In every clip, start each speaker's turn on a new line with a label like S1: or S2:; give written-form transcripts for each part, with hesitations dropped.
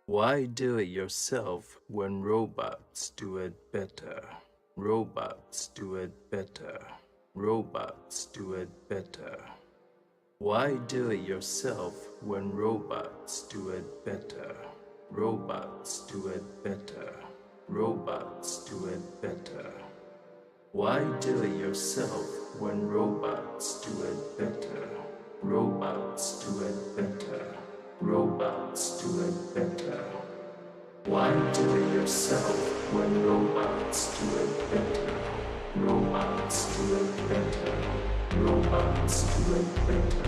S1: Why do it yourself when robots do it better? Robots do it better. Robots do it better. Why do it yourself when robots do it better? Robots do it better. Robots do it better. Why do it yourself when robots do it better? Robots do it better. Robots do it better. Why do it yourself when robots do it better? Robots do it better. Robots do it better.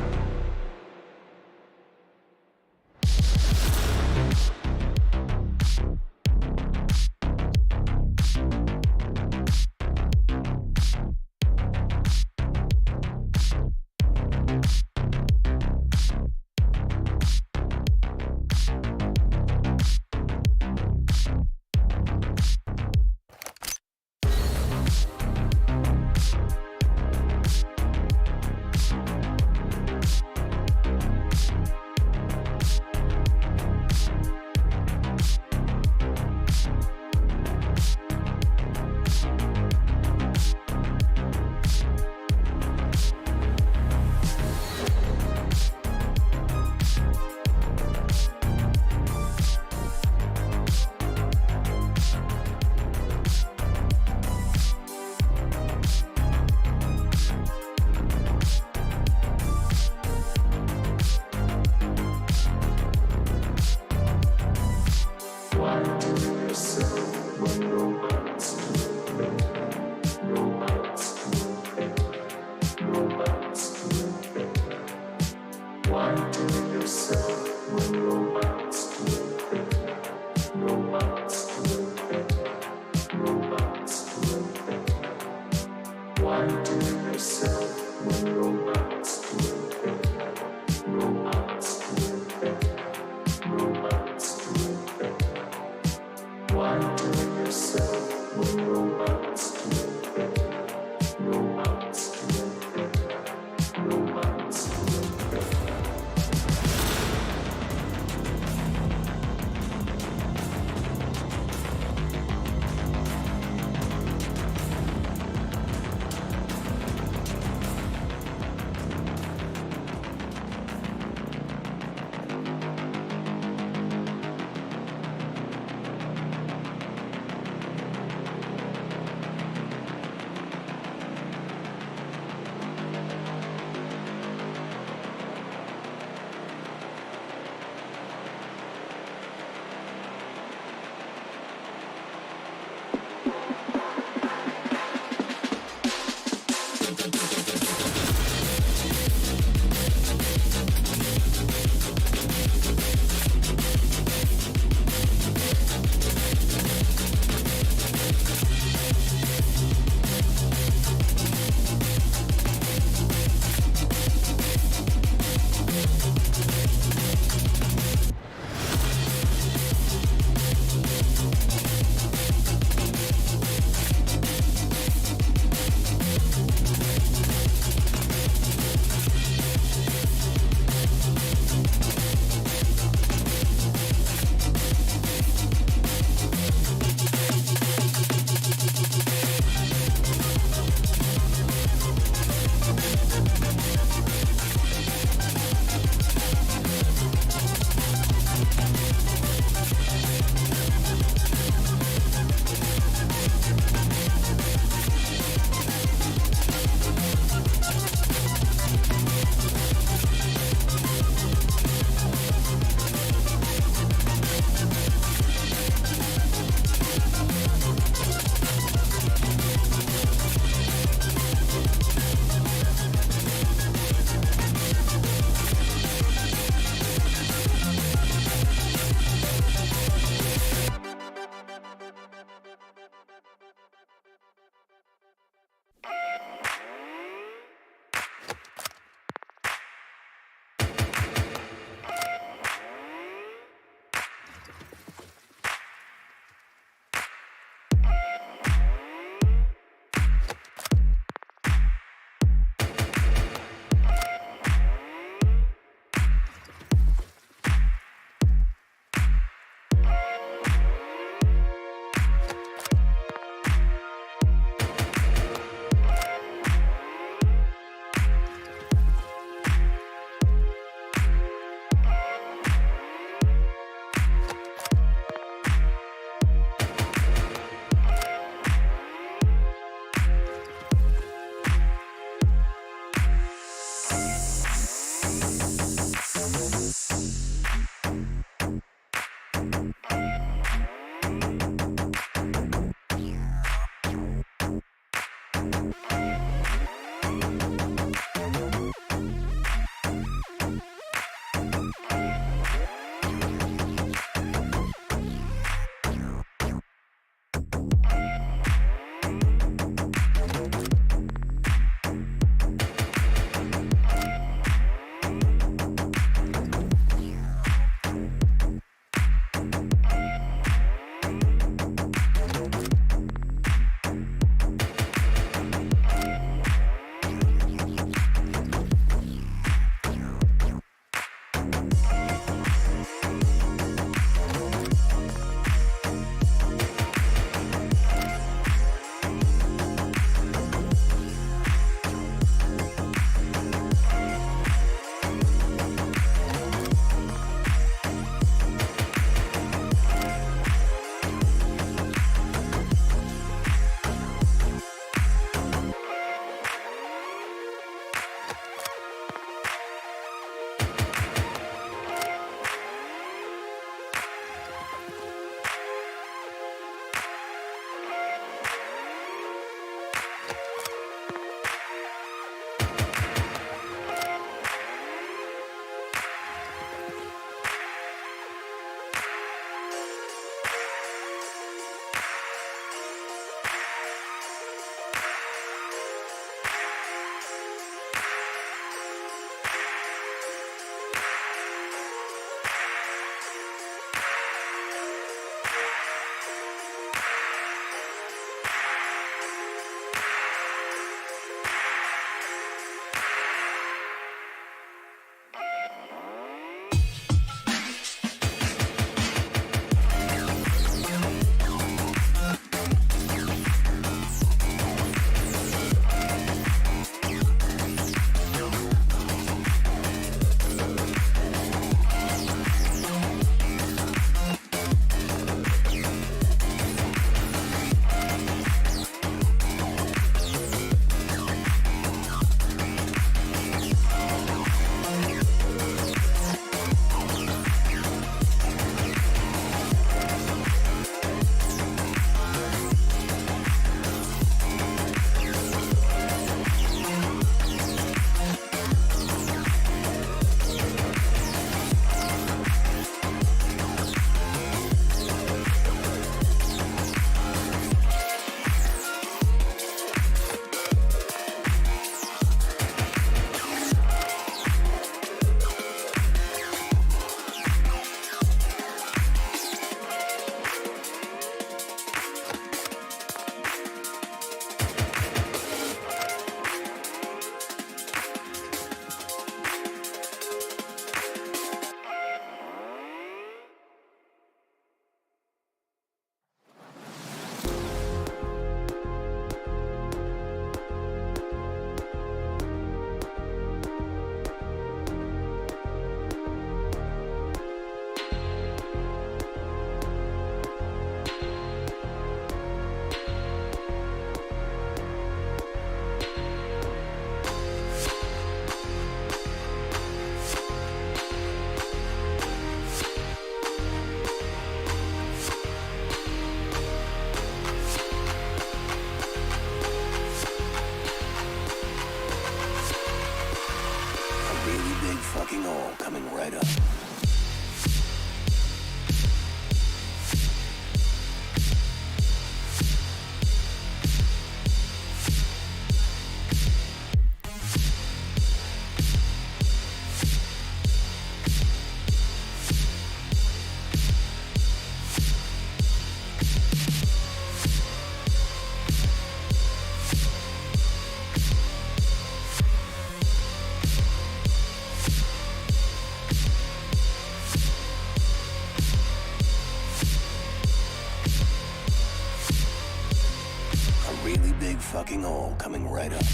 S2: fucking all coming right up.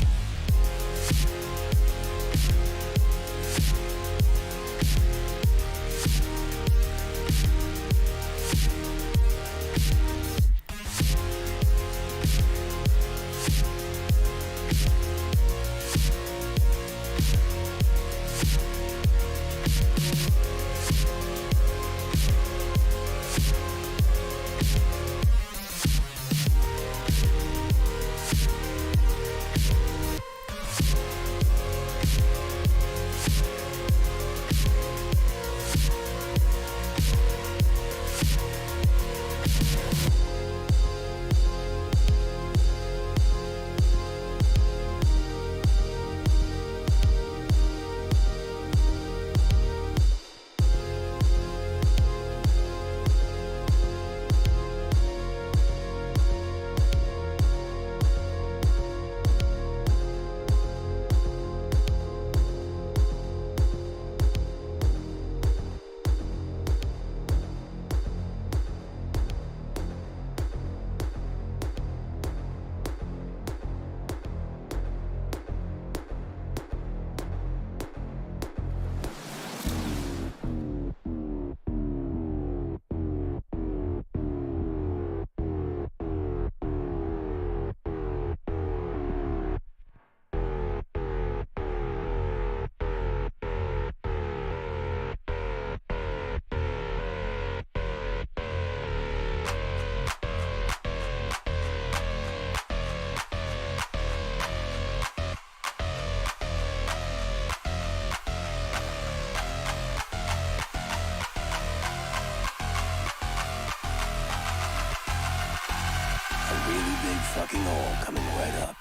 S2: Fucking all coming right up.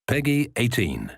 S3: Peggy 18.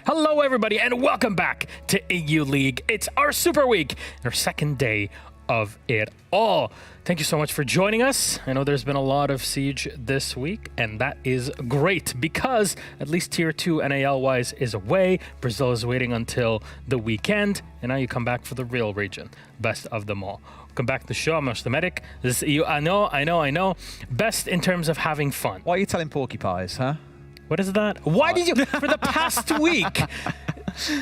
S4: Hello, everybody, and welcome back to EU League. It's our Super Week, our second day of it all. Thank you so much for joining us. I know there's been a lot of Siege this week, and that is great because at least Tier 2 NAL-wise is away. Brazil is waiting until the weekend, and now you come back for the real region. Best of them all. Welcome back to the show. I'm Mosh the Medic. This is EU. I know. Best in terms of having fun.
S5: Why are you telling porcupines, huh?
S4: What is that? Why did you, for the past week,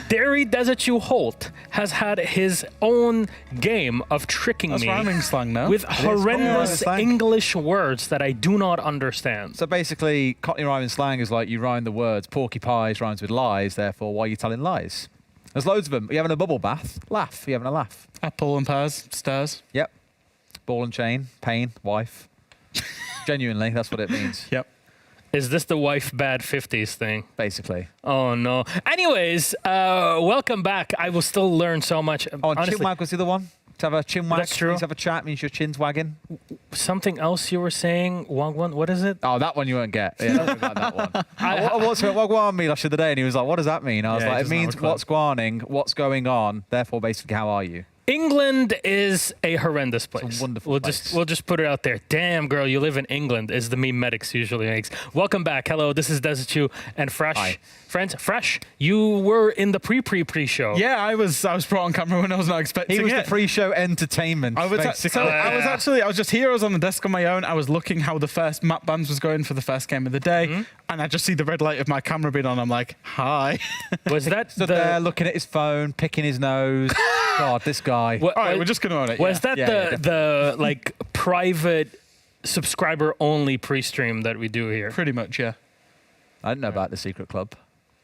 S4: Derry Desertu Holt has had his own game of tricking
S6: That's
S4: me
S6: rhyming slang now.
S4: with horrendous
S5: slang.
S4: English words that I do not understand.
S5: So basically, Cockney rhyming slang is like you rhyme the words porcupines rhymes with lies, therefore why are you telling lies? There's loads of them. Are you having a bubble bath? Laugh. Are you having a laugh?
S6: Apple and pears, stairs.
S5: Yep. Ball and chain, pain, wife. Genuinely, that's what it means.
S6: Yep.
S4: Is this the wife bad 50s thing?
S5: Basically.
S4: Oh, no. Anyways, welcome back. I will still learn so much.
S5: Oh, and
S4: Honestly,
S5: chinwag was the other one. To have a chinwag.
S4: That's true.
S5: To have a chat means your chin's wagging.
S4: something else you were saying, Wagwan, what is it?
S5: Oh, that one you won't get. Yeah, don't worry about that one. What's Wagwan mean last of the day? And he was like, what does that mean? I was
S6: Yeah,
S5: like,
S6: it
S5: it
S6: doesn't
S5: means
S6: have a clue.
S5: what's gwaning, what's going on, therefore basically how are you?
S4: England is a horrendous place.
S5: It's a wonderful
S4: we'll
S5: place.
S4: We'll just put it out there. Damn, girl, you live in England, is the meme Medics usually makes. Welcome back. Hello, this is Dezichu and Fresh.
S5: Hi.
S4: Friends, Fresh, you were in the pre-show.
S6: Yeah, I was brought on camera when I was not expecting
S5: He was
S6: it.
S5: the pre-show entertainment.
S6: I was
S5: basically.
S6: I was just here. I was on the desk on my own. I was looking how the first map bans was going for the first game of the day, and I just see the red light of my camera being on. I'm like, hi.
S4: Was that
S5: Stood there looking at his phone, picking his nose. God, this guy.
S4: What,
S6: All right, we're just gonna own it.
S4: Was
S6: yeah.
S4: that the like private subscriber only pre-stream that we do here?
S6: Pretty much? Yeah.
S5: I didn't know about the secret club.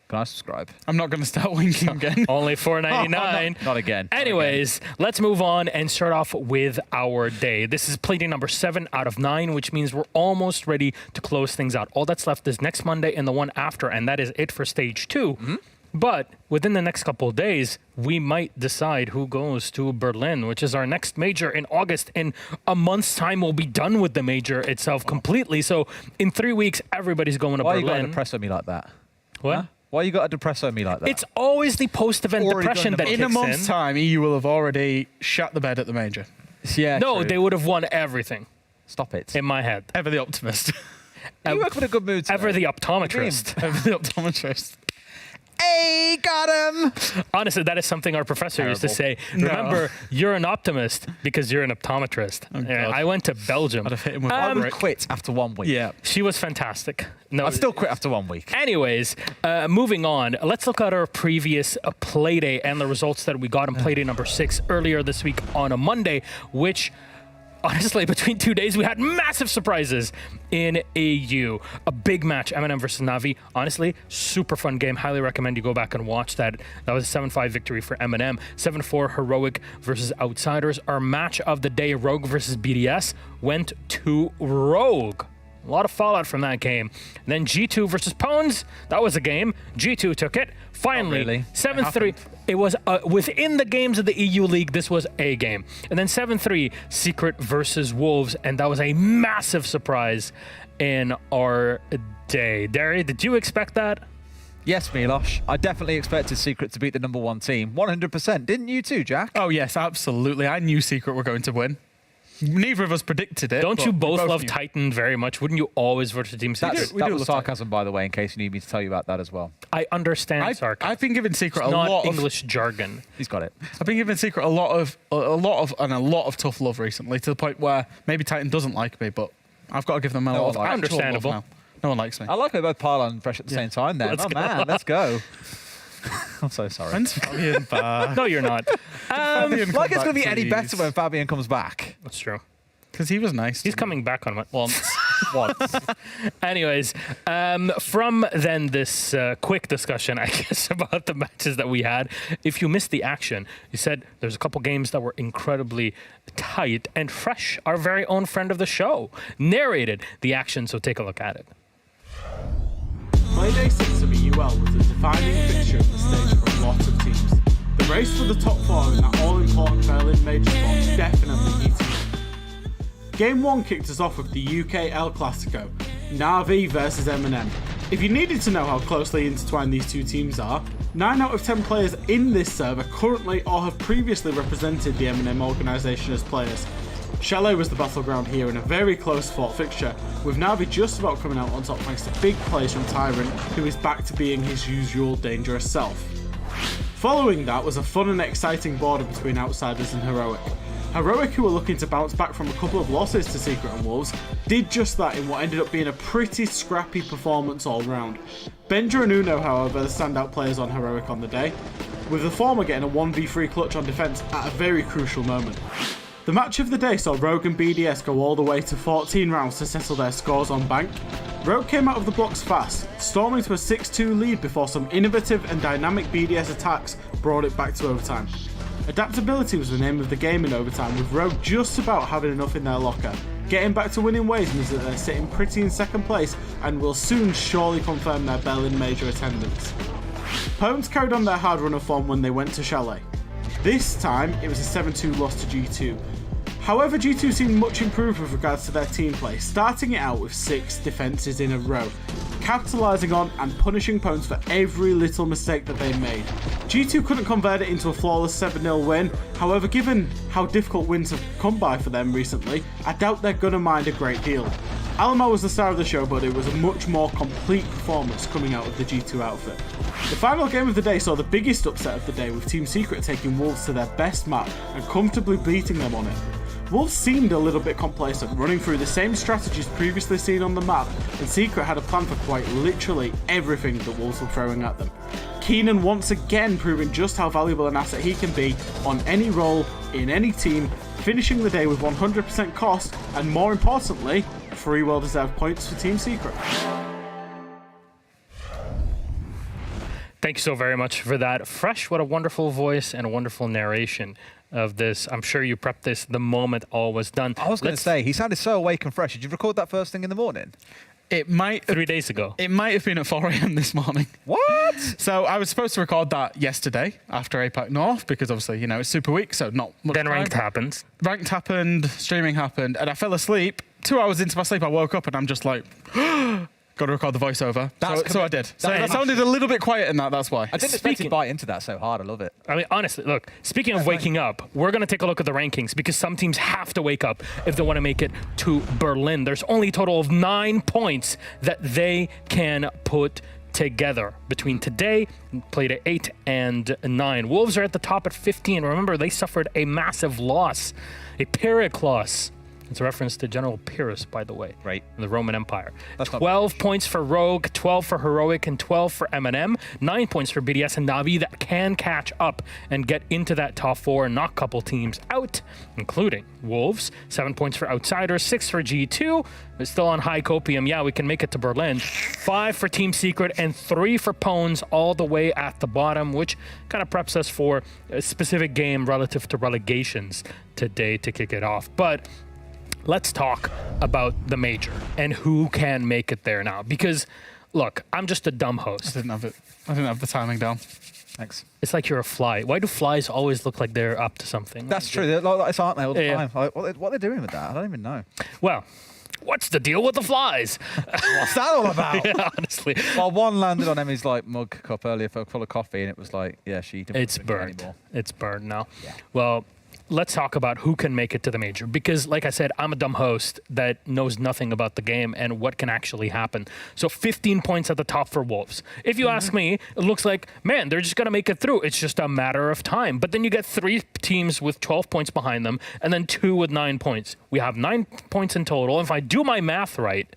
S5: Can I subscribe?
S6: I'm not gonna start winking again.
S4: Only $4.99.
S5: Not again.
S4: Anyways, let's move on and start off with our day. This is Playday number 7 out of 9, which means we're almost ready to close things out. All that's left is next Monday and the one after, and that is it for stage 2. But within the next couple of days, we might decide who goes to Berlin, which is our next major in August. In a month's time, we'll be done with the major itself completely. So in 3 weeks, everybody's going to
S5: Why
S4: Berlin.
S5: you got to depress on me like that?
S4: What?
S5: Huh? Why you got to depress on me like that?
S4: It's always the post-event
S5: Already
S4: depression
S5: done
S4: that
S5: the
S4: kicks
S6: In a month's
S4: in.
S6: time, EU will have already shut the bed at the major.
S5: yeah.
S4: No,
S5: true.
S4: they would have won everything
S5: Stop it.
S4: in my head.
S6: Ever the optimist.
S5: You work in a good mood.
S4: Ever
S5: today.
S4: the optometrist.
S6: Ever the optometrist.
S5: Hey, got him.
S4: Honestly, that is something our professor used to say.
S6: No.
S4: Remember, you're an optimist because you're an optometrist.
S6: God.
S4: I went to Belgium.
S6: I'd have hit him with
S5: I
S6: a
S5: would
S6: brick.
S5: quit after 1 week.
S6: Yeah.
S4: She was fantastic. No,
S5: I'd still quit after 1 week.
S4: Anyways, moving on. Let's look at our previous Playday and the results that we got in Playday number 6 earlier this week on a Monday, which honestly, between 2 days, we had massive surprises in AU. A big match, M&M versus Na'Vi. Honestly, super fun game. Highly recommend you go back and watch that. That was a 7-5 victory for M&M. 7-4 Heroic versus Outsiders. Our match of the day, Rogue versus BDS, went to Rogue. A lot of fallout from that game. And then G2 versus Pwnz. That was a game. G2 took it. Finally,
S5: really.
S4: 7-3. It was within the games of the EU League. This was a game. And then 7-3 Secret versus Wolves. And that was a massive surprise in our day. Derry, did you expect that?
S5: Yes, Milosh. I definitely expected Secret to beat the number 1 team. 100%. Didn't you too, Jack?
S6: Oh, yes, absolutely. I knew Secret were going to win. Neither of us predicted it.
S4: Don't
S6: but
S4: you
S6: we
S4: both love
S6: knew.
S4: Titan very much? Wouldn't you always vote for Team Secret?
S6: We
S5: That
S6: do
S5: was
S6: love Titan.
S5: sarcasm, by the way, in case you need me to tell you about that as well.
S4: I understand sarcasm.
S6: I've been giving Secret
S4: It's
S6: a
S4: not
S6: lot
S4: English jargon.
S5: He's got it.
S6: I've been giving Secret a lot of tough love recently, to the point where maybe Titan doesn't like me, but I've got to give them a
S5: No
S6: lot
S5: one
S6: of
S5: likes
S6: actual
S4: Understandable.
S6: love now. No one likes me.
S5: I like how both Parla and Fresh at the same time then.
S4: Let's
S5: Oh,
S4: go.
S5: man, let's go. I'm so sorry.
S6: When's Fabian back?
S4: No, you're not.
S6: Fabian,
S5: Like it's
S6: come
S5: going to be
S6: back,
S5: any
S6: please.
S5: better when Fabian comes back.
S4: That's true.
S6: Because he was nice.
S4: He's coming back on once.
S5: Once.
S4: Anyways, from then this quick discussion, I guess, about the matches that we had. If you missed the action, you said there's a couple games that were incredibly tight, and Fresh, our very own friend of the show, narrated the action, so take a look at it.
S7: Playday 6 of the UL was a defining fixture of the stage for a lot of teams. The race for the top 4 in that all-important Berlin major spot definitely heated up. Game 1 kicked us off with the UK El Clasico, Na'Vi versus M&M. If you needed to know how closely intertwined these two teams are, 9 out of 10 players in this server currently or have previously represented the M&M organisation as players. Chalet was the battleground here in a very close fought fixture, with Na'Vi just about coming out on top thanks to big plays from Tyrant, who is back to being his usual dangerous self. Following that was a fun and exciting border between Outsiders and Heroic. Heroic, who were looking to bounce back from a couple of losses to Secret and Wolves, did just that in what ended up being a pretty scrappy performance all round. Benja and Uno, however, the standout players on Heroic on the day, with the former getting a 1v3 clutch on defence at a very crucial moment. The match of the day saw Rogue and BDS go all the way to 14 rounds to settle their scores on bank. Rogue came out of the blocks fast, storming to a 6-2 lead before some innovative and dynamic BDS attacks brought it back to overtime. Adaptability was the name of the game in overtime, with Rogue just about having enough in their locker. Getting back to winning ways means that they're sitting pretty in second place and will soon surely confirm their Berlin major attendance. Pwnz carried on their hard run of form when they went to Chalet. This time, it was a 7-2 loss to G2. However, G2 seemed much improved with regards to their team play, starting it out with 6 defenses in a row, capitalising on and punishing Pwnz for every little mistake that they made. G2 couldn't convert it into a flawless 7-0 win, however, given how difficult wins have come by for them recently, I doubt they're gonna mind a great deal. Alamo was the star of the show, but it was a much more complete performance coming out of the G2 outfit. The final game of the day saw the biggest upset of the day, with Team Secret taking Wolves to their best map and comfortably beating them on it. Wolves seemed a little bit complacent, running through the same strategies previously seen on the map, and Secret had a plan for quite literally everything that Wolves were throwing at them. Keenan once again proving just how valuable an asset he can be on any role, in any team, finishing the day with 100% cost, and more importantly, 3 well-deserved points for Team Secret.
S4: Thank you so very much for that. Fresh, what a wonderful voice and a wonderful narration of this. I'm sure you prepped this the moment all was done.
S5: I was going to say, he sounded so awake and fresh. Did you record that first thing in the morning?
S6: It might
S4: 3 days ago.
S6: It might have been at 4 a.m. this morning.
S5: What?
S6: So I was supposed to record that yesterday after APAC North because obviously, you know, it's Super Week, so not much
S4: Then
S6: time.
S4: ranked happens.
S6: Ranked happened, streaming happened, and I fell asleep. 2 hours into my sleep, I woke up and I'm just like, got to record the voiceover. So I did. So that sounded a little bit quiet in that, that's why.
S5: I didn't expect to bite into that so hard. I love it.
S4: I mean, honestly, look, speaking of waking up, we're going to take a look at the rankings because some teams have to wake up if they want to make it to Berlin. There's only a total of 9 points that they can put together between today, Playday 8 and 9. Wolves are at the top at 15. Remember, they suffered a massive loss, a Pyrrhic loss. It's a reference to General Pyrrhus, by the way.
S5: Right.
S4: In the Roman Empire.
S5: That's
S4: 12 points for Rogue, 12 for Heroic, and 12 for M&M. 9 points for BDS and Navi that can catch up and get into that top 4 and knock a couple teams out, including Wolves. 7 points for Outsiders, 6 for G2. But still on high copium. Yeah, we can make it to Berlin. 5 for Team Secret and 3 for Pwnz all the way at the bottom, which kind of preps us for a specific game relative to relegations today to kick it off. But let's talk about the major and who can make it there now. Because, look, I'm just a dumb host.
S6: I didn't have the timing down.
S5: Thanks.
S4: It's like you're a fly. Why do flies always look like they're up to something?
S5: That's true. They're like this, aren't they, all the
S4: Yeah.
S5: time? Like, what are they doing with that? I don't even know.
S4: Well, what's the deal with the flies?
S5: What's that all about?
S4: Yeah, honestly.
S5: Well, one landed on Emmy's like mug cup earlier full of coffee, and it was like, yeah, she didn't
S4: It's
S5: drink it
S4: burned.
S5: anymore.
S4: It's burned now.
S5: Yeah.
S4: Well, let's talk about who can make it to the major. Because, like I said, I'm a dumb host that knows nothing about the game and what can actually happen. So 15 points at the top for Wolves. If you ask me, it looks like, man, they're just going to make it through. It's just a matter of time. But then you get 3 teams with 12 points behind them and then 2 with 9 points. We have 9 points in total. If I do my math right,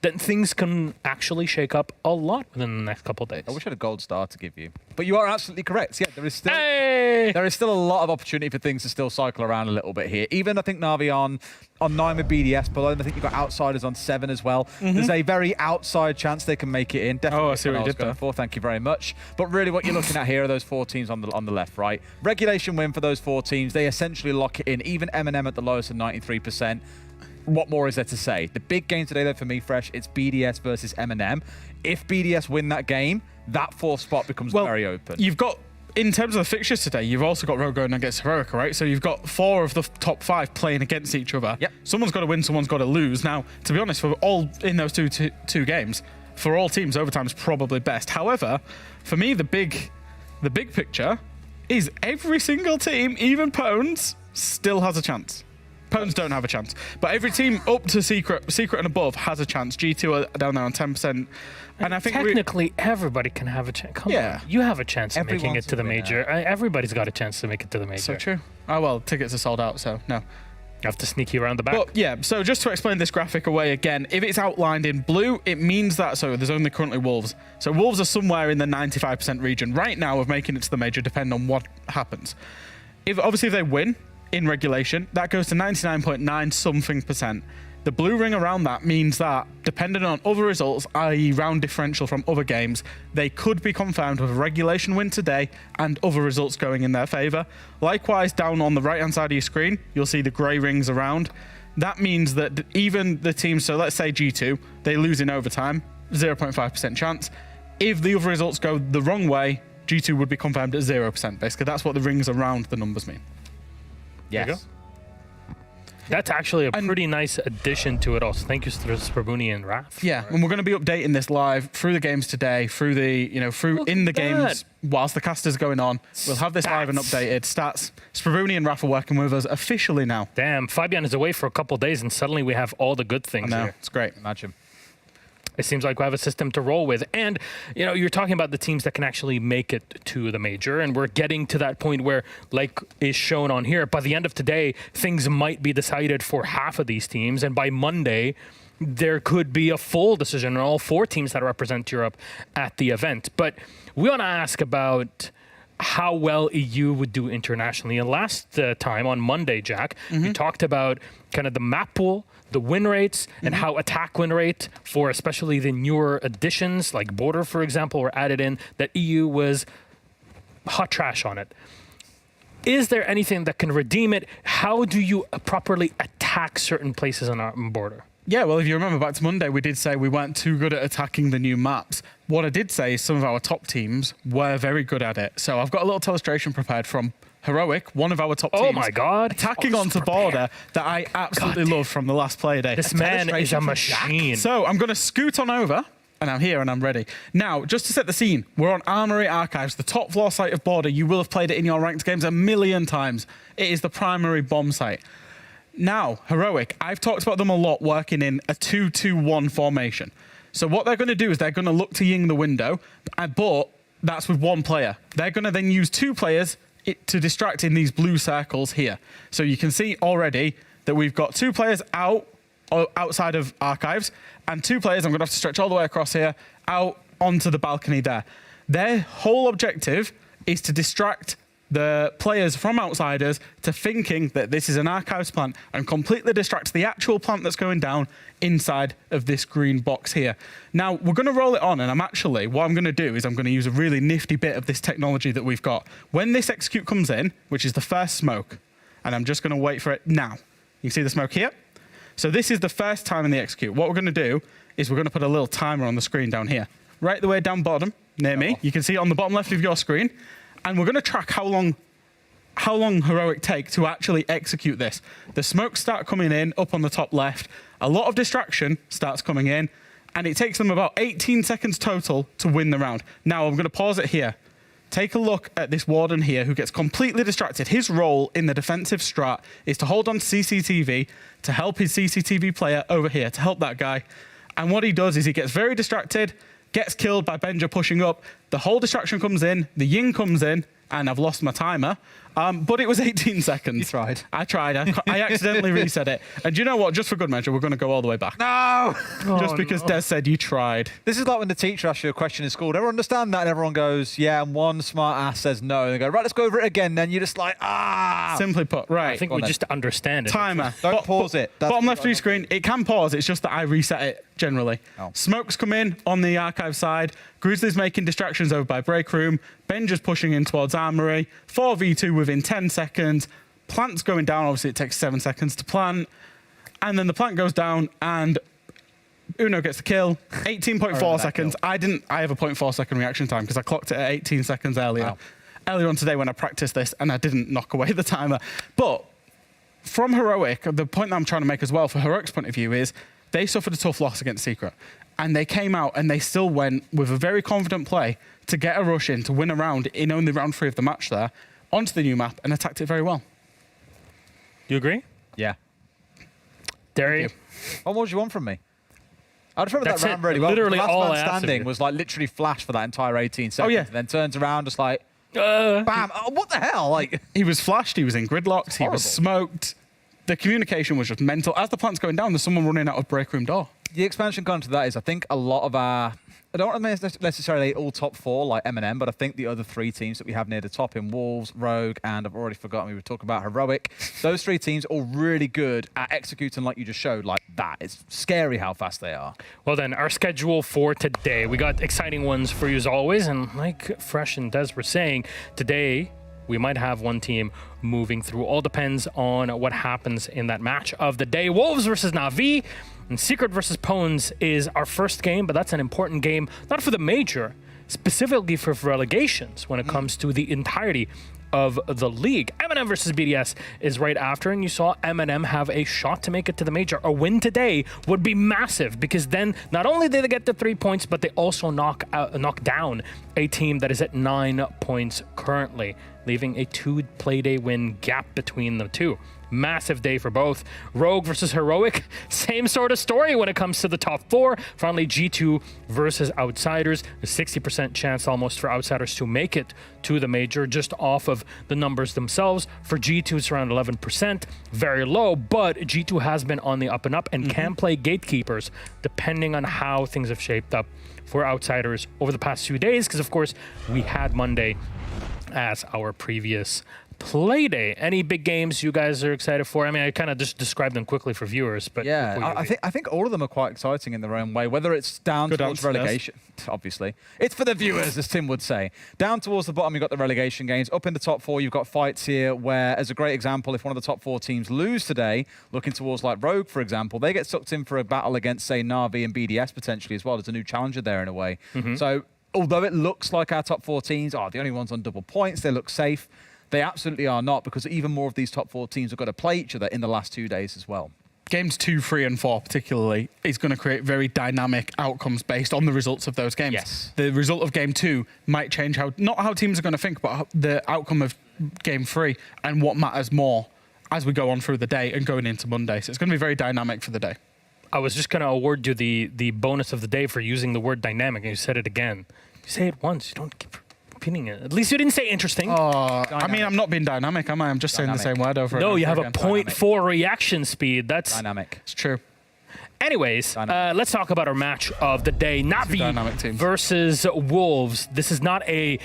S4: then things can actually shake up a lot within the next couple of days.
S5: I wish I had a gold star to give you. But you are absolutely correct. Yeah, there is still
S4: Hey!
S5: there is still a lot of opportunity for things to still cycle around a little bit here. Even I think Navi on 9 with BDS, but I think you've got Outsiders on 7 as well. There's a very outside chance they can make it in. Definitely
S6: I see what you did
S5: going
S6: there.
S5: for. Thank you very much. But really what you're looking at here are those 4 teams on the left, right? Regulation win for those 4 teams. They essentially lock it in. Even M&M at the lowest at 93%. What more is there to say? The big game today, though, for me, Fresh, it's BDS versus M&M. If BDS win that game, that 4th spot becomes very open.
S6: You've got, in terms of the fixtures today, you've also got Rogue going against Heroica, right? So you've got 4 of the top 5 playing against each other.
S5: Yep.
S6: Someone's got to win, someone's got to lose. Now, to be honest, for all in those two games, for all teams, overtime is probably best. However, for me, the big picture is every single team, even Pwnz, still has a chance. Pwnz don't have a chance. But every team up to Secret and above has a chance. G2 are down there on 10%. And I think
S4: technically everybody can have a chance. Come
S6: Yeah.
S4: on. You have a chance of making it
S5: Everyone's
S4: to the
S5: a winner.
S4: major. Everybody's got a chance to make it to the major.
S6: so true. Oh, well, tickets are sold out, so no.
S4: You have to sneak you around the back.
S6: But yeah, so just to explain this graphic away again, if it's outlined in blue, it means that, so there's only currently Wolves. So Wolves are somewhere in the 95% region right now of making it to the major, depending on what happens. Obviously, if they win in regulation, that goes to 99.9 something percent. The blue ring around that means that, depending on other results, i.e. round differential from other games, they could be confirmed with a regulation win today and other results going in their favour. Likewise, down on the right-hand side of your screen, you'll see the grey rings around. That means that even the teams, so let's say G2, they lose in overtime, 0.5% chance. If the other results go the wrong way, G2 would be confirmed at 0%. Basically, that's what the rings around the numbers mean.
S5: Yes.
S4: That's actually a pretty nice addition to it also. Thank you to Sprabuni and Raph.
S6: Yeah, and we're going to be updating this live through the games today, through in the games whilst the cast is going on. We'll have this live and updated. Stats. Sprabuni and Raph are working with us officially now.
S4: Damn, Fabian is away for a couple of days and suddenly we have all the good things here.
S6: It's great.
S5: Imagine.
S4: It seems like we have a system to roll with. And, you're talking about the teams that can actually make it to the major. And we're getting to that point where, like is shown on here, by the end of today, things might be decided for half of these teams. And by Monday, there could be a full decision on all 4 teams that represent Europe at the event. But we want to ask about how well EU would do internationally. And last time on Monday, Jack, you talked about kind of the map pool, the win rates, and how attack win rate for especially the newer additions like Border, for example, were added in, that EU was hot trash on it. Is there anything that can redeem it? How do you properly attack certain places on Border?
S6: Yeah, well, if you remember back to Monday, we did say we weren't too good at attacking the new maps. What I did say is some of our top teams were very good at it. So I've got a little illustration prepared from Heroic, one of our top teams.
S4: Oh my God.
S6: Attacking onto Border that I absolutely love from the last Playday.
S4: This man is a machine.
S6: So I'm going to scoot on over, and I'm here and I'm ready. Now, just to set the scene, we're on Armory Archives, the top floor site of Border. You will have played it in your ranked games a million times. It is the primary bomb site. Now, Heroic, I've talked about them a lot working in a 2-2-1 formation. So what they're going to do is they're going to look to ying the window, but that's with 1 player. They're going to then use 2 players to distract in these blue circles here. So you can see already that we've got 2 players outside of Archives and 2 players, I'm going to have to stretch all the way across here, out onto the balcony there. Their whole objective is to distract the players from outsiders to thinking that this is an Archives plant and completely distract the actual plant that's going down inside of this green box here. Now, we're going to roll it on, and what I'm going to do is I'm going to use a really nifty bit of this technology that we've got. When this execute comes in, which is the first smoke, and I'm just going to wait for it now. You see the smoke here? So this is the first time in the execute. What we're going to do is we're going to put a little timer on the screen down here. Right the way down bottom, near me. You can see it on the bottom left of your screen. And we're going to track how long Heroic take to actually execute this. The smokes start coming in up on the top left. A lot of distraction starts coming in, and it takes them about 18 seconds total to win the round. Now, I'm going to pause it here. Take a look at this Warden here who gets completely distracted. His role in the defensive strat is to hold on to CCTV, to help his CCTV player over here, to help that guy. And what he does is he gets very distracted, gets killed by Benja pushing up. The whole distraction comes in, the ying comes in, and I've lost my timer. But it was 18 seconds.
S5: You tried.
S6: I tried. I accidentally reset it. And you know what? Just for good measure, we're going to go all the way back.
S5: No!
S6: Just because Des said you tried.
S5: This is like when the teacher asks you a question in school. Everyone understand that? And everyone goes, yeah, and one smart ass says no. And they go, right, let's go over it again. Then you're just like,
S6: Simply put, right.
S4: I think we just understand it.
S6: Timer.
S5: Don't pause it. That's
S6: Bottom left of your screen, it can pause. It's just that I reset it generally.
S5: Oh.
S6: Smokes come in on the Archive side. Grizzly's making distractions over by Break Room. Benja's pushing in towards Armory. 4v2 within 10 seconds. Plant's going down. Obviously, it takes 7 seconds to plant. And then the plant goes down, and Uno gets the kill. 18.4 seconds. I have a 0.4 second reaction time because I clocked it at 18 seconds earlier.
S5: Wow.
S6: Earlier on today when I practiced this, and I didn't knock away the timer. But from Heroic, the point that I'm trying to make as well, for Heroic's point of view, is they suffered a tough loss against Secret. And they came out and they still went with a very confident play to get a rush in, to win a round in only round 3 of the match there, onto the new map, and attacked it very well.
S4: You agree?
S5: Yeah.
S4: Derry?
S5: What more do you want from me? I just remember
S4: That's
S5: that round
S4: it.
S5: really well.
S4: Literally
S5: the last
S4: all
S5: man
S4: I asked of
S5: standing
S4: you.
S5: was like literally flash for that entire 18 seconds.
S6: yeah.
S5: And then turns around just like, bam. Oh, what the hell? Like,
S6: He was flashed, he was in gridlocks, he was smoked. The communication was just mental. As the plant's going down, there's someone running out of Break Room door.
S5: the expansion going to that is I think a lot of our, I don't want to necessarily all top four like M&M, but I think the other three teams that we have near the top in Wolves, Rogue, and I've already forgotten, we were talking about Heroic. Those three teams are really good at executing like you just showed, like that. It's scary how fast they are.
S4: Well then, our schedule for today. We got exciting ones for you as always, and like Fresh and Des were saying, today we might have one team moving through. All depends on what happens in that match of the day. Wolves versus Na'Vi, and Secret versus Pwnz is our first game, but that's an important game, not for the major, specifically for relegations when it comes to the entirety of the league. M&M versus BDS is right after, and you saw M&M have a shot to make it to the major. A win today would be massive, because then not only do they get the 3 points, but they also knock down a team that is at 9 points currently, leaving a 2 Playday win gap between the two. Massive day for both. Rogue versus Heroic, same sort of story when it comes to the top 4. Finally, G2 versus Outsiders. A 60% chance almost for Outsiders to make it to the major, just off of the numbers themselves. For G2, it's around 11%, very low, but G2 has been on the up and up and can play gatekeepers depending on how things have shaped up for Outsiders over the past few days, because of course we had Monday as our previous Playday. Any big games you guys are excited for? I mean, I kind of just described them quickly for viewers, but
S5: yeah, I think all of them are quite exciting in their own way. Whether it's down towards relegation, obviously, it's for the viewers, as Tim would say. Down towards the bottom, you've got the relegation games. Up in the top 4, you've got fights here. Where, as a great example, if one of the top 4 teams lose today, looking towards like Rogue, for example, they get sucked in for a battle against, say, Na'Vi and BDS potentially as well. There's a new challenger there in a way. So, although it looks like our top 4 teams are the only ones on double points, they look safe. They absolutely are not, because even more of these top 4 teams have got to play each other in the last 2 days as well.
S6: Games 2, 3, and 4 particularly is going to create very dynamic outcomes based on the results of those games.
S4: Yes.
S6: The result of Game 2 might change not how teams are going to think, but the outcome of Game 3 and what matters more as we go on through the day and going into Monday. So it's going to be very dynamic for the day.
S4: I was just going to award you the bonus of the day for using the word dynamic, and you said it again. You say it once, you don't keep repeating it. At least you didn't say interesting.
S6: I mean, I'm not being dynamic, am I? I'm just saying the same word over and
S4: No,
S6: over
S4: you have
S6: again.
S4: a 0.4 reaction speed. That's
S5: Dynamic.
S6: It's true.
S4: Anyways, let's talk about our match of the day.
S6: dynamic
S4: Na'Vi
S6: teams.
S4: versus Wolves. This is not a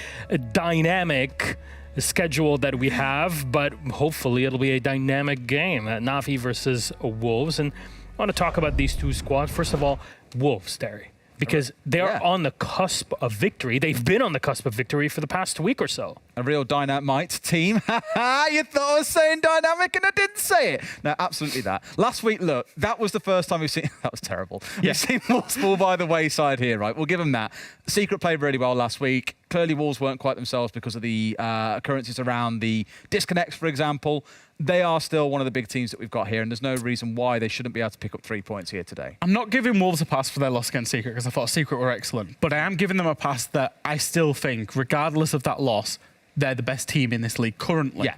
S4: dynamic schedule that we have, but hopefully it'll be a dynamic game. Na'Vi versus Wolves. And I want to talk about these two squads. First of all, Wolves, Derry, because they are on the cusp of victory. They've been on the cusp of victory for the past week or so.
S5: A real dynamite team. You thought I was saying dynamic and I didn't say it. No, absolutely that. Last week, look, that was the first time we've seen... That was terrible. We've seen Wolves fall by the wayside here, right? We'll give them that. Secret played really well last week. Clearly, Wolves weren't quite themselves because of the occurrences around the disconnects, for example. They are still one of the big teams that we've got here, and there's no reason why they shouldn't be able to pick up 3 points here today.
S6: I'm not giving Wolves a pass for their loss against Secret, because I thought Secret were excellent, but I am giving them a pass that I still think, regardless of that loss, they're the best team in this league currently.
S5: Yeah.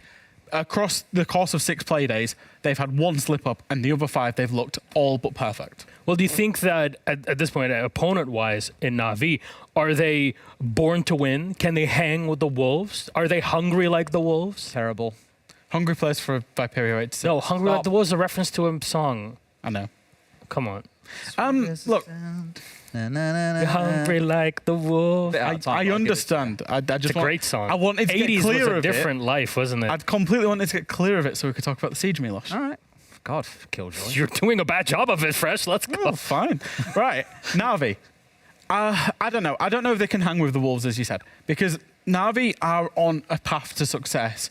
S6: Across the course of 6 play days, they've had 1 slip up, and the other 5 they've looked all but perfect.
S4: Well, do you think that at this point, opponent-wise in Na'Vi, are they born to win? Can they hang with the Wolves? Are they hungry like the Wolves?
S5: Terrible.
S6: Hungry plays for Viperio 86.
S4: No, hungry like the Wolves is a reference to a song.
S6: I know.
S4: Come on.
S6: Look,
S4: You're hungry like the wolves.
S6: I understand. I just
S4: It's a great song.
S6: I wanted to get
S4: 80s
S6: clear
S4: was a
S6: of
S4: different life, wasn't it?
S6: I'd completely wanted to get clear of it so we could talk about the Siege Milosh.
S5: All right. God, Killjoy.
S4: You're doing a bad job of it, Fresh. Let's go.
S6: Oh, fine. Right. Na'Vi. I don't know. I don't know if they can hang with the Wolves, as you said, because Na'Vi are on a path to success.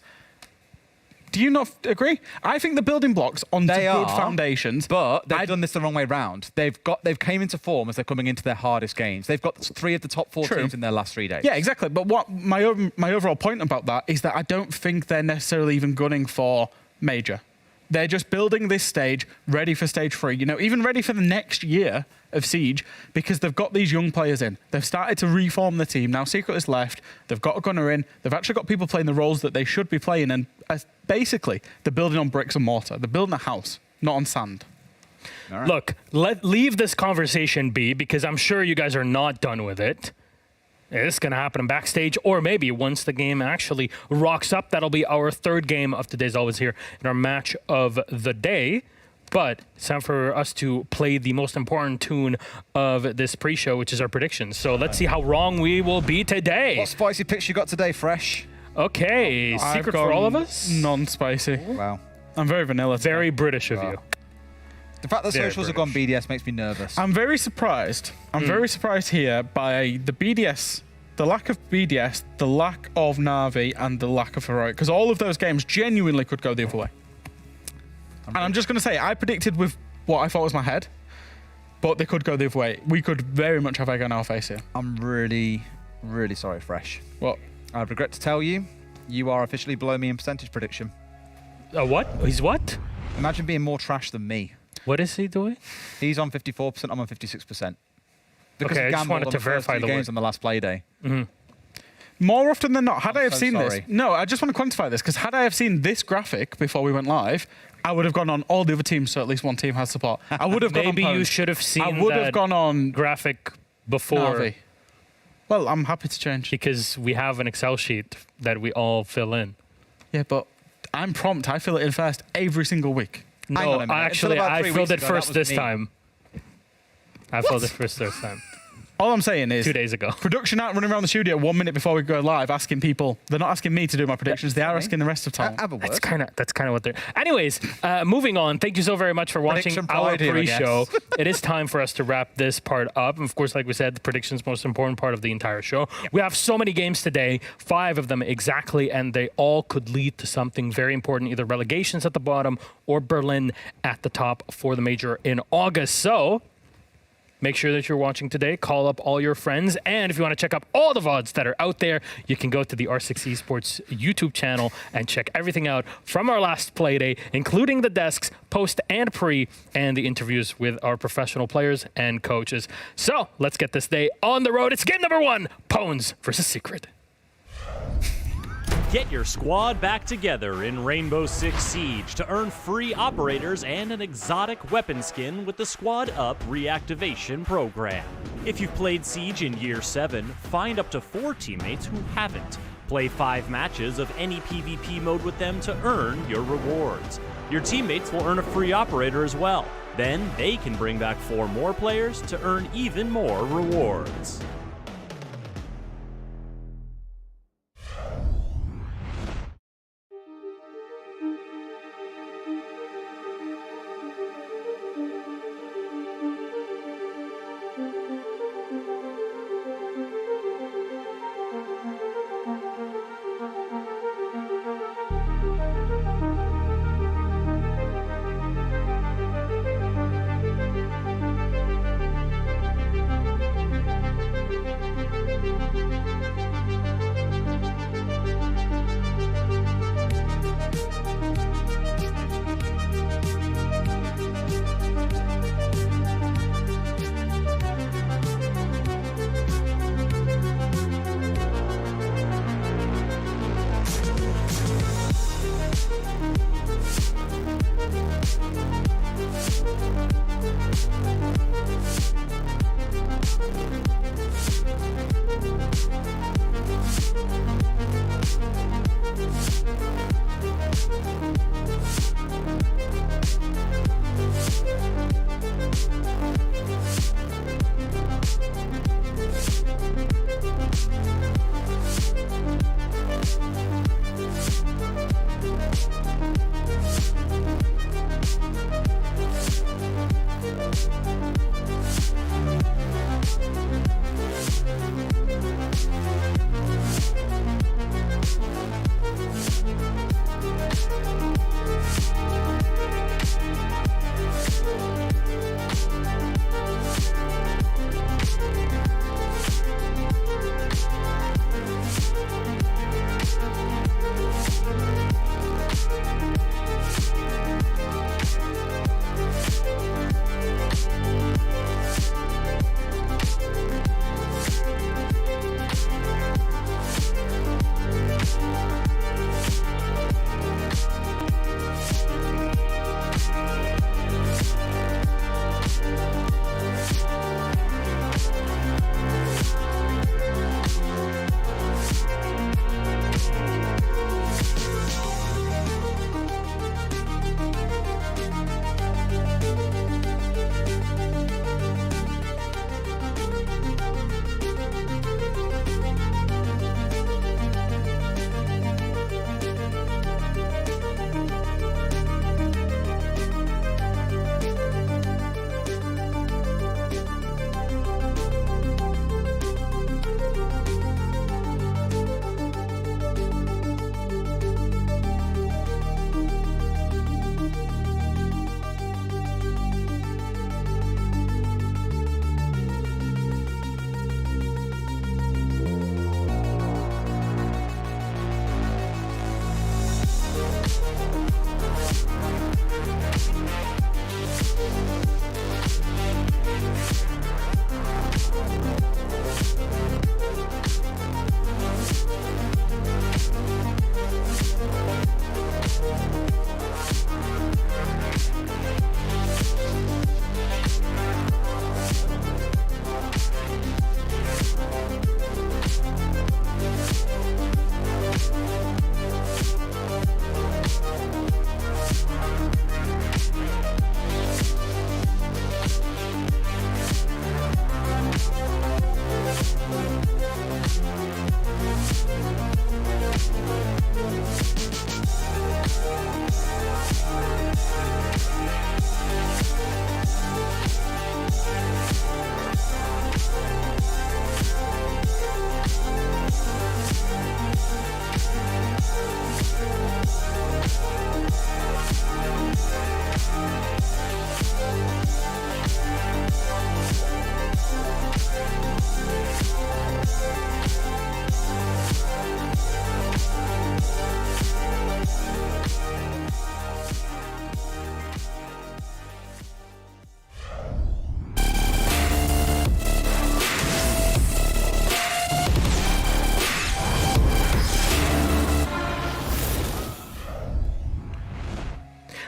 S6: Do you not agree? I think the building blocks on good foundations.
S5: But they've done this the wrong way round. They've came into form as they're coming into their hardest games. They've got 3 of the top 4 teams in their last 3 days.
S6: Yeah, exactly. But what my overall point about that is that I don't think they're necessarily even gunning for major. They're just building this stage ready for stage 3. You know, even ready for the next year of Siege, because they've got these young players in. They've started to reform the team. Now Secret is left. They've got a gunner in. They've actually got people playing the roles that they should be playing. And basically, they're building on bricks and mortar. They're building a house, not on sand.
S5: Right.
S4: Look, leave this conversation be, because I'm sure you guys are not done with it. It's going to happen backstage, or maybe once the game actually rocks up. That'll be our 3rd game of today's Always Here in our match of the day. But it's time for us to play the most important tune of this pre-show, which is our predictions. So let's see how wrong we will be today.
S5: What spicy picks you got today, Fresh?
S4: Okay, secret for all of us?
S6: Non-spicy.
S5: Wow.
S6: I'm very vanilla.
S4: Very British of you.
S5: The fact that
S4: Very
S5: socials have gone BDS makes me nervous.
S6: I'm very surprised. I'm very surprised here by the BDS, the lack of BDS, the lack of Na'Vi, and the lack of Heroic, because all of those games genuinely could go the other way. And I'm just going to say, I predicted with what I thought was my head, but they could go the other way. We could very much have egg on our face here.
S5: I'm really, really sorry, Fresh.
S6: What?
S5: I regret to tell you, You are officially below me in percentage prediction.
S4: What? He's what?
S5: Imagine being more trash than me.
S4: What is he doing?
S5: He's on 54%, I'm on 56%. Because
S4: Okay, I
S5: he
S4: just
S5: gambled
S4: wanted
S5: on
S4: to
S5: the first
S4: verify
S5: two
S4: the
S5: games
S4: word.
S5: on the last Playday.
S6: More often than not, had I have
S5: so
S6: seen
S5: sorry.
S6: this, no, I just want to quantify this because had I have seen this graphic before we went live, I would have gone on all the other teams, so at least one team has support. I would have gone
S4: Maybe
S6: on
S4: you
S6: Pwnz.
S4: should have seen
S6: I would have
S4: that
S6: gone on
S4: graphic before
S6: Navi. Well, I'm happy to change.
S4: because we have an Excel sheet that we all fill in.
S6: Yeah, but I'm prompt. I fill it in first every single week.
S5: Hang
S4: No,
S5: on a minute.
S4: actually,
S5: Until about
S4: I
S5: 3
S4: filled
S5: weeks
S4: it
S5: ago,
S4: first
S5: that was
S4: this
S5: me.
S4: time. I filled it first this time.
S6: All I'm saying is
S4: 2 days ago.
S6: production aren't running around the studio 1 minute before we go live asking people. They're not asking me to do my predictions. They are asking the rest of time.
S5: Have a word.
S4: That's kind of what they're. Anyways, moving on. Thank you so very much for watching
S5: Prediction
S4: our
S5: Friday, I guess.
S4: pre-show. It is time for us to wrap this part up. And of course, like we said, the predictions most important part of the entire show. We have so many games today, 5 of them exactly, and they all could lead to something very important, either relegations at the bottom or Berlin at the top for the major in August. So make sure that you're watching today. Call up all your friends. And if you want to check out all the VODs that are out there, you can go to the R6 Esports YouTube channel and check everything out from our last Playday, including the desks, post and pre, and the interviews with our professional players and coaches. So let's get this day on the road. It's game number 1, Pwnz versus Secret.
S8: Get your squad back together in Rainbow Six Siege to earn free operators and an exotic weapon skin with the Squad Up reactivation program. If you've played Siege in Year 7, find up to 4 teammates who haven't. Play 5 matches of any PvP mode with them to earn your rewards. Your teammates will earn a free operator as well. Then they can bring back 4 more players to earn even more rewards.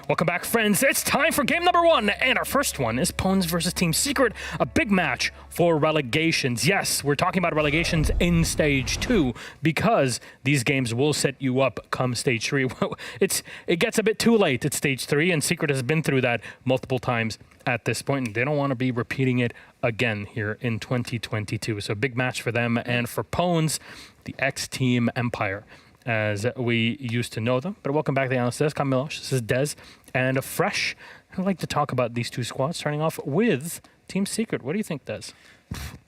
S4: Welcome back, friends. It's time for game number 1, and our first one is Pwnz versus Team Secret, a big match for relegations. Yes, we're talking about relegations in Stage 2 because these games will set you up come Stage 3. It gets a bit too late at Stage 3, and Secret has been through that multiple times at this point, and they don't want to be repeating it again here in 2022. So big match for them and for Pwnz, the ex-Team Empire, as we used to know them. But welcome back to the analyst desk. I'm Milosh. This is Dez. And fresh, I'd like to talk about these two squads, starting off with Team Secret. What do you think, Dez?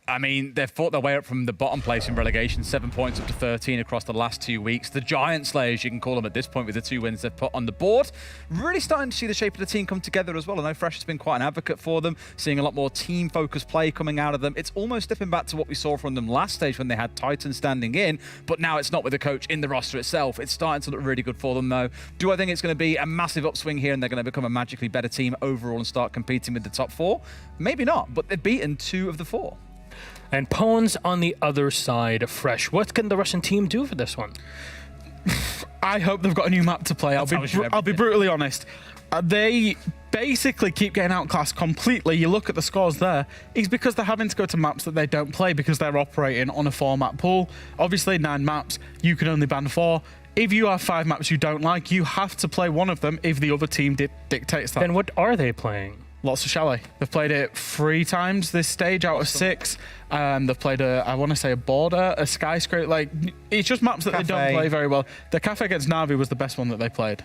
S5: I mean, they've fought their way up from the bottom place in relegation, 7 points up to 13 across the last 2 weeks. The Giant Slayers, you can call them at this point, with the 2 wins they've put on the board. Really starting to see the shape of the team come together as well. I know Fresh has been quite an advocate for them, seeing a lot more team-focused play coming out of them. It's almost stepping back to what we saw from them last stage when they had Titan standing in, but now it's not with the coach in the roster itself. It's starting to look really good for them, though. Do I think it's going to be a massive upswing here and they're going to become a magically better team overall and start competing with the top 4? Maybe not, but they've beaten 2 of the 4.
S4: And Pwnz on the other side, Fresh. What can the Russian team do for this one?
S6: I hope they've got a new map to play. I'll be brutally honest. They basically keep getting outclassed completely. You look at the scores there, it's because they're having to go to maps that they don't play because they're operating on a 4-map pool. Obviously, 9 maps, you can only ban 4. If you have 5 maps you don't like, you have to play one of them if the other team dictates that.
S4: Then what are they playing?
S6: Lots of chalet. They've played it 3 times this stage out of 6. They've played I want to say a border, a skyscraper. Like, it's just maps that they don't play very well. The Cafe against Na'Vi was the best one that they played.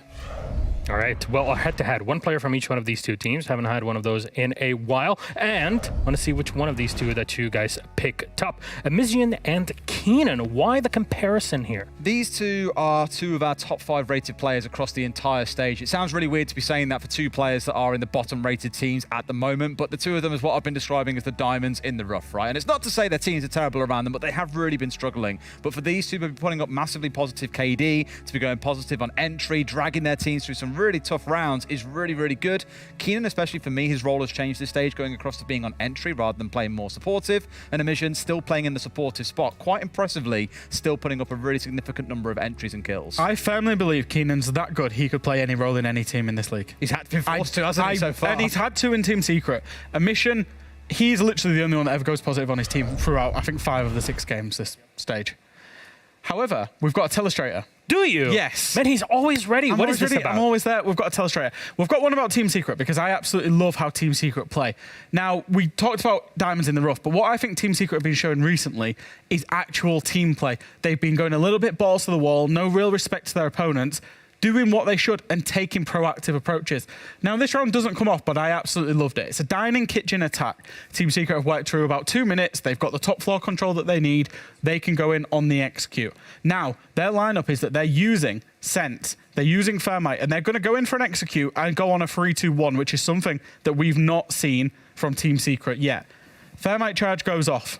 S4: All right. Well, head-to-head, one player from each one of these 2 teams. Haven't had one of those in a while. And I want to see which one of these 2 that you guys picked up. Amizian and Keenan. Why the comparison here?
S5: These 2 are 2 of our top 5 rated players across the entire stage. It sounds really weird to be saying that for 2 players that are in the bottom rated teams at the moment, but the 2 of them is what I've been describing as the diamonds in the rough, right? And it's not to say their teams are terrible around them, but they have really been struggling. But for these 2 to be putting up massively positive KD, to be going positive on entry, dragging their teams through some really tough rounds is really, really good. Keenan, especially for me, his role has changed this stage, going across to being on entry rather than playing more supportive. And Amizian still playing in the supportive spot, quite impressively, still putting up a really significant number of entries and kills.
S6: I firmly believe Keenan's that good. He could play any role in any team in this league.
S5: He's been forced to, hasn't he, so far?
S6: And he's had to in Team Secret. Amizian, he's literally the only one that ever goes positive on his team throughout, I think, 5 of the 6 games this stage. However, we've got a telestrator.
S4: Do you?
S6: Yes.
S4: Man, he's always ready. What is this about?
S6: I'm always there. We've got a telestrator. We've got one about Team Secret because I absolutely love how Team Secret play. Now, we talked about diamonds in the rough, but what I think Team Secret have been showing recently is actual team play. They've been going a little bit balls to the wall, no real respect to their opponents, doing what they should and taking proactive approaches. Now, this round doesn't come off, but I absolutely loved it. It's a dining kitchen attack. Team Secret have worked through about 2 minutes. They've got the top floor control that they need. They can go in on the execute. Now, their lineup is that they're using CEST, they're using Thermite, and they're going to go in for an execute and go on a 3-2-1, which is something that we've not seen from Team Secret yet. Thermite charge goes off.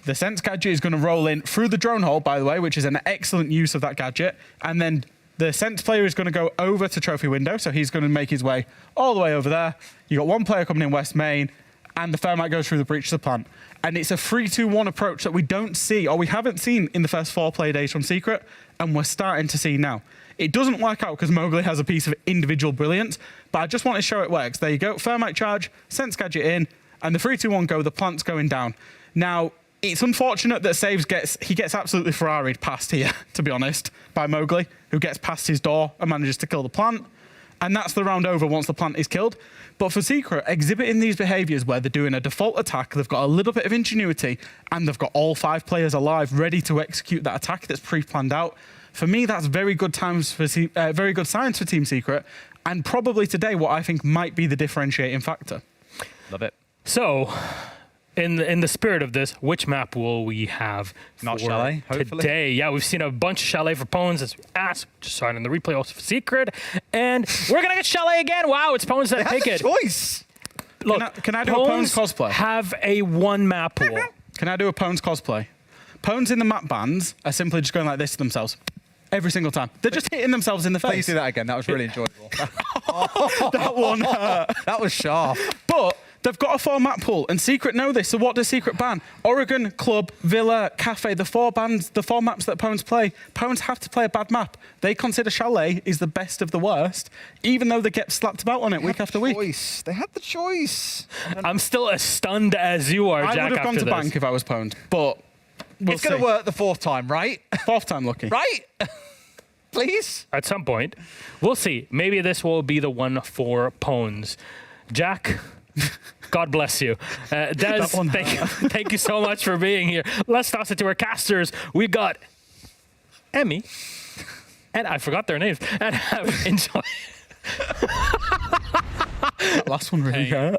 S6: The CEST gadget is going to roll in through the drone hole, by the way, which is an excellent use of that gadget, and then the CEST player is going to go over to Trophy Window, so he's going to make his way all the way over there. You got 1 player coming in West Main, and the Thermite goes through the breach to the plant. And it's a 3-2-1 approach that we don't see, or we haven't seen in the first 4 play days from Secret, and we're starting to see now. It doesn't work out because Mowgli has a piece of individual brilliance, but I just want to show it works. There you go, Thermite charge, CEST gadget in, and the 3-2-1 go, the plant's going down. Now, it's unfortunate that Saves gets absolutely Ferrari'd past here, to be honest, by Mowgli, who gets past his door and manages to kill the plant. And that's the round over once the plant is killed. But for Secret, exhibiting these behaviours where they're doing a default attack, they've got a little bit of ingenuity, and they've got all 5 players alive ready to execute that attack that's pre-planned out. For me, that's very good signs for Team Secret, and probably today what I think might be the differentiating factor.
S5: Love it.
S4: So, in the spirit of this, which map will we have
S5: Not
S4: for
S5: Chalet, hopefully.
S4: today? Yeah, we've seen a bunch of Chalet for Pwnz. As we asked, just saw it in the replay also for Secret. And we're going to get Chalet again. Wow, it's Pwnz that pick it.
S5: Choice.
S4: Look,
S6: can I do a Pwnz cosplay?
S4: Have a 1-map pool.
S6: Can I do a Pwnz cosplay? Pwnz in the map bans are simply just going like this to themselves. Every single time. They're just hitting themselves in the face.
S5: Please do that again. That was really enjoyable.
S6: That one hurt.
S5: That was sharp.
S6: But They've got a 4-map pool, and Secret know this. So what does Secret ban? Oregon, Club, Villa, Cafe, the 4 maps that Pwnz play. Pwnz have to play a bad map. They consider Chalet is the best of the worst, even though they get slapped about on it week after week.
S5: They had the choice.
S4: I'm still as stunned as you are, Jack.
S6: I would have gone to bank if I was Pwnz, but
S5: It's going to work the 4th time, right?
S6: 4th time lucky.
S5: Right? Please?
S4: At some point. We'll see. Maybe this will be the one for Pwnz. Jack, God bless you. Des, thank you so much for being here. Let's toss it to our casters. We got Emmy, and I forgot their names, and enjoy.
S6: That last one really hurt.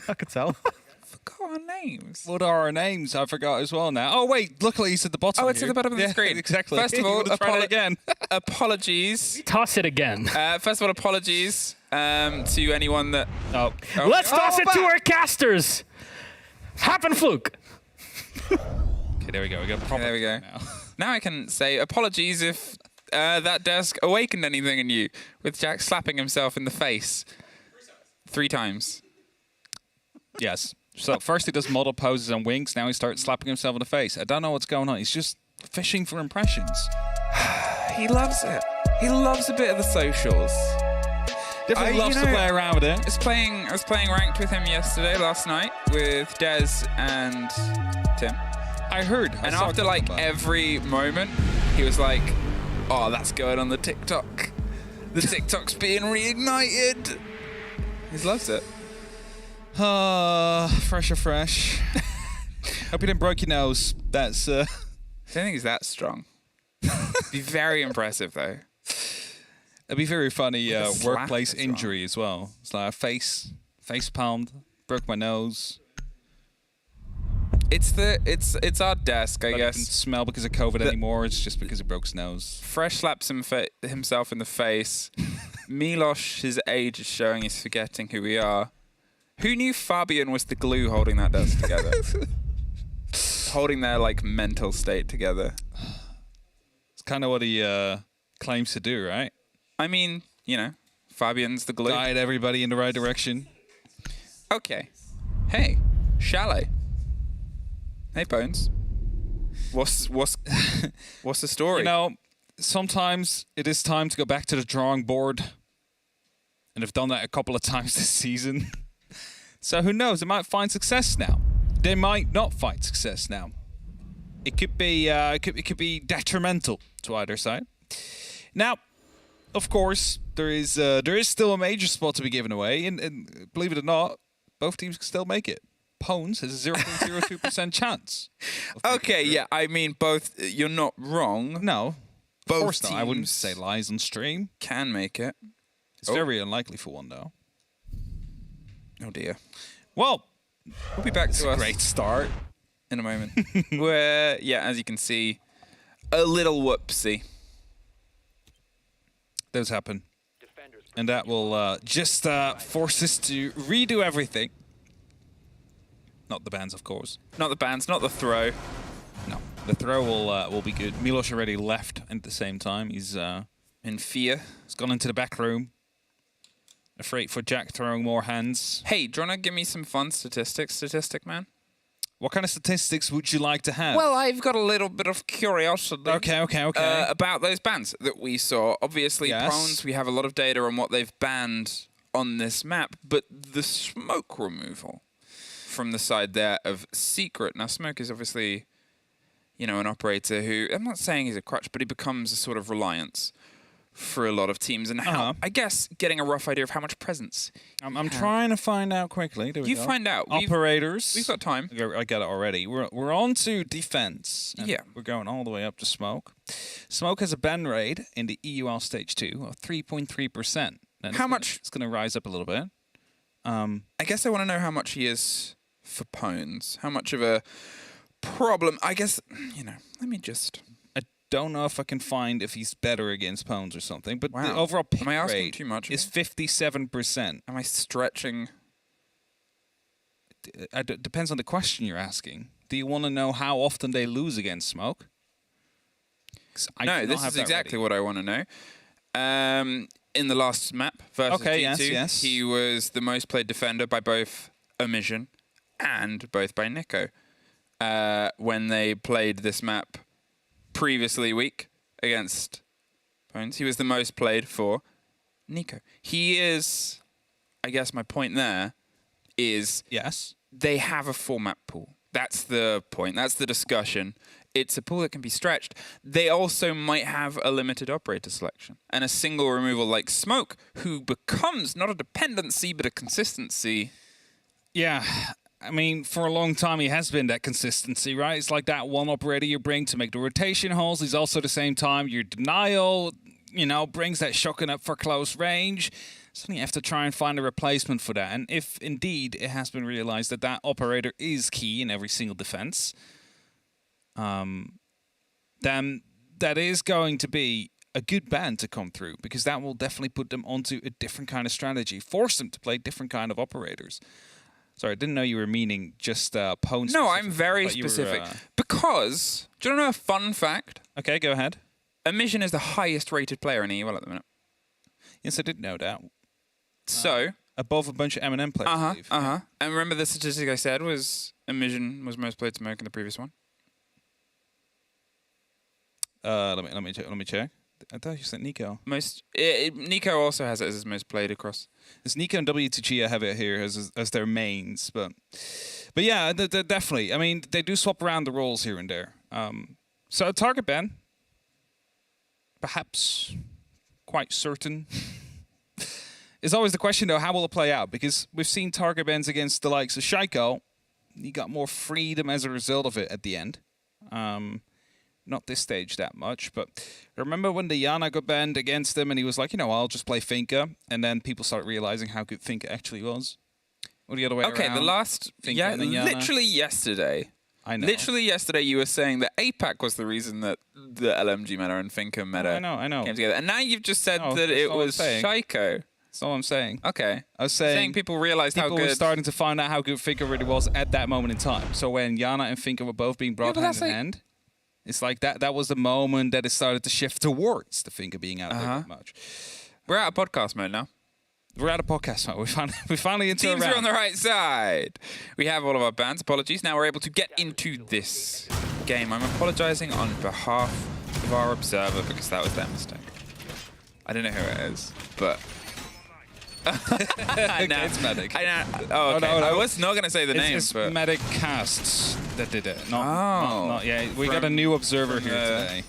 S6: I could tell.
S9: Forgot our names.
S10: What are our names? I forgot as well now. Oh wait, luckily it's at the bottom.
S9: Oh, it's at the bottom of the screen.
S10: Exactly.
S9: First of all,
S10: try it again.
S9: apologies.
S4: Toss it again.
S9: First of all, apologies to anyone that.
S4: Let's toss it to our casters. Happen fluke.
S10: Okay, there we go. We got proper.
S9: There we go.
S10: Now.
S9: Now I can say apologies if that desk awakened anything in you with Jack slapping himself in the face 3 times.
S10: Yes. So first he does model poses and winks. Now he starts slapping himself in the face. I don't know what's going on. He's just fishing for impressions.
S9: He loves it. He loves a bit of the socials.
S10: Definitely loves to play around with it.
S9: I was playing ranked with him last night with Des and Tim.
S10: I heard.
S9: And after like every moment, he was like, "Oh, that's going on the TikTok. The TikTok's being reignited." He loves it.
S10: Fresh. Hope you didn't break your nose. That's.
S9: I don't think he's that strong. Be very impressive though.
S10: It'd be very funny workplace
S9: as well.
S10: injury as well. It's like a face palmed, broke my nose.
S9: It's our desk, I
S10: But
S9: guess.
S10: He doesn't smell because of COVID anymore. It's just because he broke his nose.
S9: Fresh slaps himself in the face. Milosh, his age is showing he's forgetting who we are. Who knew Fabian was the glue holding that desk together? Holding their like mental state together.
S10: It's kind of what he claims to do, right?
S9: I mean, Fabian's the glue.
S10: Guide everybody in the right direction.
S9: Okay. Hey, Chalet. Hey, Pwnz. What's the story?
S10: Sometimes it is time to go back to the drawing board. And I've done that a couple of times this season. So who knows? They might find success now. They might not find success now. It could be it could be detrimental to either side. Now, of course, there is still a major spot to be given away, and believe it or not, both teams can still make it. Pwnz has a 0.02% chance.
S9: Okay, yeah, I mean both. You're not wrong.
S10: No,
S9: Both
S10: of course not. I wouldn't
S9: teams
S10: say lies on stream.
S9: Can make it.
S10: It's very unlikely for one, though.
S9: Oh dear.
S10: Well,
S9: We'll be back to us
S10: great start.
S9: in a moment. Where, yeah, as you can see, a little whoopsie.
S10: Those happen. And that will just force us to redo everything. Not the bans, of course.
S9: Not the bands, not the throw.
S10: No, the throw will be good. Milosh already left at the same time. He's
S9: In fear.
S10: he's gone into the back room. Afraid for Jack throwing more hands.
S9: Hey, do you want to give me some fun statistic man?
S10: What kind of statistics would you like to have?
S9: Well, I've got a little bit of curiosity.
S10: Okay.
S9: About those bans that we saw. Obviously,
S10: Yes.
S9: Pwnz, we have a lot of data on what they've banned on this map, but the smoke removal from the side there of Secret. Now, Smoke is obviously, an operator who, I'm not saying he's a crutch, but he becomes a sort of reliance for a lot of teams. And how, I guess, getting a rough idea of how much presence.
S10: I'm trying to find out quickly. There we
S9: You
S10: go.
S9: find out.
S10: Operators.
S9: We've got time.
S10: I got it already. We're on to defense. And
S9: Yeah.
S10: We're going all the way up to Smoke. Smoke has a ban rate in the EUL Stage 2 of 3.3%.
S9: How much?
S10: It's going to rise up a little bit.
S9: I guess I want to know how much he is for Pwnz. How much of a problem? I guess, let me just...
S10: I don't know if I can find if he's better against Pwnz or something, but the
S9: Wow.
S10: overall pick
S9: Am I asking
S10: rate
S9: too much of
S10: is
S9: you?
S10: 57%.
S9: Am I stretching?
S10: It depends on the question you're asking. Do you want to know how often they lose against Smoke?
S9: No, this is exactly what I want to know. In the last map versus
S10: Okay,
S9: G2,
S10: yes.
S9: he was the most played defender by both Omission and both by Nico when they played this map previously week against Pwnz. He was the most played for Nico. He is, I guess my point there is
S10: Yes.
S9: they have a format pool. That's the point. That's the discussion. It's a pool that can be stretched. They also might have a limited operator selection and a single removal like Smoke, who becomes not a dependency but a consistency.
S10: Yeah. I mean, for a long time, he has been that consistency, right? It's like that one operator you bring to make the rotation holes. He's also at the same time your denial, you know, brings that shotgun up for close range. So you have to try and find a replacement for that. And if indeed it has been realized that that operator is key in every single defense, then that is going to be a good ban to come through, because that will definitely put them onto a different kind of strategy, force them to play different kind of operators. Sorry, I didn't know you were meaning just Pwnz.
S9: No, I'm very specific. Because, do you know a fun fact?
S10: Okay, go ahead.
S9: Omission is the highest rated player in EUL at the minute.
S10: Yes, I did know that.
S9: So...
S10: above a bunch of M&M players, I believe.
S9: And remember the statistic I said was Omission was most played Smoke in the previous one?
S10: Let me check. I thought you said Nico.
S9: Nico also has it as his most played across.
S10: It's Nico and W2G have it here as their mains, but yeah, they're definitely. I mean, they do swap around the roles here and there. So target ban, perhaps quite certain. It's always the question though, how will it play out? Because we've seen target bans against the likes of Shaiko. He got more freedom as a result of it at the end. Not this stage that much, but remember when the Yana got banned against him and he was like, you know, I'll just play Finka, and then people started realizing how good Finka actually was? Or the other way around?
S9: Okay, the last...
S10: Finka
S9: yeah,
S10: and then Yana.
S9: literally yesterday.
S10: I know.
S9: Literally yesterday you were saying that APAC was the reason that the LMG meta and Finka meta
S10: I know.
S9: came together. And now you've just said
S10: No,
S9: that
S10: that's
S9: it
S10: all I'm
S9: was
S10: saying.
S9: Shaiko.
S10: That's all I'm saying.
S9: Okay.
S10: I was saying
S9: people realized how
S10: people
S9: good...
S10: were starting to find out how good Finka really was at that moment in time. So when Yana and Finka were both being brought hand in hand, it's like that was the moment that it started to shift towards the Finka being out there that much.
S9: We're out of podcast mode now.
S10: We're out of podcast mode. We finally into
S9: Teams
S10: a round.
S9: are on the right side. We have all of our bans. Apologies. Now we're able to get into this game. I'm apologizing on behalf of our observer because that was their mistake. I don't know who it is, but...
S10: It's Medic.
S9: Oh, okay. I was not going to say the name,
S10: It's
S9: but...
S10: Medic Casts that did it. Not yeah. We got a new observer here today.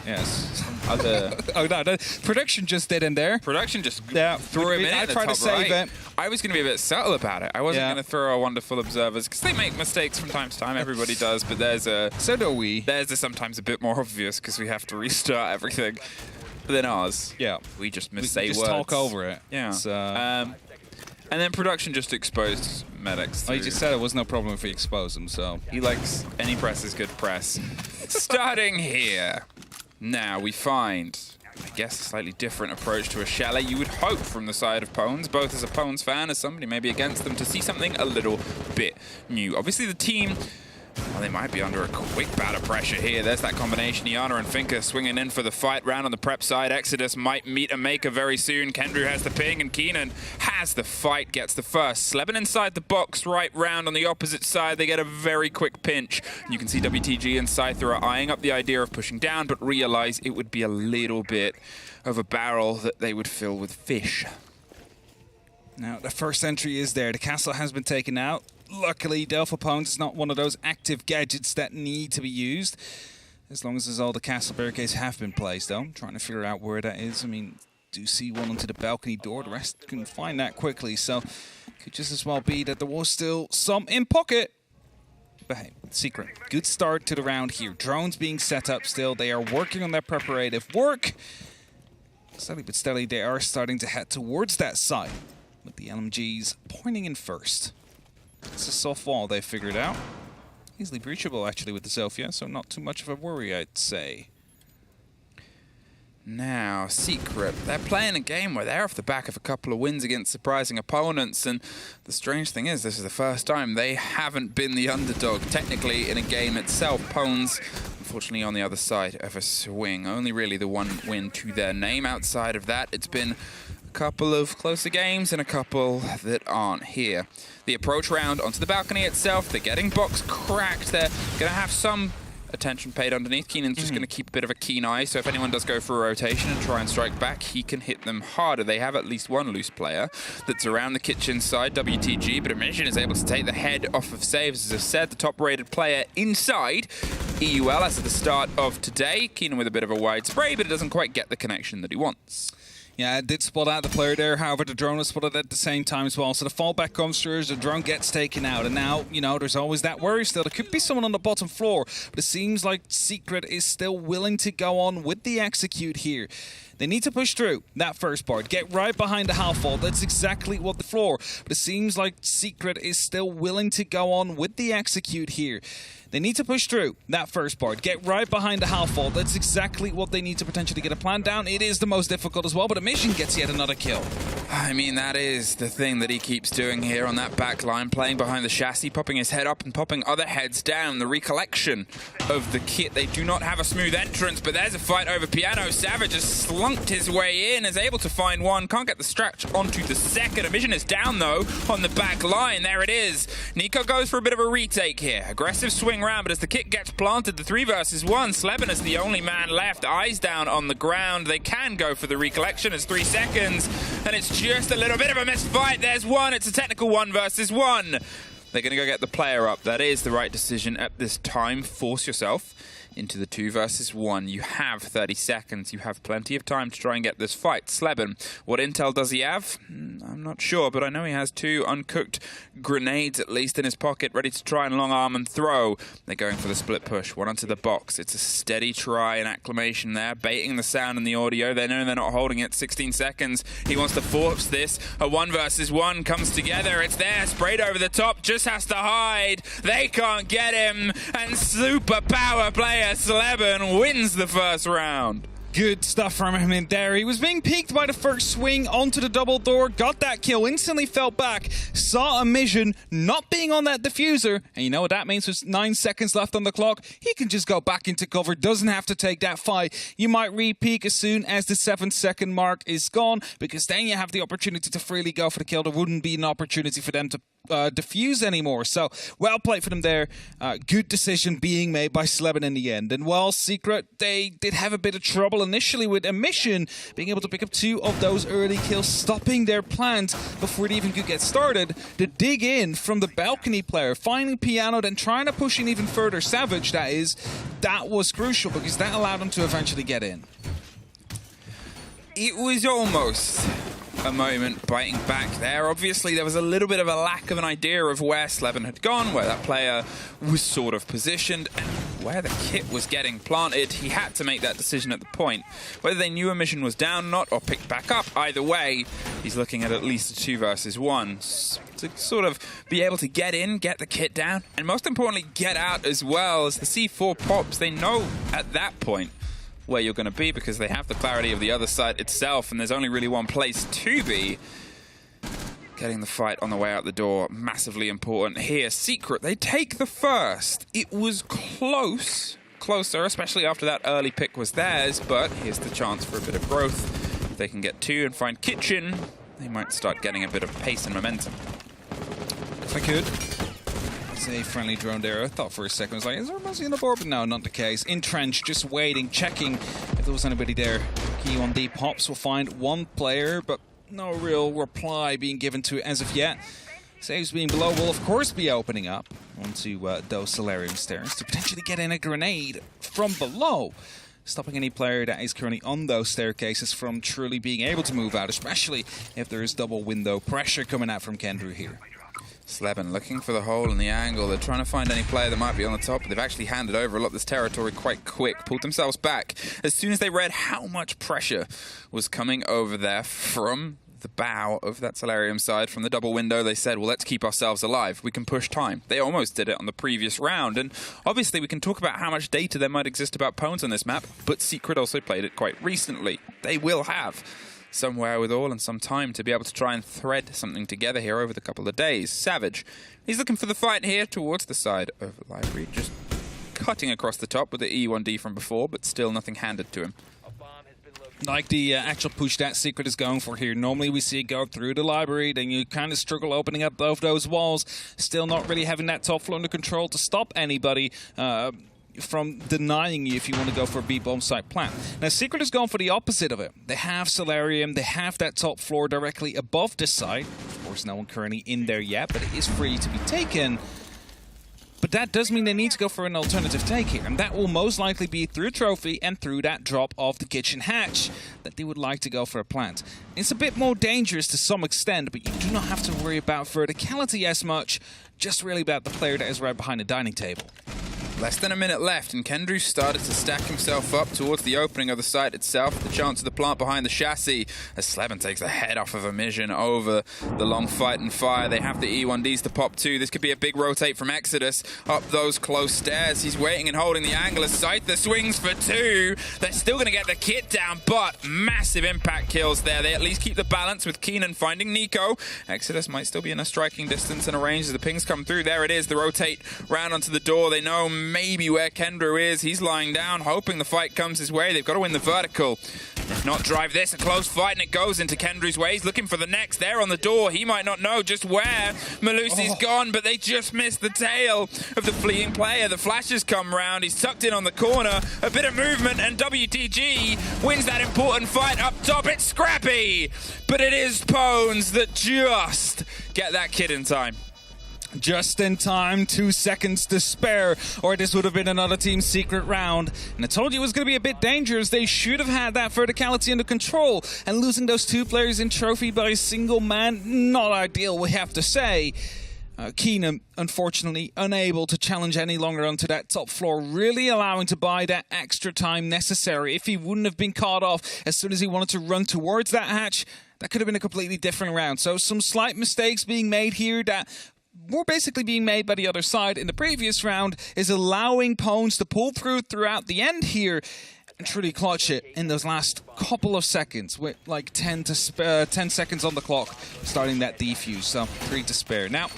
S10: Yes. No, production just did in there.
S9: Production just
S10: Yeah,
S9: threw him in.
S10: I
S9: at the
S10: tried to
S9: top
S10: save
S9: right.
S10: it.
S9: I was going to be a bit subtle about it. I wasn't going to throw our wonderful observers because they make mistakes from time to time. Everybody does, but there's a...
S10: So do we.
S9: There's a sometimes a bit more obvious because we have to restart everything. But then ours, we just
S10: We just
S9: words.
S10: talk over it.
S9: Yeah.
S10: So,
S9: and then production just exposed medics.
S10: he just said it was no problem if we expose them. So
S9: he likes any press is good press. Starting here. Now we find, I guess, a slightly different approach to a Chalet you would hope from the side of Pwnz, both as a Pwnz fan, as somebody maybe against them, to see something a little bit new. Obviously the team... well, they might be under a quick bout of pressure here. There's that combination. Iana and Finka swinging in for the fight round on the prep side. Exodus might meet a maker very soon. Kendrew has the ping, and Keenan has the fight, gets the first. Sleben inside the box, right round on the opposite side. They get a very quick pinch. You can see WTG and Scyther are eyeing up the idea of pushing down, but realize it would be a little bit of a barrel that they would fill with fish.
S10: now the first entry is there. The castle has been taken out. Luckily, Delphi Pwnz is not one of those active gadgets that need to be used. As long as all the castle barricades have been placed, though. I'm trying to figure out where that is. I mean, do see one onto the balcony door. The rest couldn't find that quickly, so could just as well be that there was still some in pocket. But hey, secret. Good start to the round here. Drones being set up still. They are working on their preparative work. Slowly but steadily, they are starting to head towards that side, with the LMGs pointing in first. It's a soft wall they figured out. Easily breachable, actually, with the Zofia, so not too much of a worry, I'd say.
S9: Now, Secret, they're playing a game where they're off the back of a couple of wins against surprising opponents, and the strange thing is this is the first time they haven't been the underdog, technically, in a game itself. Pwnz, unfortunately, on the other side of a swing. Only really the one win to their name. Outside of that, it's been couple of closer games and a couple that aren't here. The approach round onto the balcony itself, they're getting box cracked. They're going to have some attention paid underneath. Keenan's just going to keep a bit of a keen eye, so if anyone does go for a rotation and try and strike back, he can hit them harder. They have at least one loose player that's around the kitchen side, WTG, but Emission is able to take the head off of saves. As I've said, the top-rated player inside EUL as at the start of today. Keenan with a bit of a wide spray, but it doesn't quite get the connection that he wants.
S10: Yeah, it did spot out the player there. However, the drone was spotted at the same time as well. So the fallback comes through as the drone gets taken out. And now, you know, there's always that worry still. There could be someone on the bottom floor. But it seems like Secret is still willing to go on with the execute here. They need to push through that first part. Get right behind the half vault. That's exactly what the floor. But it seems like Secret is still willing to go on with the execute here. They need to push through that first part. Get right behind the half vault. That's exactly what they need to potentially get a plan down. It is the most difficult as well, but Emission gets yet another kill.
S9: I mean, that is the thing that he keeps doing here on that back line, playing behind the chassis, popping his head up and popping other heads down. The recollection of the kit. They do not have a smooth entrance, but there's a fight over Piano. Savage has slunked his way in, is able to find one. Can't get the stretch onto the second. Emission is down, though, on the back line. There it is. Nico goes for a bit of a retake here. Aggressive swing round, but as the kit gets planted, the 3 versus 1, Sleben is the only man left. Eyes down on the ground. They can go for the recollection. It's 3 seconds, and it's just a little bit of a missed fight. There's one. It's a technical 1 versus 1. They're going to go get the player up. That is the right decision at this time. Force yourself into the 2 versus 1. You have 30 seconds. You have plenty of time to try and get this fight. Sleben, what intel does he have? I'm not sure, but I know he has 2 uncooked grenades at least in his pocket, ready to try and long arm and throw. They're going for the split push. One onto the box. It's a steady try and acclamation there, baiting the sound and the audio. They know they're not holding it. 16 seconds. He wants to force this. A 1 versus 1 comes together. It's there, sprayed over the top. Just has to hide. They can't get him. And super power player Sleben wins the first round.
S10: Good stuff from him in there. He was being peeked by the first swing onto the double door, got that kill, instantly fell back, saw Emission not being on that diffuser, and you know what that means? With 9 seconds left on the clock, he can just go back into cover, doesn't have to take that fight. You might re-peek as soon as the 7-second mark is gone, because then you have the opportunity to freely go for the kill. There wouldn't be an opportunity for them to diffuse anymore. So well played for them there. Good decision being made by Sleben in the end. And while Secret, they did have a bit of trouble initially with Emission being able to pick up 2 of those early kills, stopping their plans before they even could get started. The dig in from the balcony player, finding Piano, then trying to push in even further, Savage that was crucial because that allowed them to eventually get in.
S9: It was almost a moment biting back there. Obviously, there was a little bit of a lack of an idea of where Sleben had gone, where that player was sort of positioned, and where the kit was getting planted. He had to make that decision at the point. Whether they knew Emission was down or not, or picked back up, either way, he's looking at least a 2 versus 1 to sort of be able to get in, get the kit down, and most importantly, get out as well. As the C4 pops, they know at that point where you're going to be because they have the clarity of the other side itself, and there's only really one place to be. Getting the fight on the way out the door, massively important here. Secret, they take the first. It was closer, especially after that early pick was theirs, but here's the chance for a bit of growth. If they can get 2 and find Kitchen, they might start getting a bit of pace and momentum.
S10: If I could. A friendly drone there. I thought for a second, I was like, is there a Muzzy on the board? But no, not the case. Entrench, just waiting, checking if there was anybody there. Key on D pops will find 1 player, but no real reply being given to it as of yet. Saves being below will, of course, be opening up onto those Solarium stairs to potentially get in a grenade from below, stopping any player that is currently on those staircases from truly being able to move out, especially if there is double window pressure coming out from Kendrew here.
S9: Sleben looking for the hole in the angle. They're trying to find any player that might be on the top. They've actually handed over a lot of this territory quite quick, pulled themselves back as soon as they read how much pressure was coming over there from the bow of that Solarium side, from the double window. They said, well, let's keep ourselves alive. We can push time. They almost did it on the previous round, and obviously we can talk about how much data there might exist about Pwnz on this map, but Secret also played it quite recently. They will have some wherewithal and some time to be able to try and thread something together here over the couple of days. Savage, he's looking for the fight here towards the side of the library, just cutting across the top with the E1D from before, but still nothing handed to him.
S10: like the actual push that Secret is going for here. Normally we see it go through the library, then you kind of struggle opening up both those walls, still not really having that top floor under control to stop anybody from denying you if you want to go for a B-bomb site plant. Now, Secret is going for the opposite of it. They have Solarium, they have that top floor directly above the site. Of course, no one currently in there yet, but it is free to be taken. But that does mean they need to go for an alternative take here, and that will most likely be through Trophy and through that drop of the kitchen hatch that they would like to go for a plant. It's a bit more dangerous to some extent, but you do not have to worry about verticality as much, just really about the player that is right behind the dining table.
S9: Less than a minute left, and Kendrew started to stack himself up towards the opening of the site itself. The chance of the plant behind the chassis as Sleben takes the head off of Emission over the long fight and fire. They have the E1Ds to pop too. This could be a big rotate from Exodus up those close stairs. He's waiting and holding the angle as Scyther swings for 2. They're still going to get the kit down, but massive impact kills there. They at least keep the balance with Keenan finding Nico. Exodus might still be in a striking distance and a range as the pings come through. There it is, the rotate round onto the door. They know maybe where Kendrew is. He's lying down, hoping the fight comes his way. They've got to win the vertical. If not, drive this. A close fight, and it goes into Kendrew's way. He's looking for the next. There on the door. He might not know just where. Malusi's gone, but they just missed the tail of the fleeing player. The flashes come round. He's tucked in on the corner. A bit of movement, and WTG wins that important fight up top. It's scrappy, but it is Pwnz that just get that kid in time.
S10: Just in time, 2 seconds to spare, or this would have been another team's secret round. And I told you it was going to be a bit dangerous. They should have had that verticality under control, and losing those 2 players in Trophy by a single man, not ideal, we have to say. Keenan, unfortunately, unable to challenge any longer onto that top floor, really allowing to buy that extra time necessary. If he wouldn't have been caught off as soon as he wanted to run towards that hatch, that could have been a completely different round. So some slight mistakes being made here that were basically being made by the other side in the previous round is allowing Pwnz to pull through throughout the end here and truly clutch it in those last couple of seconds with like 10 seconds on the clock starting that defuse, so 3 to spare. Now,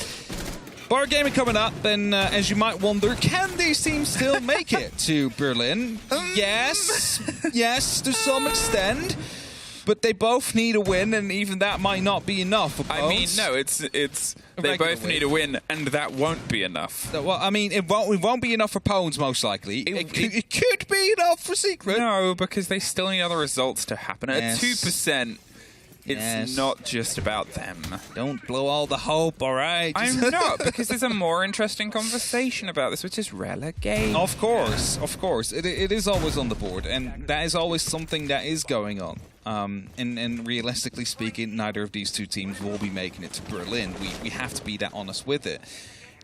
S10: bar gaming coming up, and as you might wonder, can these teams still make it to Berlin? Yes, to some extent. But they both need a win, and even that might not be enough for Pwnz.
S9: I mean, no, it's they both need a win, and that won't be enough.
S10: Well, I mean, it won't be enough for Pwnz, most likely. It could be enough for Secret.
S9: No, because they still need other results to happen. At 2%, it's not just about them.
S10: Don't blow all the hope, all right?
S9: I'm not, because there's a more interesting conversation about this, which is relegation.
S10: Of course. It is always on the board, and that is always something that is going on. And realistically speaking, neither of these 2 teams will be making it to Berlin. We have to be that honest with it.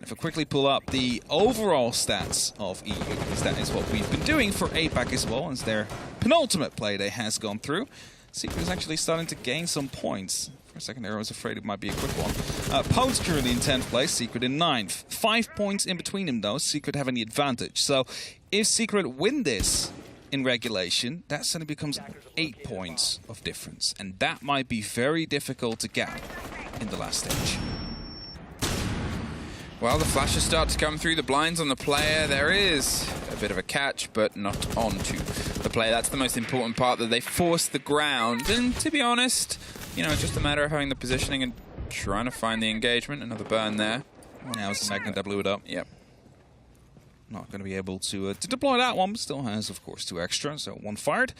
S10: If I quickly pull up the overall stats of EU, because that is what we've been doing for APAC as well, as their penultimate Playday has gone through. Secret is actually starting to gain some points. For a second there, I was afraid it might be a quick one. Pwnz currently in 10th place, Secret in 9th. 5 points in between them, though. Secret having the advantage. So if Secret win this in regulation, that suddenly becomes 8 points of difference. And that might be very difficult to get in the last stage.
S9: Well, the flashes start to come through the blinds on the player. There is a bit of a catch, but not onto the player. That's the most important part, that they force the ground. And to be honest, you know, it's just a matter of having the positioning and trying to find the engagement. Another burn there.
S10: Now it's the Magnet that blew it up.
S9: Yep.
S10: Not going to be able to deploy that one, but still has, of course, 2 extra, so 1 fired.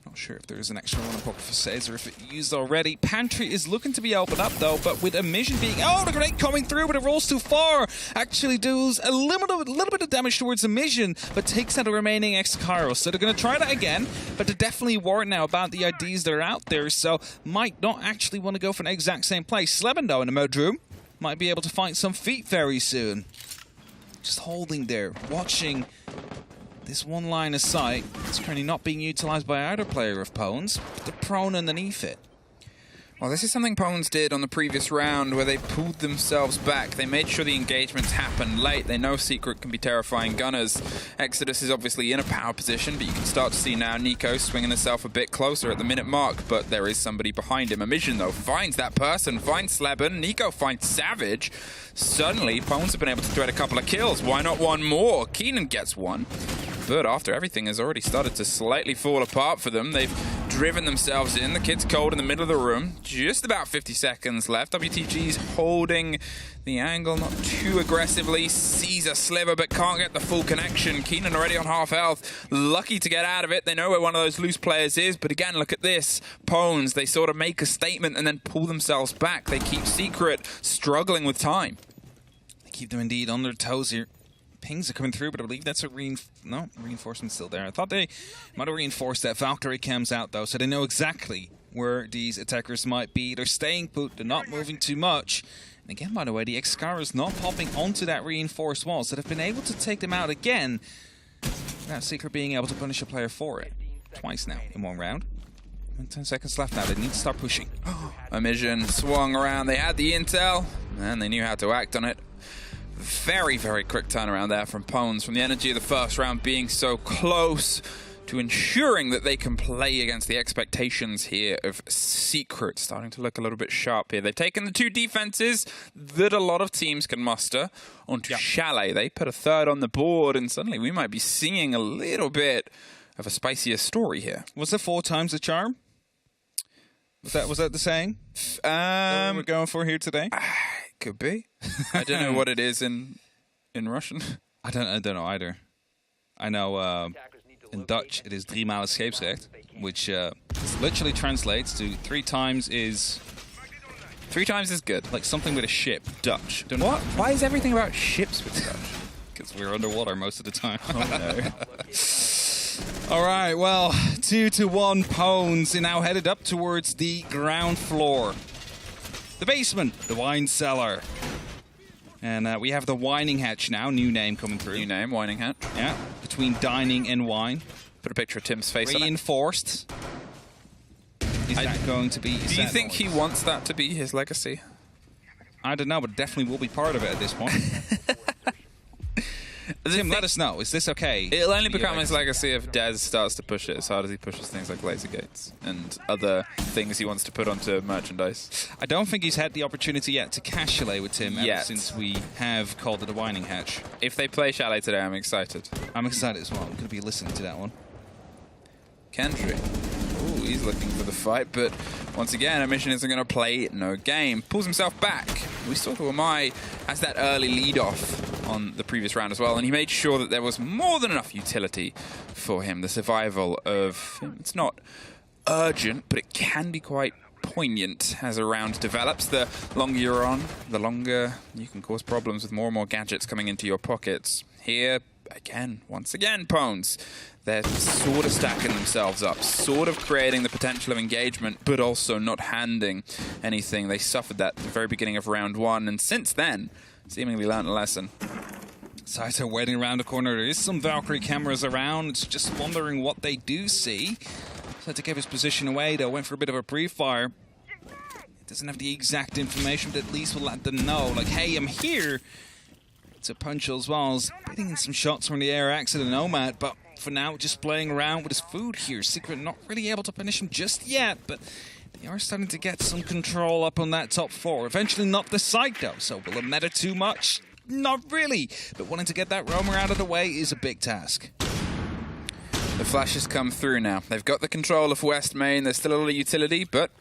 S10: Not sure if there is an extra one in pocket for Caesar, if it used already. Pantry is looking to be opened up, though, but with Emission being... Oh, the grenade coming through, but it rolls too far. Actually does a little bit of damage towards Emission, but takes out the remaining X-Kairos. So they're going to try that again, but they're definitely worried now about the IDs that are out there, so might not actually want to go for an exact same place. Sleben, though, in the mode room, might be able to find some feet very soon. Just holding there, watching this one line of sight. It's currently not being utilized by either player of Pwnz, but they're prone underneath it.
S9: Well, this is something Pwnz did on the previous round where they pulled themselves back. They made sure the engagements happened late. They know Secret can be terrifying gunners. Exodus is obviously in a power position, but you can start to see now Nico swinging himself a bit closer at the minute mark, but there is somebody behind him. Emission, though, finds that person, finds Sleben. Nico finds Savage. Suddenly, Pwnz have been able to thread a couple of kills. Why not one more? Keenan gets one. But after everything has already started to slightly fall apart for them, they've driven themselves in. The kid's cold in the middle of the room. Just about 50 seconds left. WTG's holding the angle, not too aggressively. Sees a sliver, but can't get the full connection. Keenan already on half health. Lucky to get out of it. They know where one of those loose players is, but again, look at this. Pwnz, they sort of make a statement and then pull themselves back. They keep Secret struggling with time.
S10: They keep them indeed on their toes here. Pings are coming through, but I believe that's a reinforcement still there. I thought they might have reinforced that. Valkyrie comes out, though, so they know exactly where these attackers might be. They're staying put. They're not moving too much. And again, by the way, the Excara's not popping onto that reinforced wall, so they've been able to take them out again without Secret being able to punish a player for it. Twice now in one round. 10 seconds left now. They need to start pushing.
S9: Mission swung around. They had the intel, and they knew how to act on it. Very, very quick turnaround there from Pwnz, from the energy of the first round being so close to ensuring that they can play against the expectations here of Secret. Starting to look a little bit sharp here. They've taken the 2 defenses that a lot of teams can muster onto Chalet. They put a third on the board, and suddenly we might be seeing a little bit of a spicier story here.
S10: Was it 4 times the charm? Was that the saying that we're going for here today?
S9: Could be. I don't know what it is in Russian.
S10: I don't know either. I know in Dutch it is driemaal is scheepsrecht, which literally translates to 3 times is...
S9: 3 times is good.
S10: Like something with a ship. Dutch.
S9: What? Why is everything about ships with Dutch?
S10: Because we're underwater most of the time.
S9: Oh no.
S10: All right, well, 2-1 Pwnz are now headed up towards the ground floor. The basement, the wine cellar. And we have the Whining Hatch now, new name coming through.
S9: New name, Whining Hatch.
S10: Yeah, between dining and wine.
S9: Put a picture of Tim's face on it.
S10: Reinforced. Is that going to be...
S9: Do you think he wants that to be his legacy?
S10: I don't know, but it definitely will be part of it at this point. Tim, let us know. Is this okay?
S9: It'll only become his legacy if Dez starts to push it as hard as he pushes things like laser gates and other things he wants to put onto merchandise.
S10: I don't think he's had the opportunity yet to cash Chalet with Tim ever since we have called it a Whining Hatch.
S9: If they play Chalet today, I'm excited.
S10: I'm excited as well. I'm going to be listening to that one.
S9: Kendry. Ooh, he's looking for the fight, but once again, a mission isn't going to play no game. Pulls himself back. We saw Umai has that early lead-off on the previous round as well, and he made sure that there was more than enough utility for him. The survival of him, it's not urgent, but it can be quite poignant as a round develops. The longer you're on, the longer you can cause problems with more and more gadgets coming into your pockets. Here, again, once again, Pwnz. They're sort of stacking themselves up, sort of creating the potential of engagement, but also not handing anything. They suffered that at the very beginning of round 1, and since then, seemingly learned a lesson.
S10: Saito waiting around the corner. There is some Valkyrie cameras around. It's just wondering what they do see. So to give his position away, though, went for a bit of a pre-fire. Doesn't have the exact information, but at least will let them know, like, hey, I'm here. It's a punch as well as bidding in some shots from the air axe to the Nomad, but for now, just playing around with his food here. Secret not really able to punish him just yet, but they are starting to get some control up on that top 4. Eventually not the site, though, so will it matter too much? Not really, but wanting to get that roamer out of the way is a big task.
S9: The flashes come through now. They've got the control of West Main. There's still a lot of utility, but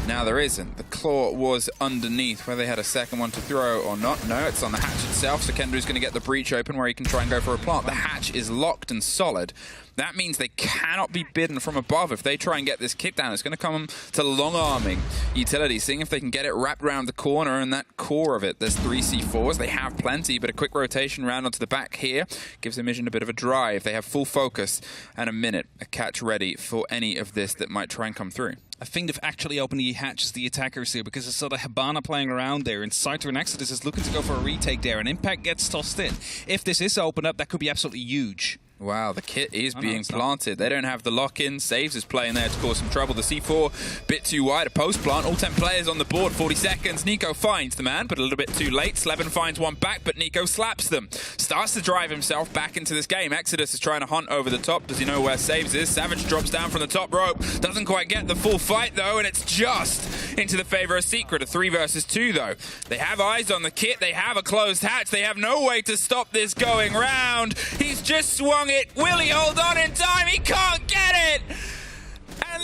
S9: now there isn't. The claw was underneath, whether they had a second one to throw or not. No, it's on the hatch itself, so Kendry's going to get the breach open where he can try and go for a plant. The hatch is locked and solid. That means they cannot be bidden from above. If they try and get this kick down, it's going to come to long-arming utility, seeing if they can get it wrapped around the corner and that core of it. There's 3 C4s. They have plenty, but a quick rotation round onto the back here gives Emission a bit of a drive. They have full focus and a minute, a catch ready for any of this that might try and come through.
S10: I think they've actually opened the hatches the attackers here because I saw the Habana playing around there, and Saito and Exodus is looking to go for a retake there, and Impact gets tossed in. If this is opened up, that could be absolutely huge.
S9: Wow, the kit is being planted. They don't have the lock-in. Saves is playing there to cause some trouble. The C4, bit too wide. A post-plant. All 10 players on the board. 40 seconds. Nico finds the man, but a little bit too late. Slevin finds one back, but Nico slaps them. Starts to drive himself back into this game. Exodus is trying to hunt over the top. Does he know where Saves is? Savage drops down from the top rope. Doesn't quite get the full fight, though, and it's just into the favor of Secret. A 3 versus 2, though. They have eyes on the kit. They have a closed hatch. They have no way to stop this going round. He's just swung it. Will he hold on in time? He can't get it!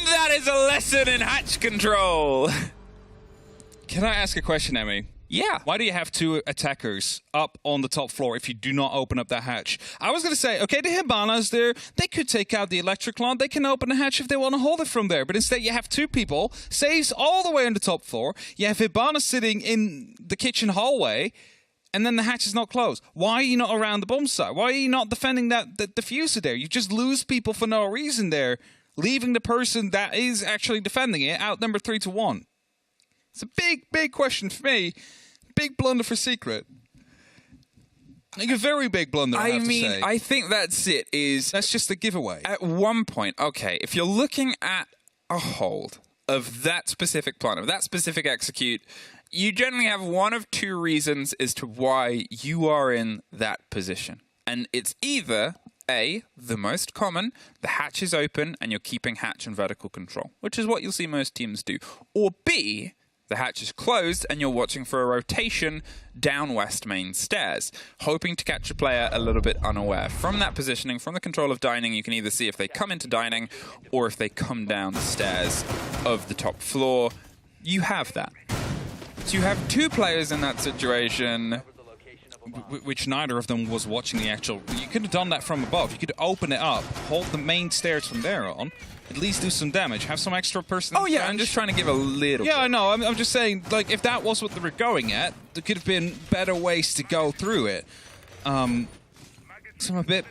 S9: And that is a lesson in hatch control.
S10: Can I ask a question, Emmy?
S9: Yeah.
S10: Why do you have 2 attackers up on the top floor if you do not open up that hatch? I was going to say, okay, the Hibana's there. They could take out the Electroclon. They can open the hatch if they want to hold it from there. But instead, you have 2 people. Saves all the way on the top floor. You have Hibana sitting in the kitchen hallway. And then the hatch is not closed. Why are you not around the bomb site? Why are you not defending the diffuser there? You just lose people for no reason there, leaving the person that is actually defending it outnumbered 3-1. It's a big question for me. Big blunder for Secret. Like a very big blunder, I have to say.
S9: I think that's it.
S10: That's just a giveaway.
S9: At one point, okay, if you're looking at a hold of that specific plan, of that specific execute, you generally have one of 2 reasons as to why you are in that position. And it's either A, the most common, the hatch is open and you're keeping hatch and vertical control, which is what you'll see most teams do. Or B, the hatch is closed and you're watching for a rotation down west main stairs, hoping to catch a player a little bit unaware. From that positioning, from the control of dining, you can either see if they come into dining or if they come down the stairs of the top floor. You have that. So you have 2 players in that situation.
S10: Which neither of them was watching the actual... You could have done that from above. You could open it up, hold the main stairs from there on, at least do some damage, have some extra person...
S9: Oh yeah, I'm just trying to give a little
S10: Yeah,
S9: bit.
S10: I know. I'm just saying, like, if that was what they were going at, there could have been better ways to go through it. So I'm a bit...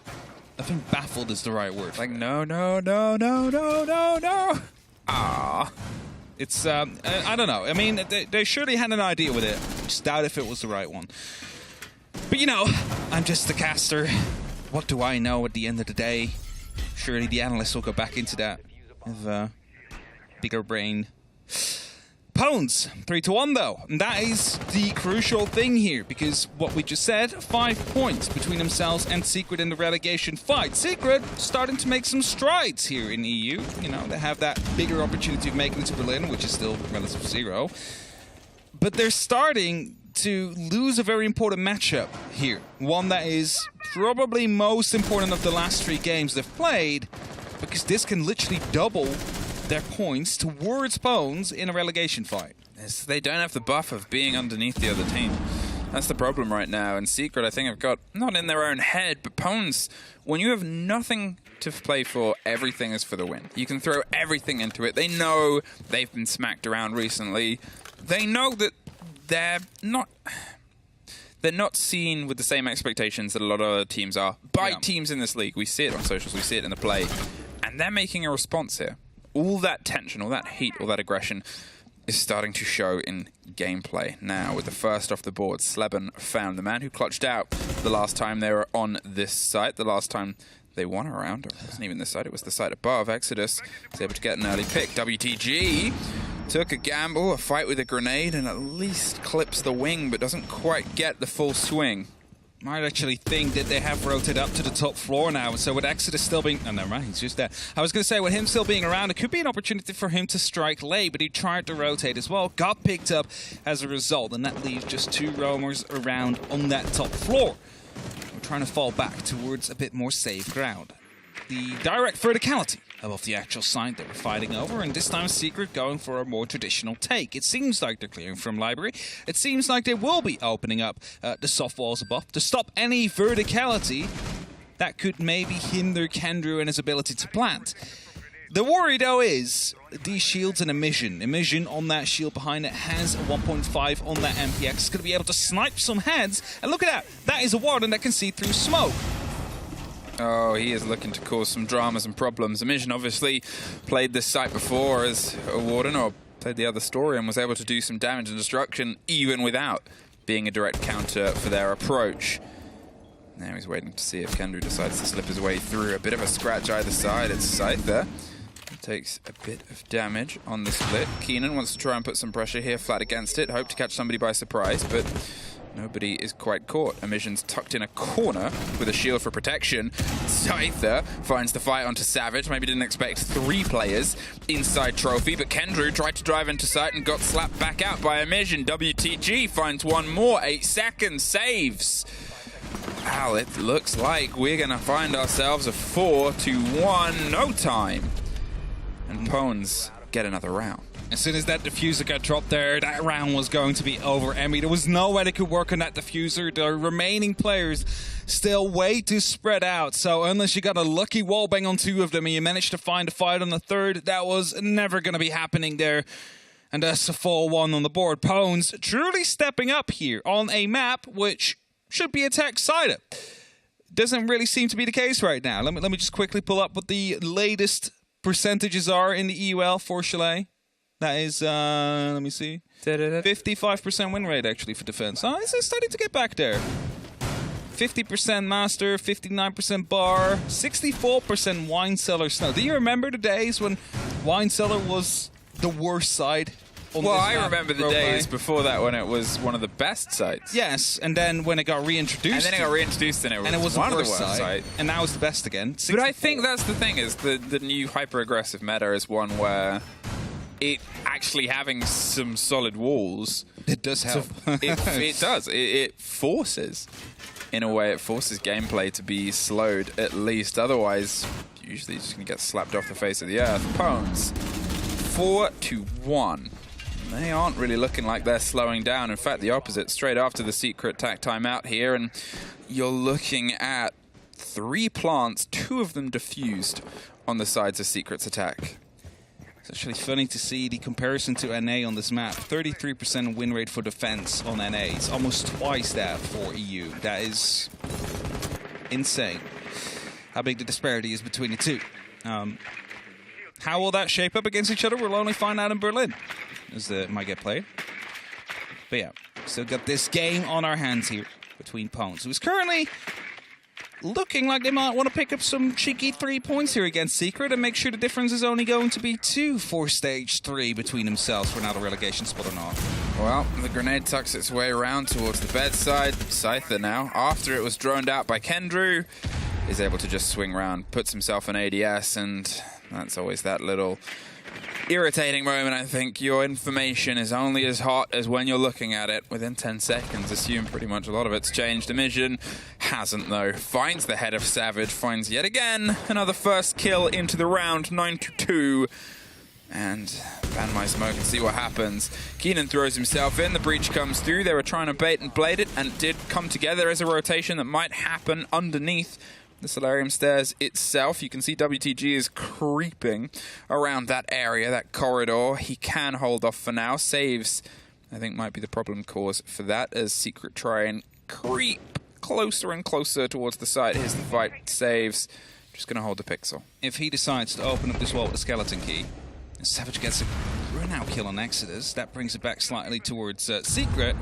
S10: I think baffled is the right word.
S9: Like, no. Ah.
S10: It's, I don't know. I mean, they surely had an idea with it. Just doubt if it was the right one. But, you know, I'm just a caster. What do I know at the end of the day? Surely the analysts will go back into that with a bigger brain. Pwnz, 3-1 though. And that is the crucial thing here, because what we just said, 5 points between themselves and Secret in the relegation fight. Secret starting to make some strides here in EU. You know, they have that bigger opportunity of making it to Berlin, which is still relative 0. But they're starting to lose a very important matchup here. One that is probably most important of the last 3 games they've played, because this can literally double their points towards Pwnz in a relegation fight.
S9: Yes, they don't have the buff of being underneath the other team. That's the problem right now. And Secret, I think, have got, not in their own head, but Pwnz, when you have nothing to play for, everything is for the win. You can throw everything into it. They know they've been smacked around recently. They know that they're not seen with the same expectations that a lot of other teams are by teams in this league. We see it on socials, we see it in the play, and they're making a response here. All that tension, all that heat, all that aggression is starting to show in gameplay now. With the first off the board, Sleben found the man who clutched out the last time they were on this site, the last time they won a round. It wasn't even this site, it was the site above. Exodus was able to get an early pick. WTG took a gamble, a fight with a grenade, and at least clips the wing, but doesn't quite get the full swing.
S10: Might actually think that they have rotated up to the top floor now, so with Exodus still being... Oh, never mind, he's just there. I was going to say, with him still being around, it could be an opportunity for him to strike late, but he tried to rotate as well, got picked up as a result, and that leaves just 2 roamers around on that top floor. We're trying to fall back towards a bit more safe ground. The direct verticality above the actual site that we're fighting over, and this time Secret going for a more traditional take. It seems like they're clearing from library. It seems like they will be opening up the soft walls above to stop any verticality that could maybe hinder Kendrew and his ability to plant. The worry, though, is these shields and Emission. Emission on that shield behind it has a 1.5 on that MPX. It's going to be able to snipe some heads, and look at that. That is a Warden that can see through smoke.
S9: Oh, he is looking to cause some dramas and problems. Emission obviously played this site before as a Warden, or played the other story, and was able to do some damage and destruction even without being a direct counter for their approach. Now he's waiting to see if Kendrew decides to slip his way through. A bit of a scratch either side. It's Scyther. Takes a bit of damage on the split. Keenan wants to try and put some pressure here, flat against it. Hope to catch somebody by surprise, but nobody is quite caught. Emission's tucked in a corner with a shield for protection. Scyther finds the fight onto Savage. Maybe didn't expect 3 players inside Trophy, but Kendrew tried to drive into sight and got slapped back out by Emission. WTG finds one more. 8 seconds. Saves. Wow, it looks like we're going to find ourselves a 4-1 no time. and Pwnz get another round.
S10: As soon as that diffuser got dropped there, that round was going to be over. Emmy, there was no way they could work on that diffuser. The remaining players still way too spread out. So unless you got a lucky wallbang on 2 of them and you managed to find a fight on the 3rd, that was never going to be happening there. And that's a 4-1 on the board. Pwnz truly stepping up here on a map which should be attack-sided. Doesn't really seem to be the case right now. Let me just quickly pull up what the latest percentages are in the EUL for Chalet. That is, let me see, 55% win rate actually for defense. Oh, it's starting to get back there. 50% Master, 59% Bar, 64% Wine Cellar Snow. Do you remember the days when Wine Cellar was the worst side?
S9: Well, I remember the days before that when it was one of the best sites.
S10: Yes, and then when it got reintroduced.
S9: And then it got reintroduced and it was one of the worst sites.
S10: And now it's the best again. 64.
S9: But I think that's the thing, is the new hyper-aggressive meta is one where it actually having some solid walls.
S10: It does help.
S9: It does. It forces, in a way, it forces gameplay to be slowed at least. Otherwise, usually you're just going to get slapped off the face of the earth. Pwnz, 4-1. They aren't really looking like they're slowing down. In fact, the opposite. Straight after the secret attack timeout here, and you're looking at 3 plants, 2 of them diffused on the sides of Secret's attack.
S10: It's actually funny to see the comparison to NA on this map. 33% win rate for defense on NA. It's almost twice that for EU. That is insane. How big the disparity is between the two. How will that shape up against each other? We'll only find out in Berlin, as it might get played. But yeah, still got this game on our hands here between Pwnz, who's currently looking like they might want to pick up some cheeky 3 points here against Secret and make sure the difference is only going to be 2 for stage 3 between themselves for now the relegation spot or not.
S9: Well, the grenade tucks its way around towards the bedside. Scyther now, after it was droned out by Kendrew, is able to just swing around, puts himself in ADS, and that's always that little irritating moment, I think. Your information is only as hot as when you're looking at it. Within 10 seconds, assume pretty much a lot of it's changed. Emission hasn't, though. Finds the head of Savage, finds yet again another first kill into the round, 9-2. And ban my smoke and see what happens. Keenan throws himself in, the breach comes through. They were trying to bait and blade it, and it did come together as a rotation that might happen underneath the Solarium stairs itself. You can see WTG is creeping around that area, that corridor. He can hold off for now. Saves, I think, might be the problem cause for that, as Secret try and creep closer and closer towards the site. Here's the fight. Saves. Just going to hold the pixel.
S10: If he decides to open up this wall with a skeleton key, Savage gets a run-out kill on Exodus. That brings it back slightly towards Secret.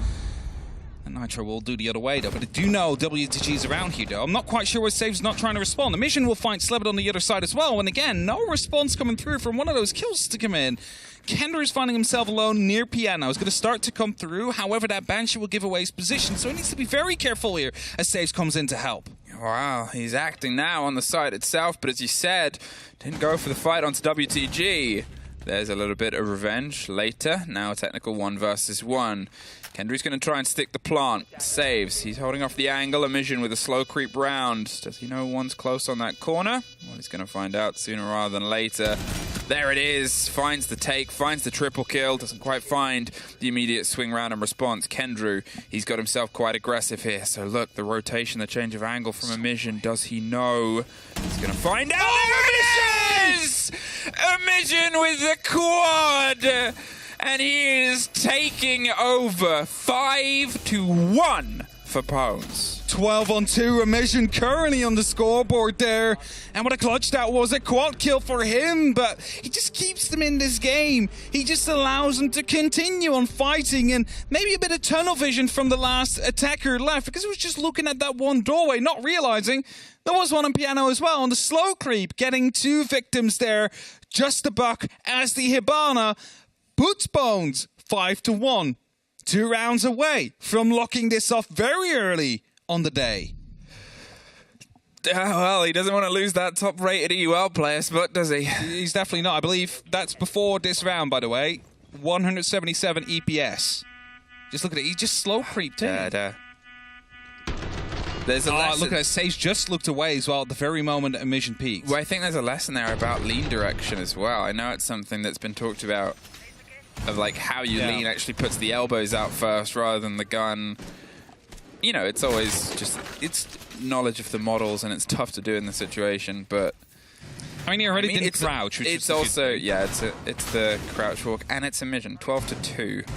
S10: And Nitro will do the other way, though. But I do know WTG's around here, though. I'm not quite sure why Save's not trying to respond. The mission will find Slebit on the other side as well. And again, no response coming through from one of those kills to come in. Kendra is finding himself alone near Piano. He's going to start to come through. However, that Banshee will give away his position. So he needs to be very careful here as Saves comes in to help.
S9: Wow, he's acting now on the site itself. But as you said, didn't go for the fight onto WTG. There's a little bit of revenge later. Now a technical 1 versus 1. Kendry's going to try and stick the plant. Saves. He's holding off the angle. Emission with a slow creep round. Does he know one's close on that corner? Well, he's going to find out sooner rather than later. There it is. Finds the take. Finds the triple kill. Doesn't quite find the immediate swing round and response. Kendrew, he's got himself quite aggressive here. So look, the rotation, the change of angle from Emission. Does he know? He's going to find out. There it is! Emission with the quad! And he is taking over 5-1 for Pwnz.
S10: 12-on-2, Emission currently on the scoreboard there. And what a clutch that was, a quad kill for him, but he just keeps them in this game. He just allows them to continue on fighting, and maybe a bit of tunnel vision from the last attacker left, because he was just looking at that one doorway, not realizing there was one on Piano as well on the slow creep, getting 2 victims there, just a buck as the Hibana puts Pwnz 5-1, 2 rounds away from locking this off very early on the day.
S9: Well, he doesn't want to lose that top-rated EUL player spot, does he?
S10: He's definitely not. I believe that's before this round, by the way. 177 EPS. Just look at it. He just slow creeped in.
S9: There's a lesson.
S10: Look at that. Sage just looked away as well at the very moment that Emission peaked.
S9: Well, I think there's a lesson there about lean direction as well. I know it's something that's been talked about, of like how you lean actually puts the elbows out first rather than the gun. You know, it's always just, it's knowledge of the models, and it's tough to do in the situation, but...
S10: I mean, he already didn't crouch.
S9: It's also, it's the crouch walk, and it's Emission, 12-2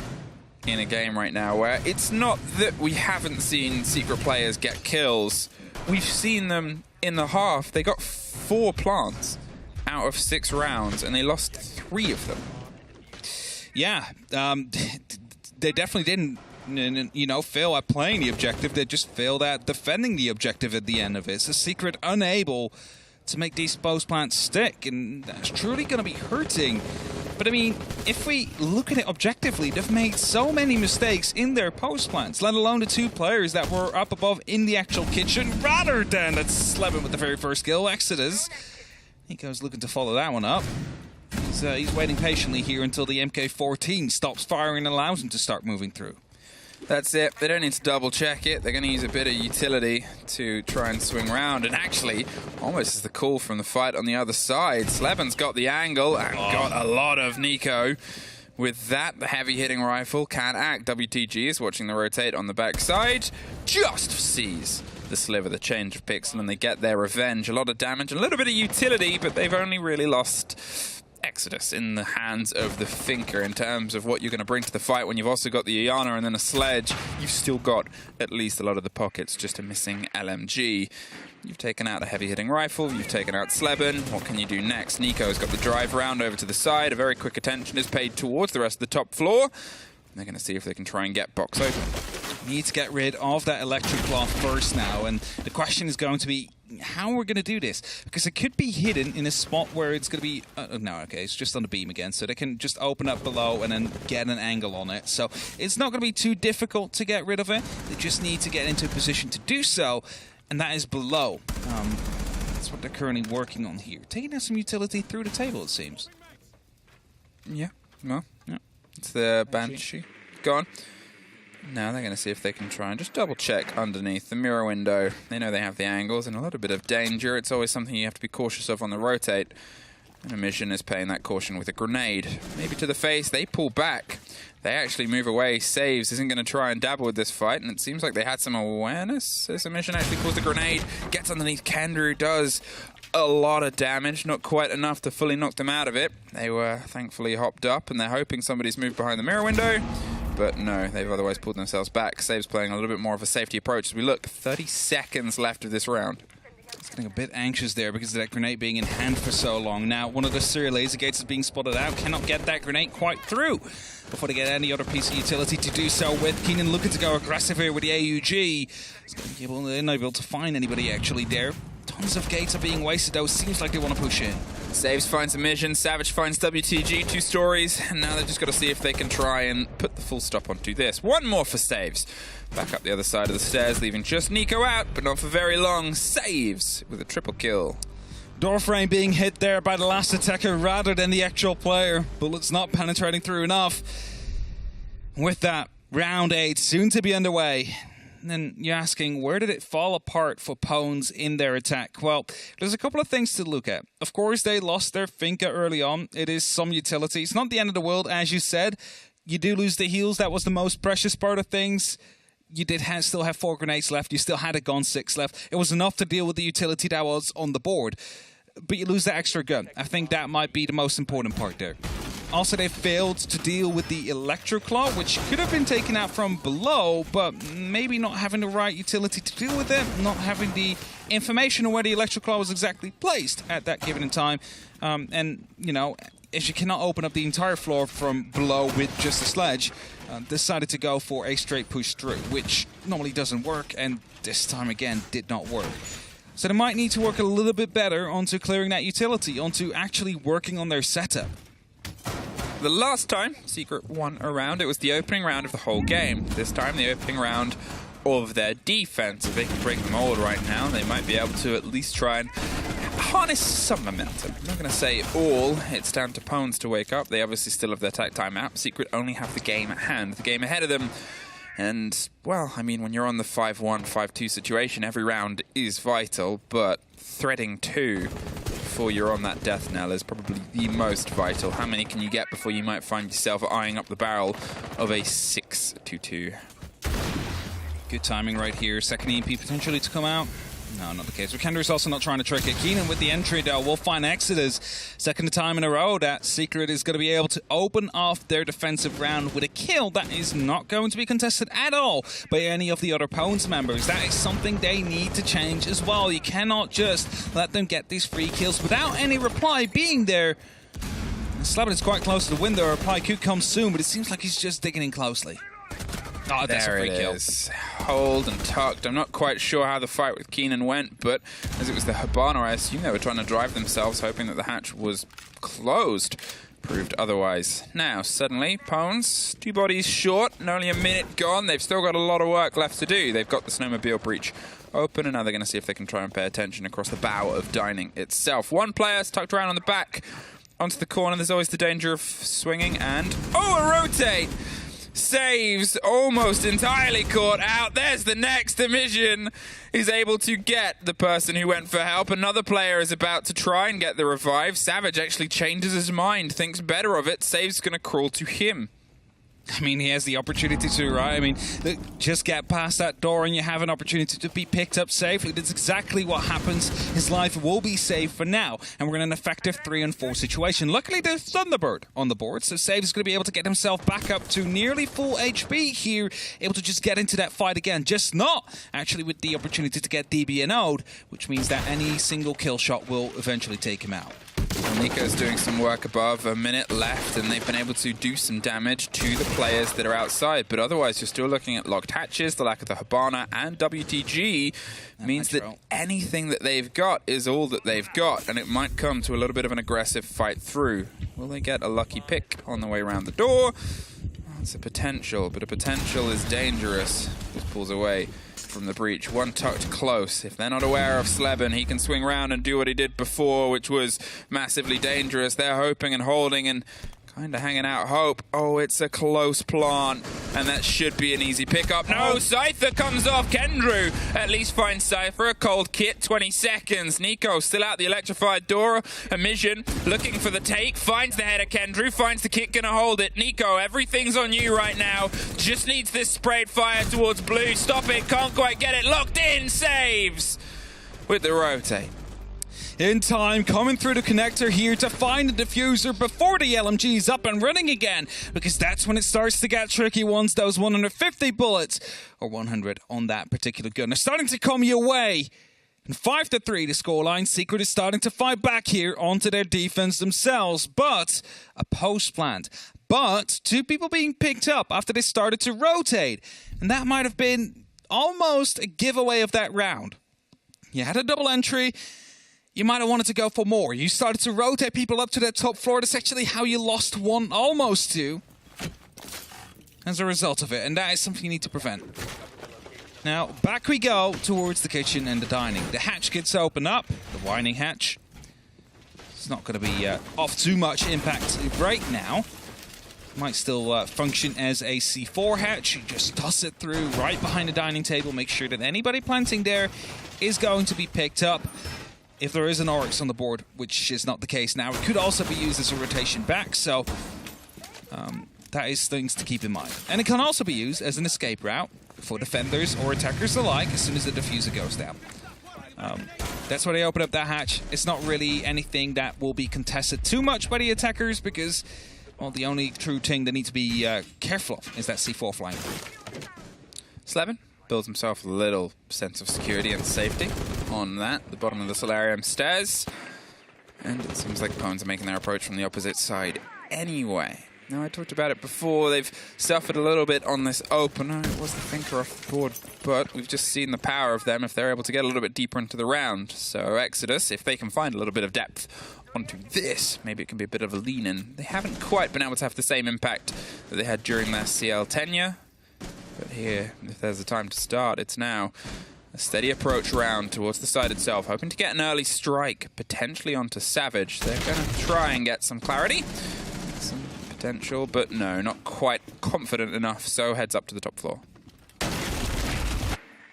S9: in a game right now, where it's not that we haven't seen Secret players get kills. We've seen them in the half. They got 4 plants out of 6 rounds, and they lost 3 of them.
S10: Yeah, they definitely didn't, you know, fail at playing the objective. They just failed at defending the objective at the end of it. So Secret unable to make these post plants stick, and that's truly going to be hurting. But I mean, if we look at it objectively, they've made so many mistakes in their post plants, let alone the 2 players that were up above in the actual kitchen, rather than that's Slevin with the very first kill. Exodus, Nico's looking to follow that one up. He's waiting patiently here until the MK14 stops firing and allows him to start moving through.
S9: That's it. They don't need to double check it. They're going to use a bit of utility to try and swing around. And actually, almost as the call from the fight on the other side, Slevin's got the angle and got a lot of Nico. With that, the heavy-hitting rifle can act. WTG is watching the rotate on the backside. Just sees the sliver, the change of pixel, and they get their revenge. A lot of damage, a little bit of utility, but they've only really lost Exodus in the hands of the Thinker in terms of what you're going to bring to the fight. When you've also got the Iana and then a sledge, you've still got at least a lot of the pockets, just a missing LMG. You've taken out a heavy-hitting rifle, you've taken out Sleben. What can you do next? Nico's got the drive round over to the side. A very quick attention is paid towards the rest of the top floor. They're going to see if they can try and get box open.
S10: Need to get rid of that electric cloth first now, and the question is going to be how we're going to do this, because it could be hidden in a spot where it's going to be it's just on the beam again, so they can just open up below and then get an angle on it. So it's not going to be too difficult to get rid of it. They just need to get into a position to do so, and that is below. That's what they're currently working on here, taking out some utility through the table, it seems.
S9: Yeah, well, yeah. It's the Banshee gone. Now they're going to see if they can try and just double check underneath the mirror window. They know they have the angles and a little bit of danger. It's always something you have to be cautious of on the rotate. And Emission is paying that caution with a grenade. Maybe to the face. They pull back. They actually move away. Saves. Isn't going to try and dabble with this fight. And it seems like they had some awareness as Emission actually pulls the grenade. Gets underneath Kendra, does a lot of damage. Not quite enough to fully knock them out of it. They were thankfully hopped up and they're hoping somebody's moved behind the mirror window. But no, they've otherwise pulled themselves back. Save's playing a little bit more of a safety approach. As we look, 30 seconds left of this round.
S10: He's getting a bit anxious there because of that grenade being in hand for so long. Now, one of the Syria laser gates is being spotted out. Cannot get that grenade quite through before they get any other piece of utility to do so with. Keenan looking to go aggressive here with the AUG. He's going to be unable to find anybody actually there. Tons of gates are being wasted though. Seems like they want to push in.
S9: Saves finds Emission, Savage finds WTG, 2 stories, and now they've just got to see if they can try and put the full stop onto this. One more for Saves. Back up the other side of the stairs, leaving just Nico out, but not for very long. Saves with a triple kill.
S10: Doorframe being hit there by the last attacker rather than the actual player. Bullets not penetrating through enough. With that, round 8 soon to be underway. And then you're asking, where did it fall apart for Pwnz in their attack? Well, there's a couple of things to look at. Of course, they lost their Finca early on. It is some utility. It's not the end of the world, as you said. You do lose the heals. That was the most precious part of things. You did still have 4 grenades left. You still had a gun 6 left. It was enough to deal with the utility that was on the board. But you lose the extra gun. I think that might be the most important part there. Also, they failed to deal with the Electroclaw, which could have been taken out from below, but maybe not having the right utility to deal with it, not having the information on where the Electroclaw was exactly placed at that given time. And, you know, if you cannot open up the entire floor from below with just a sledge, decided to go for a straight push through, which normally doesn't work, and this time again did not work. So they might need to work a little bit better onto clearing that utility, onto actually working on their setup.
S9: The last time Secret won a round, it was the opening round of the whole game. This time, the opening round of their defense. If they can break the mold right now, they might be able to at least try and harness some momentum. I'm not going to say all. It's down to Pwnz to wake up. They obviously still have their tag time app. Secret only have the game at hand, the game ahead of them. And, well, I mean, when you're on the 5-1, 5-2 situation, every round is vital, but threading 2 before you're on that death knell is probably the most vital. How many can you get before you might find yourself eyeing up the barrel of a 6-2-2?
S10: Good timing right here. Second EMP potentially to come out. No, not the case. Weekender's also not trying to trick it. Keenan with the entry, though, will find Exodus. Second time in a row that Secret is going to be able to open off their defensive round with a kill that is not going to be contested at all by any of the other Pwnz members. That is something they need to change as well. You cannot just let them get these free kills without any reply being there. Slabin is quite close to the window. A reply could come soon, but it seems like he's just digging in closely. Oh, that's a free kill.
S9: Hold and tucked. I'm not quite sure how the fight with Keenan went, but as it was the Hibana, I assume they were trying to drive themselves, hoping that the hatch was closed. Proved otherwise. Now, suddenly, Pwnz, 2 bodies short, and only a minute gone. They've still got a lot of work left to do. They've got the snowmobile breach open, and now they're going to see if they can try and pay attention across the bow of Dining itself. One player's tucked around on the back onto the corner. There's always the danger of swinging, and oh, a rotate! Saves, almost entirely caught out. There's the next emission. He's able to get the person who went for help. Another player is about to try and get the revive. Savage actually changes his mind, thinks better of it. Save's going to crawl to him.
S10: I mean, he has the opportunity to, right? I mean, just get past that door and you have an opportunity to be picked up safely. That's exactly what happens. His life will be saved for now, and we're in an effective 3-4 situation. Luckily, there's Thunderbird on the board, so Save is going to be able to get himself back up to nearly full HP here, able to just get into that fight again. Just not, actually, with the opportunity to get DB and Ode, which means that any single kill shot will eventually take him out.
S9: Well, Nico's doing some work above, a minute left, and they've been able to do some damage to the players that are outside. But otherwise, you're still looking at locked hatches, the lack of the Hibana, and WTG means that anything that they've got is all that they've got, and it might come to a little bit of an aggressive fight through. Will they get a lucky pick on the way around the door? It's a potential, but a potential is dangerous. Just pulls away from the breach. One tucked close. If they're not aware of Sleben, he can swing around and do what he did before, which was massively dangerous. They're hoping and holding and kind of hanging out hope. Oh, it's a close plant, and that should be an easy pickup. No, Scyther comes off. Kendrew at least finds Cypher. A cold kit, 20 seconds. Nico still out the electrified door. Mission looking for the take. Finds the header, Kendrew. Finds the kit, gonna hold it. Nico, everything's on you right now. Just needs this sprayed fire towards blue. Stop it, can't quite get it. Locked in, saves with the rotate.
S10: In time, coming through the connector here to find the diffuser before the LMG is up and running again, because that's when it starts to get tricky once those 150 bullets, or 100 on that particular gun, are starting to come your way. And 5-3 the scoreline. Secret is starting to fight back here onto their defense themselves, but a post plant. But 2 people being picked up after they started to rotate, and that might have been almost a giveaway of that round. You had a double entry. You might have wanted to go for more. You started to rotate people up to that top floor. That's actually how you lost 1, almost 2, as a result of it. And that is something you need to prevent. Now, back we go towards the kitchen and the dining. The hatch gets opened up, the whining hatch. It's not going to be off too much impact right now. Might still function as a C4 hatch. You just toss it through right behind the dining table. Make sure that anybody planting there is going to be picked up. If there is an Oryx on the board, which is not the case now, it could also be used as a rotation back, so that is things to keep in mind. And it can also be used as an escape route for defenders or attackers alike as soon as the diffuser goes down. That's why they open up that hatch. It's not really anything that will be contested too much by the attackers because, well, the only true thing they need to be careful of is that C4 flying through.
S9: Sleben builds himself a little sense of security and safety on that, the bottom of the solarium stairs. And it seems like Pwnz are making their approach from the opposite side anyway. Now, I talked about it before. They've suffered a little bit on this opener. It was the thinker off the board, but we've just seen the power of them if they're able to get a little bit deeper into the round. So Exodus, if they can find a little bit of depth onto this, maybe it can be a bit of a lean-in. They haven't quite been able to have the same impact that they had during their CL tenure. But here, if there's a time to start, it's now. A steady approach round towards the side itself, hoping to get an early strike, potentially onto Savage. They're going to try and get some clarity. Some potential, but no, not quite confident enough, so heads up to the top floor.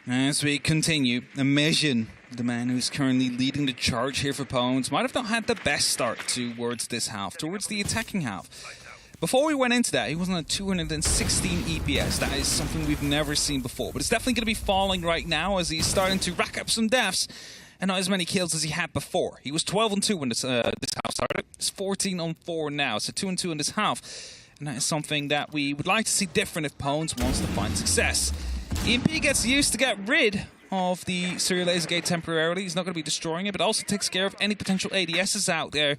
S10: As we continue, Imagine, the man who's currently leading the charge here for Pwnz, might have not had the best start towards this half, towards the attacking half. Before we went into that, he was on a 216 EPS. That is something we've never seen before, but it's definitely going to be falling right now as he's starting to rack up some deaths and not as many kills as he had before. He was 12-2 when this half started. It's 14-4 now, so 2-2 in this half. And that is something that we would like to see different if Pwnz wants to find success. EMP gets used to get rid of the serial laser gate temporarily. He's not going to be destroying it, but also takes care of any potential ADSs out there,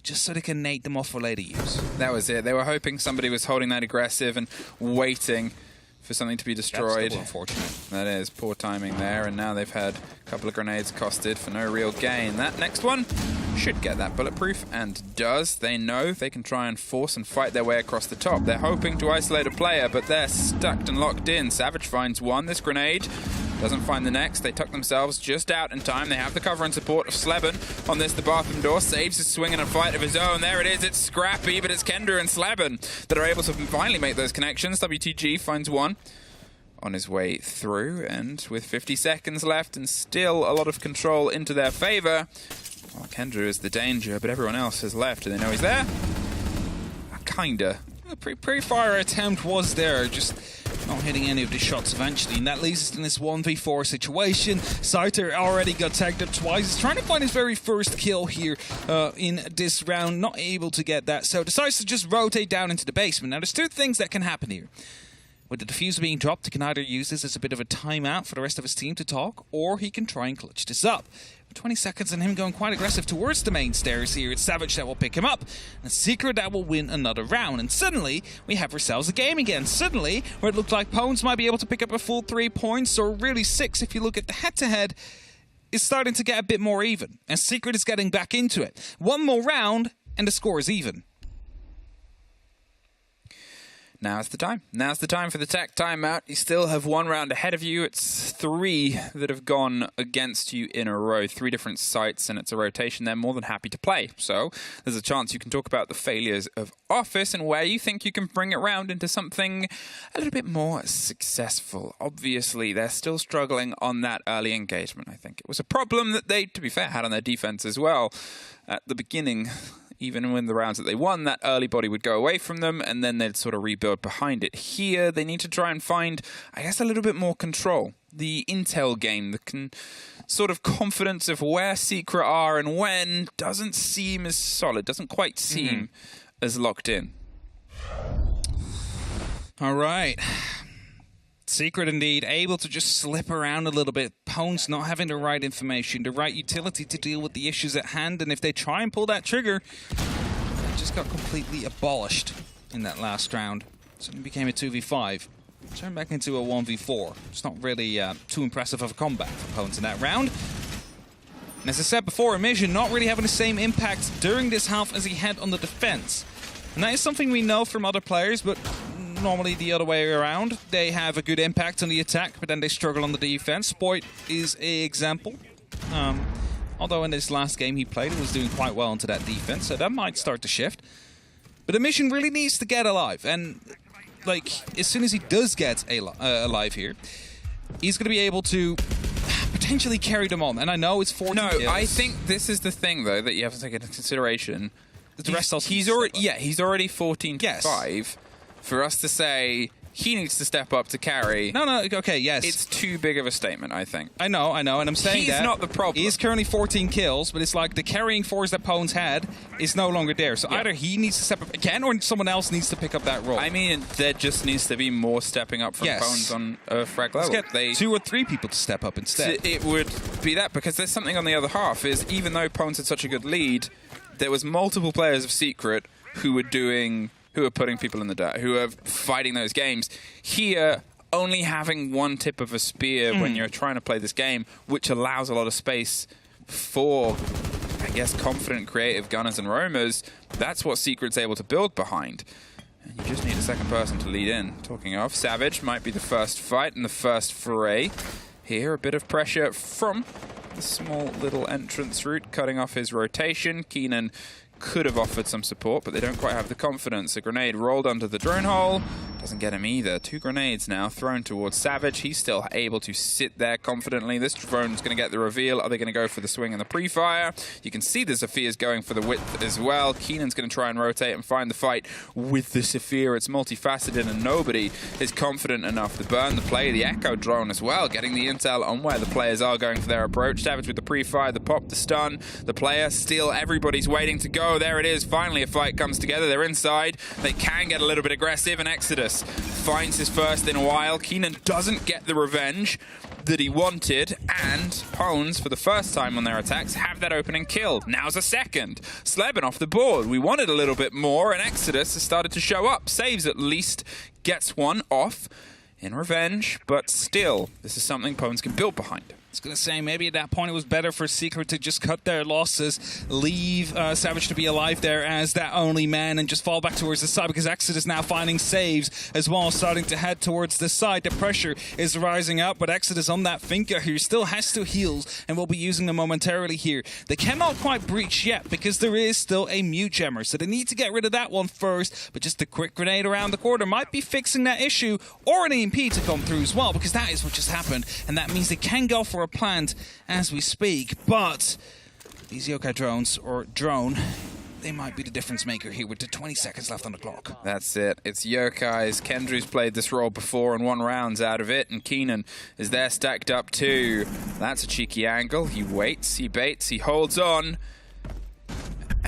S10: just so they can nade them off for later use.
S9: That was it. They were hoping somebody was holding that aggressive and waiting for something to be destroyed.
S10: That's still unfortunate.
S9: That is poor timing there, and now they've had a couple of grenades costed for no real gain. That next one should get that bulletproof, and does. They know they can try and force and fight their way across the top. They're hoping to isolate a player, but they're stuck and locked in. Savage finds one. This grenade doesn't find the next. They tuck themselves just out in time. They have the cover and support of Sleben on this. The bathroom door saves his swing in a fight of his own. There it is. It's scrappy, but it's Kendra and Sleben that are able to finally make those connections. WTG finds one on his way through, and with 50 seconds left and still a lot of control into their favor, well, Kendra is the danger, but everyone else has left and they know he's there. Kinda.
S10: A pre-fire attempt was there, just not hitting any of the shots eventually, and that leads us in this 1v4 situation. Saiter already got tagged up twice. He's trying to find his very first kill here in this round, not able to get that, so decides to just rotate down into the basement. Now, there's two things that can happen here. With the diffuser being dropped, he can either use this as a bit of a timeout for the rest of his team to talk, or he can try and clutch this up. 20 seconds and him going quite aggressive towards the main stairs here. It's Savage that will pick him up, and Secret that will win another round. And suddenly, we have ourselves a game again. Suddenly, where it looked like Pwnz might be able to pick up a full 3 points, or really 6 if you look at the head-to-head, is starting to get a bit more even. And Secret is getting back into it. One more round, and the score is even.
S9: Now's the time. Now's the time for the tech timeout. You still have 1 round ahead of you. It's 3 that have gone against you in a row. 3 different sites, and it's a rotation. They're more than happy to play. So there's a chance you can talk about the failures of Office and where you think you can bring it round into something a little bit more successful. Obviously, they're still struggling on that early engagement. I think it was a problem that they, to be fair, had on their defense as well at the beginning. Even when the rounds that they won, that early body would go away from them, and then they'd sort of rebuild behind it. Here, they need to try and find, I guess, a little bit more control. The intel game, the sort of confidence of where Secret are and when doesn't seem as solid, doesn't quite seem as locked in.
S10: All right. Secret indeed, able to just slip around a little bit. Pwnz not having the right information, the right utility to deal with the issues at hand, and if they try and pull that trigger, it just got completely abolished in that last round. So it became a 2v5. Turned back into a 1v4. It's not really too impressive of a combat for Pwnz in that round. And as I said before, Emission not really having the same impact during this half as he had on the defense. And that is something we know from other players, but normally the other way around. They have a good impact on the attack, but then they struggle on the defense. Spoit is an example. Although in this last game he played, he was doing quite well into that defense, so that might start to shift. But Emission really needs to get alive, and like as soon as he does get alive here, he's going to be able to potentially carry them on. And I know it's 14 kills.
S9: No, I think this is the thing though that you have to take into consideration.
S10: The rest also
S9: he's already 14-5. For us to say he needs to step up to carry.
S10: No, okay, yes.
S9: It's too big of a statement, I think.
S10: I know, and I'm saying
S9: he's not the problem.
S10: He's currently 14 kills, but it's like the carrying force that Pwnz had is no longer there. So either he needs to step up again, or someone else needs to pick up that role.
S9: I mean, there just needs to be more stepping up from Pwnz on a frag level.
S10: Let's get 2 or 3 people to step up instead.
S9: It would be that, because there's something on the other half, is even though Pwnz had such a good lead, there was multiple players of Secret who were putting people in the dirt, who are fighting those games. Here, only having one tip of a spear when you're trying to play this game, which allows a lot of space for, I guess, confident, creative gunners and roamers, that's what Secret's able to build behind. And you just need a second person to lead in. Talking of, Savage might be the first fight and the first foray. Here, a bit of pressure from the small little entrance route, cutting off his rotation. Keenan could have offered some support, but they don't quite have the confidence. A grenade rolled under the drone hole. Doesn't get him either. 2 grenades now thrown towards Savage. He's still able to sit there confidently. This drone's going to get the reveal. Are they going to go for the swing and the pre-fire? You can see the Sophia's going for the width as well. Keenan's going to try and rotate and find the fight with the Sophia. It's multifaceted and nobody is confident enough to burn the play. The Echo drone as well, getting the intel on where the players are going for their approach. Savage with the pre-fire, the pop, the stun. The player still, everybody's waiting to go. There it is. Finally a fight comes together. They're inside. They can get a little bit aggressive, and Exodus finds his first in a while. Keenan doesn't get the revenge that he wanted, and Pwnz, for the first time on their attacks, have that opening kill. Now's a second. Sleben off the board. We wanted a little bit more, and Exodus has started to show up. Saves at least, gets one off in revenge, but still, this is something Pwnz can build behind.
S10: I was going to say, maybe at that point it was better for Secret to just cut their losses, leave Savage to be alive there as that only man, and just fall back towards the side, because Exodus now finding saves as well, starting to head towards the side. The pressure is rising up, but Exodus on that Finka here still has 2 heals and will be using them momentarily here. They cannot quite breach yet because there is still a mute gemmer, so they need to get rid of that one first, but just a quick grenade around the corner might be fixing that issue, or an EMP to come through as well, because that is what just happened, and that means they can go for a plant as we speak. But these yokai drones, or drone, they might be the difference maker here with the 20 seconds left on the clock.
S9: That's it. It's yokais. Kendrew's played this role before and won rounds out of it, and Keenan is there stacked up too. That's a cheeky angle. He waits, he baits, he holds on.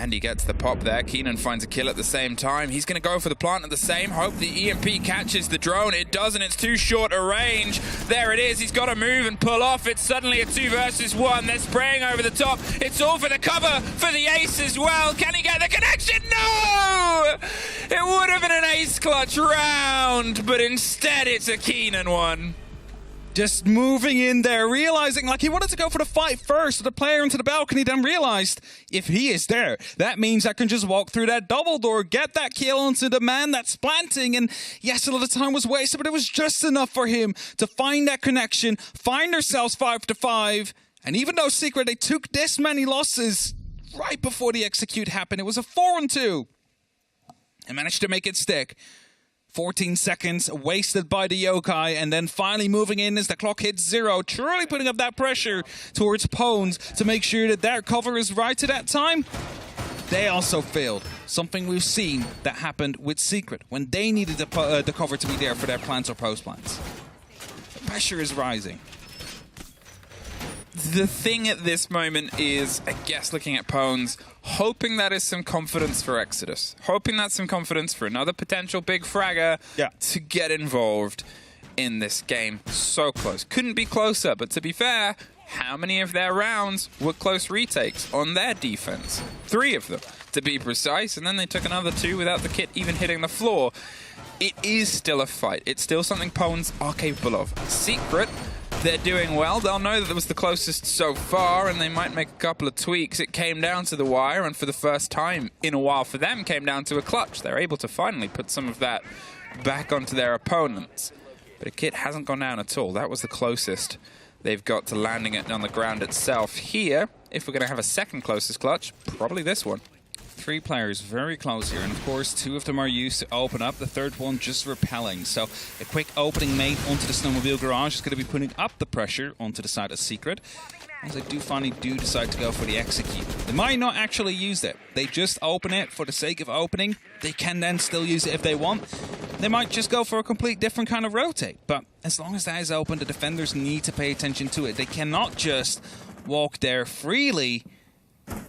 S9: And he gets the pop there. Keenan finds a kill at the same time. He's going to go for the plant at the same. Hope the EMP catches the drone. It doesn't. It's too short a range. There it is. He's got to move and pull off. It's suddenly a 2 versus 1. They're spraying over the top. It's all for the cover for the ace as well. Can he get the connection? No! It would have been an ace clutch round, but instead it's a Keenan one.
S10: Just moving in there, realizing like he wanted to go for the fight first, the player into the balcony, then realized if he is there, that means I can just walk through that double door, get that kill onto the man that's planting, and yes, a lot of time was wasted, but it was just enough for him to find that connection, find themselves 5-5, and even though Secret, they took this many losses right before the execute happened, it was a 4-2, and managed to make it stick. 14 seconds wasted by the yokai, and then finally moving in as the clock hits 0, truly putting up that pressure towards Pwnz to make sure that their cover is right at that time. They also failed. Something we've seen that happened with Secret when they needed the cover to be there for their plants or post plants. The pressure is rising.
S9: The thing at this moment is, I guess, looking at Pwnz, hoping that is some confidence for Exodus. Hoping that's some confidence for another potential big fragger to get involved in this game. So close. Couldn't be closer, but to be fair, how many of their rounds were close retakes on their defense? 3 of them, to be precise, and then they took another 2 without the kit even hitting the floor. It is still a fight. It's still something Pwnz are capable of. Secret, they're doing well. They'll know that it was the closest so far, and they might make a couple of tweaks. It came down to the wire, and for the first time in a while for them, came down to a clutch. They're able to finally put some of that back onto their opponents. But a kit hasn't gone down at all. That was the closest they've got to landing it on the ground itself. Here, if we're going to have a second closest clutch, probably this one.
S10: 3 players very close here, and of course 2 of them are used to open up, the third one just repelling. So a quick opening mate onto the snowmobile garage is going to be putting up the pressure onto the side of Secret, as they finally decide to go for the execute. They might not actually use it. They just open it for the sake of opening. They can then still use it if they want. They might just go for a complete different kind of rotate, but as long as that is open, the defenders need to pay attention to it. They cannot just walk there freely.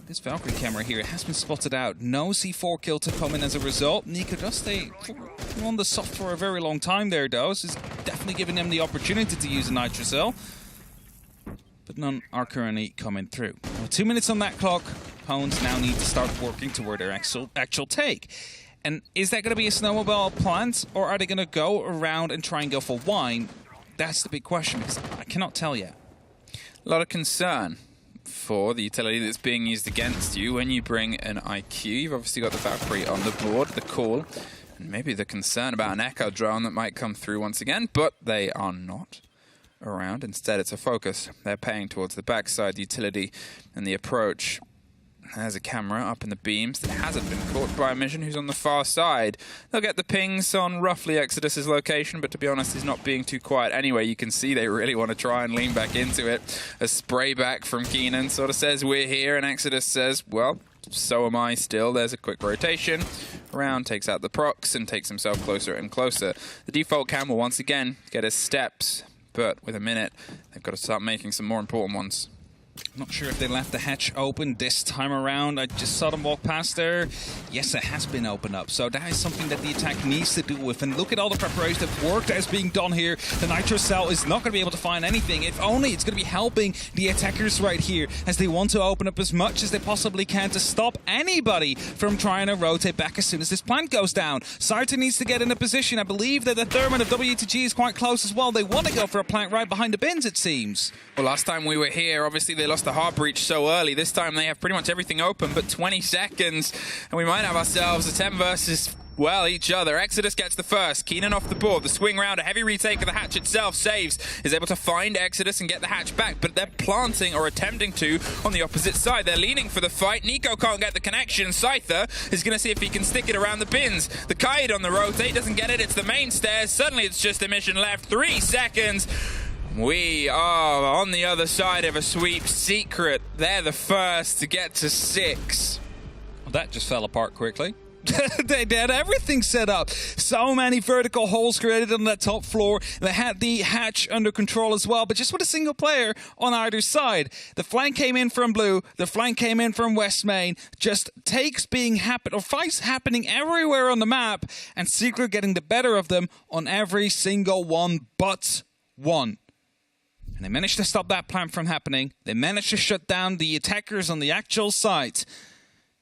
S10: This Valkyrie camera here has been spotted out. No C4 kill to come in as a result. Nico does stay on the soft for a very long time there, though. This is definitely giving them the opportunity to use a Nitrocell. But none are currently coming through. Well, 2 minutes on that clock. Pwnz now need to start working toward their actual take. And is that going to be a snowmobile plant, or are they going to go around and try and go for wine? That's the big question, because I cannot tell yet.
S9: A lot of concern for the utility that's being used against you when you bring an IQ. You've obviously got the Valkyrie on the board, the call, and maybe the concern about an Echo drone that might come through once again, but they are not around. Instead, it's a focus. They're paying towards the backside, the utility, and the approach. There's a camera up in the beams that hasn't been caught by Mission, who's on the far side. They'll get the pings on roughly Exodus's location, but to be honest, he's not being too quiet. Anyway, you can see they really want to try and lean back into it. A spray back from Keenan sort of says, we're here, and Exodus says, well, so am I still. There's a quick rotation. Around takes out the procs and takes himself closer and closer. The default cam will once again get his steps, but with a minute, they've got to start making some more important ones.
S10: Not sure if they left the hatch open this time around. I just saw them walk past there. Yes, it has been opened up. So that is something that the attack needs to deal with. And look at all the preparation of work that is being done here. The Nitro Cell is not going to be able to find anything. If only it's going to be helping the attackers right here as they want to open up as much as they possibly can to stop anybody from trying to rotate back as soon as this plant goes down. Sarta needs to get in a position. I believe that the Thermite of WTG is quite close as well. They want to go for a plant right behind the bins, it seems.
S9: Well, last time we were here, obviously they lost the hard breach so early. This time they have pretty much everything open, but 20 seconds, and we might have ourselves a 10 versus, well, each other. Exodus gets the first. Keenan off the board. The swing round, a heavy retake of the hatch itself. Saves, is able to find Exodus and get the hatch back, but they're planting or attempting to on the opposite side. They're leaning for the fight. Nico can't get the connection. Scyther is going to see if he can stick it around the bins. The kite on the rotate doesn't get it. It's the main stairs. Suddenly it's just a mission left. 3 seconds. We are on the other side of a sweep. Secret, they're the first to get to 6.
S10: Well, that just fell apart quickly. They had everything set up. So many vertical holes created on that top floor. They had the hatch under control as well, but just with a single player on either side. The flank came in from blue. The flank came in from West Main. Just takes being happen or fights happening everywhere on the map, and Secret getting the better of them on every single one but one. And they managed to stop that plant from happening. They managed to shut down the attackers on the actual site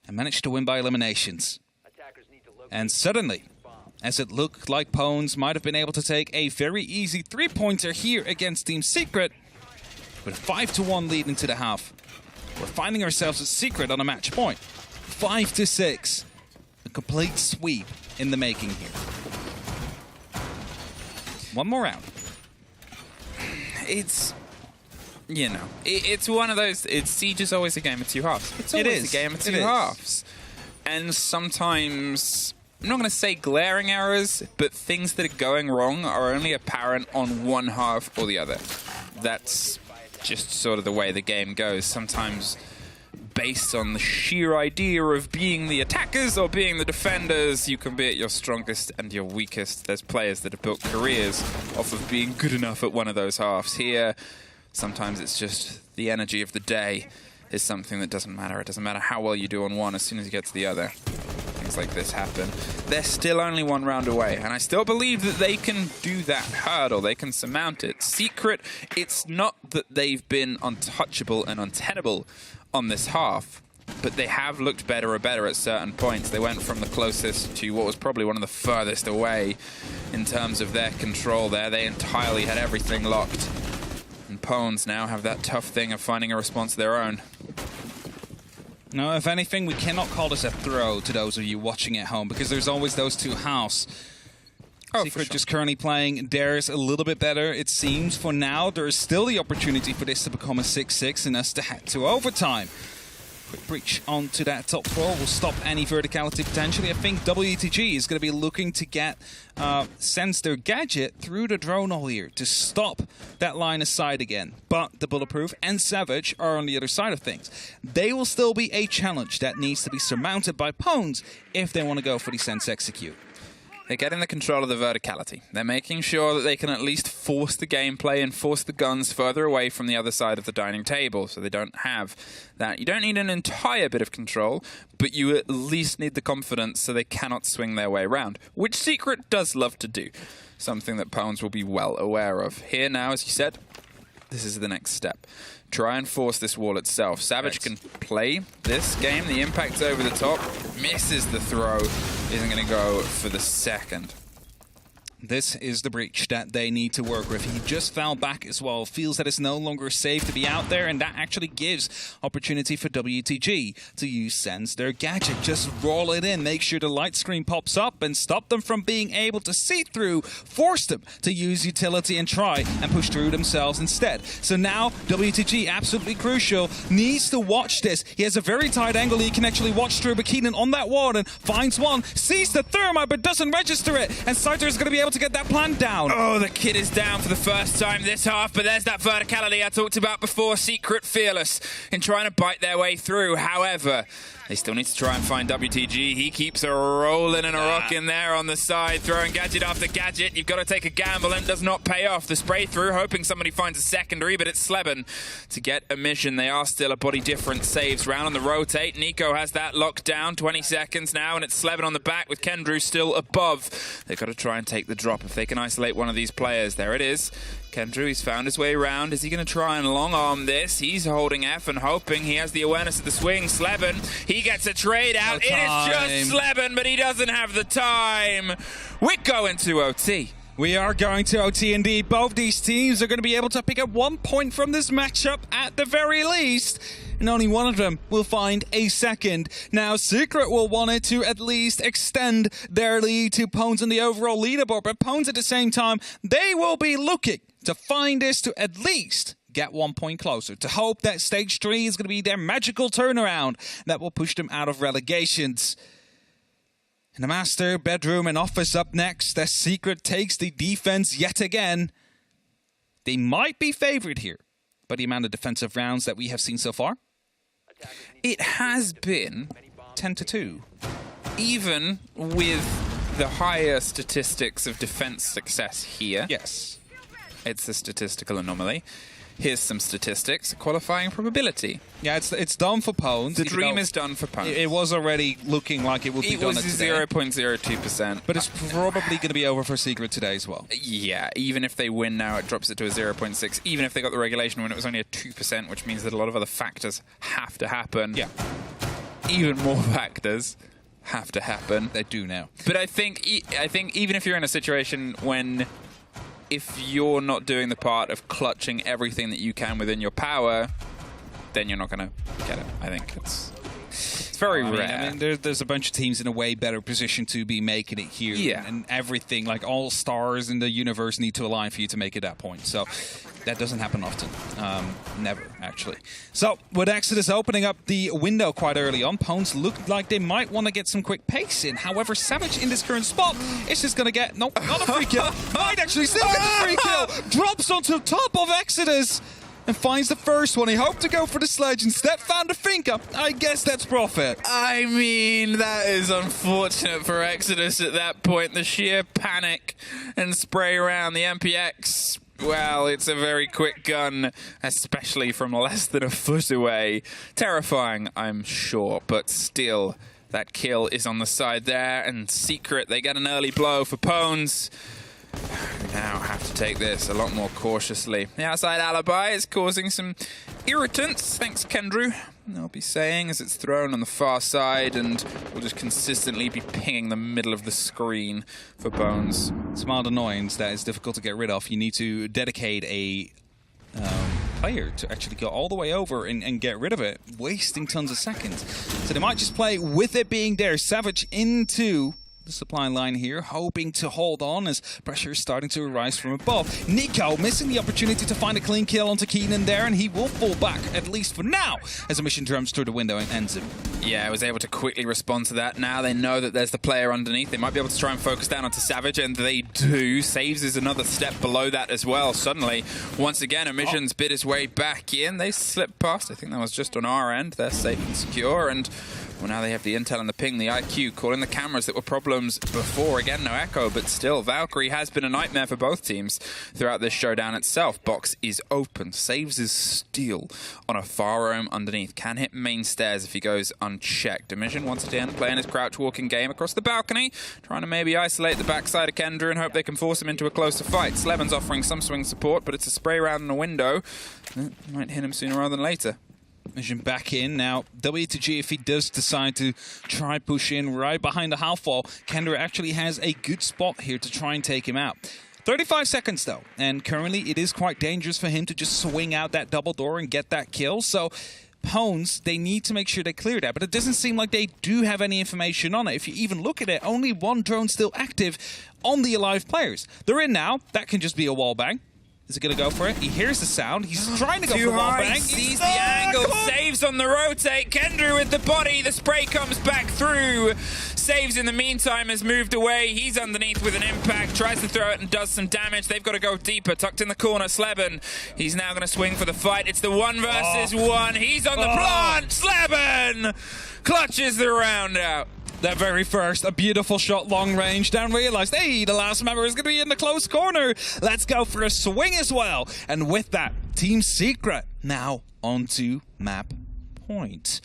S10: and managed to win by eliminations. And suddenly, as it looked like Pwnz might have been able to take a very easy 3-pointer here against Team Secret, with a 5-1 lead into the half, we're finding ourselves at Secret on a match point. 5-6. A complete sweep in the making here. One more round.
S9: It's, you know, it's one of those, Siege is always a game of 2 halves. It's always a game of 2 halves. And sometimes, I'm not going to say glaring errors, but things that are going wrong are only apparent on one half or the other. That's just sort of the way the game goes. Sometimes based on the sheer idea of being the attackers or being the defenders, you can be at your strongest and your weakest. There's players that have built careers off of being good enough at one of those halves. Here, sometimes it's just the energy of the day is something that doesn't matter. It doesn't matter how well you do on one as soon as you get to the other. Things like this happen. They're still only 1 round away, and I still believe that they can do that hurdle. They can surmount it. Secret, it's not that they've been untouchable and untenable on this half, but they have looked better and better at certain points. They went from the closest to what was probably one of the furthest away in terms of their control there. They entirely had everything locked. And Pwnz now have that tough thing of finding a response of their own.
S10: No, if anything, we cannot call this a throw to those of you watching at home, because there's always those 2 halves. Secret just currently playing theirs a little bit better, it seems. For now, there is still the opportunity for this to become a 6-6 and us to head to overtime. Quick breach onto that top floor will stop any verticality potentially. I think WTG is going to be looking to get sense their gadget through the drone hole here to stop that line of sight again. But the Bulletproof and Savage are on the other side of things. They will still be a challenge that needs to be surmounted by Pwnz if they want to go for the sense execute.
S9: They're getting the control of the verticality. They're making sure that they can at least force the gameplay and force the guns further away from the other side of the dining table, so they don't have that. You don't need an entire bit of control, but you at least need the confidence so they cannot swing their way around, which Secret does love to do. Something that Pwnz will be well aware of. Here now, as you said, this is the next step. Try and force this wall itself. Savage can play this game. The impact's over the top. Misses the throw. Isn't going to go for the second.
S10: This is the breach that they need to work with. He just fell back as well, feels that it's no longer safe to be out there, and that actually gives opportunity for WTG to use Sense their gadget. Just roll it in, make sure the light screen pops up and stop them from being able to see through, force them to use utility and try and push through themselves instead. So now WTG, absolutely crucial, needs to watch this. He has a very tight angle he can actually watch through, but Keenan on that warden finds one, sees the thermite but doesn't register it, and Scyther is going to be able to get that plant down.
S9: Oh, the kid is down for the first time this half, but there's that verticality I talked about before. Secret fearless in trying to bite their way through. However, they still need to try and find WTG. He keeps a rolling and a rocking there on the side, throwing gadget after gadget. You've got to take a gamble, and it does not pay off. The spray through, hoping somebody finds a secondary, but it's Sleben to get a mission. They are still a body different saves. Round on the rotate. Nico has that locked down. 20 seconds now, and it's Sleben on the back with Kendrew still above. They've got to try and take the drop if they can isolate one of these players. There it is. Kendrew, he's found his way around. Is he going to try and long arm this? He's holding F and hoping. He has the awareness of the swing. Sleben, he gets a trade out. It is just Sleben, but he doesn't have the time. We're going to OT.
S10: We are going to OT indeed. Both these teams are going to be able to pick up 1 point from this matchup at the very least. And only one of them will find a second. Now, Secret will want it to at least extend their lead to Pwnz in the overall leaderboard. But Pwnz at the same time, they will be looking to find this to at least get 1 point closer, to hope that stage 3 is going to be their magical turnaround that will push them out of relegations. And the master bedroom and office up next as Secret takes the defense yet again. They might be favored here by the amount of defensive rounds that we have seen so far.
S9: It has been 10-2. Even with the higher statistics of defense success here.
S10: Yes.
S9: It's a statistical anomaly. Here's some statistics. Qualifying probability.
S10: Yeah, it's done for Pwnz.
S9: The dream is done for Pwnz.
S10: It was already looking like it would be done today.
S9: It was 0.02%.
S10: But it's probably going to be over for Secret today as well.
S9: Yeah, even if they win now, it drops it to a 0.6. Even if they got the regulation win, it was only a 2%, which means that a lot of other factors have to happen.
S10: Yeah.
S9: Even more factors have to happen.
S10: They do now.
S9: But I think even if you're in a situation when, if you're not doing the part of clutching everything that you can within your power, then you're not going to get it. I think it's very rare.
S10: I mean, there's a bunch of teams in a way better position to be making it here.
S9: Yeah.
S10: And everything, like all stars in the universe need to align for you to make it that point. So that doesn't happen often. Never, actually. So with Exodus opening up the window quite early on, Pwnz looked like they might want to get some quick pace in. However, Savage in this current spot is just going to get, nope, not a free kill. Might actually still get the free kill. Drops onto top of Exodus and finds the first one. He hoped to go for the sledge, instead found a finker. I guess that's profit.
S9: I mean, that is unfortunate for Exodus at that point. The sheer panic and spray around the MPX. Well, it's a very quick gun, especially from less than a foot away. Terrifying, I'm sure, but still, that kill is on the side there. And Secret, they get an early blow for Pwnz. Now have to take this a lot more cautiously. The outside alibi is causing some irritants, thanks Kendrew. I'll be saying as it's thrown on the far side, and we'll just consistently be pinging the middle of the screen for Pwnz.
S10: It's mild annoyance that is difficult to get rid of. You need to dedicate a player to actually go all the way over and get rid of it, wasting tons of seconds. So they might just play with it being there. Savage into the supply line here, hoping to hold on as pressure is starting to arise from above. Nico missing the opportunity to find a clean kill onto Keenan there, and he will fall back, at least for now, as a mission drums through the window and ends him.
S9: Yeah, I was able to quickly respond to that. Now they know that there's the player underneath. They might be able to try and focus down onto Savage, and they do. Saves is another step below that as well. Suddenly, once again, Emission's bit his way back in. They slipped past. I think that was just on our end. They're safe and secure, and well, now they have the intel and the ping, the IQ, calling the cameras that were problems before. Again, no echo, but still, Valkyrie has been a nightmare for both teams throughout this showdown itself. Box is open. Saves his steal on a far roam underneath. Can hit main stairs if he goes unchecked. Emission once again playing his crouch walking game across the balcony, trying to maybe isolate the backside of Kendra and hope they can force him into a closer fight. Sleven's offering some swing support, but it's a spray round in the window. It might hit him sooner rather than later.
S10: Mission back in now. W2G, if he does decide to try push in right behind the half wall, Kendra actually has a good spot here to try and take him out. 35 seconds though, and currently it is quite dangerous for him to just swing out that double door and get that kill. So Pwnz, they need to make sure they clear that, but it doesn't seem like they do have any information on it. If you even look at it, only one drone still active on the alive players. They're in now. That can just be a wall bang. Is he going to go for it? He hears the sound. He's trying to go for the wall bang.
S9: Sees the angle. Saves on the rotate. Kendra with the body. The spray comes back through. Saves in the meantime has moved away. He's underneath with an impact. Tries to throw it and does some damage. They've got to go deeper. Tucked in the corner. Sleben. He's now going to swing for the fight. It's the 1 versus 1. He's on the plant. Sleben clutches the round out.
S10: That very first, a beautiful shot long range, then realized, hey, the last member is going to be in the close corner. Let's go for a swing as well. And with that, Team Secret now onto map point.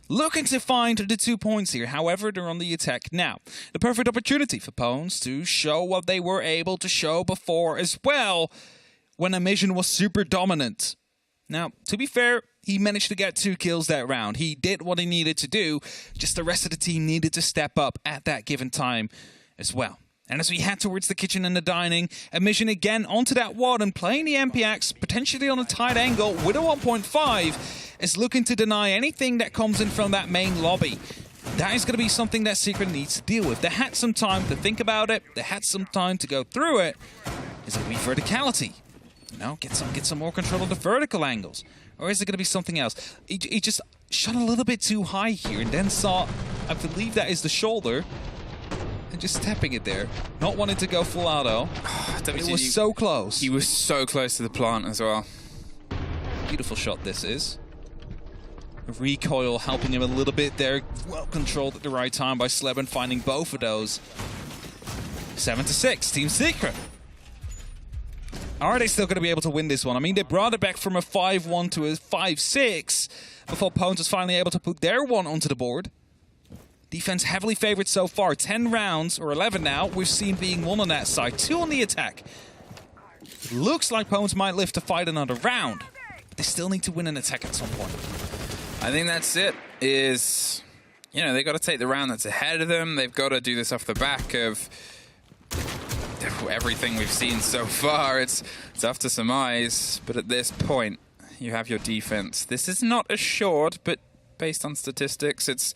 S10: Looking to find the 2 points here. However, they're on the attack now. The perfect opportunity for Pwnz to show what they were able to show before as well when a mission was super dominant. Now, to be fair, he managed to get 2 kills that round. He did what he needed to do. Just the rest of the team needed to step up at that given time as well. And as we head towards the kitchen and the dining, a mission again onto that ward and playing the MPX, potentially on a tight angle with a 1.5, is looking to deny anything that comes in from that main lobby. That is going to be something that Secret needs to deal with. They had some time to think about it. They had some time to go through it. Is it going to be verticality? You know, get some more control of the vertical angles. Or is it going to be something else? He just shot a little bit too high here and then saw, I believe that is the shoulder, and just tapping it there. Not wanting to go full auto. It was so close.
S9: He was so close to the plant as well.
S10: Beautiful shot this is. A recoil helping him a little bit there. Well controlled at the right time by Sleben, finding both of those. 7-6, Team Secret. Are they still going to be able to win this one? I mean, they brought it back from a 5-1 to a 5-6 before Pwnz was finally able to put their one onto the board. Defense heavily favored so far. 10 rounds, or 11 now, we've seen being won on that side. 2 on the attack. It looks like Pwnz might live to fight another round. But they still need to win an attack at some point.
S9: I think that's it. Is, you know, they got to take the round that's ahead of them. They've got to do this off the back of everything we've seen so far. It's tough to surmise, but at this point, you have your defense. This is not assured, but based on statistics, it's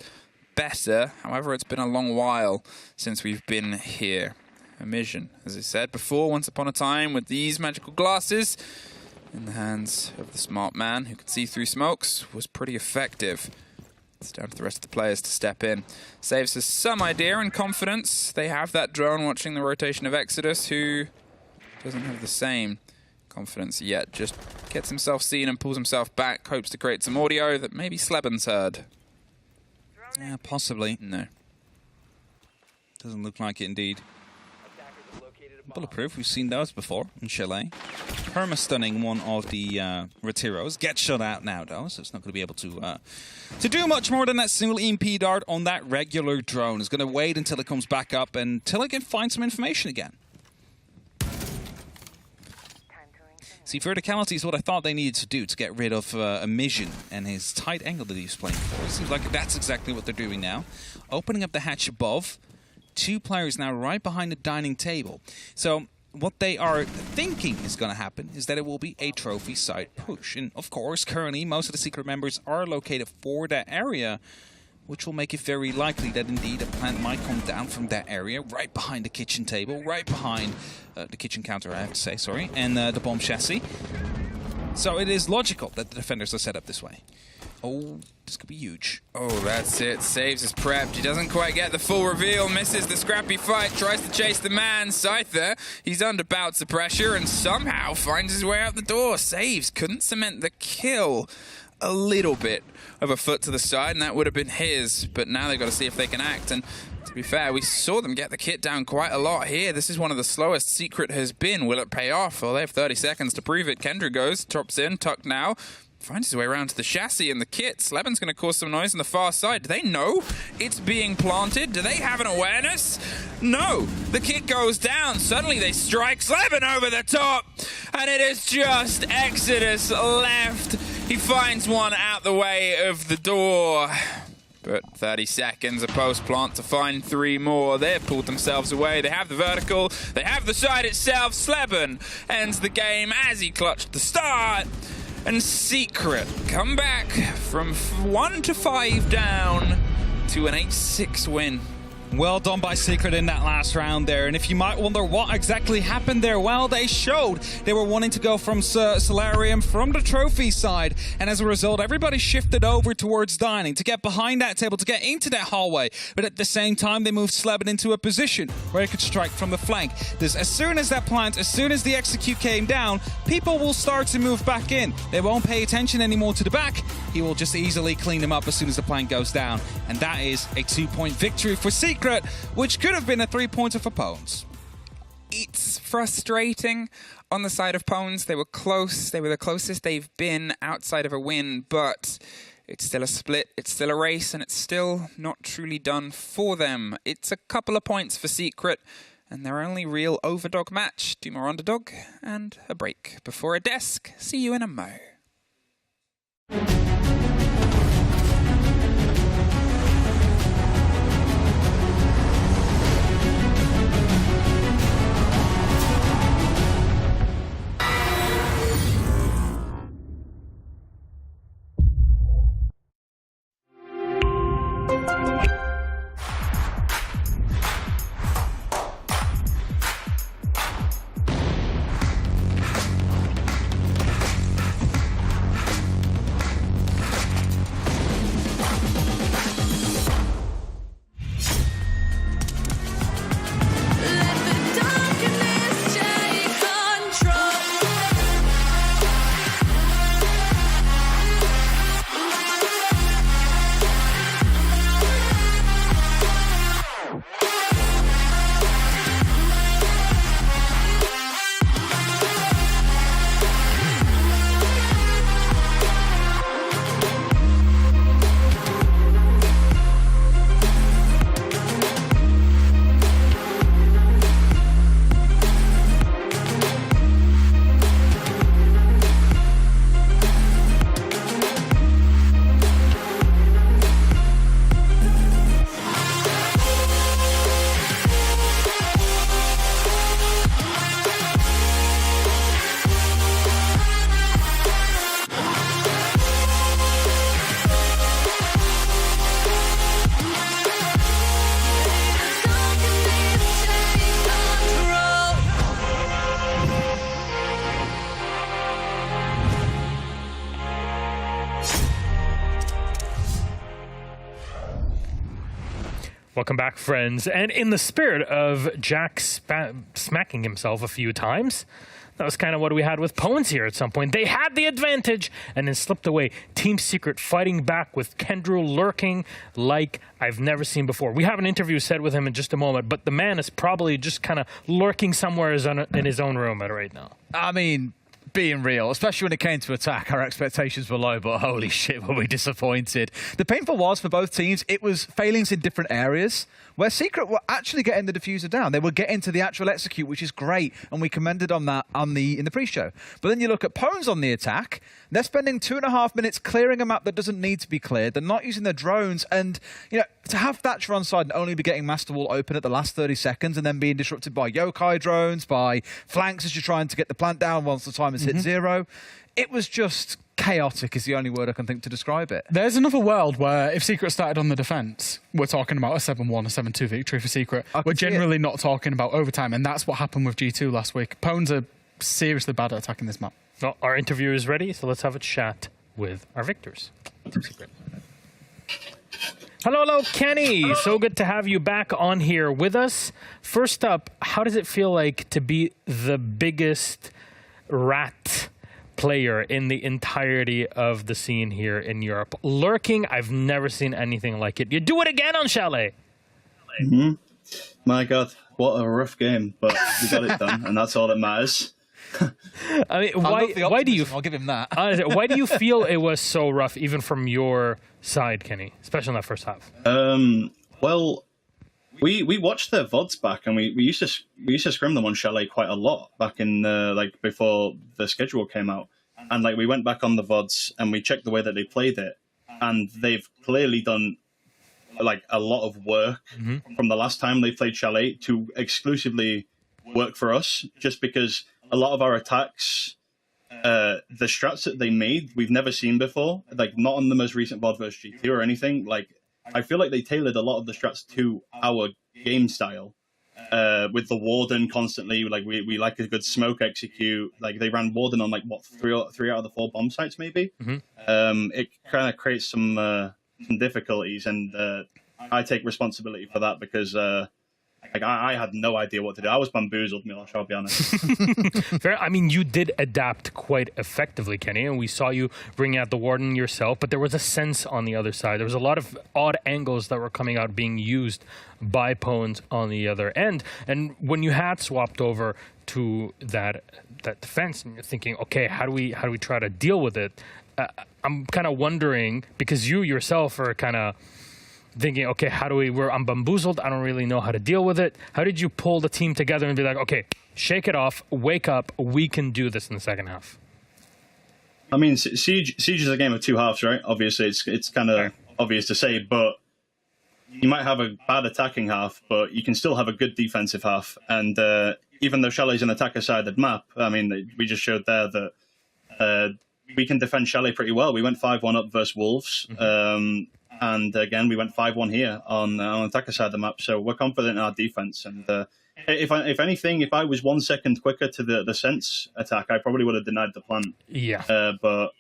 S9: better. However, it's been a long while since we've been here. A mission, as I said before, once upon a time with these magical glasses in the hands of the smart man who could see through smokes was pretty effective. It's down to the rest of the players to step in. Saves us some idea and confidence. They have that drone watching the rotation of Exodus, who doesn't have the same confidence yet. Just gets himself seen and pulls himself back, hopes to create some audio that maybe Sleben's heard.
S10: Yeah, possibly.
S9: No.
S10: Doesn't look like it indeed. Bulletproof, we've seen those before in Chile. Perma-stunning one of the Retiros. Gets shut out now, though, so it's not going to be able to do much more than that single EMP dart on that regular drone. It's going to wait until it comes back up and until it can find some information again. See, verticality is what I thought they needed to do to get rid of a Mission and his tight angle that he was playing for. It seems like that's exactly what they're doing now. Opening up the hatch above. 2 players now right behind the dining table. So what they are thinking is going to happen is that it will be a trophy side push. And of course, currently, most of the Secret members are located for that area, which will make it very likely that indeed a plant might come down from that area, right behind the kitchen table, right behind the kitchen counter, I have to say, sorry, and the bomb chassis. So it is logical that the defenders are set up this way. Oh, this could be huge.
S9: Oh, that's it. Saves his prepped. He doesn't quite get the full reveal. Misses the scrappy fight. Tries to chase the man. Scyther. He's under bouts of pressure and somehow finds his way out the door. Saves. Couldn't cement the kill. A little bit of a foot to the side, and that would have been his. But now they've got to see if they can act. And to be fair, we saw them get the kit down quite a lot here. This is one of the slowest Secret has been. Will it pay off? Well, they have 30 seconds to prove it. Kendra goes. Drops in. Tucked now. Finds his way around to the chassis and the kit. Sleben's going to cause some noise on the far side. Do they know it's being planted? Do they have an awareness? No. The kit goes down. Suddenly they strike Sleben over the top. And it is just Exodus left He finds one out the way of the door. But 30 seconds, a post plant to find 3 more. They've pulled themselves away. They have the vertical. They have the side itself. Sleben ends the game as he clutched the start. And Secret come back from 1 to 5 down to an 8-6 win.
S10: Well done by Secret in that last round there. And if you might wonder what exactly happened there, well, they showed they were wanting to go from Solarium from the trophy side. And as a result, everybody shifted over towards dining to get behind that table, to get into that hallway. But at the same time, they moved Sleben into a position where he could strike from the flank. As soon as that plant, as soon as the execute came down, people will start to move back in. They won't pay attention anymore to the back. He will just easily clean them up as soon as the plant goes down. And that is a 2-point victory for Secret, which could have been a 3-pointer for Pwnz.
S9: It's frustrating on the side of Pwnz. They were close. They were the closest they've been outside of a win, but it's still a split. It's still a race, and it's still not truly done for them. It's a couple of points for Secret, and their only real overdog match. 2 more underdog, and a break before a desk. See you in a mo.
S4: Welcome back, friends. And in the spirit of Jack smacking himself a few times, that was kind of what we had with Pwnz here at some point. They had the advantage and then slipped away. Team Secret fighting back with Kendrew lurking like I've never seen before. We have an interview set with him in just a moment, but the man is probably just kind of lurking somewhere in his own room right now.
S5: I mean, being real, especially when it came to attack, our expectations were low, but holy shit, were we disappointed. The painful was for both teams, it was failings in different areas, where Secret were actually getting the diffuser down. They were getting to the actual execute, which is great, and we commended on that in the pre-show. But then you look at Pwnz on the attack, they're spending 2.5 minutes clearing a map that doesn't need to be cleared. They're not using their drones, and to have Thatcher on side and only be getting Master Wall open at the last 30 seconds and then being disrupted by yokai drones, by flanks as you're trying to get the plant down once the time has hit 0. It was just chaotic is the only word I can think to describe it.
S6: There's another world where if Secret started on the defense, we're talking about a 7-1, a 7-2 victory for Secret. We're generally not talking about overtime, and that's what happened with G2 last week. Pwnz are seriously bad at attacking this map.
S4: Well, our interview is ready, so let's have a chat with our victors. Secret. Hello, Kenny. Hello. So good to have you back on here with us. First up, how does it feel like to be the biggest rat player in the entirety of the scene here in Europe? Lurking, I've never seen anything like it. You do it again on Chalet.
S11: My God, what a rough game, but we got it done, and that's all that matters.
S4: I mean, why do you?
S5: I'll give him that.
S4: Why do you feel it was so rough, even from your side, Kenny, especially in that first half?
S11: Well, we watched their VODs back, and we used to scrim them on Chalet quite a lot back in before the schedule came out. and like we went back on the VODs and we checked the way that they played it, and they've clearly done like a lot of work from the last time they played Chalet to exclusively work for us, just because a lot of our attacks, the strats that they made, we've never seen before, like not on the most recent VOD versus G2 or anything. Like, I feel like they tailored a lot of the strats to our game style. With the Warden constantly, like we like a good smoke execute. Like they ran Warden on like what three out of the 4 bomb sites maybe. It kind of creates some difficulties, and I take responsibility for that because like I had no idea what to do. I was bamboozled, Milosh, I'll be honest.
S4: Fair. I mean, you did adapt quite effectively, Kenny, and we saw you bring out the Warden yourself, but there was a sense on the other side. There was a lot of odd angles that were coming out being used by Pwnz on the other end. And when you had swapped over to that defense, and you're thinking, okay, how do we try to deal with it? I'm kind of wondering, because you yourself are kind of thinking, okay, I'm bamboozled, I don't really know how to deal with it. How did you pull the team together and be like, okay, shake it off, wake up, we can do this in the second half?
S11: I mean, Siege is a game of 2 halves, right? Obviously, it's kind of obvious to say, but you might have a bad attacking half, but you can still have a good defensive half. And even though Chalet's an attacker-sided map, I mean, we just showed there that we can defend Chalet pretty well. We went 5-1 up versus Wolves. And again, we went 5-1 here on the attacker side of the map. So we're confident in our defense. And if anything, if I was 1 second quicker to the Sense attack, I probably would have denied the plant.
S4: Yeah.
S11: But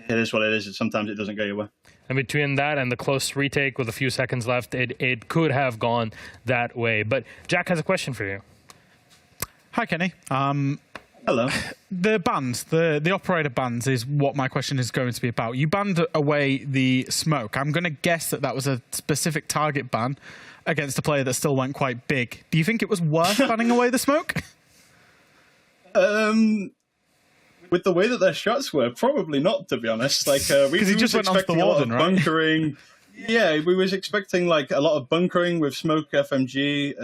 S11: it is what it is. Sometimes it doesn't go your way.
S4: And between that and the close retake with a few seconds left, it could have gone that way. But Jack has a question for you.
S6: Hi, Kenny.
S11: Hello.
S6: The bans, the operator bans is what my question is going to be about. You banned away the smoke. I'm going to guess that was a specific target ban against a player that still went quite big. Do you think it was worth banning away the smoke?
S11: With the way that their shots were, probably not, to be honest. Like we
S6: just went off the Warden, right?
S11: Bunkering. Yeah, we was expecting like a lot of bunkering with smoke FMG,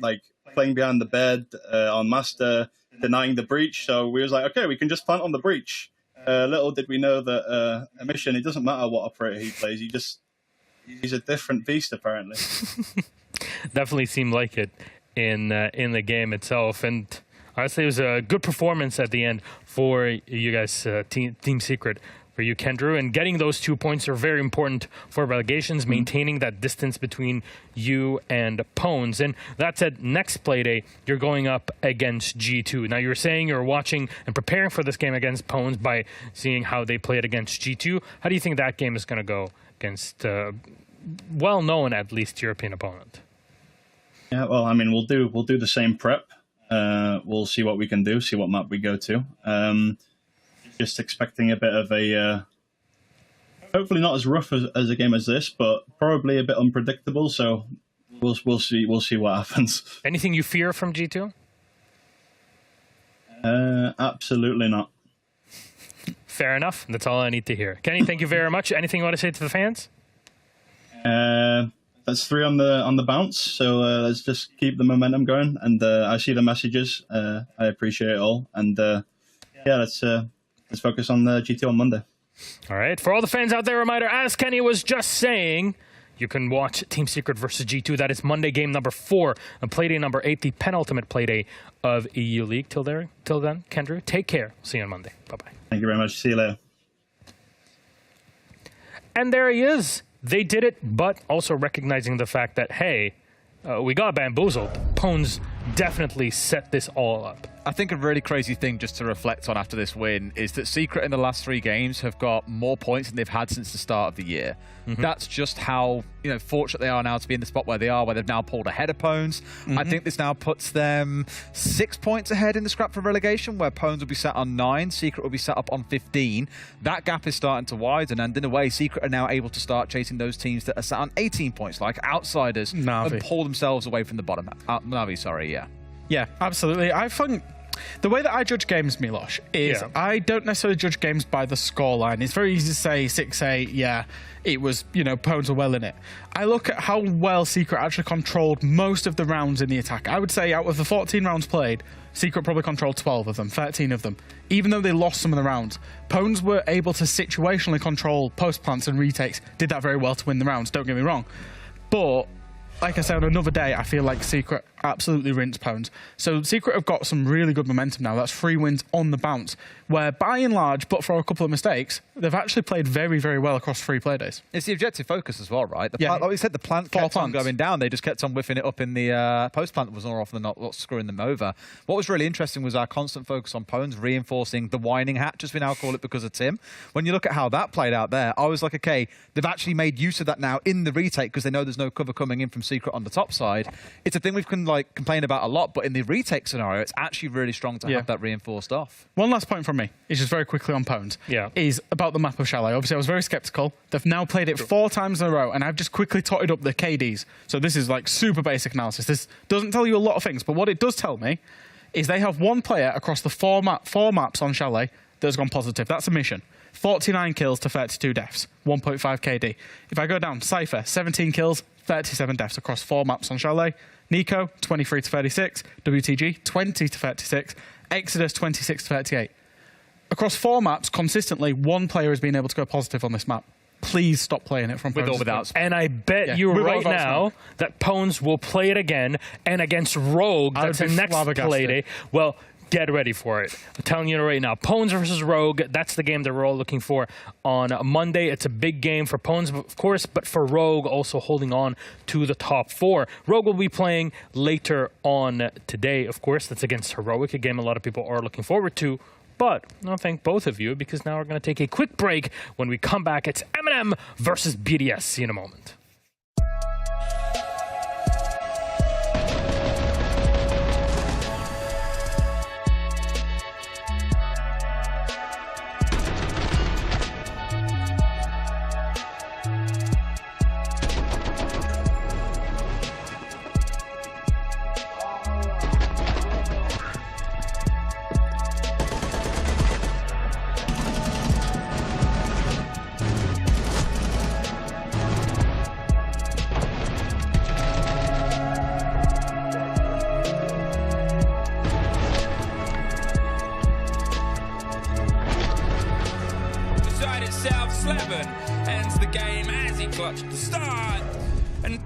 S11: like playing behind the bed on Master, denying the breach. So we was like, okay, we can just plant on the breach. Little did we know that Emission, it doesn't matter what operator he plays, he's a different beast apparently.
S4: Definitely seemed like it in the game itself, and honestly, it was a good performance at the end for you guys, Team Secret. For you, Kendrew, and getting those 2 points are very important for relegations, maintaining that distance between you and Pwnz. And that said, next Playday, you're going up against G2. Now, you were saying you're watching and preparing for this game against Pwnz by seeing how they played against G2. How do you think that game is going to go against well-known, at least, European opponent?
S11: Yeah, well, I mean, we'll do the same prep. We'll see what we can do, see what map we go to. Just expecting a bit of a, hopefully not as rough as a game as this, but probably a bit unpredictable. So we'll see what happens.
S4: Anything you fear from G2?
S11: Absolutely not.
S4: Fair enough. That's all I need to hear. Kenny, thank you very much. Anything you want to say to the fans?
S11: That's 3 on the bounce. So let's just keep the momentum going. And I see the messages. I appreciate it all. And yeah, let's focus on the G2 on Monday.
S4: All right. For all the fans out there, reminder, as Kenny was just saying, you can watch Team Secret versus G2. That is Monday game number 4 and Playday number 8, the penultimate Playday of EU League. Till then, Kendrew, take care. See you on Monday. Bye-bye.
S11: Thank you very much. See you later.
S4: And there he is. They did it, but also recognizing the fact that, hey, we got bamboozled. Pwnz definitely set this all up.
S5: I think a really crazy thing just to reflect on after this win is that Secret in the last 3 games have got more points than they've had since the start of the year. That's just how fortunate they are now to be in the spot where they are, where they've now pulled ahead of Pwnz. I think this now puts them 6 points ahead in the scrap for relegation, where Pwnz will be sat on 9, Secret will be sat up on 15. That gap is starting to widen, and in a way, Secret are now able to start chasing those teams that are sat on 18 points, like Outsiders,
S6: Na'Vi,
S5: and pull themselves away from the bottom. Na'Vi, sorry, yeah.
S6: Yeah, absolutely. I think The way that I judge games, Milosh, is I don't necessarily judge games by the scoreline. It's very easy to say 6-8, yeah, it was, Pwnz were well in it. I look at how well Secret actually controlled most of the rounds in the attack. I would say out of the 14 rounds played, Secret probably controlled 12 of them, 13 of them. Even though they lost some of the rounds, Pwnz were able to situationally control post plants and retakes, did that very well to win the rounds, don't get me wrong. But like I said, on another day, I feel like Secret absolutely rinsed Pwnz. So Secret have got some really good momentum now. That's 3 wins on the bounce, where by and large, but for a couple of mistakes, they've actually played very, very well across 3 playdays.
S5: It's the objective focus as well, right? Like we said, the plant kept on going down. They just kept on whiffing it up in the post-plant was more often than not screwing them over. What was really interesting was our constant focus on Pwnz, reinforcing the whining hatch, as we now call it because of Tim. When you look at how that played out there, I was like, okay, they've actually made use of that now in the retake because they know there's no cover coming in from Secret on the top side. It's a thing we've complained about a lot, but in the retake scenario, it's actually really strong to have that reinforced off.
S6: One last point from me, is just very quickly on Pwnz, is about the map of Chalet. Obviously, I was very skeptical. They've now played it 4 times in a row, and I've just quickly totted up the KDs. So this is like super basic analysis. This doesn't tell you a lot of things, but what it does tell me is they have 1 player across the 4 maps on Chalet that has gone positive. That's a mission. 49 kills to 32 deaths, 1.5 KD. If I go down, Cypher, 17 kills, 37 deaths across 4 maps on Chalet. Nico, 23 to 36. WTG, 20 to 36. Exodus, 26 to 38. Across 4 maps, consistently, 1 player has been able to go positive on this map. Please stop playing it from
S5: with
S6: Pwnz.
S5: or without.
S4: And I bet you right now that Pwnz will play it again, and against Rogue, that's the next Playday. Well, get ready for it. I'm telling you right now, Pwnz versus Rogue, that's the game that we're all looking for on Monday. It's a big game for Pwnz, of course, but for Rogue, also holding on to the top 4. Rogue will be playing later on today, of course. That's against Heroic, a game a lot of people are looking forward to. But I'll thank both of you, because now we're going to take a quick break. When we come back, it's M&M versus BDS. See you in a moment.
S9: Ends the game as he clutched the start. And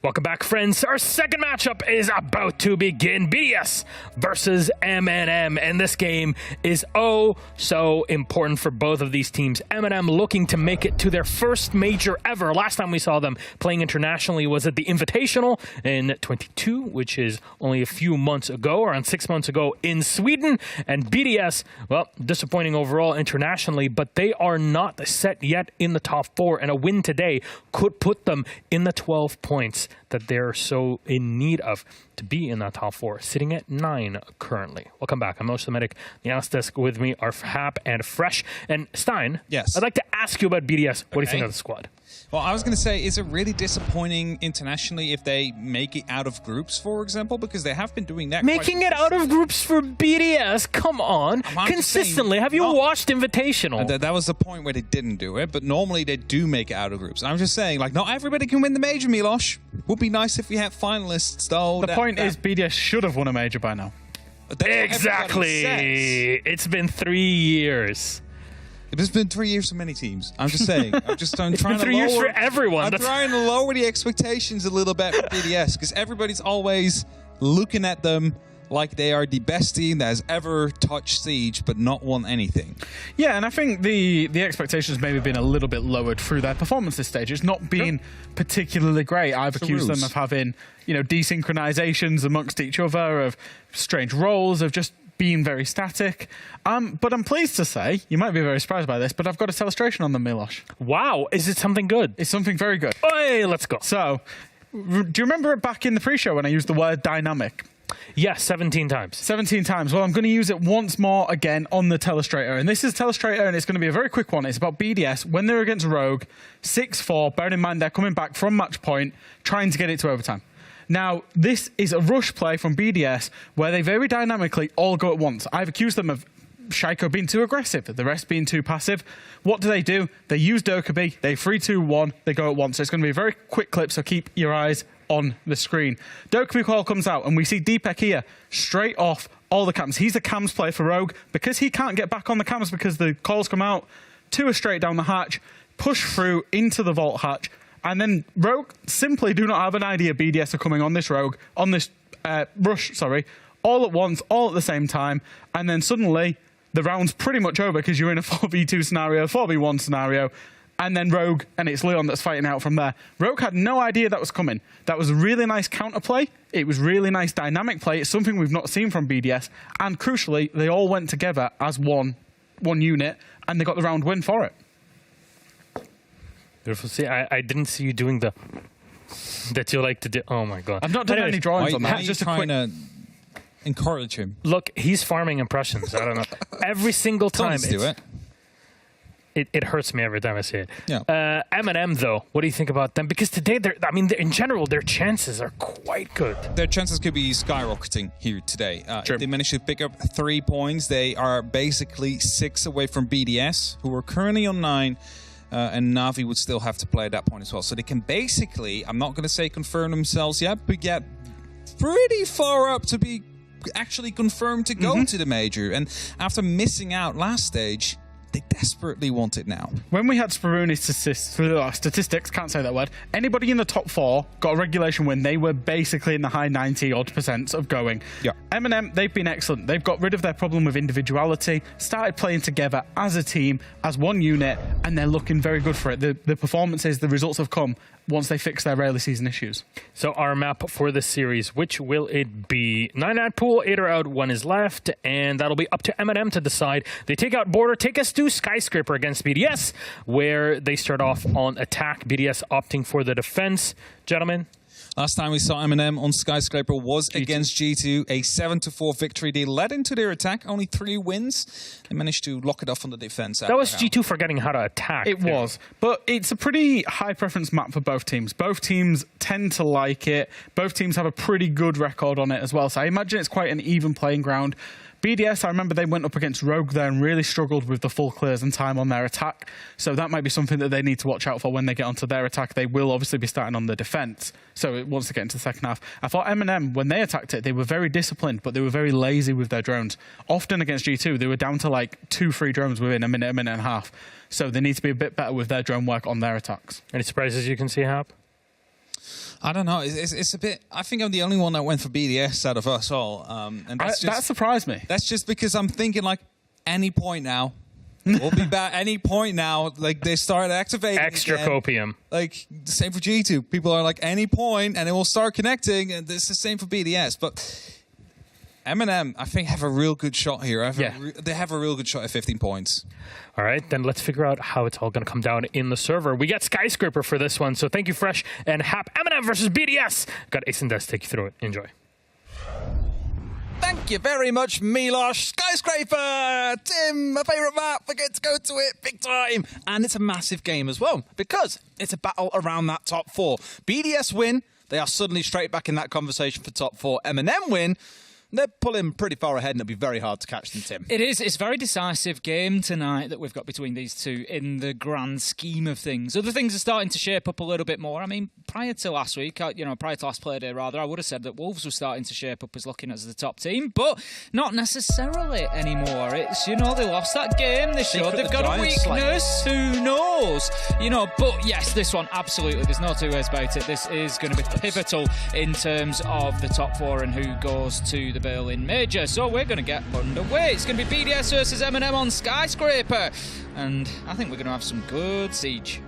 S4: Welcome back, friends. Our second matchup is about to begin. BDS versus M&M, and this game is oh so important for both of these teams. M&M looking to make it to their first major ever. Last time we saw them playing internationally was at the Invitational in 22, which is only a few months ago, around 6 months ago in Sweden. And BDS, well, disappointing overall internationally, but they are not set yet in the top 4, and a win today could put them in the 12 points that they're so in need of to be in that top 4, sitting at 9 currently. Welcome back. I'm Mosh the Medic. The analyst desk with me are Hap and Fresh. And Stein,
S10: yes,
S4: I'd like to ask you about BDS. What do you think of the squad?
S10: Well, I was going to say, is it really disappointing internationally if they make it out of groups, for example? Because they have been doing that.
S4: Making it out of groups for BDS? Come on. Consistently. Have you watched Invitational?
S10: That was the point where they didn't do it, but normally they do make it out of groups. I'm just saying, like, not everybody can win the major, Milosh. Would be nice if we had finalists, though.
S6: The point is BDS should have won a major by now.
S4: Exactly. It's been 3 years.
S10: It's been 3 years for many teams. I'm just saying. I'm trying to lower
S4: 3 years for everyone.
S10: I'm trying to lower the expectations a little bit for BDS because everybody's always looking at them like they are the best team that has ever touched Siege but not won anything.
S6: Yeah, and I think the expectations maybe been a little bit lowered through their performance this stage. It's not been particularly great. I've accused them of having, desynchronizations amongst each other, of strange roles, of just being very static. But I'm pleased to say, you might be very surprised by this, but I've got a celebration on them, Milosh.
S4: Wow, is it something good?
S6: It's something very good.
S4: Hey, let's go.
S6: So, do you remember back in the pre-show when I used the word dynamic?
S4: Yes, 17 times.
S6: 17 times. Well, I'm going to use it once more again on the Telestrator. And this is Telestrator, and it's going to be a very quick one. It's about BDS when they're against Rogue, 6-4. Bearing in mind they're coming back from match point, trying to get it to overtime. Now, this is a rush play from BDS where they very dynamically all go at once. I've accused them of Shaiko being too aggressive, the rest being too passive. What do? They use Dokkaebi, they 3-2-1, they go at once. So it's going to be a very quick clip, so keep your eyes on the screen. Dokkaebi call comes out, and we see Deepek here, straight off all the cams. He's a cams player for Rogue. Because he can't get back on the cams because the calls come out, 2 are straight down the hatch, push through into the vault hatch, and then Rogue simply do not have an idea BDS are coming on this Rogue, on this rush, all at once, all at the same time, and then suddenly the round's pretty much over because you're in a 4v2 scenario, 4v1 scenario, and then Rogue, and it's Leon that's fighting out from there. Rogue had no idea that was coming. That was a really nice counterplay. It was really nice dynamic play. It's something we've not seen from BDS, and crucially, they all went together as one unit, and they got the round win for it.
S4: Beautiful. See, I didn't see you doing the that you like to do. Oh my god!
S6: I've not done any drawings on that.
S10: Just trying to encourage him.
S4: Look, he's farming impressions. I don't know. Every single time, it hurts me every time I see it.
S10: Yeah.
S4: M&M though, what do you think about them? Because today, in general, their chances are quite good.
S10: Their chances could be skyrocketing here today. If they manage to pick up 3 points, they are basically 6 away from BDS, who are currently on 9. And Na'Vi would still have to play at that point as well. So they can basically, I'm not going to say confirm themselves yet, but get pretty far up to be actually confirmed to go to the major. And after missing out last stage, they desperately want it now.
S6: When we had Speroni's statistics, can't say that word, anybody in the top 4 got a regulation win. They were basically in the high 90-odd% of going.
S10: Yeah.
S6: M&M, they've been excellent. They've got rid of their problem with individuality, started playing together as a team, as one unit, and they're looking very good for it. The performances, the results have come once they fix their early season issues.
S4: So our map for this series, which will it be? 9 at pool, 8 are out, 1 is left, and that'll be up to M&M to decide. They take out Border, take us to Skyscraper against BDS, where they start off on attack. BDS opting for the defense. Gentlemen?
S10: Last time we saw M&M on Skyscraper was against G2, a 7-4 victory. They led into their attack, only 3 wins. They managed to lock it off on the defense.
S4: That was G2 forgetting how to attack.
S6: It was, but it's a pretty high preference map for both teams. Both teams tend to like it. Both teams have a pretty good record on it as well, so I imagine it's quite an even playing ground. BDS, I remember they went up against Rogue there and really struggled with the full clears and time on their attack. So that might be something that they need to watch out for when they get onto their attack. They will obviously be starting on the defense. So once they get into the second half, I thought M&M, when they attacked it, they were very disciplined, but they were very lazy with their drones. Often against G2, they were down to like 2-3 drones within a minute and a half. So they need to be a bit better with their drone work on their attacks.
S4: Any surprises you can see, Hap?
S10: I don't know. It's a bit. I think I'm the only one that went for BDS out of us all, and
S6: That surprised me.
S10: That's just because I'm thinking like any point now. We'll be back any point now. Like they start activating
S4: Extra
S10: again.
S4: copium.
S10: Like the same for G2. People are like any point, and it will start connecting. And it's the same for BDS. But M&M, I think, have a real good shot here. They have a real good shot at 15 points.
S4: All right, then let's figure out how it's all going to come down in the server. We got Skyscraper for this one, so thank you, Fresh and Hap. M&M versus BDS. Got Ace and Des take you through it. Enjoy.
S5: Thank you very much, Milosh. Skyscraper! Tim, my favourite map. We're going to go to it big time. And it's a massive game as well, because it's a battle around that top 4. BDS win. They are suddenly straight back in that conversation for top 4. M&M win. They're pulling pretty far ahead, and it'll be very hard to catch them, Tim.
S12: It is. It's a very decisive game tonight that we've got between these two in the grand scheme of things. Other things are starting to shape up a little bit more. I mean, prior to last week, prior to last Playday, rather, I would have said that Wolves were starting to shape up as looking as the top team, but not necessarily anymore. It's, they lost that game. They showed they've got a weakness. Who knows? But yes, this one, absolutely. There's no two ways about it. This is going to be pivotal in terms of the top 4 and who goes to the Berlin Major. So we're going to get underway. It's going to be BDS versus M&M on Skyscraper. And I think we're going to have some good siege.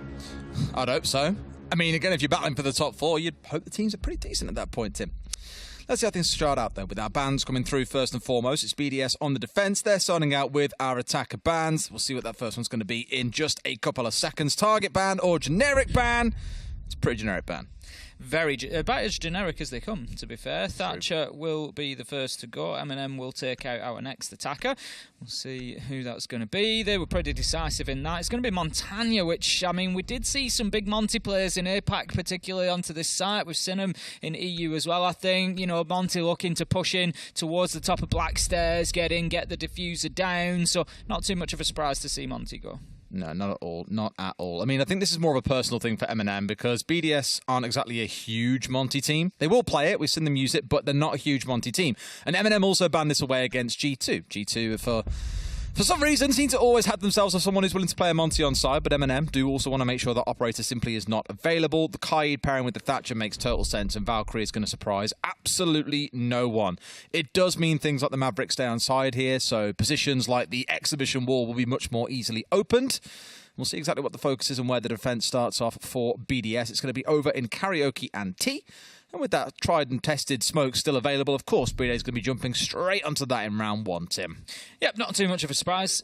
S5: I'd hope so. I mean, again, if you're battling for the top 4, you'd hope the teams are pretty decent at that point, Tim. Let's see how things start out, though, with our bans coming through first and foremost. It's BDS on the defence. They're starting out with our attacker bans. We'll see what that first one's going to be in just a couple of seconds. Target ban or generic ban? It's a pretty generic ban.
S12: About as generic as they come, to be fair. Thatcher will be the first to go. M&M will take out our next attacker. We'll see who that's going to be. They were pretty decisive in that. It's going to be Montagna, which, I mean, we did see some big Monty players in APAC, particularly onto this site. We've seen them in EU as well, I think. Monty looking to push in towards the top of Black Stairs, get the diffuser down. So not too much of a surprise to see Monty go.
S5: No, not at all. Not at all. I mean, I think this is more of a personal thing for M&M because BDS aren't exactly a huge Monty team. They will play it. We've seen them use it, but they're not a huge Monty team. And M&M also banned this away against G2. G2, for some reason, seem to always have themselves as someone who's willing to play a Monty on side, but M&M do also want to make sure that Operator simply is not available. The Kaid pairing with the Thatcher makes total sense, and Valkyrie is going to surprise absolutely no one. It does mean things like the Maverick stay on side here, so positions like the exhibition wall will be much more easily opened. We'll see exactly what the focus is and where the defense starts off for BDS. It's going to be over in Karaoke and T. And with that tried and tested smoke still available, of course, BDS is going to be jumping straight onto that in round 1, Tim.
S12: Yep, not too much of a surprise.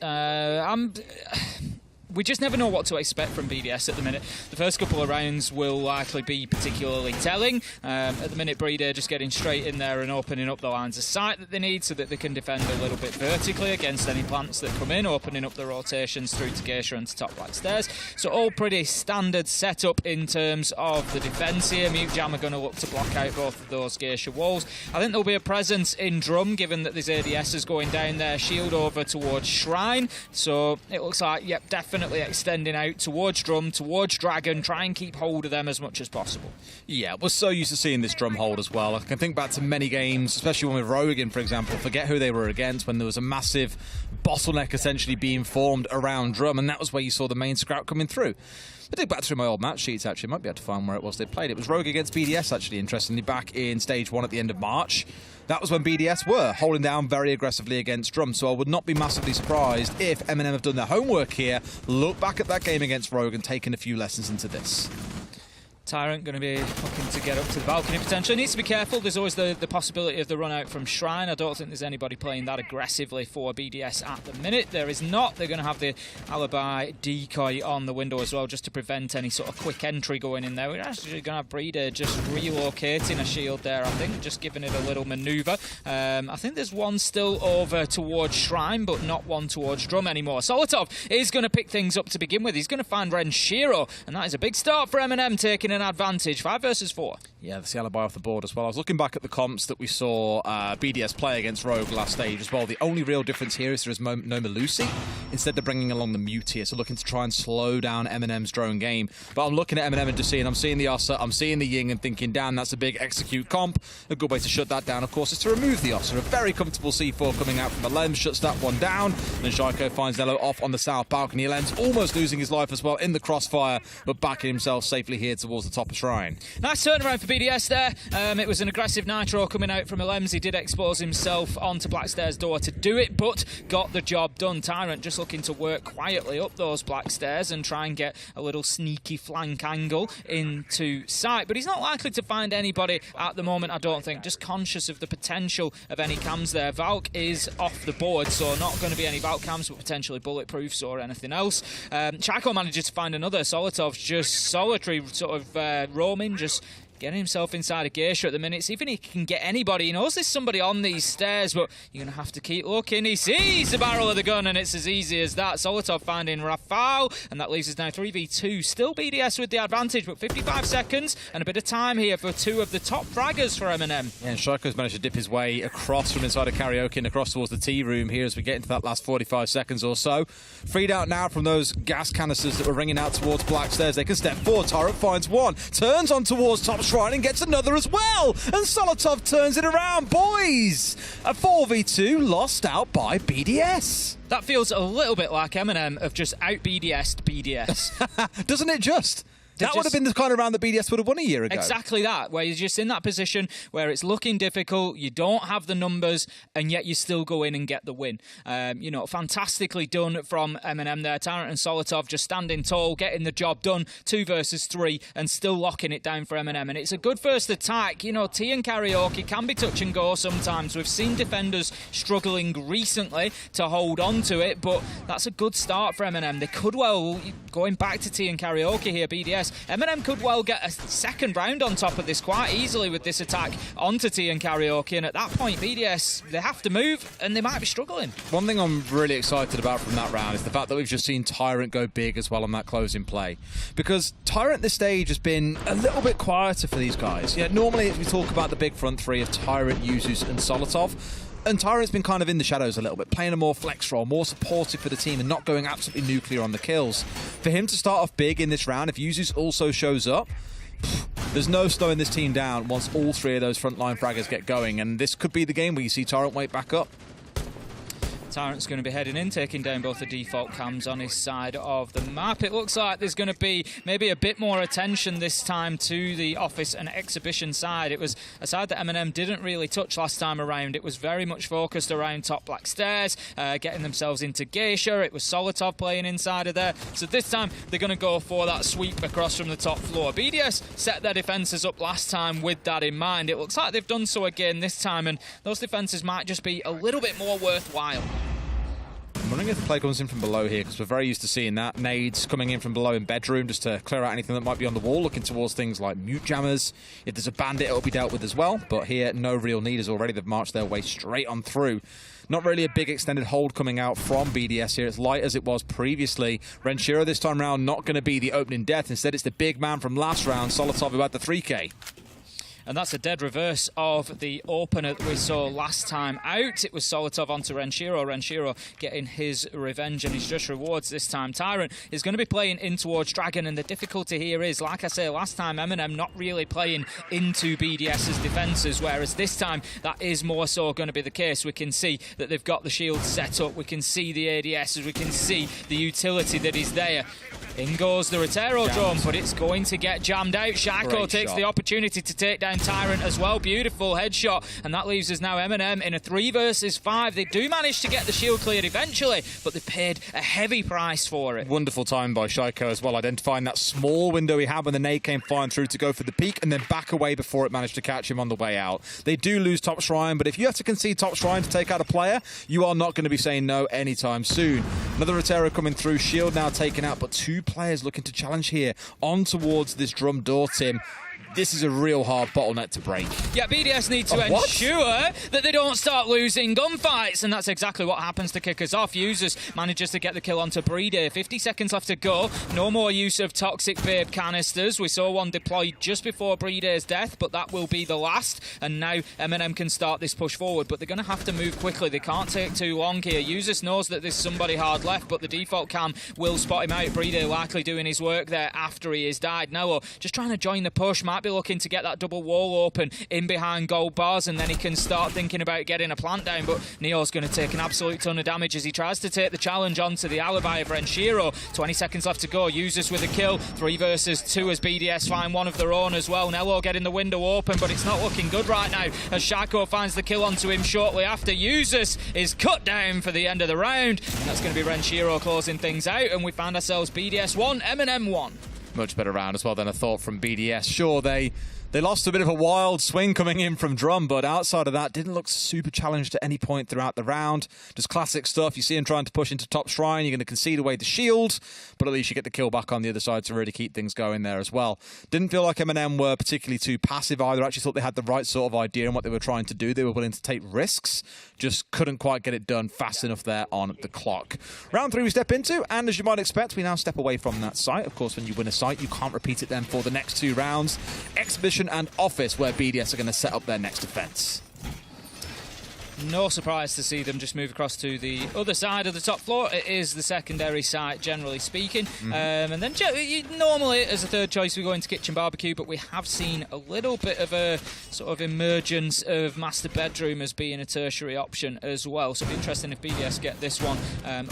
S12: We just never know what to expect from BDS at the minute. The first couple of rounds will likely be particularly telling. At the minute, Breeder just getting straight in there and opening up the lines of sight that they need so that they can defend a little bit vertically against any plants that come in, opening up the rotations through to Geisha and to top Black Stairs. So all pretty standard setup in terms of the defence here. Mute Jam are going to look to block out both of those Geisha walls. I think there'll be a presence in Drum, given that there's ADSs going down there, shield over towards Shrine. So it looks like, yep, definitely extending out towards Drum, towards Dragon, try and keep hold of them as much as possible.
S5: Yeah, we're so used to seeing this Drum hold as well. I can think back to many games, especially when with Rogan, for example, forget who they were against, when there was a massive bottleneck essentially being formed around Drum, and that was where you saw the main scrap coming through. I dig back through my old match sheets, actually. Might be able to find where it was they played. It was Rogue against BDS, actually, interestingly, back in Stage 1 at the end of March. That was when BDS were holding down very aggressively against Drum, so I would not be massively surprised if M&M have done their homework here, look back at that game against Rogue and taken a few lessons into this.
S12: Tyrant going to be looking to get up to the balcony potentially. Needs to be careful. There's always the possibility of the run out from Shrine. I don't think there's anybody playing that aggressively for BDS at the minute. There is not. They're going to have the alibi decoy on the window as well, just to prevent any sort of quick entry going in there. We're actually going to have Breeder just relocating a shield there, I think, just giving it a little manoeuvre. I think there's one still over towards Shrine, but not one towards Drum anymore. Solotov is going to pick things up to begin with. He's going to find Renshiro, and that is a big start for M&M, taking an advantage. 5 versus 4.
S5: Yeah, that's the alibi off the board as well. I was looking back at the comps that we saw BDS play against Rogue last stage as well. The only real difference here is there is no Melusi. Instead, they're bringing along the Mute here, so looking to try and slow down M&M's drone game. But I'm looking at M&M and just seeing, I'm seeing the Ossa, I'm seeing the Ying and thinking, damn, that's a big execute comp. A good way to shut that down, of course, is to remove the Ossa. A very comfortable C4 coming out from the lens, shuts that one down. Then Shaiko finds Nello off on the south balcony. Lens almost losing his life as well in the crossfire, but backing himself safely here towards towards the top of Shrine.
S12: Nice turnaround for BDS there. It was an aggressive Nitro coming out from Pwnz. He did expose himself onto Blackstairs' door to do it, but got the job done. Tyrant just looking to work quietly up those Blackstairs and try and get a little sneaky flank angle into sight. But he's not likely to find anybody at the moment, I don't think. Just conscious of the potential of any cams there. Valk is off the board, so not going to be any Valk cams, but potentially bulletproofs or anything else. Chaco manages to find another. Solotov's just solitary sort of roaming, just getting himself inside a geisha at the minute. See if he can get anybody. He knows there's somebody on these stairs, but you're going to have to keep looking. He sees the barrel of the gun, and it's as easy as that. Solotov finding Rafał, and that leaves us now 3v2. Still BDS with the advantage, but 55 seconds and a bit of time here for two of the top fraggers for M&M.
S5: Yeah, and Shaiko's managed to dip his way across from inside of Karaoke and across towards the tea room here as we get into that last 45 seconds or so. Freed out now from those gas canisters that were ringing out towards Blackstairs. They can step forward. Tyrant finds one, turns on towards top Shrine and gets another as well. And Solotov turns it around. Boys, a 4v2 lost out by BDS.
S12: That feels a little bit like M&M have just out BDS'd BDS.
S5: Doesn't it just? That would have been the kind of round that BDS would have won a year ago.
S12: Exactly that, where you're just in that position where it's looking difficult, you don't have the numbers, and yet you still go in and get the win. You know, fantastically done from M&M there. Tyrant and Solotov just standing tall, getting the job done, 2 versus 3, and still locking it down for M&M. And it's a good first attack. You know, T and Karaoke can be touch and go sometimes. We've seen defenders struggling recently to hold on to it, but that's a good start for M&M. They could well, going back to T and Karaoke here, BDS, M&M could well get a second round on top of this quite easily with this attack onto T and Karaoke, and at that point BDS, they have to move and they might be struggling.
S5: One thing I'm really excited about from that round is the fact that we've just seen Tyrant go big as well on that closing play, because Tyrant this stage has been a little bit quieter for these guys. Yeah, normally we talk about the big front three of Tyrant, Yuzus and Solotov, and Tyrant's been kind of in the shadows a little bit, playing a more flex role, more supportive for the team and not going absolutely nuclear on the kills. For him to start off big in this round, if Yuzus also shows up, there's no slowing this team down once all 3 of those frontline fraggers get going, and this could be the game where you see Tyrant wait back up.
S12: Tyrant's going to be heading in, taking down both the default cams on his side of the map. It looks like there's going to be maybe a bit more attention this time to the office and exhibition side. It was a side that M&M didn't really touch last time around. It was very much focused around top Blackstairs, getting themselves into Geisha. It was Solotov playing inside of there. So this time they're going to go for that sweep across from the top floor. BDS set their defences up last time with that in mind. It looks like they've done so again this time, and those defences might just be a little bit more worthwhile.
S5: I'm wondering if the play comes in from below here, because we're very used to seeing that. Nades coming in from below in bedroom just to clear out anything that might be on the wall, looking towards things like mute jammers. If there's a bandit, it'll be dealt with as well. But here, no real need as already. They've marched their way straight on through. Not really a big extended hold coming out from BDS here. It's light as it was previously. Renshiro this time round not going to be the opening death. Instead, it's the big man from last round, Solotov, who had the 3K.
S12: And that's a dead reverse of the opener that we saw last time out. It was Solotov onto Renshiro. Renshiro getting his revenge and his just rewards this time. Tyrant is going to be playing in towards Dragon, and the difficulty here is, like I say, last time M&M not really playing into BDS's defences, whereas this time that is more so going to be the case. We can see that they've got the shield set up. We can see the ADSs. We can see the utility that is there. In goes the Rotero drone, but it's going to get jammed out. Shaiko takes the opportunity to take down Tyrant as well. Beautiful headshot, and that leaves us now M&M in a 3 versus 5. They do manage to get the shield cleared eventually, but they paid a heavy price for it.
S5: Wonderful time by Shaiko as well, identifying that small window he had when the nade came flying through to go for the peak and then back away before it managed to catch him on the way out. They do lose top Shrine, but if you have to concede top Shrine to take out a player, you are not going to be saying no anytime soon. Another Rotero coming through, shield now taken out, but 2 players looking to challenge here on towards this drum door, Tim. This is a real hard bottleneck to break.
S12: Yeah, BDS need to ensure that they don't start losing gunfights, and that's exactly what happens to kick us off. Yuzus manages to get the kill onto Playday. 50 seconds left to go. No more use of Toxic Babe canisters. We saw one deployed just before Playday's death, but that will be the last, and now M&M can start this push forward, but they're going to have to move quickly. They can't take too long here. Yuzus knows that there's somebody hard left, but the default cam will spot him out. Playday likely doing his work there after he has died. Now, just trying to join the push. Might might be looking to get that double wall open in behind gold bars, and then he can start thinking about getting a plant down. But Neo's going to take an absolute ton of damage as he tries to take the challenge onto the alibi of Renshiro. 20 seconds left to go. Users with a kill. 3 versus 2 as BDS find one of their own as well. Nello getting the window open, but it's not looking good right now as Shako finds the kill onto him shortly after. Users is cut down for the end of the round, and that's going to be Renshiro closing things out, and we find ourselves BDS 1, M&M 1.
S5: Much better round as well than I thought from BDS. Sure, they lost a bit of a wild swing coming in from Drum, but outside of that, didn't look super challenged at any point throughout the round. Just classic stuff. You see him trying to push into top shrine. You're going to concede away the shield, but at least you get the kill back on the other side to really keep things going there as well. Didn't feel like M&M were particularly too passive either. Actually thought they had the right sort of idea on what they were trying to do. They were willing to take risks. Just couldn't quite get it done fast enough there on the clock. Round 3 we step into, and as you might expect, we now step away from that site. Of course, when you win a site, you can't repeat it then for the next 2 rounds. Exhibition and Office, where BDS are going to set up their next defense.
S12: No surprise to see them just move across to the other side of the top floor. It is the secondary site, generally speaking. And then normally, as a third choice, we go into Kitchen Barbecue, but we have seen a little bit of a sort of emergence of Master Bedroom as being a tertiary option as well. So it'll be interesting if BDS get this one,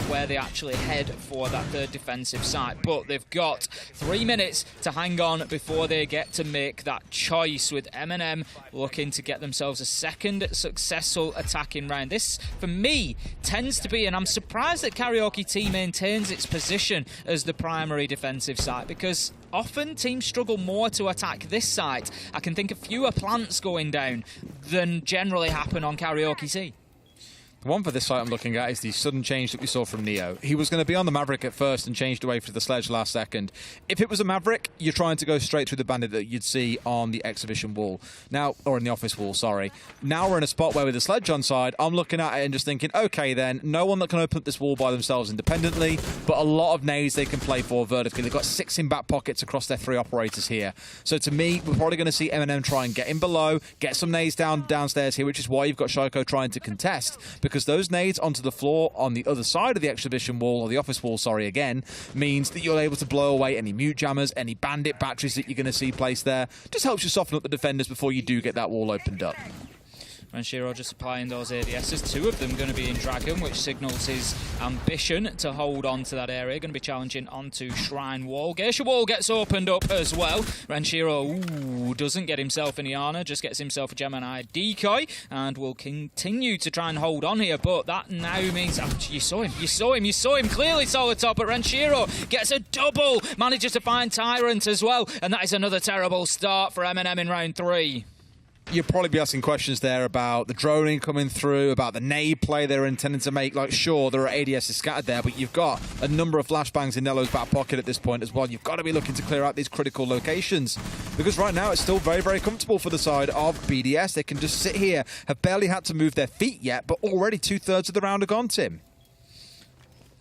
S12: where they actually head for that third defensive site. But they've got 3 minutes to hang on before they get to make that choice, with M&M looking to get themselves a second successful attacking round. This, for me, tends to be, and I'm surprised that Karaoke Tea maintains its position as the primary defensive site, because often teams struggle more to attack this site. I can think of fewer plants going down than generally happen on Karaoke Tea.
S5: The one for this site I'm looking at is the sudden change that we saw from Neo. He was going to be on the Maverick at first and changed away for the Sledge last second. If it was a Maverick, you're trying to go straight through the Bandit that you'd see on the Exhibition wall. Now, or in the Office wall, sorry. Now we're in a spot where with the Sledge on side, I'm looking at it and just thinking, okay then, no one that can open up this wall by themselves independently, but a lot of nades they can play for vertically. They've got 6 in back pockets across their 3 operators here. So to me, we're probably going to see M&M try and get in below, get some nades downstairs here, which is why you've got Shoko trying to contest, because those nades onto the floor on the other side of the Exhibition wall, or the Office wall, sorry, again, means that you're able to blow away any mute jammers, any bandit batteries that you're going to see placed there. Just helps you soften up the defenders before you do get that wall opened up.
S12: Renshiro just applying those ADSs, 2 of them going to be in Dragon, which signals his ambition to hold on to that area. Going to be challenging onto Shrine Wall. Geisha Wall gets opened up as well. Renshiro doesn't get himself any Iana, just gets himself a Gemini decoy, and will continue to try and hold on here, but that now means... you saw him, clearly solid top, but Renshiro gets a double, manages to find Tyrant as well, and that is another terrible start for M&M in round 3.
S5: You'll probably be asking questions there about the droning coming through, about the nade play they're intending to make. Like, sure, there are ADSs scattered there, but you've got a number of flashbangs in Nello's back pocket at this point as well. You've got to be looking to clear out these critical locations, because right now it's still very, very comfortable for the side of BDS. They can just sit here, have barely had to move their feet yet, but already 2/3 of the round are gone, Tim.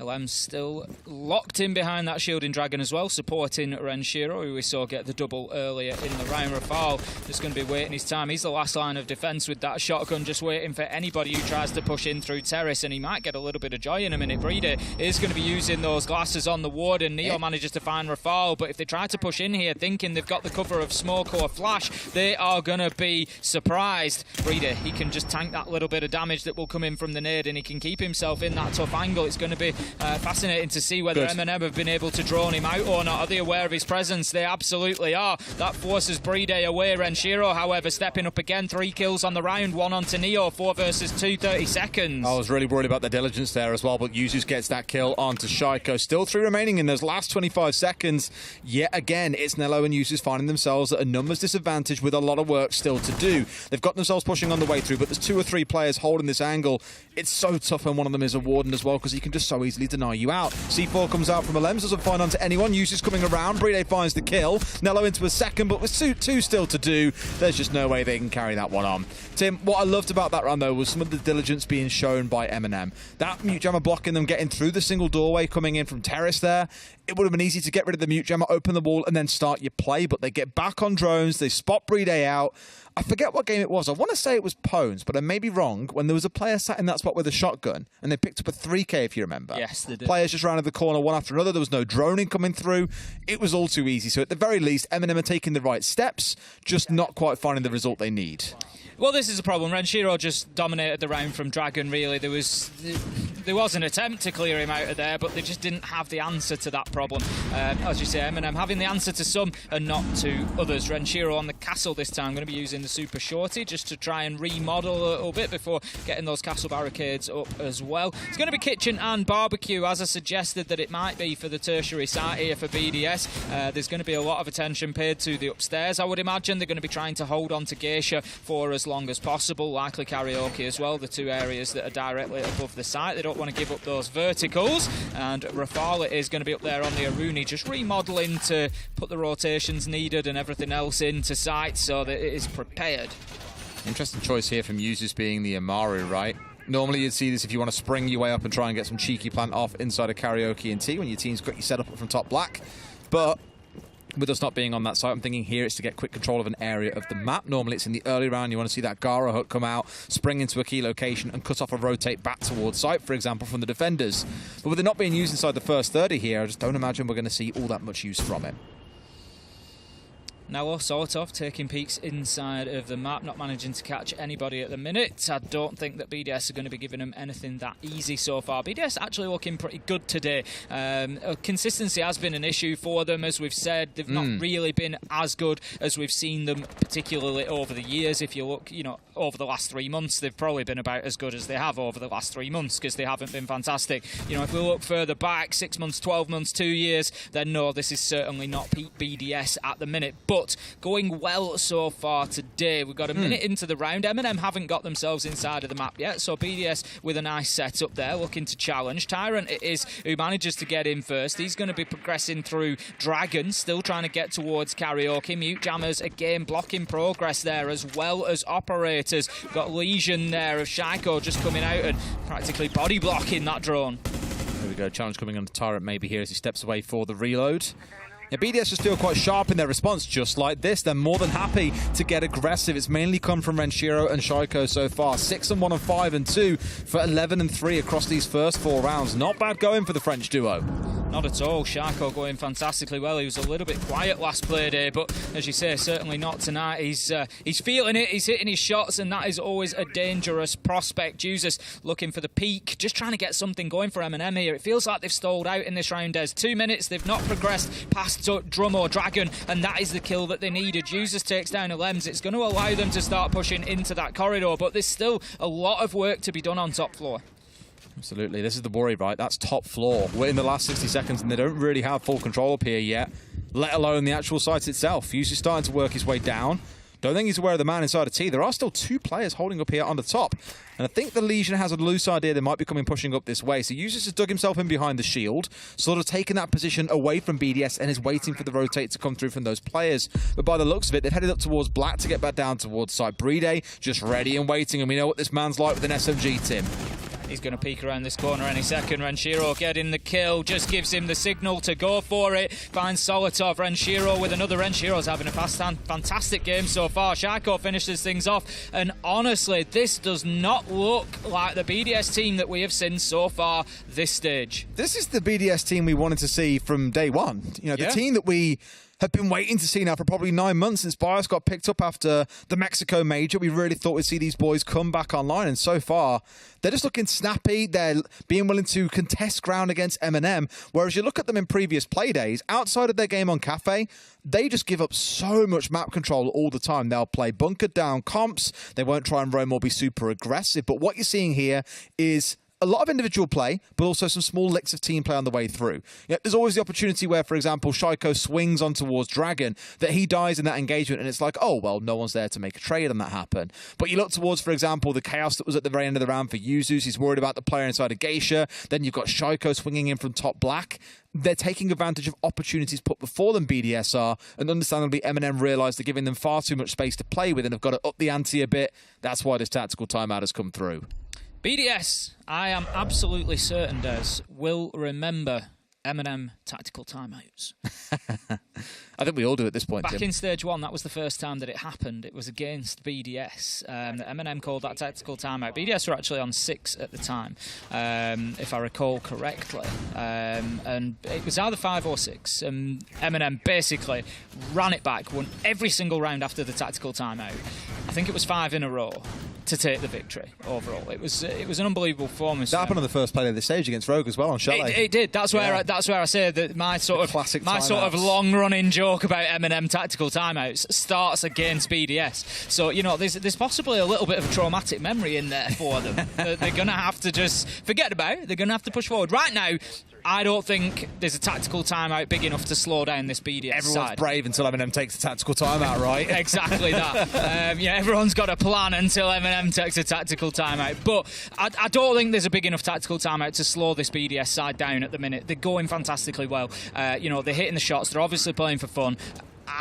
S12: LM's still locked in behind that shielding dragon as well, supporting Renshiro, who we saw get the double earlier in the round. Rafal just going to be waiting his time. He's the last line of defence with that shotgun, just waiting for anybody who tries to push in through terrace, and he might get a little bit of joy in a minute. Breeder is going to be using those glasses on the ward, and Neo manages to find Rafal, but if they try to push in here thinking they've got the cover of smoke or flash, they are going to be surprised. Breeder, he can just tank that little bit of damage that will come in from the nade, and he can keep himself in that tough angle. It's going to be fascinating to see whether M&M have been able to drone him out or not. Are they aware of his presence? They absolutely are. That forces Breeder away. Renshiro, however, stepping up again. 3 kills on the round, 1 onto Neo. 4 versus 2, 30 seconds.
S5: I was really worried about the diligence there as well, but Yuzus gets that kill onto Shiko. Still 3 remaining in those last 25 seconds. Yet again, it's Nello and Yuzus finding themselves at a numbers disadvantage with a lot of work still to do. They've got themselves pushing on the way through, but there's 2 or 3 players holding this angle. It's so tough when one of them is a Warden as well, because he can just so easily deny you out. C4 comes out from a Lems, doesn't find onto anyone. Yuzus coming around. Breeder finds the kill. Nello into a second, but with 2 still to do, there's just no way they can carry that one on. Tim, what I loved about that round though was some of the diligence being shown by M&M. That mute jammer blocking them, getting through the single doorway coming in from terrace there. it would have been easy to get rid of the mute jammer, open the wall, and then start your play, but they get back on drones, they spot Playday out. I forget what game it was. I want to say it was Pwnz, but I may be wrong, when there was a player sat in that spot with a shotgun, and they picked up a 3K, if you remember.
S12: Yes, they did.
S5: Players just rounded the corner one after another. There was no droning coming through. It was all too easy. So at the very least, MNM are taking the right steps, just not quite finding the result they need.
S12: Well, this is a problem. Renshiro just dominated the round from Dragon, really. There was an attempt to clear him out of there, but they just didn't have the answer to that problem. As you say, MNM having the answer to some and not to others. Renshiro on the castle this time, going to be using the Super Shorty just to try and remodel a little bit before getting those castle barricades up as well. It's going to be kitchen and barbecue, as I suggested that it might be for the tertiary site here for BDS. There's going to be a lot of attention paid to the upstairs, I would imagine. They're going to be trying to hold on to Geisha for as long as possible, likely Karaoke as well, the two areas that are directly above the site. They don't want to give up those verticals, and Rafala is going to be up there on the Aruni, just remodelling to put the rotations needed and everything else into site so that it is prepared.
S5: Interesting choice here from users being the Amaru, right? Normally you'd see this if you want to spring your way up and try and get some cheeky plant off inside a Karaoke and T when your team's got you set up from top black, but with us not being on that site, I'm thinking here it's to get quick control of an area of the map. Normally it's in the early round. You want to see that Gara hook come out, spring into a key location, and cut off a rotate back towards site, for example, from the defenders. But with it not being used inside the first 30 here, I just don't imagine we're going to see all that much use from it.
S12: Now Solotov taking peeks inside of the map, not managing to catch anybody at the minute. I don't think that BDS are going to be giving them anything that easy so far. BDS actually looking pretty good today. Consistency has been an issue for them, as we've said. They've not really been as good as we've seen them, particularly over the years. If you look, over the last 3 months, they've probably been about as good as they have over the last 3 months, because they haven't been fantastic. If we look further back, 6 months, 12 months, 2 years, then no, this is certainly not peak BDS at the minute. But going well so far today. We've got a minute into the round. MNM haven't got themselves inside of the map yet, so BDS with a nice setup there, looking to challenge. Tyrant it is who manages to get in first. He's going to be progressing through Dragon, still trying to get towards Karaoke. Mute Jammers again blocking progress there, as well as Operators. Got Legion there of Shaiko just coming out and practically body blocking that drone.
S5: There we go, challenge coming on to Tyrant maybe here as he steps away for the reload. Yeah, BDS just feel quite sharp in their response, just like this. They're more than happy to get aggressive. It's mainly come from Renshiro and Shaiko so far. 6-1 and 5-2 for 11-3 across these first 4 rounds. Not bad going for the French duo.
S12: Not at all. Shaiko going fantastically well. He was a little bit quiet last Playday, but as you say, certainly not tonight. He's feeling it. He's hitting his shots, and that is always a dangerous prospect. Jesus looking for the peak, just trying to get something going for MNM here. It feels like they've stalled out in this round. There's 2 minutes. They've not progressed past Drum or Dragon, and that is the kill that they needed. Jesus takes down a Lems. It's going to allow them to start pushing into that corridor, but there's still a lot of work to be done on top floor.
S5: Absolutely. This is the worry, right? That's top floor. We're in the last 60 seconds, and they don't really have full control up here yet, let alone the actual site itself. Usually starting to work his way down. Don't think he's aware of the man inside a T. There are still 2 players holding up here on the top. And I think the Legion has a loose idea they might be coming pushing up this way. So Usus has dug himself in behind the shield, sort of taken that position away from BDS and is waiting for the rotate to come through from those players. But by the looks of it, they've headed up towards Black to get back down towards site. Playday just ready and waiting. And we know what this man's like with an SMG, Tim.
S12: He's going to peek around this corner any second. Renshiro getting the kill, just gives him the signal to go for it. Finds Solotov. Renshiro with another. Renshiro's having a fantastic game so far. Shaiko finishes things off, and honestly, this does not look like the BDS team that we have seen so far this stage.
S5: This is the BDS team we wanted to see from day one. The team that we have been waiting to see now for probably 9 months since Bios got picked up after the Mexico Major. We really thought we'd see these boys come back online, and so far, they're just looking snappy. They're being willing to contest ground against MNM, whereas you look at them in previous Playdays, outside of their game on Cafe, they just give up so much map control all the time. They'll play bunkered down comps. They won't try and roam or be super aggressive, but what you're seeing here is a lot of individual play, but also some small licks of team play on the way through. There's always the opportunity where, for example, Shaiko swings on towards Dragon, that he dies in that engagement, and it's like, oh, well, no one's there to make a trade and that happen. But you look towards, for example, the chaos that was at the very end of the round for Yuzus. He's worried about the player inside of Geisha. Then you've got Shaiko swinging in from top black. They're taking advantage of opportunities put before them, BDS are, and understandably, MNM realise they're giving them far too much space to play with and have got to up the ante a bit. That's why this tactical timeout has come through.
S12: BDS, I am absolutely certain, Des, will remember M&M tactical timeouts.
S5: I think we all do at this point,
S12: Back
S5: Tim.
S12: in stage 1, that was the first time that it happened. It was against BDS. M&M called that tactical timeout. BDS were actually on 6 at the time, if I recall correctly. And it was either 5 or 6. M&M basically ran it back, won every single round after the tactical timeout. I think it was 5 in a row to take the victory overall. It was an unbelievable performance.
S5: That happened on the first play of the stage against Rogue as well on Chalet.
S12: It did. That's where I say that my sort of long-running joke about M&M tactical timeouts starts against BDS. So there's possibly a little bit of a traumatic memory in there for them. They're going to have to just forget about it. They're going to have to push forward. Right now, I don't think there's a tactical timeout big enough to slow down this BDS
S5: Everyone's
S12: side.
S5: brave until M&M takes a tactical timeout, right?
S12: Exactly that. Everyone's got a plan until M&M takes a tactical timeout. But I don't think there's a big enough tactical timeout to slow this BDS side down at the minute. They're going fantastically well. They're hitting the shots. They're obviously playing for fun.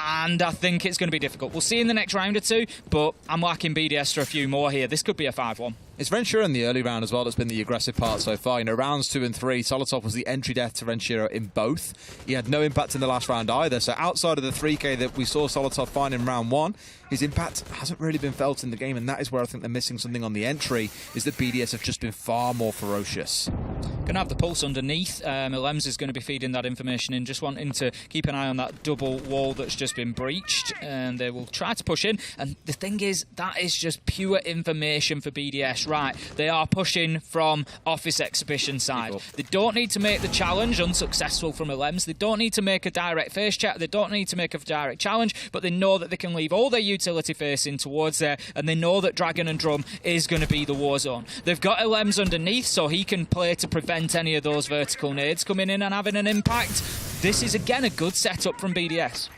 S12: And I think it's going to be difficult. We'll see in the next round or two, but I'm liking BDS for a few more here. This could be a 5-1.
S5: It's Renshiro in the early round as well that's been the aggressive part so far. Rounds 2 and 3, Solotov was the entry death to Renshiro in both. He had no impact in the last round either, so outside of the 3k that we saw Solotov find in round 1, his impact hasn't really been felt in the game, and that is where I think they're missing something on the entry, is that BDS have just been far more ferocious.
S12: Going to have the pulse underneath. Pwnz is going to be feeding that information in, just wanting to keep an eye on that double wall that's just been breached, and they will try to push in. And the thing is, that is just pure information for BDS. Right, they are pushing from office exhibition side. They don't need to make the challenge unsuccessful from Pwnz. They don't need to make a direct face check. They don't need to make a direct challenge, but they know that they can leave all their utility facing towards there, and they know that Dragon and Drum is going to be the war zone. They've got Pwnz underneath, so he can play to prevent any of those vertical nades coming in and having an impact. This is again a good setup from BDS.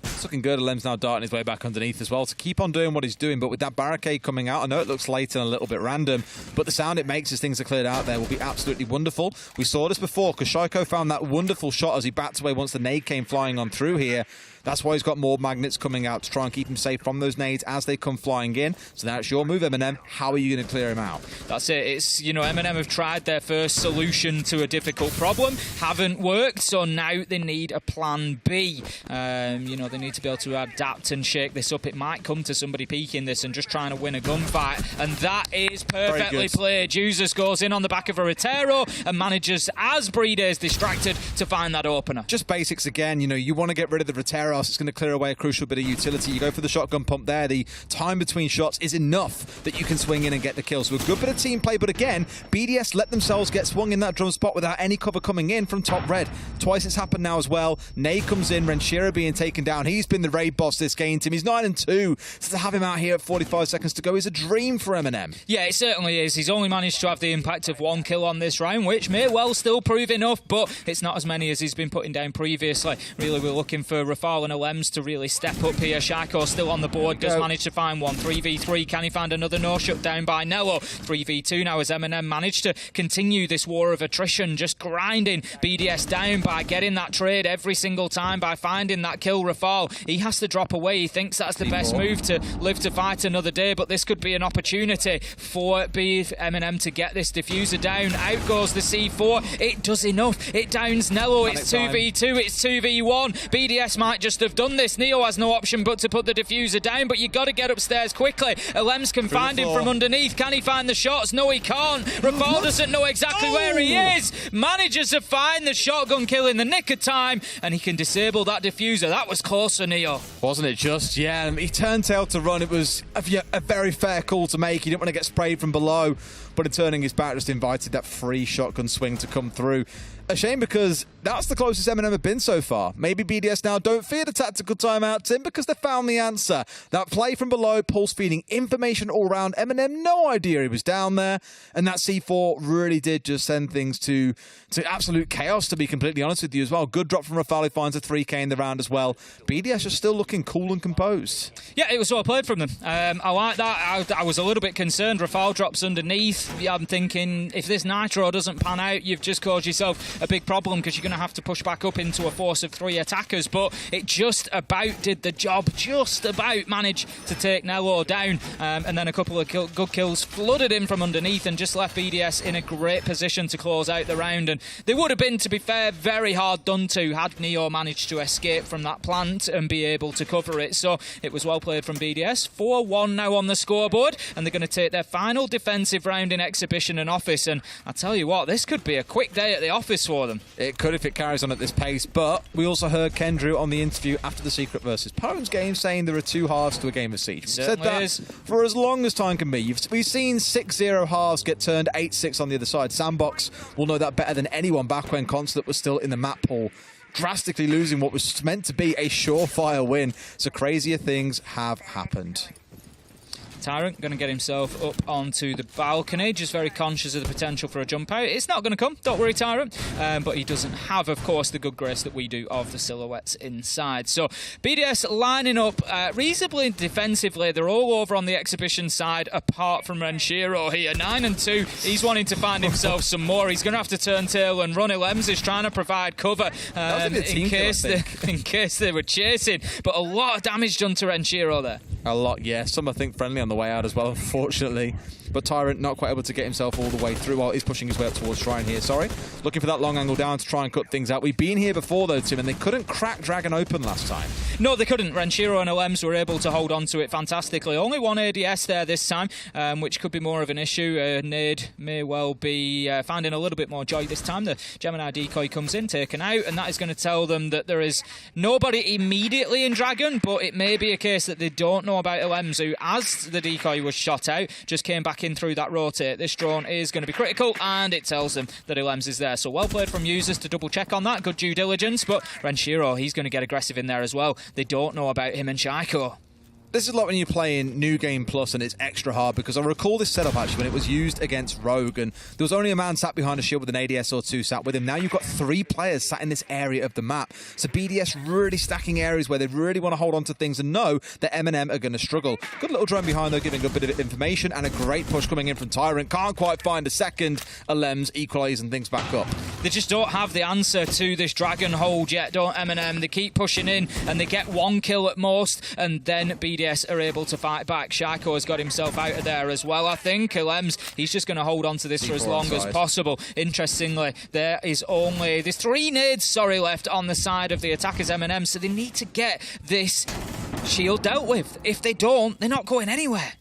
S5: It's looking good. Lem's now darting his way back underneath as well to keep on doing what he's doing, but with that barricade coming out, I know it looks late and a little bit random, but the sound it makes as things are cleared out there will be absolutely wonderful. We saw this before because Shaiko found that wonderful shot as he backed away once the nade came flying on through here. That's why he's got more magnets coming out to try and keep him safe from those nades as they come flying in. So now it's your move, M&M. How are you going to clear him out?
S12: That's it. It's, M&M have tried their first solution to a difficult problem. Haven't worked, so now they need a plan B. They need to be able to adapt and shake this up. It might come to somebody peeking this and just trying to win a gunfight. And that is perfectly played. Jesus goes in on the back of a Rotero and manages, as Playday is distracted, to find that opener.
S5: Just basics again. You want to get rid of the Rotero. It's going to clear away a crucial bit of utility. You go for the shotgun pump there. The time between shots is enough that you can swing in and get the kill. So a good bit of team play, but again, BDS let themselves get swung in that drum spot without any cover coming in from top red. Twice it's happened now as well. Nade comes in, Renshiro being taken down. He's been the raid boss this game, Tim. He's 9-2. So to have him out here at 45 seconds to go is a dream for M&M.
S12: Yeah, it certainly is. He's only managed to have the impact of 1 kill on this round, which may well still prove enough, but it's not as many as he's been putting down previously. Really, we're looking for Rafal and Pwnz to really step up here. Shaiko still on the board, does manage to find one. 3v3, can he find another? No, shut down by Nello. 3v2 now as M&M managed to continue this war of attrition, just grinding BDS down by getting that trade every single time, by finding that kill. Rafal, he has to drop away. He thinks that's the best move to live to fight another day, but this could be an opportunity for M&M to get this diffuser down. Out goes the C4. It does enough. It downs Nello. It's 2v2. It's 2v1. BDS might just have done this. Neo has no option but to put the diffuser down, but you got to get upstairs quickly. Pwnz can find him from underneath. Can he find the shots? No, he can't. Rafal doesn't know exactly where he is. Manages to find the shotgun kill in the nick of time, and he can disable that diffuser. That was close for Neo.
S5: Wasn't it just? Yeah, he turned tail to run. It was a very fair call to make. He didn't want to get sprayed from below, but in turning his back, just invited that free shotgun swing to come through. A shame because that's the closest M&M have been so far. Maybe BDS now don't fear the tactical timeout, Tim, because they found the answer. That play from below, pulse feeding information all around. M&M, no idea he was down there. And that C4 really did just send things to absolute chaos, to be completely honest with you as well. Good drop from Rafal, who finds a 3k in the round as well. BDS are still looking cool and composed.
S12: Yeah, it was well played from them. I like that. I was a little bit concerned. Rafal drops underneath. I'm thinking, if this Nitro doesn't pan out, you've just caused yourself a big problem, because you're going to have to push back up into a force of 3 attackers. But it just about did the job, just about managed to take Nello down, and then a couple of good kills flooded in from underneath and just left BDS in a great position to close out the round. And they would have been, to be fair, very hard done to had Neo managed to escape from that plant and be able to cover it. So it was well played from BDS. 4-1 now on the scoreboard, and they're going to take their final defensive round in Exhibition and Office. And I tell you what, this could be a quick day at the office for them.
S5: It could if it carries on at this pace, but we also heard Kendrew on the interview after the Secret versus Pwnz game saying there are two halves to a game of Siege. We've said that
S12: is.
S5: for as long as time can be. We've seen 6-0 halves get turned 8-6 on the other side. Sandbox will know that better than anyone back when Consulate was still in the map pool, drastically losing what was meant to be a surefire win. So crazier things have happened.
S12: Tyrant going to get himself up onto the balcony, just very conscious of the potential for a jump out. It's not going to come, don't worry, Tyrant. But he doesn't have, of course, the good grace that we do of the silhouettes inside. So BDS lining up reasonably defensively. They're all over on the Exhibition side, apart from Renshiro here. 9-2. He's wanting to find himself some more. He's going to have to turn tail and run. Pwnz is trying to provide cover in case they were chasing. But a lot of damage done to Renshiro there.
S5: A lot, yeah. Some, I think, friendly on the way out as well, unfortunately. But Tyrant not quite able to get himself all the way through while he's pushing his way up towards Shrine here. Sorry. Looking for that long angle down to try and cut things out. We've been here before, though, Tim, and they couldn't crack Dragon open last time.
S12: No, they couldn't. Renshiro and Pwnz were able to hold on to it fantastically. Only one ADS there this time, which could be more of an issue. Nade may well be finding a little bit more joy this time. The Gemini decoy comes in, taken out, and that is going to tell them that there is nobody immediately in Dragon, but it may be a case that they don't know about Pwnz, who, as the decoy was shot out, just came back in through that rotate. This drone is going to be critical, and it tells them that Pwnz is there. So well played from users to double check on that. Good due diligence, but Renshiro, he's going to get aggressive in there as well. They don't know about him and Shaiko.
S5: This is like when you're playing New Game Plus and it's extra hard, because I recall this setup actually when it was used against Rogue and there was only a man sat behind a shield with an ADS or two sat with him. Now you've got 3 players sat in this area of the map. So BDS really stacking areas where they really want to hold on to things and know that M&M are going to struggle. Good little drone behind though, giving a bit of information, and a great push coming in from Tyrant. Can't quite find a second. Pwnz equalising things back up.
S12: They just don't have the answer to this Dragon hold yet, don't M&M? They keep pushing in and they get 1 kill at most, and then BDS are able to fight back. Shaiko has got himself out of there as well, I think. Pwnz, he's just going to hold on to this for as long as possible. Interestingly, there's 3 nades, left on the side of the attackers M&M, so they need to get this shield dealt with. If they don't, they're not going anywhere.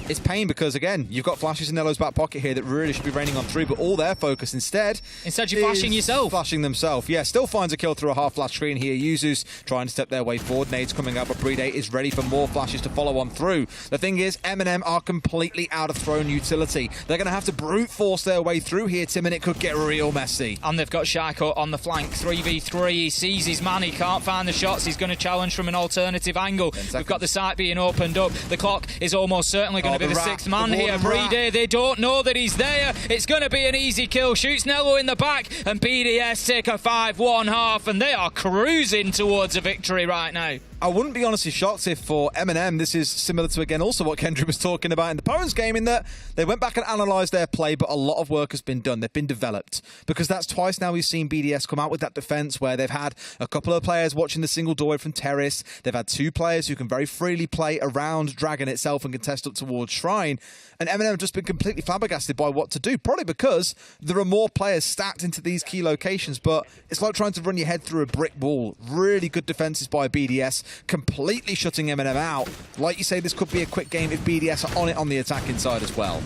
S5: It's pain because, again, you've got flashes in Nello's back pocket here that really should be raining on through, but all their focus instead
S12: you're flashing yourself.
S5: Flashing themselves. Yeah, still finds a kill through a half-flash screen here. Yuzu's trying to step their way forward. Nades coming out, but Playday is ready for more flashes to follow on through. The thing is, M&M are completely out of thrown utility. They're going to have to brute force their way through here, Tim, and it could get real messy.
S12: And they've got Shaiko on the flank. 3v3. He sees his man. He can't find the shots. He's going to challenge from an alternative angle. We've got the site being opened up. The clock is almost certainly going to be the 6th man here. Playday, they don't know that he's there. It's going to be an easy kill. Shoots Nello in the back, and BDS take a 5-1 half, and they are cruising towards a victory right now.
S5: I wouldn't be honestly shocked if for M&M this is similar to, again, also what Kendrick was talking about in the Pwnz game, in that they went back and analysed their play, but a lot of work has been done. They've been developed. Because that's twice now we've seen BDS come out with that defence where they've had a couple of players watching the single doorway from Terrace. They've had 2 players who can very freely play around Dragon itself and contest up towards Shrine. And M&M have just been completely flabbergasted by what to do, probably because there are more players stacked into these key locations, but it's like trying to run your head through a brick wall. Really good defences by BDS, completely shutting M&M out. Like you say, this could be a quick game if BDS are on it on the attacking side as well.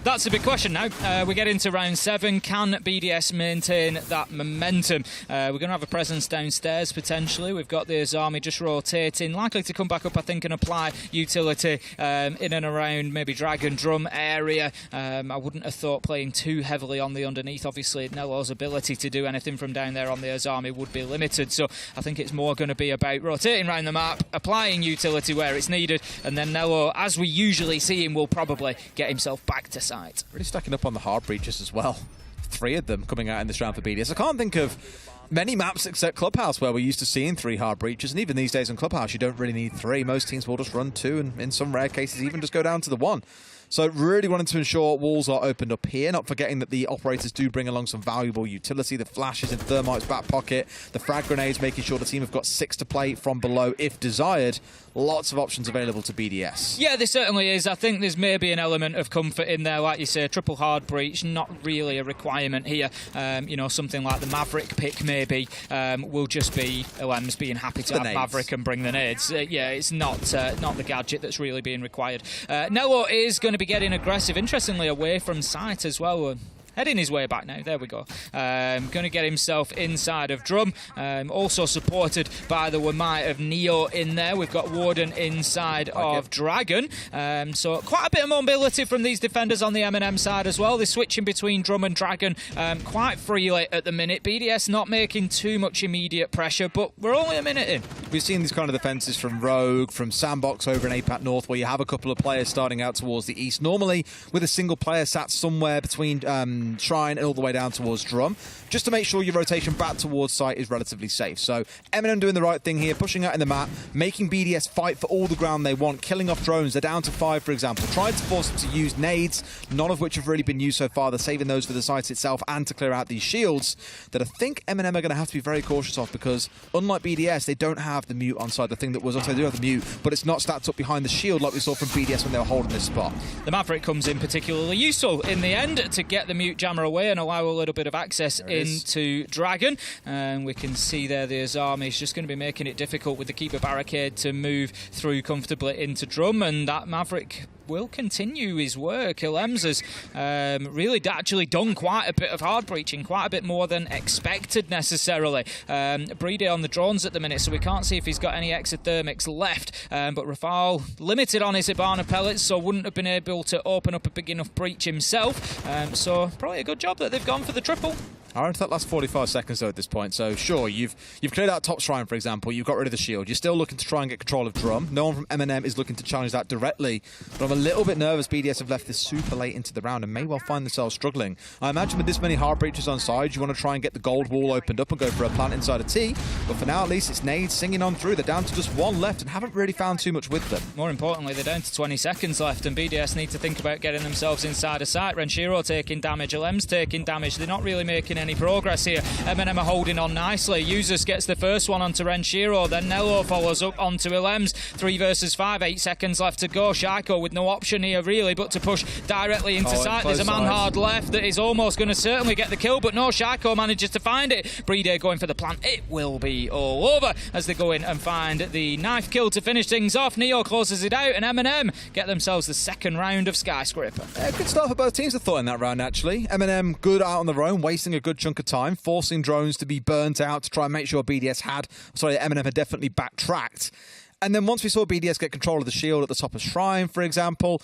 S12: That's a big question now. We get into round 7. Can BDS maintain that momentum? We're going to have a presence downstairs, potentially. We've got the Azami just rotating, likely to come back up, I think, and apply utility in and around maybe Dragon Drum area. I wouldn't have thought playing too heavily on the underneath. Obviously, Nello's ability to do anything from down there on the Azami would be limited, so I think it's more going to be about rotating around the map, applying utility where it's needed, and then Nello, as we usually see him, will probably get himself back to site.
S5: Really stacking up on the hard breaches as well. 3 of them coming out in this round for BDS. I can't think of
S13: many maps except Clubhouse, where we're used to seeing 3 hard breaches, and even these days on Clubhouse, you don't really need 3. Most teams will just run 2, and in some rare cases, even just go down to the 1. So really wanted to ensure walls are opened up here, not forgetting that the operators do bring along some valuable utility, the flashes in Thermite's back pocket, the frag grenades, making sure the team have got 6 to play from below if desired. Lots of options available to BDS.
S12: Yeah, there certainly is. I think there's maybe an element of comfort in there, like you say, triple hard breach, not really a requirement here. You know, something like the Maverick pick maybe will just be Pwnz being happy to have Maverick and bring the nades. Yeah, it's not the gadget that's really being required. Nello is going to be getting aggressive, interestingly, away from sight as well. Heading his way back now. There we go. Going to get himself inside of Drum. Also supported by the Wamite of Neo in there. We've got Warden inside of Dragon. So quite a bit of mobility from these defenders on the M&M side as well. They're switching between Drum and Dragon quite freely at the minute. BDS not making too much immediate pressure, but we're only a minute in.
S13: We've seen these kind of defences from Rogue, from Sandbox over in APAC North, where you have a couple of players starting out towards the east, normally with a single player sat somewhere between Shrine and all the way down towards Drum, just to make sure your rotation back towards site is relatively safe. So M&M doing the right thing here, pushing out in the map, making BDS fight for all the ground they want, killing off drones. They're down to 5, for example. Tried to force them to use nades, none of which have really been used so far. They're saving those for the site itself and to clear out these shields that I think M&M are going to have to be very cautious of, because unlike BDS, they don't have the mute on side. The thing that was also, they do have the mute, but it's not stacked up behind the shield like we saw from BDS when they were holding this spot.
S12: The Maverick comes in particularly useful in the end to get the mute jammer away and allow a little bit of access into Dragon. And we can see there the Azami is just going to be making it difficult with the Keeper Barricade to move through comfortably into Drum, and that Maverick will continue his work. Pwnz has really actually done quite a bit of hard breaching, quite a bit more than expected necessarily. Playday on the drones at the minute, so we can't see if he's got any exothermics left, but Rafal limited on his Ibana pellets, so wouldn't have been able to open up a big enough breach himself. So probably a good job that they've gone for the triple.
S13: I into that last 45 seconds though at this point. So sure, you've cleared out top shrine, for example. You've got rid of the shield. You're still looking to try and get control of Drum. No one from M&M is looking to challenge that directly. But I'm a little bit nervous BDS have left this super late into the round and may well find themselves struggling. I imagine with this many hard breaches on side, you want to try and get the gold wall opened up and go for a plant inside a T. But for now, at least, it's nades singing on through. They're down to just 1 left and haven't really found too much with them.
S12: More importantly, they're down to 20 seconds left, and BDS need to think about getting themselves inside a sight. Renshiro taking damage, Pwnz taking damage. They're not really making any progress here. M&M are holding on nicely. Users gets the first one onto Renshiro, then Nello follows up onto Pwnz. 3 versus 5, 8 seconds left to go. Shaiko with no option here really but to push directly into sight. There's a man hard left that is almost going to certainly get the kill, but no, Shaiko manages to find it. Playday going for the plant. It will be all over as they go in and find the knife kill to finish things off. Neo closes it out, and M&M get themselves the second round of Skyscraper.
S13: Good start for both teams, I thought, in that round, actually. M&M good out on their own, wasting a good chunk of time, forcing drones to be burnt out to try and make sure BDS M&M had definitely backtracked. And then once we saw BDS get control of the shield at the top of Shrine, for example,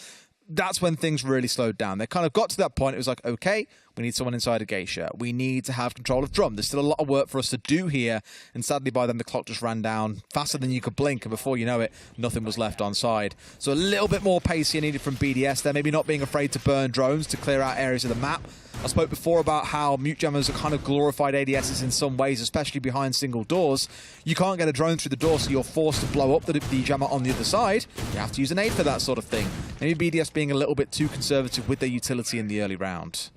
S13: that's when things really slowed down. They kind of got to that point. It was like, okay, we need someone inside a Geisha. We need to have control of Drum. There's still a lot of work for us to do here. And sadly, by then, the clock just ran down faster than you could blink. And before you know it, nothing was left on side. So a little bit more pace here needed from BDS. They're maybe not being afraid to burn drones to clear out areas of the map. I spoke before about how mute jammers are kind of glorified ADSs in some ways, especially behind single doors. You can't get a drone through the door, so you're forced to blow up the jammer on the other side. You have to use an aid for that sort of thing. Maybe BDS being a little bit too conservative with their utility in the early round.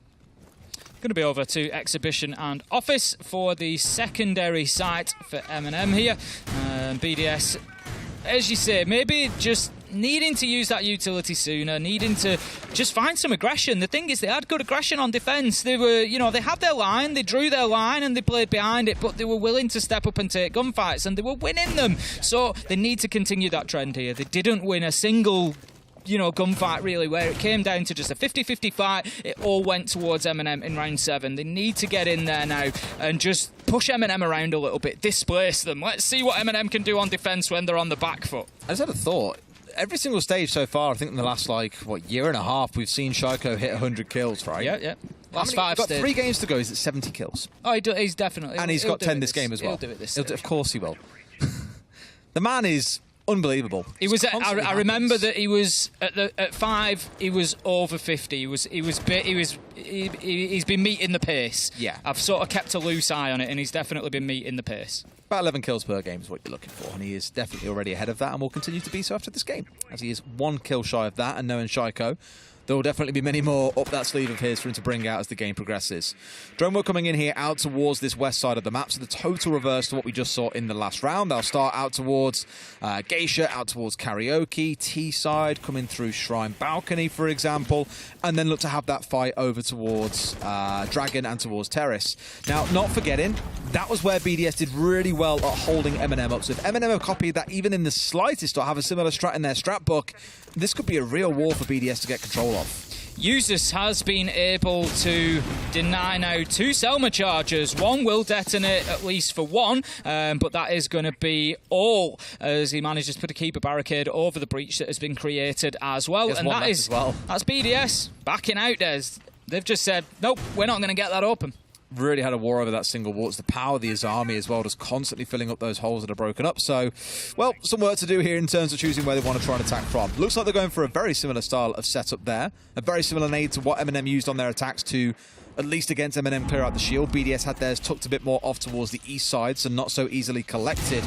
S12: Going to be over to Exhibition and Office for the secondary site for M&M here. BDS, as you say, maybe just needing to use that utility sooner, needing to just find some aggression. The thing is, they had good aggression on defence. They were, they had their line, they drew their line and they played behind it, but they were willing to step up and take gunfights, and they were winning them. So they need to continue that trend here. They didn't win a single gunfight really where it came down to just a 50-50 fight. It all went towards M&M in round 7. They need to get in there now and just push M&M around a little bit, displace them. Let's see what M&M can do on defence when they're on the back foot.
S13: I just had a thought. Every single stage so far, I think in the last, year and a half, we've seen Shaiko hit 100 kills, right?
S12: Yeah. Last 5
S13: He's got 3 games to go. He's at 70 kills.
S12: Oh, he's definitely.
S13: And he's got 10 this game as well.
S12: He'll do it this
S13: Of course he will. The man is unbelievable.
S12: He was. I remember that he was at 5. He was over 50. He's been meeting the pace.
S13: Yeah.
S12: I've sort of kept a loose eye on it, and he's definitely been meeting the pace.
S13: About 11 kills per game is what you're looking for, and he is definitely already ahead of that, and will continue to be so after this game, as he is 1 kill shy of that. And knowing Shaiko, there will definitely be many more up that sleeve of his for him to bring out as the game progresses. Drone work coming in here out towards this west side of the map, so the total reverse to what we just saw in the last round. They'll start out towards Geisha, out towards Karaoke, T-side, coming through Shrine Balcony, for example, and then look to have that fight over towards Dragon and towards Terrace. Now, not forgetting, that was where BDS did really well at holding MNM up. So if MNM have copied that even in the slightest or have a similar strat in their strat book, this could be a real war for BDS to get control of.
S12: Usus has been able to deny now 2 Selma charges. 1 will detonate at least for 1, but that is going to be all as he manages to put a keeper barricade over the breach that has been created as well.
S13: There's
S12: and
S13: one
S12: that
S13: left
S12: is
S13: as well.
S12: That's BDS backing out there. They've just said, nope, we're not going to get that open.
S13: Really had a war over that single wall. It's the power of the Azami as well, just constantly filling up those holes that are broken up. So, well, some work to do here in terms of choosing where they want to try and attack from. Looks like they're going for a very similar style of setup there. A very similar nade to what MNM used on their attacks to, at least against MNM, clear out the shield. BDS had theirs tucked a bit more off towards the east side, so not so easily collected.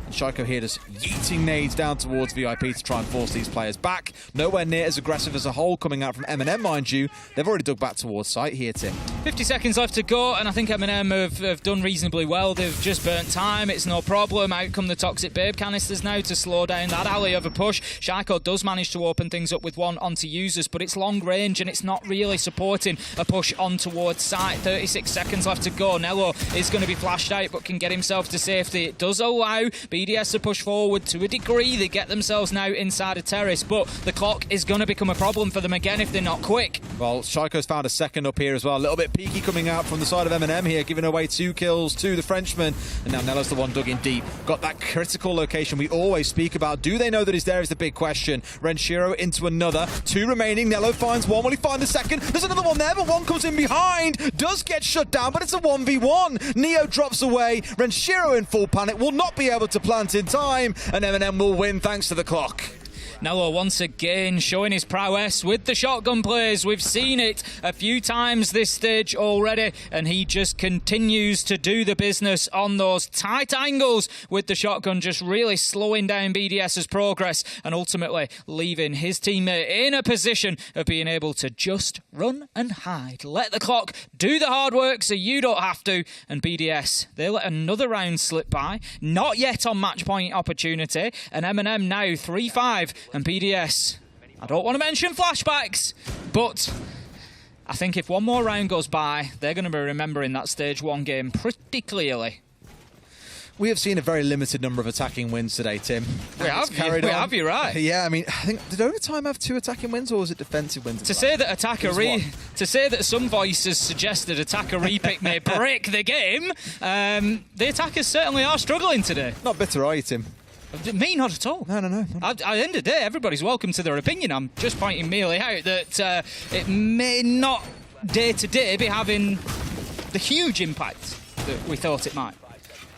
S13: And Shaiko here just yeeting nades down towards VIP to try and force these players back. Nowhere near as aggressive as a whole coming out from MNM, mind you. They've already dug back towards site here, Tim.
S12: 50 seconds left to go, and I think MNM have done reasonably well. They've just burnt time. It's no problem. Out come the Toxic Babe canisters now to slow down that alley of a push. Shaiko does manage to open things up with 1 onto users, but it's long range, and it's not really supporting a push on towards site. 36 seconds left to go. Nello is going to be flashed out, but can get himself to safety. It does allow BDS to push forward to a degree. They get themselves now inside a terrace, but the clock is going to become a problem for them again if they're not quick.
S13: Well, Shaiko's found a second up here as well. A little bit peaky coming out from the side of MNM here, giving away 2 kills to the Frenchman. And now Nello's the one dug in deep. Got that critical location we always speak about. Do they know that he's there is the big question. Renshiro into another. 2 remaining. Nello finds 1. Will he find the second? There's another one there, but 1 comes in behind. Does get shut down, but it's a 1v1. Neo drops away. Renshiro in full panic. Will not be able to plant in time. And MNM will win thanks to the clock.
S12: Nello once again showing his prowess with the shotgun plays. We've seen it a few times this stage already, and he just continues to do the business on those tight angles with the shotgun, just really slowing down BDS's progress and ultimately leaving his teammate in a position of being able to just run and hide. Let the clock do the hard work so you don't have to, and BDS, they let another round slip by. Not yet on match point opportunity, and MNM now 3-5. And BDS, I don't want to mention flashbacks, but I think if one more round goes by, they're going to be remembering that stage 1 game pretty clearly.
S13: We have seen a very limited number of attacking wins today, Tim.
S12: We have, you're right.
S13: Yeah, I mean, I think, did Overtime have 2 attacking wins, or was it defensive wins?
S12: To say that some voices suggested attacker repick may break the game, the attackers certainly are struggling today.
S13: Not bitter, are you, Tim?
S12: Me, not at all.
S13: No.
S12: At the end of the day, everybody's welcome to their opinion. I'm just pointing merely out that it may not day-to-day be having the huge impact that we thought it might.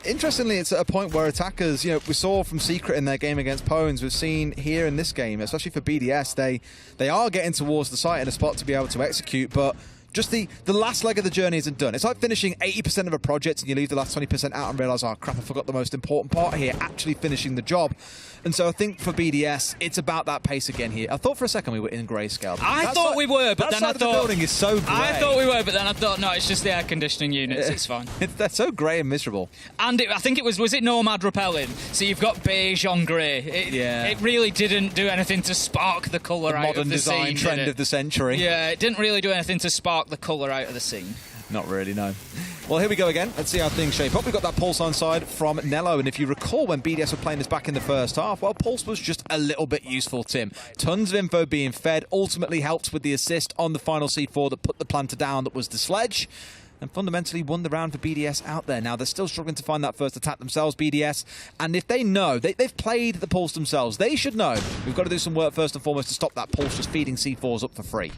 S13: Interestingly, it's at a point where attackers, we saw from Secret in their game against Pwnz, we've seen here in this game, especially for BDS, they are getting towards the site in a spot to be able to execute, but just the last leg of the journey isn't done. It's like finishing 80% of a project and you leave the last 20% out and realise, oh crap, I forgot the most important part here, actually finishing the job. And so I think for BDS, it's about that pace again here. I thought for a second we were in grayscale.
S12: I thought we were, but then I thought...
S13: the building is so grey.
S12: I thought we were, but then I thought, no, it's just the air conditioning units, it's fine.
S13: That's so grey and miserable.
S12: And I think it was it Nomad repelling? So you've got beige on grey. It really didn't do anything to spark the colour out of the scene.
S13: Modern design trend of the century.
S12: Yeah, it didn't really do anything to spark the colour out of the scene.
S13: Not really, no. Well, here we go again. Let's see how things shape up. We've got that Pulse on side from Nello, and if you recall when BDS were playing this back in the first half, well, Pulse was just a little bit useful, Tim. Tons of info being fed, ultimately helped with the assist on the final C4 that put the planter down that was the sledge, and fundamentally won the round for BDS out there. Now, they're still struggling to find that first attack themselves, BDS, and if they know, they've played the Pulse themselves, they should know we've got to do some work first and foremost to stop that Pulse just feeding C4s up for free.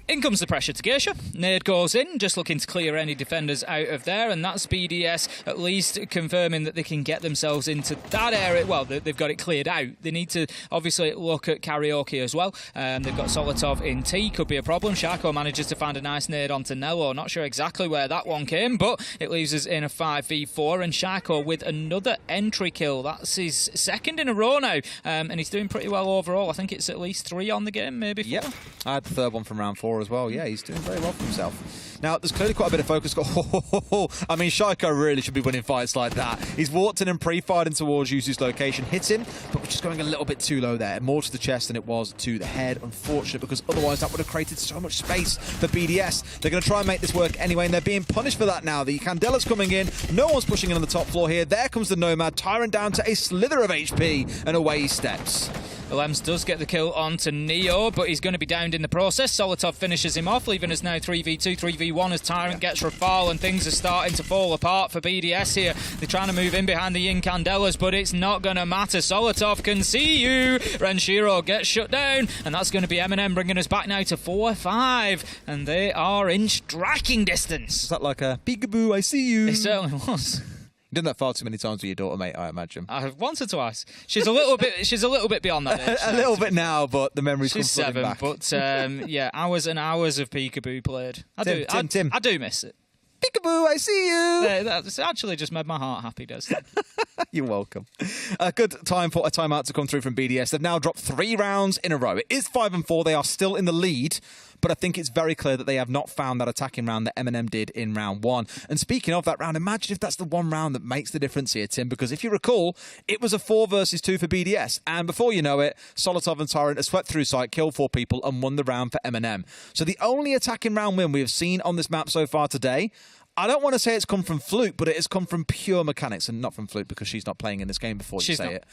S12: In comes the pressure to Geisha. Nade goes in, just looking to clear any defenders out of there, and that's BDS at least confirming that they can get themselves into that area. Well, they've got it cleared out. They need to obviously look at Karaoke as well. They've got Solotov in T, could be a problem. Shako manages to find a nice nade onto Nello. Not sure exactly where that one came, but it leaves us in a 5v4, and Shako with another entry kill. That's his second in a row now, and he's doing pretty well overall. I think it's at least 3 on the game, maybe 4.
S13: Yep, I had the third one from round 4 as well. Yeah, he's doing very well for himself. Now, there's clearly quite a bit of focus. I mean, Shako really should be winning fights like that. He's walked in and pre-fired in towards Yusu's location, hits him, but we're just going a little bit too low there. More to the chest than it was to the head. Unfortunate, because otherwise that would have created so much space for BDS. They're going to try and make this work anyway, and they're being punished for that now. The Candela's coming in. No one's pushing in on the top floor here. There comes the Nomad. Tyrant down to a slither of HP, and away he steps.
S12: Lems does get the kill onto Neo, but he's going to be downed in the process. Solotov finishes him off, leaving us now 3v2, 3v1 as Tyrant gets Rafale, and things are starting to fall apart for BDS here. They're trying to move in behind the Yin Candelas, but it's not going to matter. Solotov can see you. Renshiro gets shut down, and that's going to be M&M bringing us back now to 4-5, and they are in striking distance.
S13: Is that like a peekaboo, I see you?
S12: It certainly was.
S13: You've done that far too many times with your daughter, mate, I imagine.
S12: Once or twice. She's a little bit beyond that age.
S13: A little bit now, but the memories come
S12: She's
S13: flooding
S12: 7,
S13: back.
S12: but yeah, hours and hours of peekaboo played. I do miss it.
S13: Peekaboo, I see you.
S12: That's actually just made my heart happy, Des.
S13: You're welcome. A good time for a timeout to come through from BDS. They've now dropped 3 rounds in a row. It is 5-4. They are still in the lead, but I think it's very clear that they have not found that attacking round that M&M did in round 1. And speaking of that round, imagine if that's the one round that makes the difference here, Tim, because if you recall, it was a 4 versus 2 for BDS, and before you know it, Solotov and Tyrant have swept through site, killed 4 people, and won the round for M&M. So the only attacking round win we have seen on this map so far today, I don't want to say it's come from Fluke, but it has come from pure mechanics, and not from Fluke because she's not playing in this game before you say it.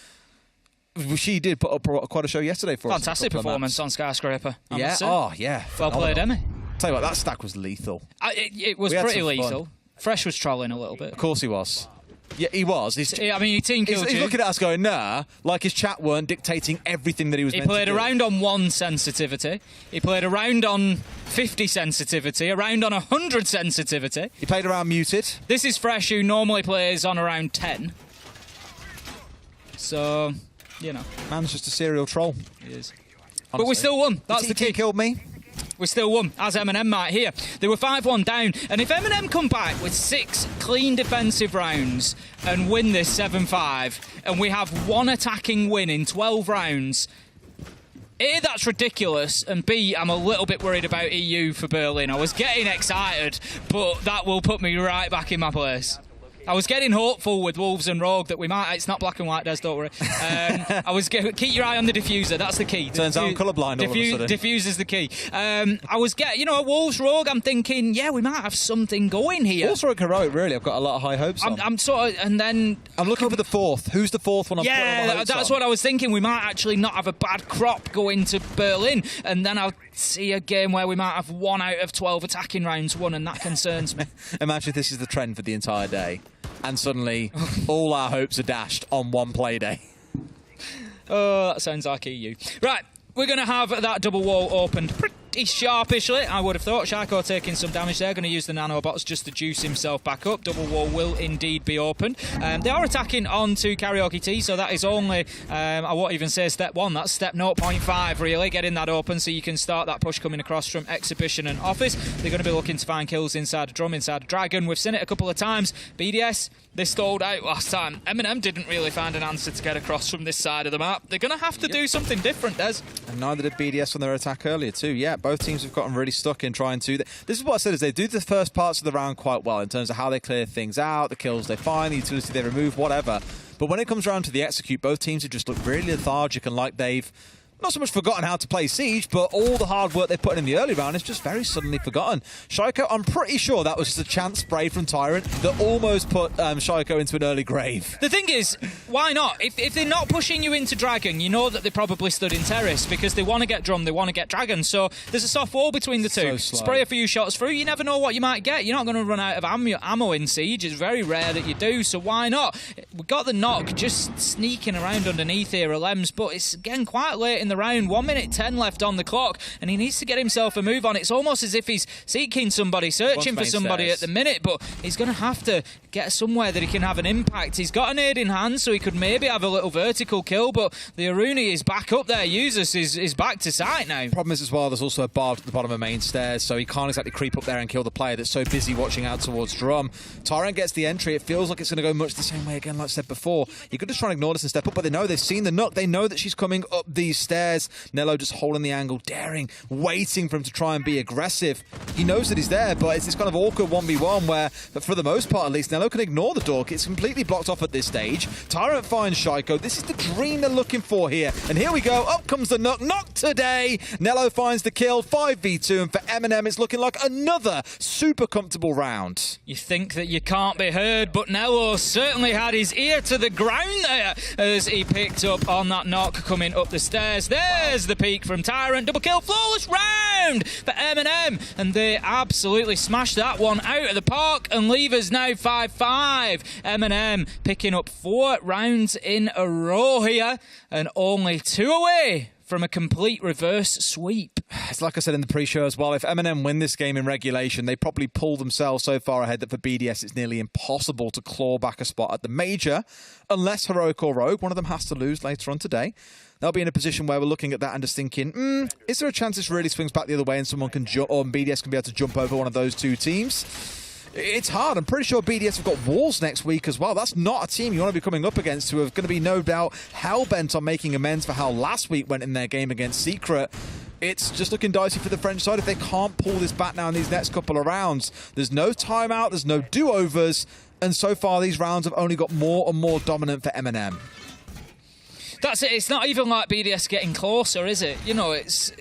S13: She did put up quite a show yesterday for us.
S12: Fantastic performance on Skyscraper.
S13: Yeah, yeah.
S12: Well played, Emmy.
S13: Tell you what, that stack was lethal.
S12: It was pretty lethal. Fresh was trolling a little bit.
S13: Of course he was. Yeah, he was.
S12: I mean, he team killed
S13: He's
S12: you.
S13: looking at us going, nah, like his chat weren't dictating everything that he was meant to do.
S12: He played around on 1 sensitivity. He played around on 50 sensitivity, around on 100 sensitivity.
S13: He played around muted.
S12: This is Fresh, who normally plays on around 10. So, you know.
S13: Man's just a serial troll.
S12: He is.
S13: Honestly.
S12: But we still won. That's the key.
S13: He killed me.
S12: We still won, as M&M might hear. They were 5-1 down, and if M&M come back with 6 clean defensive rounds and win this 7-5, and we have 1 attacking win in 12 rounds, A, that's ridiculous, and B, I'm a little bit worried about EU for Berlin. I was getting excited, but that will put me right back in my place. I was getting hopeful with Wolves and Rogue that we might... It's not black and white, Des, don't worry. Keep your eye on the diffuser, that's the key.
S13: Turns out I'm colourblind all of a sudden.
S12: Diffuser's the key. I was getting... Wolves Rogue, I'm thinking, yeah, we might have something going here.
S13: Wolves Rogue heroic, really. I've got a lot of high hopes on.
S12: I'm sort of... And then...
S13: I'm looking for the 4th. Who's the 4th one?
S12: That's what I was thinking. We might actually not have a bad crop going to Berlin, and then I'll see a game where we might have 1 out of 12 attacking rounds won, and that concerns me.
S13: Imagine if this is the trend for the entire day, and suddenly all our hopes are dashed on one play day.
S12: Oh, that sounds like EU. Right, we're going to have that double wall opened pretty sharpishly. I would have thought. Shako taking some damage there. Going to use the nanobots just to juice himself back up. Double wall will indeed be opened. They are attacking onto Karaoke T, so that is only, I won't even say step 1. That's step 0.5, really. Getting that open so you can start that push coming across from Exhibition and Office. They're going to be looking to find kills inside a Drum, inside a Dragon. We've seen it a couple of times. BDS, they stalled out last time. M&M didn't really find an answer to get across from this side of the map. They're going to have to do something different, Des.
S13: And neither did BDS on their attack earlier too. Yeah, both teams have gotten really stuck in trying to... This is what I said, is they do the first parts of the round quite well in terms of how they clear things out, the kills they find, the utility they remove, whatever. But when it comes around to the execute, both teams have just looked really lethargic and like they've not so much forgotten how to play Siege, but all the hard work they put in the early round is just very suddenly forgotten. Shiko, I'm pretty sure that was just a chance spray from Tyrant that almost put Shiko into an early grave.
S12: The thing is, why not? If they're not pushing you into Dragon, you know that they probably stood in Terrace because they want to get Drum, they want to get Dragon. So there's a soft wall between the two.
S13: So
S12: spray a few shots through, you never know what you might get. You're not going to run out of ammo in Siege. It's very rare that you do, so why not? We've got the knock just sneaking around underneath here, Lems, but it's again quite late in the the round. 1 minute 10 left on the clock, and he needs to get himself a move on. It's almost as if he's seeking somebody, searching for somebody at the minute, but he's going to have to get somewhere that he can have an impact. He's got an nade in hand, so he could maybe have a little vertical kill, but the Aruni is back up there. Usus is back to sight now.
S13: Problem is as well, there's also a barbed at the bottom of main stairs, so he can't exactly creep up there and kill the player that's so busy watching out towards Drum. Tyrant gets the entry. It feels like it's going to go much the same way again, like I said before. You could just try and ignore this and step up, but they know they've seen the Nook. They know that she's coming up these stairs. Nello just holding the angle, daring, waiting for him to try and be aggressive. He knows that he's there, but it's this kind of awkward 1v1 where, for the most part at least, Nello can ignore the door. It's completely blocked off at this stage. Tyrant finds Shaiko. This is the dream they're looking for here. And here we go. Up comes the Nook. Not today. Nello finds the kill. 5v2. And for MNM, it's looking like another super comfortable round.
S12: You think that you can't be heard, but Nello certainly had his ear to the ground there as he picked up on that knock coming up the stairs. There's the peak from Tyrant. Double kill. Flawless round for MNM. And they absolutely smashed that one out of the park and leave us now 5-5. M&M picking up 4 rounds in a row here and only 2 away from a complete reverse sweep.
S13: It's like I said in the pre-show as well, if M&M win this game in regulation, they probably pull themselves so far ahead that for BDS it's nearly impossible to claw back a spot at the major, unless Heroic or Rogue, one of them has to lose later on today. They'll be in a position where we're looking at that and just thinking, is there a chance this really swings back the other way and someone can jump, or BDS can be able to jump over one of those two teams? It's hard. I'm pretty sure BDS have got Wolves next week as well. That's not a team you want to be coming up against, who are going to be no doubt hell-bent on making amends for how last week went in their game against Secret. It's just looking dicey for the French side if they can't pull this back now in these next couple of rounds. There's no timeout, there's no do-overs, and so far these rounds have only got more and more dominant for M&M.
S12: That's it. It's not even like BDS getting closer, is it? You know, it's...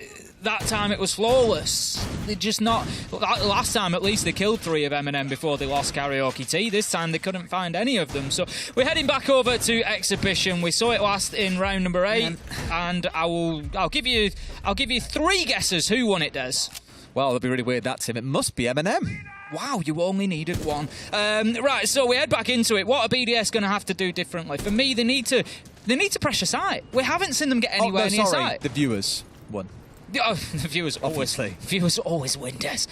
S12: That time it was flawless. They're just not... Last time, at least, they killed 3 of M&M before they lost Karaoke Tea. This time, they couldn't find any of them. So we're heading back over to Exhibition. We saw it last in round number 8, and I'll give you 3 guesses who won it, Des.
S13: Well, that'd be really weird, that, Tim. It must be M&M.
S12: Wow, you only needed 1. Right, so we head back into it. What are BDS going to have to do differently? For me, they need to pressure site. We haven't seen them get anywhere near site.
S13: The viewers won.
S12: Oh, the viewers always win, Des.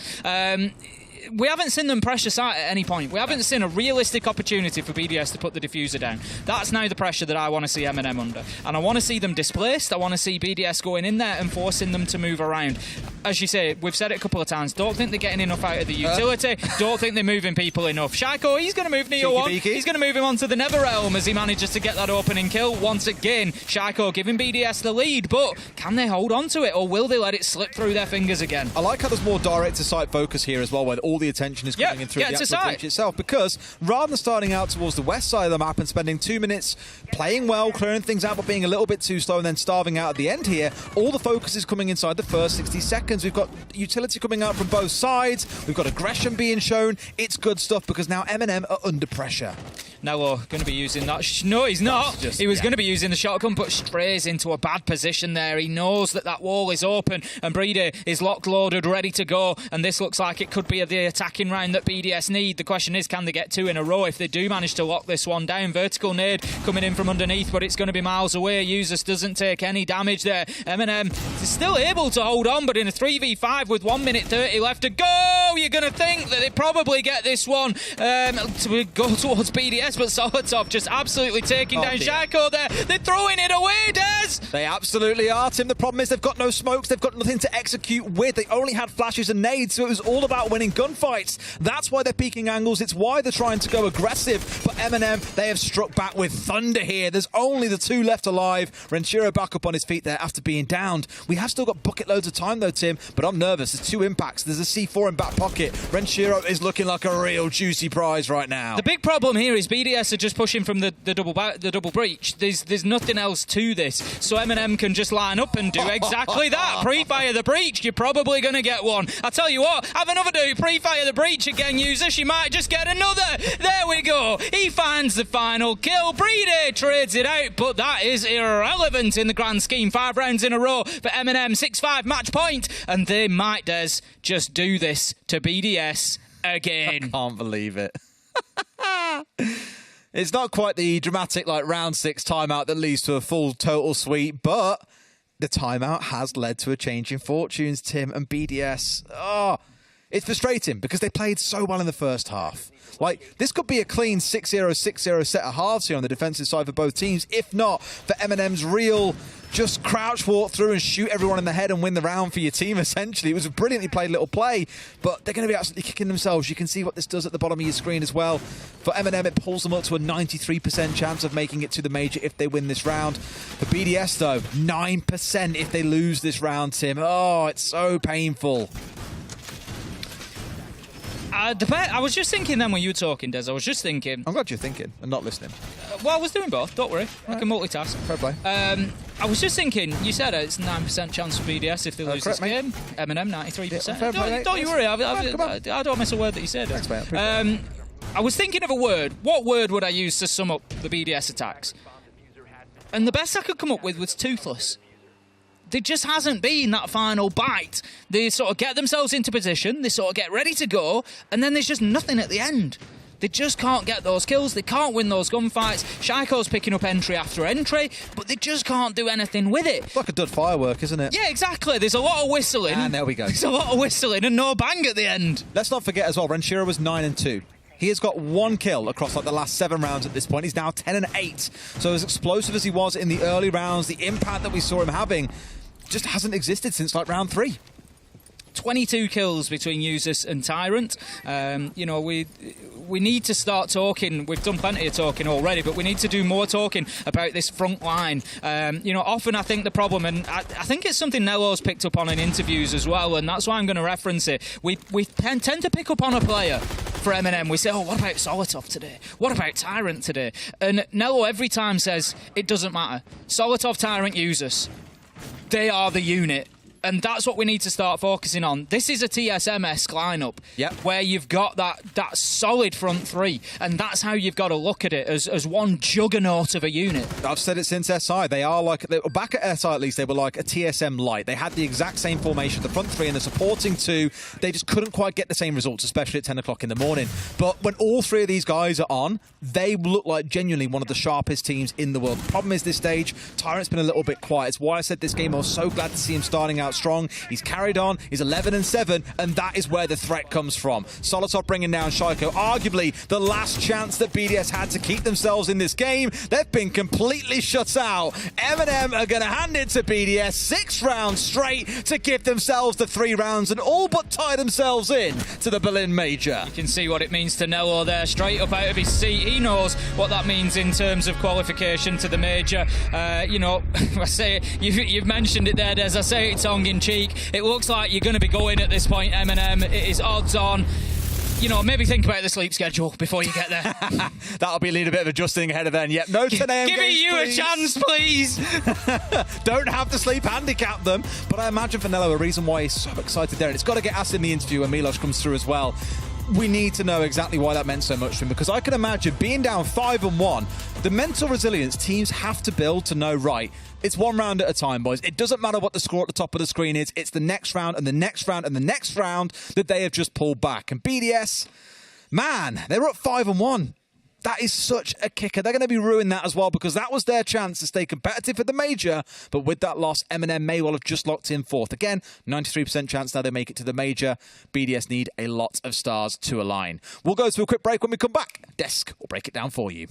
S12: We haven't seen them pressure site at any point. We haven't seen a realistic opportunity for BDS to put the diffuser down. That's now the pressure that I want to see M&M under. And I want to see them displaced. I want to see BDS going in there and forcing them to move around. As you say, we've said it a couple of times, don't think they're getting enough out of the utility. Don't think they're moving people enough. Shaiko, he's going to move Neo 1. He's going to move him onto the Netherrealm as he manages to get that opening kill once again. Shaiko giving BDS the lead, but can they hold on to it, or will they let it slip through their fingers again?
S13: I like how there's more direct-to-site focus here as well, where all the attention is coming in through the actual breach itself, because rather than starting out towards the west side of the map and spending 2 minutes playing well, clearing things out, but being a little bit too slow and then starving out at the end here, all the focus is coming inside the first 60 seconds. We've got utility coming out from both sides. We've got aggression being shown. It's good stuff because now M&M are under pressure.
S12: Nello going to be using that. No, he's not. He was going to be using the shotgun, but strays into a bad position there. He knows that that wall is open, and Breeder is locked, loaded, ready to go. And this looks like it could be the attacking round that BDS need. The question is, can they get 2 in a row if they do manage to lock this one down? Vertical nade coming in from underneath, but it's going to be miles away. Usus doesn't take any damage there. M&M is still able to hold on, but in a 3v5 with 1 minute 30 left to go, you're going to think that they probably get this one to go towards BDS, but Solotov just absolutely taking down Shaiko there. They're throwing it away, Des!
S13: They absolutely are, Tim. The problem is they've got no smokes, they've got nothing to execute with. They only had flashes and nades, so it was all about winning gunfights. That's why they're peaking angles. It's why they're trying to go aggressive. But M&M, they have struck back with thunder here. There's only the 2 left alive. Renshiro back up on his feet there after being downed. We have still got bucket loads of time though, Tim, but I'm nervous. There's 2 impacts. There's a C4 in back pocket. Renshiro is looking like a real juicy prize right now.
S12: The big problem here is BDS are just pushing from the double breach. There's nothing else to this. So M&M can just line up and do exactly that. Pre-fire the breach. You're probably going to get one. I tell you what, have another do. Pre-fire the breach again, user. She might just get another. There we go. He finds the final kill. Breeder trades it out, but that is irrelevant in the grand scheme. 5 rounds in a row for M&M. 6-5 match point, and they might, Des, just do this to BDS again.
S13: I can't believe it. It's not quite the dramatic like round 6 timeout that leads to a full total sweep, but the timeout has led to a change in fortunes, Tim, and BDS. Oh, it's frustrating because they played so well in the first half. Like, this could be a clean 6-0, 6-0 set of halves here on the defensive side for both teams, if not for M&M's real just crouch walk through and shoot everyone in the head and win the round for your team, essentially. It was a brilliantly played little play, but they're going to be absolutely kicking themselves. You can see what this does at the bottom of your screen as well. For M&M, it pulls them up to a 93% chance of making it to the major if they win this round. For BDS, though, 9% if they lose this round, Tim. Oh, it's so painful.
S12: I was just thinking then when you were talking, Des, I was just thinking...
S13: I'm glad you're thinking and not listening.
S12: Well, I was doing both, don't worry. I can multitask.
S13: Fair play.
S12: I was just thinking, you said it's 9% chance for BDS if they lose this game. M&M, 93%.
S13: Yeah,
S12: don't you worry, I don't miss a word that you said.
S13: Thanks, mate.
S12: I was thinking of a word. What word would I use to sum up the BDS attacks? And the best I could come up with was toothless. There just hasn't been that final bite. They sort of get themselves into position, they sort of get ready to go, and then there's just nothing at the end. They just can't get those kills, they can't win those gunfights. Shaiko's picking up entry after entry, but they just can't do anything with it.
S13: It's like a dud firework, isn't it?
S12: Yeah, exactly. There's a lot of whistling.
S13: And there we go.
S12: There's a lot of whistling and no bang at the end.
S13: Let's not forget as well, Renshiro was 9-2. He has got 1 kill across like the last 7 rounds at this point. He's now 10-8. So as explosive as he was in the early rounds, the impact that we saw him having just hasn't existed since like round 3.
S12: 22 kills between Usus and Tyrant. You know, we need to start talking. We've done plenty of talking already, but we need to do more talking about this front line. You know, often I think the problem, and I think it's something Nello's picked up on in interviews as well, and that's why I'm going to reference it. We tend to pick up on a player for M&M. We say, oh, what about Solotov today? What about Tyrant today? And Nello every time says, it doesn't matter. Solotov, Tyrant, Usus. They are the unit. And that's what we need to start focusing on. This is a TSM-esque lineup where you've got that solid front 3, and that's how you've got to look at it, as one juggernaut of a unit.
S13: I've said it since SI. They are like, back at SI at least, they were like a TSM light. They had the exact same formation, the front 3 and the supporting 2. They just couldn't quite get the same results, especially at 10 o'clock in the morning. But when all 3 of these guys are on, they look like genuinely one of the sharpest teams in the world. The problem is this stage, Tyrant's been a little bit quiet. It's why I said this game I was so glad to see him starting out strong. He's carried on, he's 11-7, and that is where the threat comes from. Solotov bringing down Shaiko, arguably the last chance that BDS had to keep themselves in this game. They've been completely shut out. M&M are going to hand it to BDS 6 rounds straight to give themselves the 3 rounds and all but tie themselves in to the Berlin Major.
S12: You can see what it means to Nello there, straight up out of his seat. He knows what that means in terms of qualification to the Major. You know, I say it, you've mentioned it there, Des. I say it tongue in cheek. It looks like you're going to be going at this point, M&M. It is odds on. You know, maybe think about the sleep schedule before you get there.
S13: That'll be a little bit of adjusting ahead of then. Yep, no 10 a.m.
S12: Give
S13: games,
S12: you
S13: please.
S12: a chance, please.
S13: Don't have to sleep handicap them. But I imagine for Nello, a reason why he's so excited there, and it's got to get asked in the interview when Milos comes through as well. We need to know exactly why that meant so much to him, because I can imagine being down 5-1, the mental resilience teams have to build to know, right, it's 1 round at a time, boys. It doesn't matter what the score at the top of the screen is. It's the next round and the next round and the next round that they have just pulled back. And BDS, man, they were up 5-1. That is such a kicker. They're going to be ruining that as well, because that was their chance to stay competitive at the Major. But with that loss, M&M may well have just locked in 4th. Again, 93% chance now they make it to the Major. BDS need a lot of stars to align. We'll go to a quick break. When we come back, Desk will break it down for you.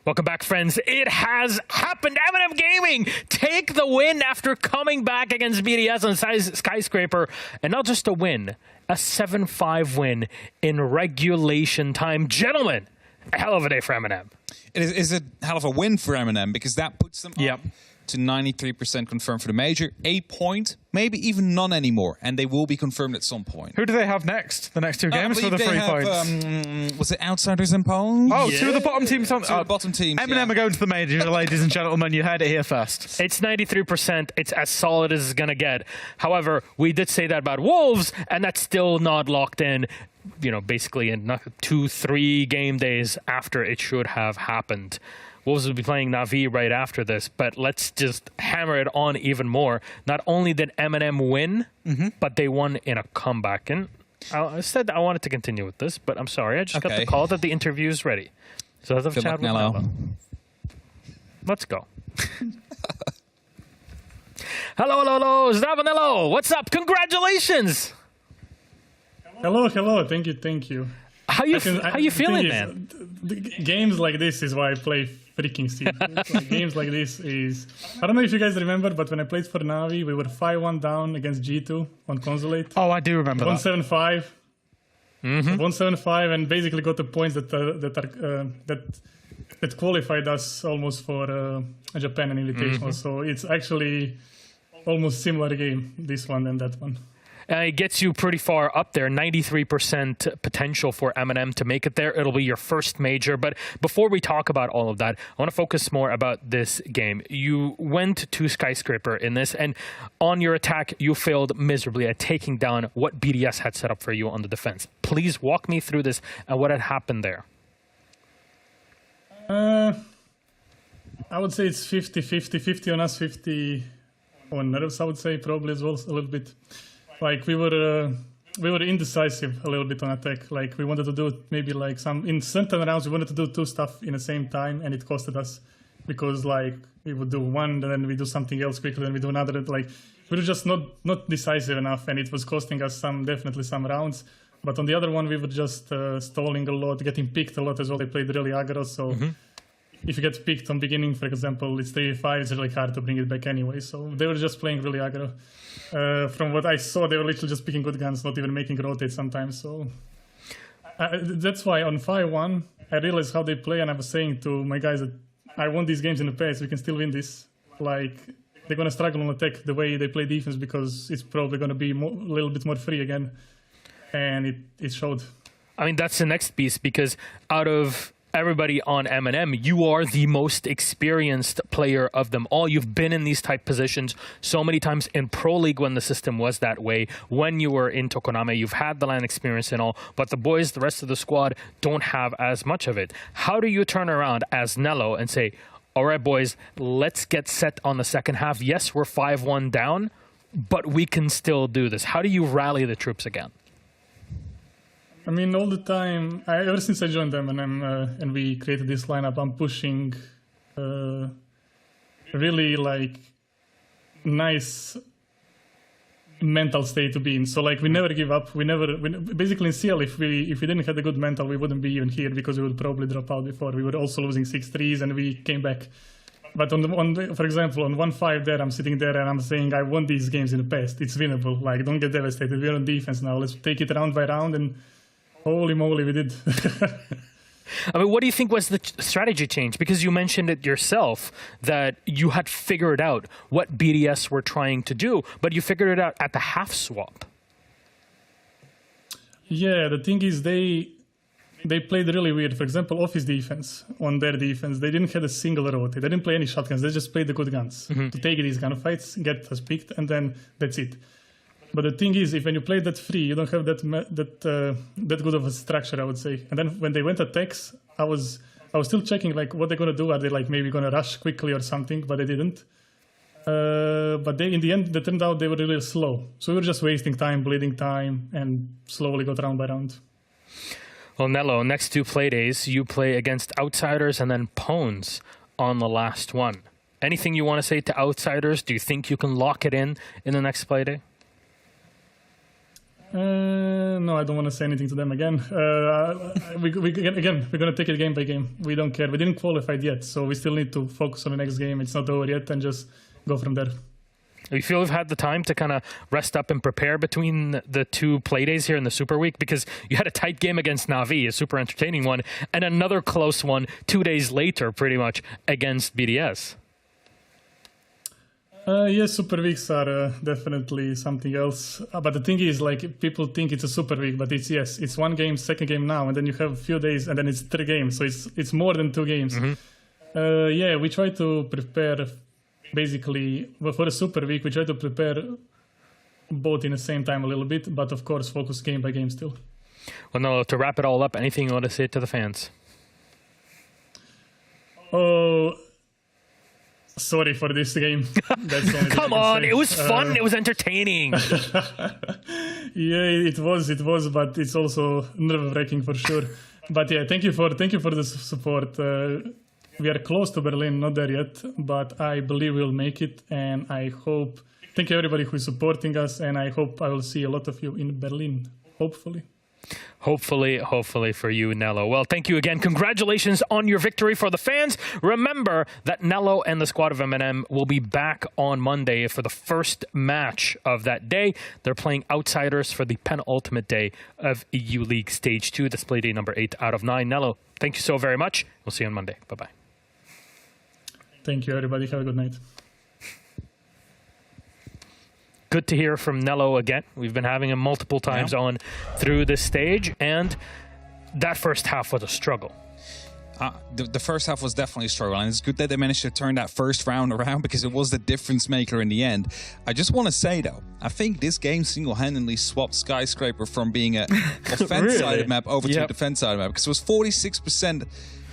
S4: Welcome back, friends. It has happened. M&M Gaming take the win after coming back against BDS on Skyscraper. And not just a win, a 7-5 win in regulation time. Gentlemen, a hell of a day for M&M.
S10: It is a hell of a win for M&M because that puts them up to 93% confirmed for the major. A point, maybe even none anymore, and they will be confirmed at some point.
S6: Who do they have next? The next two games for the 3 points?
S10: Was it Outsiders and Pwnz?
S6: Oh, two of the bottom teams.
S10: Two of the bottom teams.
S6: M&M are going to the major, ladies and gentlemen. You heard it here first.
S4: It's 93%. It's as solid as it's going to get. However, we did say that about Wolves, and that's still not locked in. You know, basically in 2-3 game days after it should have happened. Wolves will be playing Na'Vi right after this, but let's just hammer it on even more. Not only did M&M win, but they won in a comeback. And I said I wanted to continue with this, but I'm sorry. I just got the call that the interview is ready. So let's have a chat with Nello. Let's go. Hello. Zdavanello. What's up? Congratulations.
S14: Hello. Thank you.
S4: How you feeling, man?
S14: Games like this is why I play freaking Siege. Like, games like this is... I don't know if you guys remember, but when I played for Na'Vi, we were 5-1 down against G2 on Consulate.
S6: Oh, I do remember
S14: 175. 175, and basically got the points that qualified us almost for a Japan and Invitational. So it's actually almost similar game, this one and that one.
S4: It gets you pretty far up there, 93% potential for M&M to make it there. It'll be your first major. But before we talk about all of that, I want to focus more about this game. You went to Skyscraper in this, and on your attack, you failed miserably at taking down what BDS had set up for you on the defense. Please walk me through this and what had happened there.
S14: I would say it's 50-50 on us, 50 on nerves, I would say, probably as well, a little bit. Like we were indecisive a little bit on attack. Like we wanted to do maybe like in certain rounds we wanted to do 2 stuff in the same time, and it costed us because like we would do one, then we do something else quickly, then we do another. Like we were just not decisive enough, and it was costing us definitely some rounds. But on the other one, we were just stalling a lot, getting picked a lot as well. They played really aggro, so if you get picked on beginning, for example, it's 3v5, it's really hard to bring it back anyway. So they were just playing really aggro. From what I saw, they were literally just picking good guns, not even making rotate sometimes. So that's why on 5-1, I realized how they play, and I was saying to my guys that I won these games in the past, we can still win this. Like, they're going to struggle on attack the way they play defense because it's probably going to be a little bit more free again. And it showed.
S4: I mean, that's the next piece, because out of everybody on M&M, you are the most experienced player of them all. You've been in these type positions so many times in Pro League when the system was that way. When you were in Tokoname, you've had the LAN experience and all, but the boys, the rest of the squad, don't have as much of it. How do you turn around as Nello and say, all right, boys, let's get set on the second half. Yes, we're 5-1 down, but we can still do this. How do you rally the troops again?
S14: I mean, all the time, ever since I joined them and we created this lineup, I'm pushing really like nice mental state to be in. So like we never give up. Basically in CL, if we didn't have a good mental, we wouldn't be even here because we would probably drop out before. We were also losing 6-3s and we came back. But for example, on 1-5 there, I'm sitting there and I'm saying I won these games in the past. It's winnable. Like, don't get devastated. We're on defense now. Let's take it round by round, and holy moly, we did.
S4: I mean, what do you think was the strategy change? Because you mentioned it yourself that you had figured out what BDS were trying to do, but you figured it out at the half swap.
S14: Yeah, the thing is they played really weird. For example, office defense, on their defense, they didn't have a single rotate. They didn't play any shotguns. They just played the good guns to take these gunfights, get us picked, and then that's it. But the thing is, if when you play that free, you don't have that good of a structure, I would say. And then when they went attacks, I was still checking like what they're gonna do. Are they like maybe gonna rush quickly or something? But they didn't. But in the end, it turned out they were really slow. So we were just wasting time, bleeding time, and slowly got round by round.
S4: Well, Nello, next 2 Playdays, you play against Outsiders and then Pwnz on the last one. Anything you want to say to Outsiders? Do you think you can lock it in the next Playday?
S14: No, I don't want to say anything to them again. We're gonna take it game by game. We don't care. We didn't qualify yet, so we still need to focus on the next game. It's not over yet, and just go from there.
S4: You feel you've had the time to kind of rest up and prepare between the two Playdays here in the Super Week? Because you had a tight game against Na'Vi, a super entertaining one, and another close one 2 days later, pretty much, against BDS.
S14: Yes, Super Weeks are definitely something else. But the thing is, like, people think it's a Super Week, but it's one game, second game now, and then you have a few days, and then it's 3 games. So it's more than 2 games. Mm-hmm. We try to prepare. Basically, for the Super Week, we try to prepare both in the same time a little bit, but of course, focus game by game still.
S4: Well, no, to wrap it all up, anything you want to say to the fans?
S14: Oh, sorry for this game. That's the only
S4: Come on, it was fun. It was entertaining.
S14: Yeah, it was, but it's also nerve-wracking for sure. But yeah, thank you for the support. We are close to Berlin, not there yet, but I believe we'll make it, and I hope. Thank you everybody who is supporting us, and I hope I will see a lot of you in Berlin, hopefully.
S4: Hopefully for you, Nello. Well, thank you again. Congratulations on your victory for the fans. Remember that Nello and the squad of M&M will be back on Monday for the first match of that day. They're playing Outsiders for the penultimate day of EU League Stage 2. That's Playday number 8 out of 9. Nello, thank you so very much. We'll see you on Monday. Bye-bye.
S14: Thank you, everybody. Have a good night.
S4: Good to hear from Nello again. We've been having him multiple times on through this stage, and that first half was a struggle.
S10: The first half was definitely a struggle, and it's good that they managed to turn that first round around because it was the difference maker in the end. I just want to say, though, I think this game single-handedly swapped Skyscraper from being a offense-sided map over to a defense-sided map, because it was 46%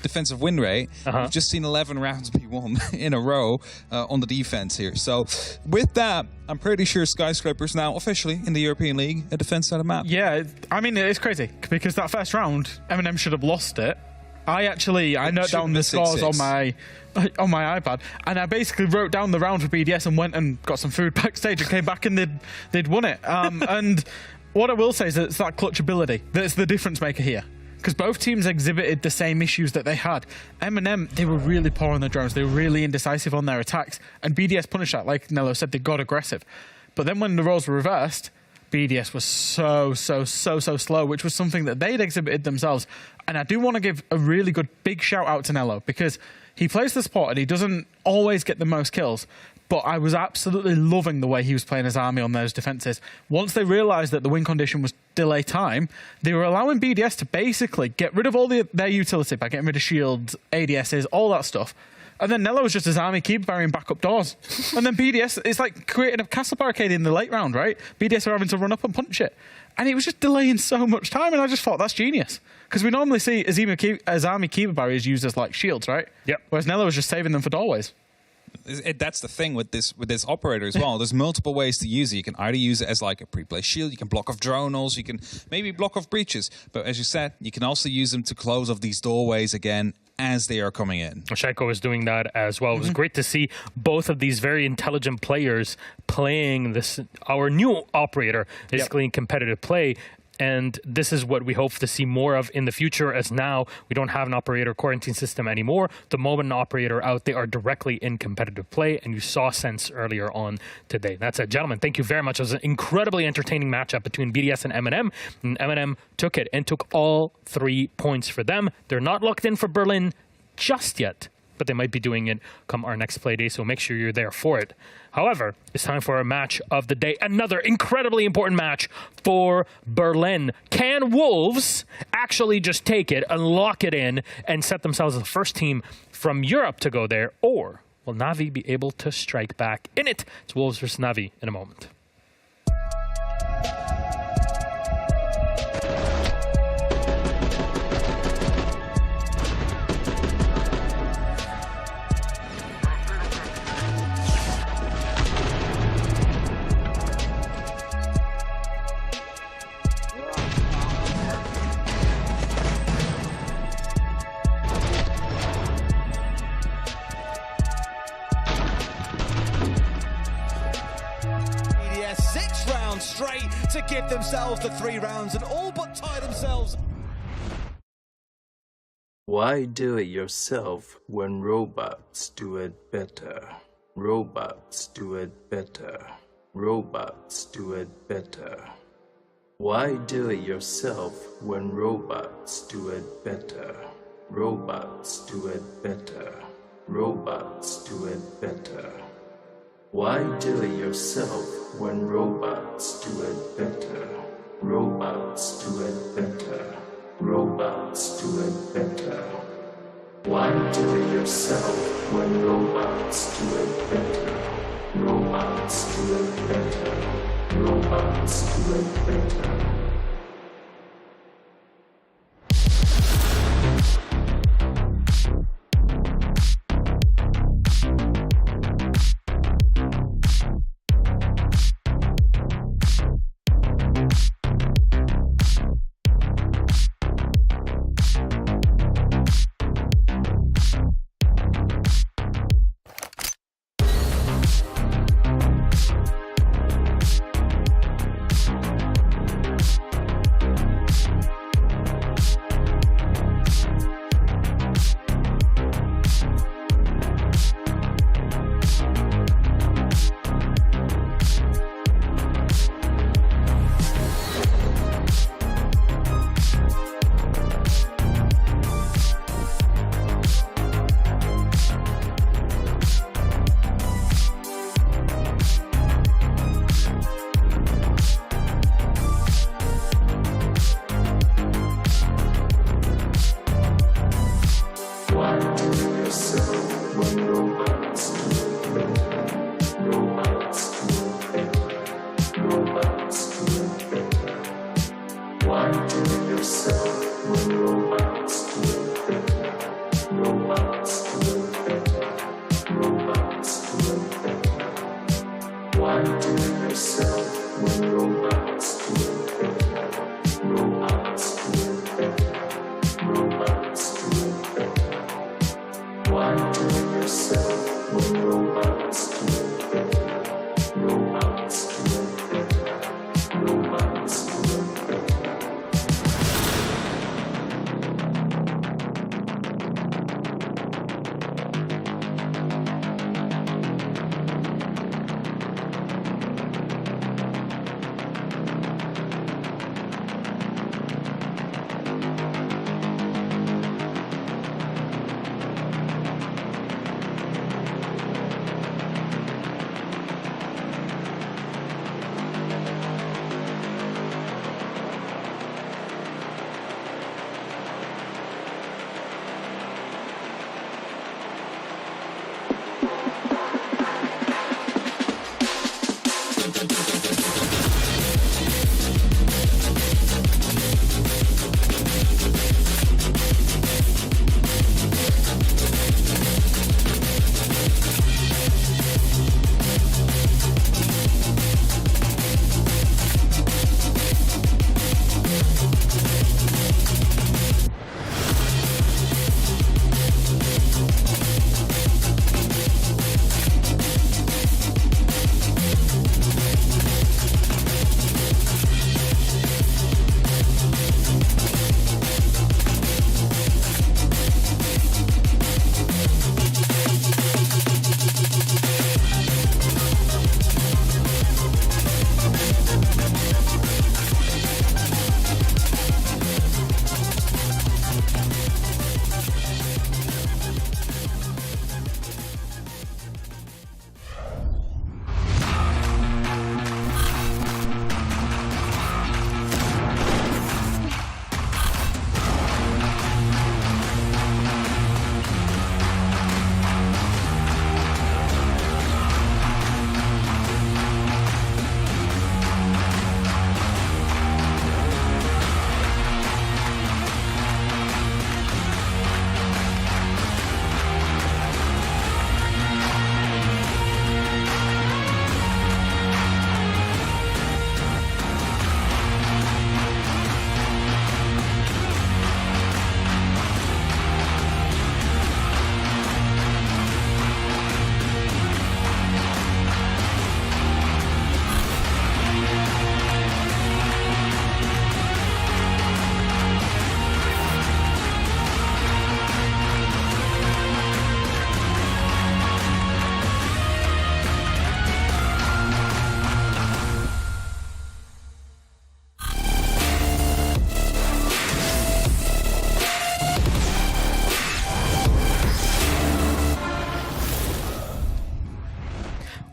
S10: defensive win rate. We've just seen 11 rounds be won in a row on the defense here. So with that, I'm pretty sure Skyscraper's now officially in the European League a defense-sided map.
S6: Yeah, I mean, it's crazy because that first round, M&M should have lost it. I note down the scores on my iPad, and I basically wrote down the round for BDS and went and got some food backstage and came back and they'd won it. And what I will say is that it's that clutch ability that's the difference maker here. Because both teams exhibited the same issues that they had. M&M, they were really poor on the drones. They were really indecisive on their attacks. And BDS punished that. Like Nello said, they got aggressive. But then when the roles were reversed, BDS was so slow, which was something that they'd exhibited themselves. And I do want to give a really good big shout out to Nello, because he plays the support and he doesn't always get the most kills. But I was absolutely loving the way he was playing his army on those defenses. Once they realised that the win condition was delay time, they were allowing BDS to basically get rid of all their utility by getting rid of shields, ADSs, all that stuff. And then Nello was just his army keep burying backup doors. And then BDS, it's like creating a castle barricade in the late round, right? BDS are having to run up and punch it. And it was just delaying so much time, and I just thought, that's genius. Because we normally see his army keeper barriers used as like shields, right?
S4: Yep.
S6: Whereas Nello was just saving them for doorways.
S10: That's the thing with this operator as well. There's multiple ways to use it. You can either use it as like a pre-placed shield, you can block off drones, you can maybe block off breaches. But as you said, you can also use them to close off these doorways again as they are coming in.
S4: Shaiko is doing that as well. It was great to see both of these very intelligent players playing our new operator, basically in competitive play. And this is what we hope to see more of in the future, as now we don't have an operator quarantine system anymore. The moment an operator out, they are directly in competitive play, and you saw Sense earlier on today. That's it. Gentlemen, thank you very much. It was an incredibly entertaining matchup between BDS and M&M, and M&M took it and took all 3 points for them. They're not locked in for Berlin just yet, but they might be doing it come our next play day, so make sure you're there for it. However, it's time for a match of the day. Another incredibly important match for Berlin. Can Wolves actually just take it and lock it in and set themselves as the first team from Europe to go there? Or will Na'Vi be able to strike back in it? It's Wolves versus Na'Vi in a moment.
S13: to give themselves the 3 rounds and all but tie themselves.
S1: Why do it yourself when robots do it better? Robots do it better. Robots do it better. Why do it yourself when robots do it better? Robots do it better. Robots do it better. Why do it yourself when robots do it better? Robots do it better. Robots do it better. Why do it yourself when robots do it better? Robots do it better. Robots do it better.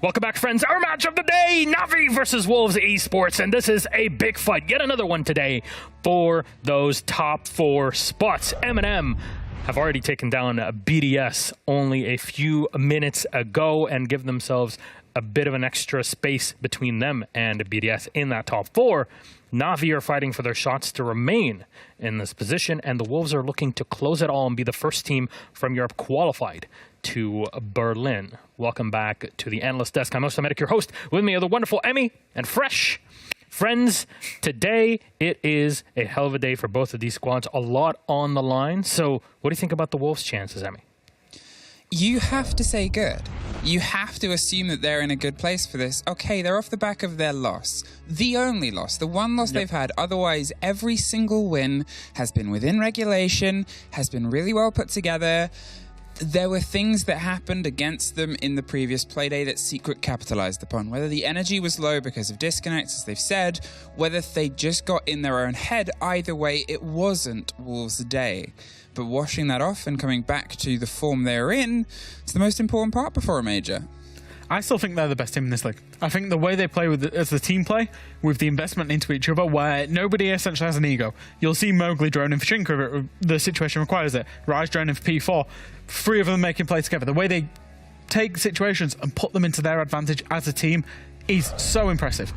S4: Welcome back, friends. Our match of the day, Navi versus Wolves Esports, and this is a big fight. Yet another one today for those top 4 spots. M&M have already taken down BDS only a few minutes ago and give themselves a bit of an extra space between them and BDS in that top 4. Navi are fighting for their shots to remain in this position, and the Wolves are looking to close it all and be the first team from Europe qualified to Berlin. Welcome back to the Analyst Desk. I'm Medic, your host. With me are the wonderful Emmy and Fresh. Friends, today it is a hell of a day for both of these squads. A lot on the line. So what do you think about the Wolves' chances, Emmy?
S9: You have to say good. You have to assume that they're in a good place for this. Okay, they're off the back of their loss. The only loss, the one loss they've had. Otherwise, every single win has been within regulation, has been really well put together. There were things that happened against them in the previous Playday that Secret capitalized upon. Whether the energy was low because of disconnects, as they've said, whether they just got in their own head, either way, it wasn't Wolves' day. But washing that off and coming back to the form they're in, it's the most important part before a major.
S6: I still think they're the best team in this league. I think the way they play as the team play, with the investment into each other, where nobody essentially has an ego. You'll see Mowgli droning for Shinka if the situation requires it. Rise droning for P4. 3 of them making play together. The way they take situations and put them into their advantage as a team is so impressive.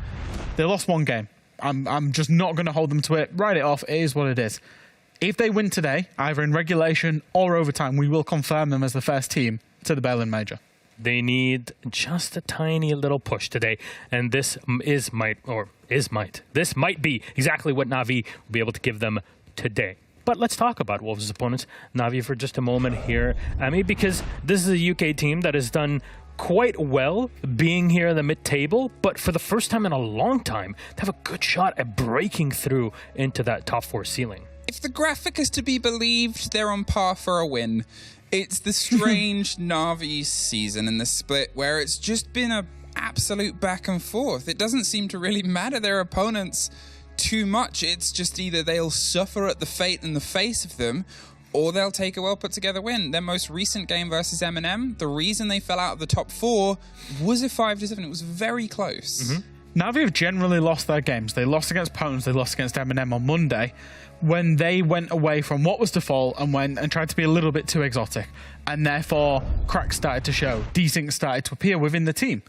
S6: They lost 1 game. I'm just not going to hold them to it. Write it off. It is what it is. If they win today, either in regulation or overtime, we will confirm them as the first team to the Berlin Major.
S4: They need just a tiny little push today, and this might be exactly what Navi will be able to give them today. But let's talk about Wolves' opponents, Navi, for just a moment here, Amy, because this is a UK team that has done quite well being here in the mid-table, but for the first time in a long time, they have a good shot at breaking through into that top 4 ceiling.
S9: If the graphic is to be believed, they're on par for a win. It's the strange Navi season in the split where it's just been an absolute back and forth. It doesn't seem to really matter their opponents too much. It's just either they'll suffer at the fate in the face of them, or they'll take a well put together win. Their most recent game versus M&M, the reason they fell out of the top 4 was a 5-7. It was very close.
S6: Navi have generally lost their games. They lost against Pwnz, they lost against M&M on Monday, when they went away from what was default and went and tried to be a little bit too exotic. And therefore, cracks started to show. Desyncs started to appear within the team.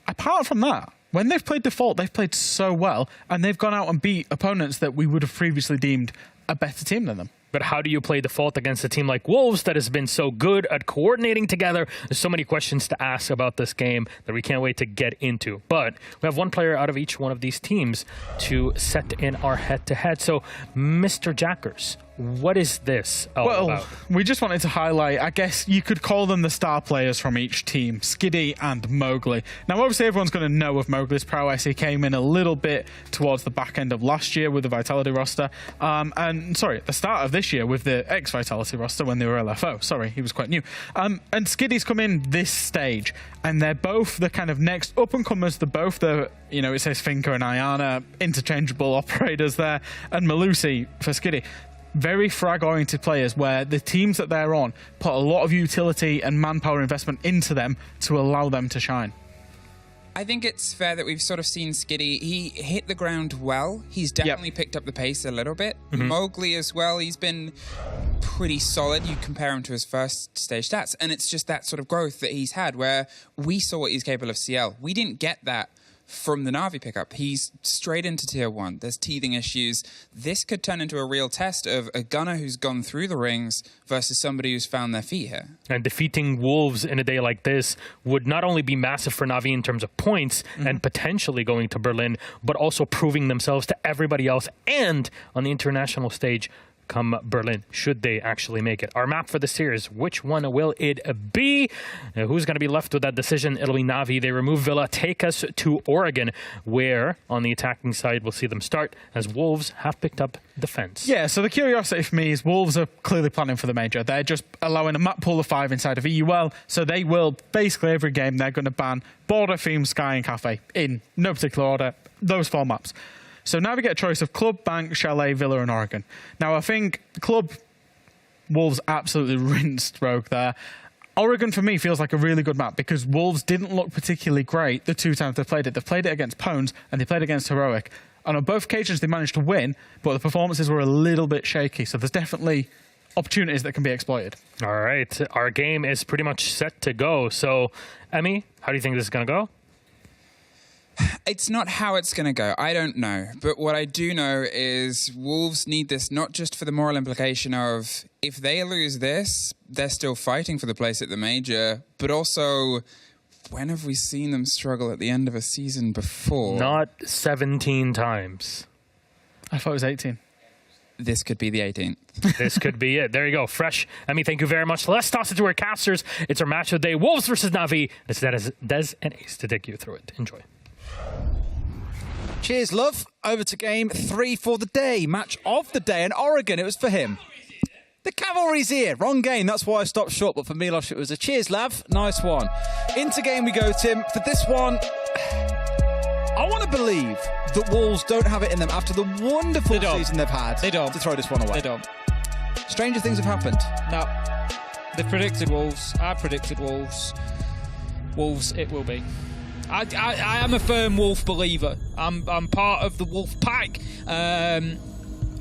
S6: Apart from that, when they've played default, they've played so well, and they've gone out and beat opponents that we would have previously deemed a better team than them.
S4: But how do you play default against a team like Wolves that has been so good at coordinating together? There's so many questions to ask about this game that we can't wait to get into. But we have 1 player out of each one of these teams to set in our head-to-head. So, Mr. Jackers, what is this all about?
S6: We just wanted to highlight, I guess you could call them the star players from each team, Skiddy and Mowgli. Now, obviously, everyone's going to know of Mowgli's prowess. He came in a little bit towards the back end of last year with the Vitality roster. At the start of this year with the ex-Vitality roster when they were LFO. Sorry, he was quite new. And Skiddy's come in this stage, and they're both the kind of next up-and-comers. They're both the, it says Finka and Ayana, interchangeable operators there, and Malusi for Skiddy. Very frag-oriented players where the teams that they're on put a lot of utility and manpower investment into them to allow them to shine.
S9: I think it's fair that we've sort of seen Skiddy. He hit the ground well. He's definitely picked up the pace a little bit. Mowgli as well. He's been pretty solid. You compare him to his first stage stats, and it's just that sort of growth that he's had where we saw what he's capable of CL. We didn't get that from the Navi pickup. He's straight into tier 1. There's teething issues. This could turn into a real test of a gunner who's gone through the rings versus somebody who's found their feet here.
S4: And defeating Wolves in a day like this would not only be massive for Navi in terms of points and potentially going to Berlin, but also proving themselves to everybody else and on the international stage come Berlin, should they actually make it. Our map for the series, which one will it be? Who's going to be left with that decision? It'll be Navi. They remove Villa, take us to Oregon, where on the attacking side we'll see them start, as Wolves have picked up defense.
S6: Yeah, so the curiosity for me is Wolves are clearly planning for the major. They're just allowing a map pool of 5 inside of EUL, so they will, basically every game, they're going to ban Border, Theme, Sky and Cafe in no particular order, those 4 maps. So now we get a choice of Club, Bank, Chalet, Villa and Oregon. Now I think Club, Wolves absolutely rinsed Rogue there. Oregon, for me, feels like a really good map because Wolves didn't look particularly great the 2 times they played it. They played it against Pwnz and they played against Heroic. And on both occasions, they managed to win, but the performances were a little bit shaky. So there's definitely opportunities that can be exploited.
S4: All right. Our game is pretty much set to go. So, Emmy, how do you think this is going to go?
S9: It's not how it's going to go. I don't know. But what I do know is Wolves need this not just for the moral implication of if they lose this, they're still fighting for the place at the major, but also when have we seen them struggle at the end of a season before?
S4: Not 17 times.
S6: I thought it was 18.
S9: This could be the 18th.
S4: This could be it. There you go. Fresh. Emmy, thank you very much. Let's toss it to our casters. It's our match of the day. Wolves versus Na'Vi. It's Des and Ace to take you through it. Enjoy.
S13: Cheers, love. Over to game 3 for the day. Match of the day. And Oregon, it was for him. The cavalry's here. Wrong game. That's why I stopped short. But for Milos, it was a cheers, Lav. Nice one. Into game we go, Tim. For this one, I want to believe that Wolves don't have it in them after the wonderful season they've had to throw this one away.
S12: They don't.
S13: Stranger things have happened.
S12: No. They've predicted Wolves. I predicted Wolves. Wolves, it will be. I am a firm Wolf believer. I'm part of the Wolf pack.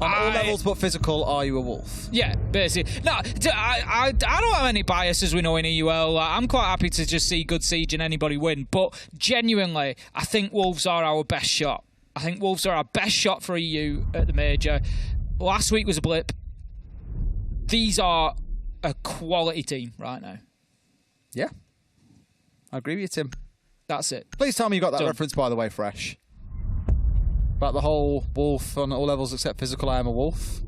S13: On all levels but physical, are you a Wolf?
S12: Yeah, basically. No, I don't have any bias, as we know in EUL. I'm quite happy to just see good Siege and anybody win. But genuinely, I think Wolves are our best shot. I think Wolves are our best shot for EU at the major. Last week was a blip. These are a quality team right now.
S13: Yeah. I agree with you, Tim.
S12: That's it.
S13: Please tell me you got that reference, by the way, Fresh. About the whole wolf on all levels except physical, I am a wolf.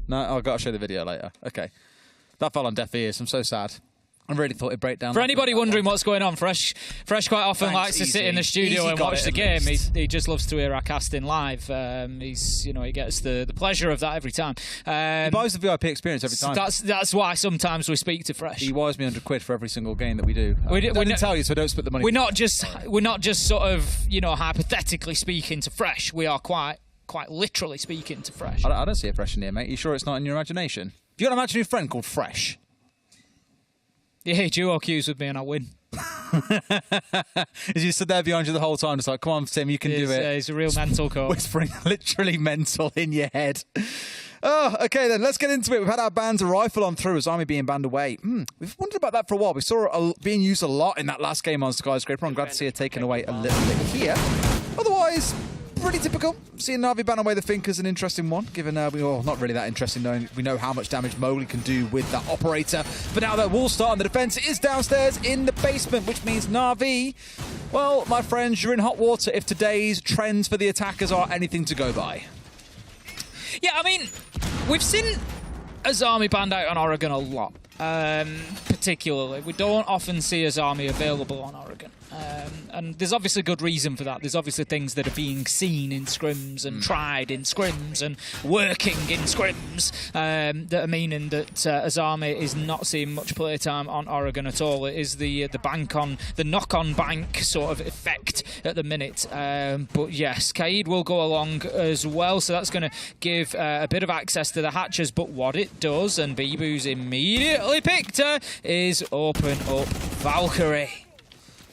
S13: No, I've got to show the video later. Okay. That fell on deaf ears. I'm so sad. I really thought it'd break down.
S12: For anybody wondering what's going on, Fresh quite often likes to sit in the studio and watch the game. He just loves to hear our casting live. He gets the pleasure of that every time.
S13: He buys the VIP experience every time.
S12: That's why sometimes we speak to Fresh.
S13: He wires me £100 for every single game that we do. I didn't tell you, so don't split the money.
S12: We're not just sort of hypothetically speaking to Fresh. We are quite literally speaking to Fresh.
S13: I don't see a Fresh in here, mate. Are you sure it's not in your imagination? Have you got an imaginary friend called Fresh?
S12: Yeah, duo queues with me and I win.
S13: Is he stood there behind you the whole time, just like, come on, Tim, you can do it.
S12: He's a real mental coach.
S13: Whispering literally mental in your head. Oh, okay then, let's get into it. We've had our bans a rifle on through as Army being banned away. We've wondered about that for a while. We saw it being used a lot in that last game on Skyscraper. I'm glad to see it taken away a little bit here. Otherwise, pretty typical. Seeing Na'Vi ban away the Fink is an interesting one, given not really that interesting, knowing we know how much damage Mowgli can do with that operator. But now that Wolves start and the defense is downstairs in the basement, which means Na'Vi, well, my friends, you're in hot water if today's trends for the attackers are anything to go by.
S12: Yeah, I mean, we've seen Azami banned out on Oregon a lot. Particularly, we don't often see Azami available on Oregon. And there's obviously good reason for that. There's obviously things that are being seen in scrims and tried in scrims and working in scrims that are meaning that Azami is not seeing much playtime on Oregon at all. It is the knock-on bank sort of effect at the minute. But yes, Kaid will go along as well, so that's going to give a bit of access to the hatches. But what it does, and Bibu's immediately picked her, is open up Valkyrie.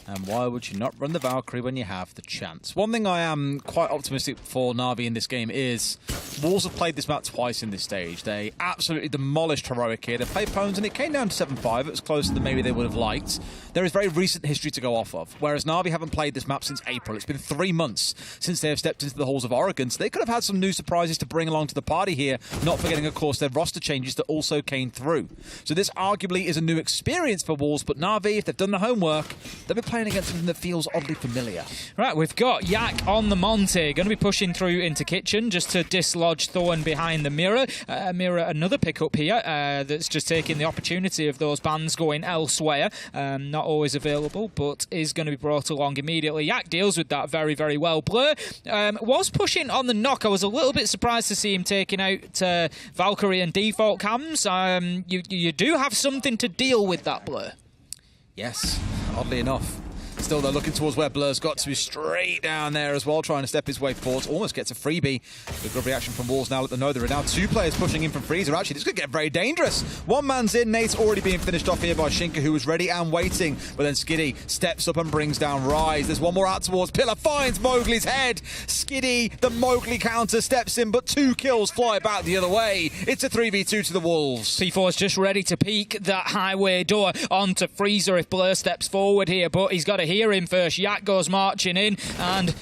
S13: And why would you not run the Valkyrie when you have the chance? One thing I am quite optimistic for Na'Vi in this game is Wolves have played this map twice in this stage. They absolutely demolished Heroic here. They played Pwnz and it came down to 7-5. It was closer than maybe they would have liked. There is very recent history to go off of, whereas Na'Vi haven't played this map since April. It's been 3 months since they have stepped into the halls of Oregon, so they could have had some new surprises to bring along to the party here, not forgetting, of course, their roster changes that also came through. So this arguably is a new experience for Wolves, but Na'Vi, if they've done the homework, they'll be playing against something that feels oddly familiar.
S12: Right, we've got Yak on the Monte, going to be pushing through into Kitchen just to dislodge Thorn behind the Mirror. Mirror, another pickup here that's just taking the opportunity of those bans going elsewhere. Not always available, but is going to be brought along immediately. Yak deals with that very, very well. Blur was pushing on the knock. I was a little bit surprised to see him taking out Valkyrie and default cams. You do have something to deal with that, Blur.
S13: Yes, oddly enough. Still, they're looking towards where Blur's got to be straight down there as well, trying to step his way forward. Almost gets a freebie. The good reaction from Wolves now let them know there are now 2 players pushing in from Freezer. Actually, this could get very dangerous. One man's in. Nate's already being finished off here by Shinka, who was ready and waiting. But then Skiddy steps up and brings down Rise. There's one more out towards Pillar. Finds Mowgli's head. Skiddy, the Mowgli counter, steps in, but 2 kills fly back the other way. It's a 3v2 to the Wolves.
S12: P4's just ready to peek that highway door onto Freezer if Blur steps forward here, but he's got to hear him first. Yak goes marching in and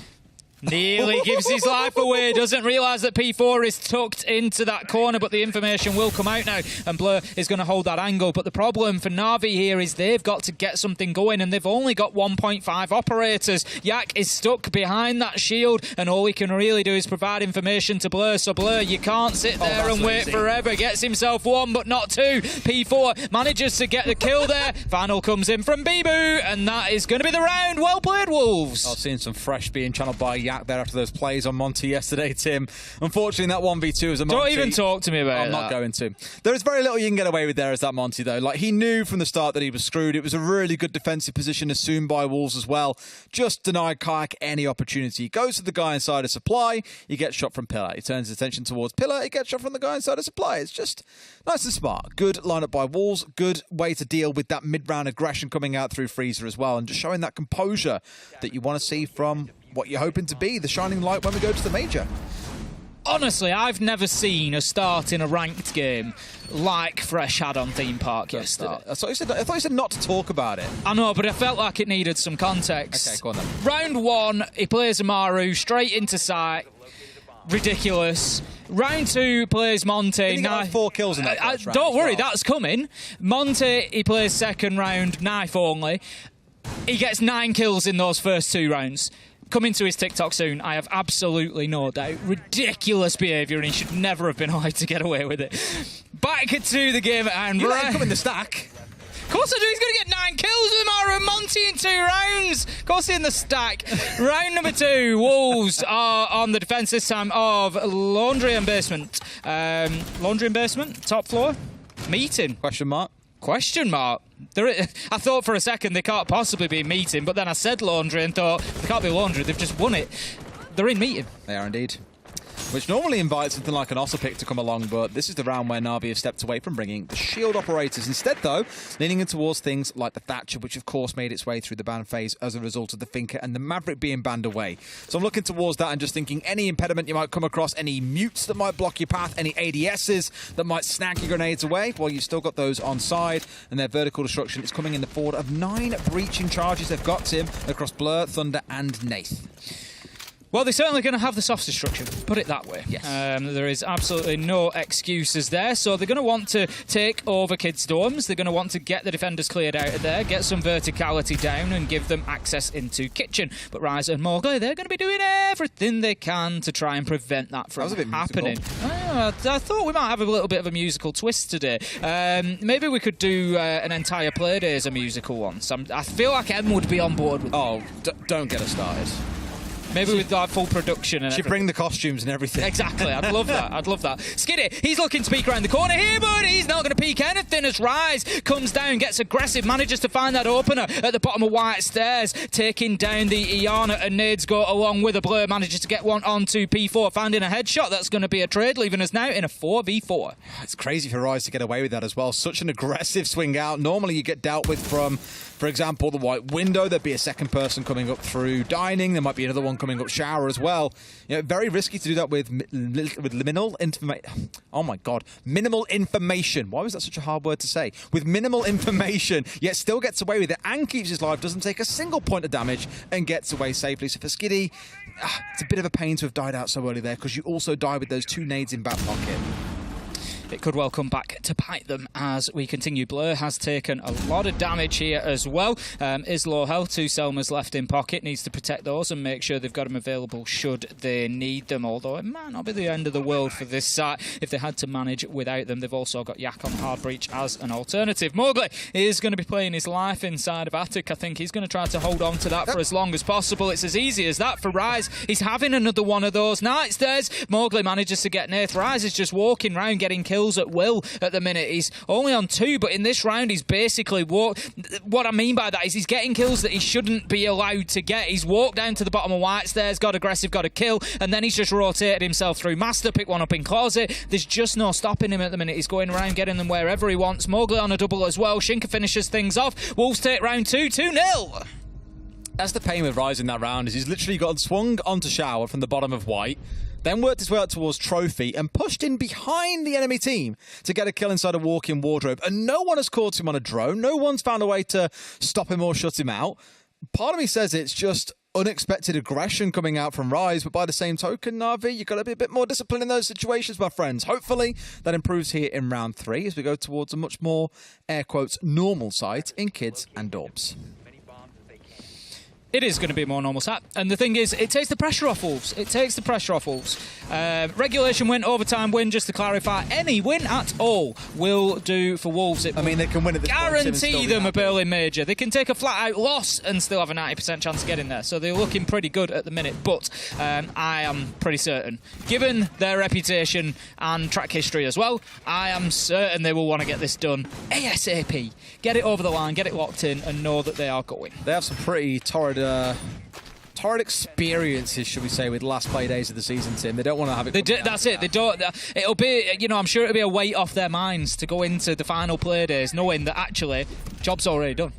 S12: nearly gives his life away. Doesn't realise that P4 is tucked into that corner, but the information will come out now, and Blur is going to hold that angle. But the problem for Na'Vi here is they've got to get something going, and they've only got 1.5 operators. Yak is stuck behind that shield, and all he can really do is provide information to Blur. So Blur, you can't sit there and wait forever. Gets himself 1, but not 2. P4 manages to get the kill there. Final comes in from Bibu, and that is going to be the round. Well played, Wolves.
S13: I've seen some fresh being channeled by Yak there after those plays on Monty yesterday, Tim. Unfortunately, that 1v2 is a Monty.
S12: Don't even talk to me about
S13: I'm
S12: that.
S13: not going to. There is very little you can get away with there as that Monty, though. Like, he knew from the start that he was screwed. It was a really good defensive position assumed by Wolves as well. Just denied Kayak any opportunity. He goes to the guy inside of Supply. He gets shot from Pillar. He turns his attention towards Pillar. He gets shot from the guy inside of Supply. It's just nice and smart. Good lineup by Wolves. Good way to deal with that mid-round aggression coming out through Freezer as well, and just showing that composure that you want to see from what you're hoping to be the shining light when we go to the major.
S12: Honestly, I've never seen a start in a ranked game like Fresh had on Theme Park yesterday.
S13: I thought you said not to talk about it.
S12: I know, but I felt like it needed some context.
S13: Okay, go on then.
S12: Round 1, he plays Amaru straight into sight. Ridiculous. Round 2, plays Monte.
S13: He got 4 kills in that first round.
S12: Don't worry, that's coming. Monte, he plays second round, knife only. He gets 9 kills in those first 2 rounds. Coming to his TikTok soon, I have absolutely no doubt. Ridiculous behaviour, and he should never have been allowed to get away with it. Back to the game at hand.
S13: You let him come in the stack.
S12: Of course I do. He's going to get 9 kills with Mario and Monty in 2 rounds. Of course he's in the stack. Round number 2, Wolves are on the defence this time of Laundry and Basement. Laundry and Basement, top floor, meeting.
S13: Question mark.
S12: I thought for a second they can't possibly be meeting, but then I said laundry and thought they can't be laundry, they've just won it. They're in meeting.
S13: They are indeed. Which normally invites something like an Ossa pick to come along, but this is the round where Na'Vi have stepped away from bringing the shield operators. Instead, though, leaning in towards things like the Thatcher, which of course made its way through the ban phase as a result of the Finker and the Maverick being banned away. So I'm looking towards that and just thinking any impediment you might come across, any mutes that might block your path, any ADSs that might snag your grenades away, well, you've still got those on side, and their vertical destruction is coming in the forward of 9 breaching charges they've got, Tim, across Blur, Thunder, and Nath.
S12: Well, they're certainly going to have the soft destruction, put it that way.
S13: Yes.
S12: There is absolutely no excuses there. So they're going to want to take over Kids' Dorms. They're going to want to get the defenders cleared out of there, get some verticality down and give them access into Kitchen. But Rise and Mowgli, they're going to be doing everything they can to try and prevent that from happening. I thought we might have a little bit of a musical twist today. Maybe we could do an entire Playday as a musical one. I feel like Em would be on board with
S13: don't get us started.
S12: Maybe with our full production and
S13: She'd bring the costumes and everything.
S12: Exactly, I'd love that. I'd love that. Skiddy, he's looking to peek around the corner here, but he's not going to peek anything as Rise comes down, gets aggressive, manages to find that opener at the bottom of White Stairs, taking down the Iana, and Nades go along with a Blur, manages to get one onto P4, finding a headshot. That's going to be a trade, leaving us now in a 4v4.
S13: It's crazy for Rise to get away with that as well. Such an aggressive swing out. Normally you get dealt with from, for example, the White Window. There'd be a second person coming up through Dining. There might be another one coming up Shower as well. You know, very risky to do that with minimal information. Oh my God, minimal information. Why was that such a hard word to say? With minimal information, yet still gets away with it and keeps his life, doesn't take a single point of damage and gets away safely. So for Skiddy, it's a bit of a pain to have died out so early there, because you also die with those 2 nades in back pocket.
S12: It could well come back to bite them as we continue. Blur has taken a lot of damage here as well. Is low health, 2 Selmas left in pocket. Needs to protect those and make sure they've got them available should they need them. Although it might not be the end of the world for this side if they had to manage without them. They've also got Yak on hard breach as an alternative. Mowgli is going to be playing his life inside of Attic. I think he's going to try to hold on to that for as long as possible. It's as easy as that for Rise. He's having another one of those nights. Mowgli manages to get Nath. Rise is just walking around getting kills kills at will at the minute. He's only on 2, but in this round, he's basically what I mean by that is he's getting kills that he shouldn't be allowed to get. He's walked down to the bottom of white stairs, got aggressive, got a kill, and then he's just rotated himself through Master, picked one up in Closet. There's just no stopping him at the minute. He's going around getting them wherever he wants. Mowgli on a double as well. Shinka finishes things off. Wolves take round 2, 2-0.
S13: That's the pain with Rise in that round, is he's literally got swung onto Shower from the bottom of white, then worked his way up towards Trophy and pushed in behind the enemy team to get a kill inside a walk-in wardrobe. And no one has caught him on a drone. No one's found a way to stop him or shut him out. Part of me says it's just unexpected aggression coming out from Rise, but by the same token, Na'Vi, you've got to be a bit more disciplined in those situations, my friends. Hopefully that improves here in round 3 as we go towards a much more, air quotes, normal site in Kids and Dorbs.
S12: It is going to be a more normal stat. And the thing is, it takes the pressure off Wolves. It takes the pressure off Wolves. Regulation win, overtime win, just to clarify. Any win at all will do for Wolves. It
S13: they can win at this point and
S12: guarantee them a Berlin Major. They can take a flat-out loss and still have a 90% chance of getting there. So they're looking pretty good at the minute. But I am pretty certain, given their reputation and track history as well, I am certain they will want to get this done ASAP. Get it over the line, get it locked in, and know that they are going.
S13: They have some pretty torrid experiences, should we say, with last play days of the season, Tim. They don't want to have it.
S12: That's it. They don't. It'll be, I'm sure it'll be a weight off their minds to go into the final play days knowing that actually, job's already done.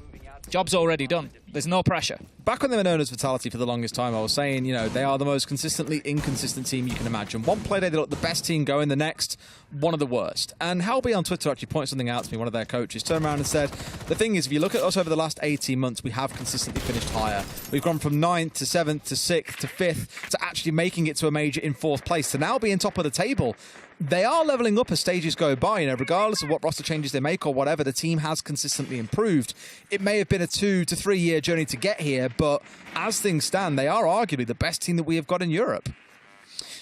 S12: Job's already done. There's no pressure.
S13: Back when they were known as Vitality for the longest time, I was saying, they are the most consistently inconsistent team you can imagine. One play day, they look the best team going, the next, one of the worst. And Halby on Twitter actually pointed something out to me, one of their coaches, turned around and said, the thing is, if you look at us over the last 18 months, we have consistently finished higher. We've gone from 9th to 7th to 6th to 5th to actually making it to a major in 4th place, to now being top of the table. They are leveling up as stages go by, regardless of what roster changes they make or whatever, the team has consistently improved. It may have been a 2 to 3 year journey to get here, but as things stand, they are arguably the best team that we have got in Europe.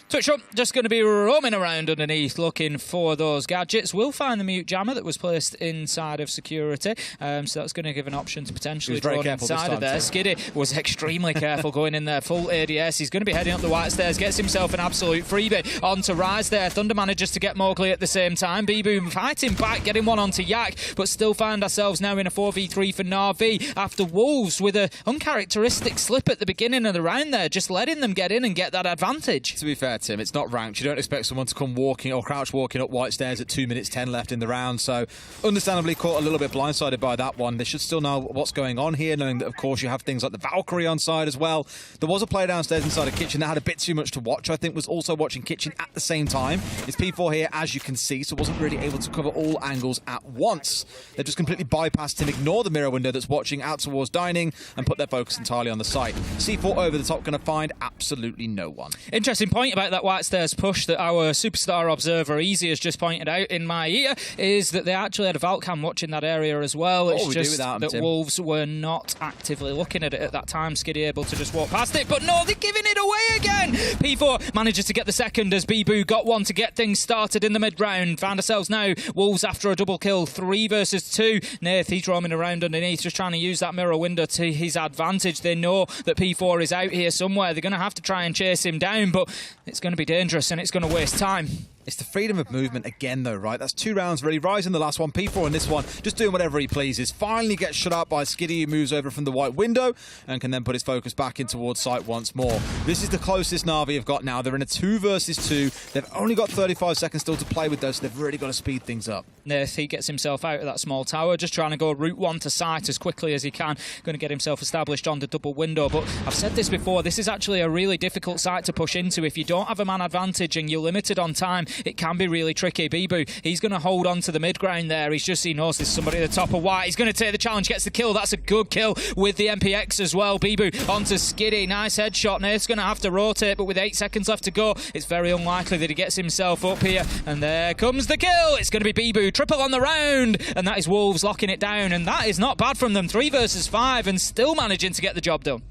S12: Twitch Up just going to be roaming around underneath looking for those gadgets. We'll find the mute jammer that was placed inside of security. So that's going to give an option to potentially drone inside of there. Skiddy was extremely careful going in there. Full ADS. He's going to be heading up the white stairs. Gets himself an absolute freebie onto Rise there. Thunder manages to get Mowgli at the same time. B-Boom fighting back, getting one onto Yak, but still find ourselves now in a 4v3 for Na'Vi after Wolves with an uncharacteristic slip at the beginning of the round there, just letting them get in and get that advantage.
S13: To be fair, Tim, it's not ranked. You don't expect someone to come walking or crouch walking up white stairs at 2 minutes 10 left in the round, so understandably caught a little bit blindsided by that one. They should still know what's going on here, knowing that of course you have things like the Valkyrie on side as well. There was a player downstairs inside a kitchen that had a bit too much to watch. I think was also watching kitchen at the same time. It's P4 here, as you can see, so wasn't really able to cover all angles at once. They just completely bypassed him, ignored the mirror window that's watching out towards dining, and put their focus entirely on the site. C4 over the top, going to find absolutely no one.
S12: Interesting point about that white stairs push that our superstar observer Easy has just pointed out in my ear is that they actually had a Valcam watching that area as well. It's just that Wolves were not actively looking at it at that time. Skiddy able to just walk past it, but no, they're giving it away again. P4 manages to get the second as B-Boo got one to get things started in the mid-round. Found ourselves now Wolves after a double kill, 3 versus 2. Nath, he's roaming around underneath, just trying to use that mirror window to his advantage. They know that P4 is out here somewhere. They're going to have to try and chase him down, but it's going to be dangerous and it's going to waste time.
S13: It's the freedom of movement again, though, right? That's 2 rounds really. Rise in the last one, P4 in this one, just doing whatever he pleases. Finally gets shut out by Skiddy, who moves over from the white window and can then put his focus back in towards sight once more. This is the closest Na'Vi have got now. They're in a 2 versus 2. They've only got 35 seconds still to play with, though, so they've really got to speed things up.
S12: Nath, he gets himself out of that small tower, just trying to go route 1 to sight as quickly as he can. Going to get himself established on the double window, but I've said this before, this is actually a really difficult site to push into. If you don't have a man advantage and you're limited on time, it can be really tricky. Bibu, he's going to hold on to the mid-ground there. He knows there's somebody at the top of white. He's going to take the challenge, gets the kill. That's a good kill with the MPX as well. Bibu onto Skiddy. Nice headshot. Nath's going to have to rotate, but with 8 seconds left to go, it's very unlikely that he gets himself up here. And there comes the kill. It's going to be Bibu. Triple on the round. And that is Wolves locking it down. And that is not bad from them. 3 versus 5 and still managing to get the job done.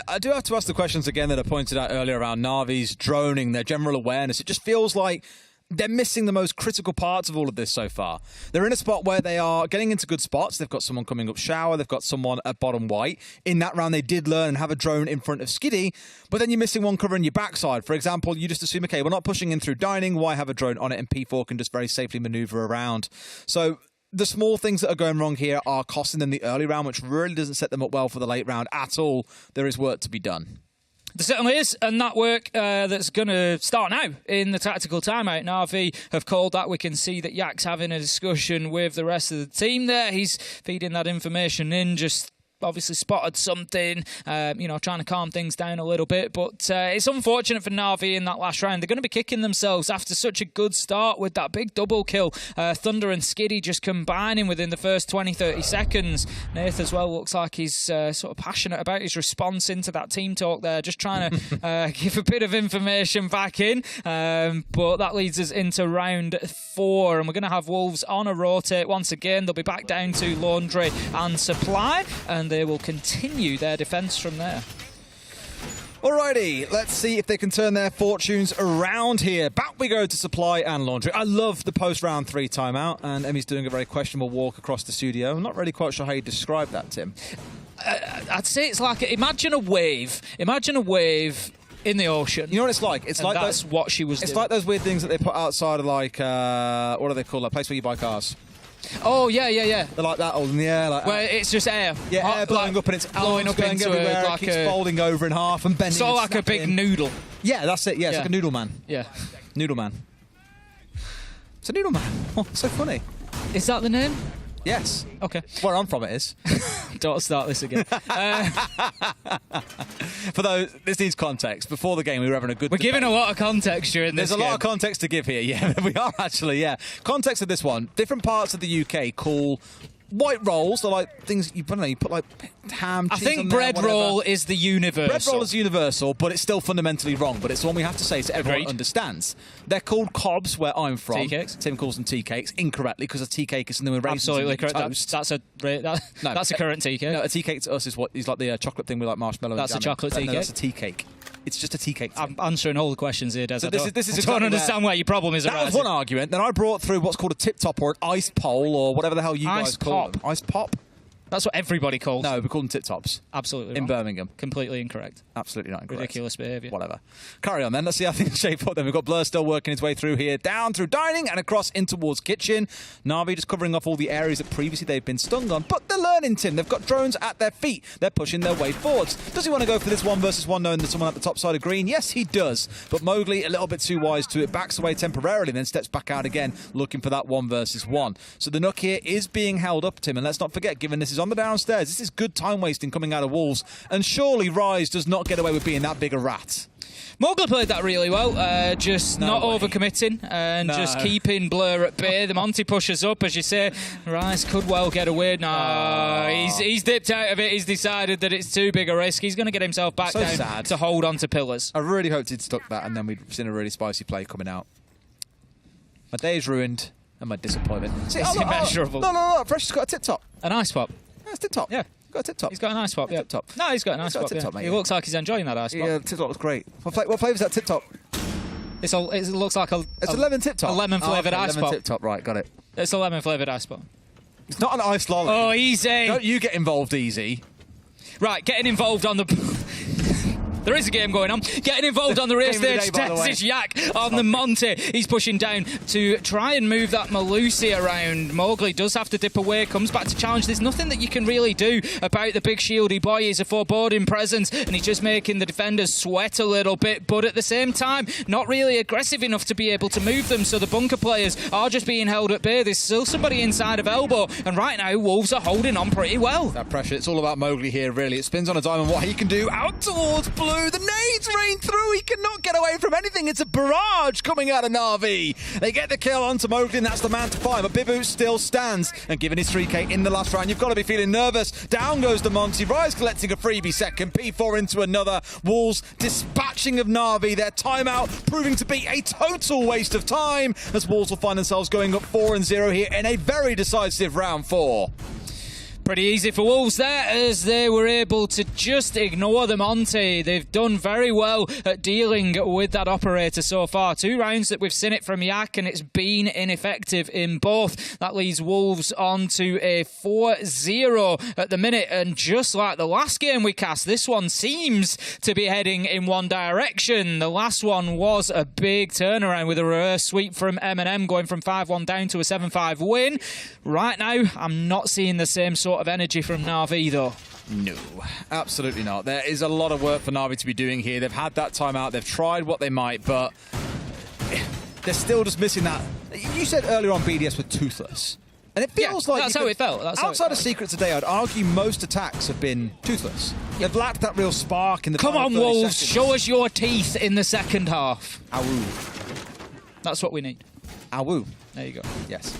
S13: I do have to ask the questions again that I pointed out earlier around Na'Vi's droning, their general awareness. It just feels like they're missing the most critical parts of all of this so far. They're in a spot where they are getting into good spots. They've got someone coming up shower. They've got someone at bottom white. In that round, they did learn and have a drone in front of Skiddy, but then you're missing one covering your backside. For example, you just assume, okay, we're not pushing in through dining. Why have a drone on it? And P4 can just very safely maneuver around. So the small things that are going wrong here are costing them the early round, which really doesn't set them up well for the late round at all. There is work to be done.
S12: There certainly is, and that work that's going to start now in the tactical timeout. Na'Vi have called that. We can see that Yak's having a discussion with the rest of the team there. He's feeding that information in, just obviously spotted something, trying to calm things down a little bit. But it's unfortunate for Na'Vi in that last round. They're going to be kicking themselves after such a good start with that big double kill. Thunder and Skiddy just combining within the first 20-30 seconds. Nath as well looks like he's sort of passionate about his response into that team talk there, just trying to give a bit of information back in. But that leads us into round 4, and we're going to have Wolves on a rotate once again. They'll be back down to laundry and supply, and they will continue their defence from there.
S13: Alrighty, let's see if they can turn their fortunes around here. Back we go to supply and laundry. I love the post-round 3 timeout, and Emmy's doing a very questionable walk across the studio. I'm not really quite sure how you describe that, Tim.
S12: I'd say it's like, imagine a wave in the ocean.
S13: You know what it's like? It's like
S12: that's what she was doing.
S13: It's like those weird things that they put outside of, like, what do they call that place where you buy cars?
S12: Oh, yeah.
S13: They're like that, all in the air. Like,
S12: where it's just air.
S13: Yeah, air blowing up and it's
S12: blowing up
S13: going
S12: into
S13: everywhere.
S12: like
S13: it keeps folding over in half and bending.
S12: Sort of like a big noodle.
S13: Yeah, that's it. Yeah, it's like a noodle man.
S12: Yeah.
S13: Noodle man. It's a noodle man. Oh, so funny.
S12: Is that the name?
S13: Yes.
S12: Okay.
S13: Where I'm from, it is.
S12: Don't start this again.
S13: For those, this needs context. Before the game, we were having a good debate.
S12: Giving a lot of context during this.
S13: There's a lot of context to give here. Yeah, we are actually. Yeah, context of this one. Different parts of the UK call white rolls. They're like things you put like ham.
S12: I
S13: cheese
S12: think
S13: on
S12: bread
S13: there,
S12: roll is the universal.
S13: Bread roll is universal, but it's still fundamentally wrong. But it's the one we have to say so everyone understands. They're called cobs where I'm from.
S12: Tea cakes.
S13: Tim calls them tea cakes incorrectly because a tea cake is something with raisins.
S12: Absolutely correct.
S13: Toast.
S12: That's a current tea cake.
S13: No, a tea cake to us is like the chocolate thing with like marshmallow.
S12: That's
S13: and
S12: a chocolate tea cake.
S13: That's a tea cake. It's just a tea cake.
S12: I'm answering all the questions here, Des.
S13: So
S12: I
S13: this is
S12: I don't understand where your problem is.
S13: That was one argument. Then I brought through what's called a tip top or an ice pole or whatever the hell you guys call them. Ice pop.
S12: That's what everybody calls.
S13: No, we call them tip tops.
S12: Absolutely
S13: in
S12: wrong.
S13: Birmingham.
S12: Completely incorrect.
S13: Absolutely not incorrect.
S12: Ridiculous behaviour.
S13: Whatever. Carry on then. Let's see how things shape up then. We've got Blur still working his way through here, down through dining and across in towards kitchen. Na'Vi just covering off all the areas that previously they've been stung on. But they're learning, Tim. They've got drones at their feet. They're pushing their way forwards. Does he want to go for this 1 versus 1 knowing there's someone at the top side of green? Yes, he does. But Mowgli, a little bit too wise to it, backs away temporarily, then steps back out again, looking for that 1 versus 1. So the Nook here is being held up, Tim. And let's not forget, given this is on the downstairs, this is good time wasting coming out of Wolves, and surely Rise does not get away with being that big a rat.
S12: Mowgli played that really well, not overcommitting and just keeping Blur at bay. The Monty pushes up, as you say. Rice could well get away. He's dipped out of it. He's decided that it's too big a risk. He's going to get himself back down to hold on to pillars.
S13: I really hoped he'd stuck that and then we'd seen a really spicy play coming out. My day's ruined and my disappointment. See,
S12: it's immeasurable.
S13: No. Fresh has got a tip top.
S12: An ice pop.
S13: That's tip top.
S12: Yeah.
S13: Got a tip top.
S12: He's got an ice pop, yeah.
S13: Tip top.
S12: No, he's got an ice pop.
S13: Tip top, mate,
S12: he looks like he's enjoying that ice pop.
S13: Yeah, tip top looks great. What flavour is that tip top?
S12: It looks like
S13: it's a lemon tip top.
S12: A lemon flavoured ice
S13: lemon
S12: pop.
S13: Tip top, right, got it.
S12: It's a lemon flavoured ice pop.
S13: It's not an ice lolly.
S12: Oh, easy.
S13: Don't you get involved easy.
S12: Right, getting involved on the... There is a game going on. Getting involved on the rear stage. This Yak on the Monty. He's pushing down to try and move that Malusi around. Mowgli does have to dip away. Comes back to challenge. There's nothing that you can really do about the big shieldy boy. He's a foreboding presence and he's just making the defenders sweat a little bit. But at the same time, not really aggressive enough to be able to move them. So the bunker players are just being held at bay. There's still somebody inside of elbow. And right now, Wolves are holding on pretty well.
S13: That pressure, it's all about Mowgli here, really. It spins on a dime and what he can do out towards Blue. The nades rain through. He cannot get away from anything. It's a barrage coming out of Na'Vi. They get the kill onto Mowgli, and that's the man to find. But Bibu still stands, and given his 3k in the last round, you've got to be feeling nervous. Down goes the Monty. Rise collecting a freebie second. P4 into another. Wolves dispatching of Na'Vi. Their timeout proving to be a total waste of time, as Wolves will find themselves going up 4-0 here in a very decisive round 4.
S12: Pretty easy for Wolves there, as they were able to just ignore the Monty. They've done very well at dealing with that operator so far. 2 rounds that we've seen it from Yak, and it's been ineffective in both. That leads Wolves on to a 4-0 at the minute, and just like the last game we cast, this one seems to be heading in one direction. The last one was a big turnaround with a reverse sweep from M&M, going from 5-1 down to a 7-5 win. Right now, I'm not seeing the same sort of energy from Na'Vi though.
S13: No, absolutely not. There is a lot of work for Na'Vi to be doing here. They've had that timeout, they've tried what they might, but they're still just missing that. You said earlier on BDS were toothless. And it feels like
S12: that's how it felt.
S13: Outside of Secret today, I'd argue most attacks have been toothless. They've lacked that real spark in the
S12: Come
S13: final
S12: on,
S13: 30
S12: Wolves,
S13: seconds.
S12: show us your teeth in the second half.
S13: Awoo.
S12: That's what we need.
S13: Awoo.
S12: There you go.
S13: Yes.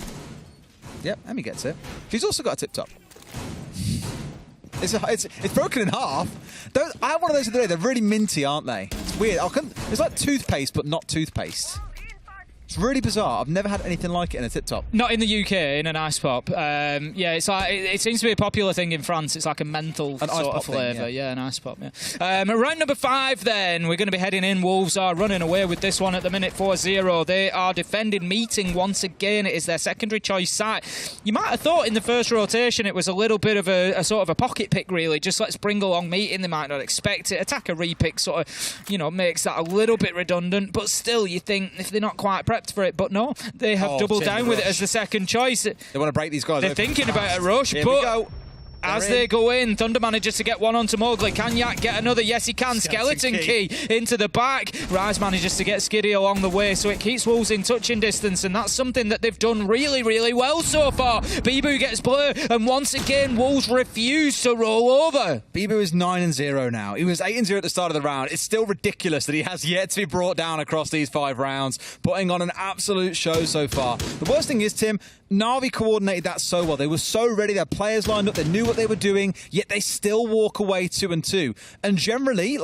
S13: Yep, Emmy gets it. She's also got a tip top. It's broken in half. I had one of those the other day. They're really minty, aren't they? It's weird. It's like toothpaste, but not toothpaste. It's really bizarre. I've never had anything like it in a tip top.
S12: Not in the UK, in an ice pop. Yeah, it's like it seems to be a popular thing in France. It's like a menthol sort of flavour. Yeah, an ice pop. Yeah. Round number 5 then. We're going to be heading in. Wolves are running away with this one at the minute, 4-0. They are defending Meeting once again. It is their secondary choice site. You might have thought in the first rotation it was a little bit of a sort of a pocket pick, really. Just let's bring along Meeting. They might not expect it. Attacker repick sort of, makes that a little bit redundant. But still, you think if they're not quite prepped for it, but no, they have doubled down with it as the second choice.
S13: They want to break these guys.
S12: They're thinking about a rush,
S13: Here
S12: but as they go in, Thunder manages to get one onto Mowgli. Can Yak get another? Yes, he can. Skeleton key into the back. Rise manages to get Skiddy along the way, so it keeps Wolves in touching distance, and that's something that they've done really, really well so far. Bibu gets blur, and once again, Wolves refuse to roll over.
S13: Bibu is 9-0 now. He was 8-0 at the start of the round. It's still ridiculous that he has yet to be brought down across these 5 rounds, putting on an absolute show so far. The worst thing is, Tim, Na'Vi coordinated that so well. They were so ready. Their players lined up. They knew what they were doing, yet they still walk away 2-2. And generally,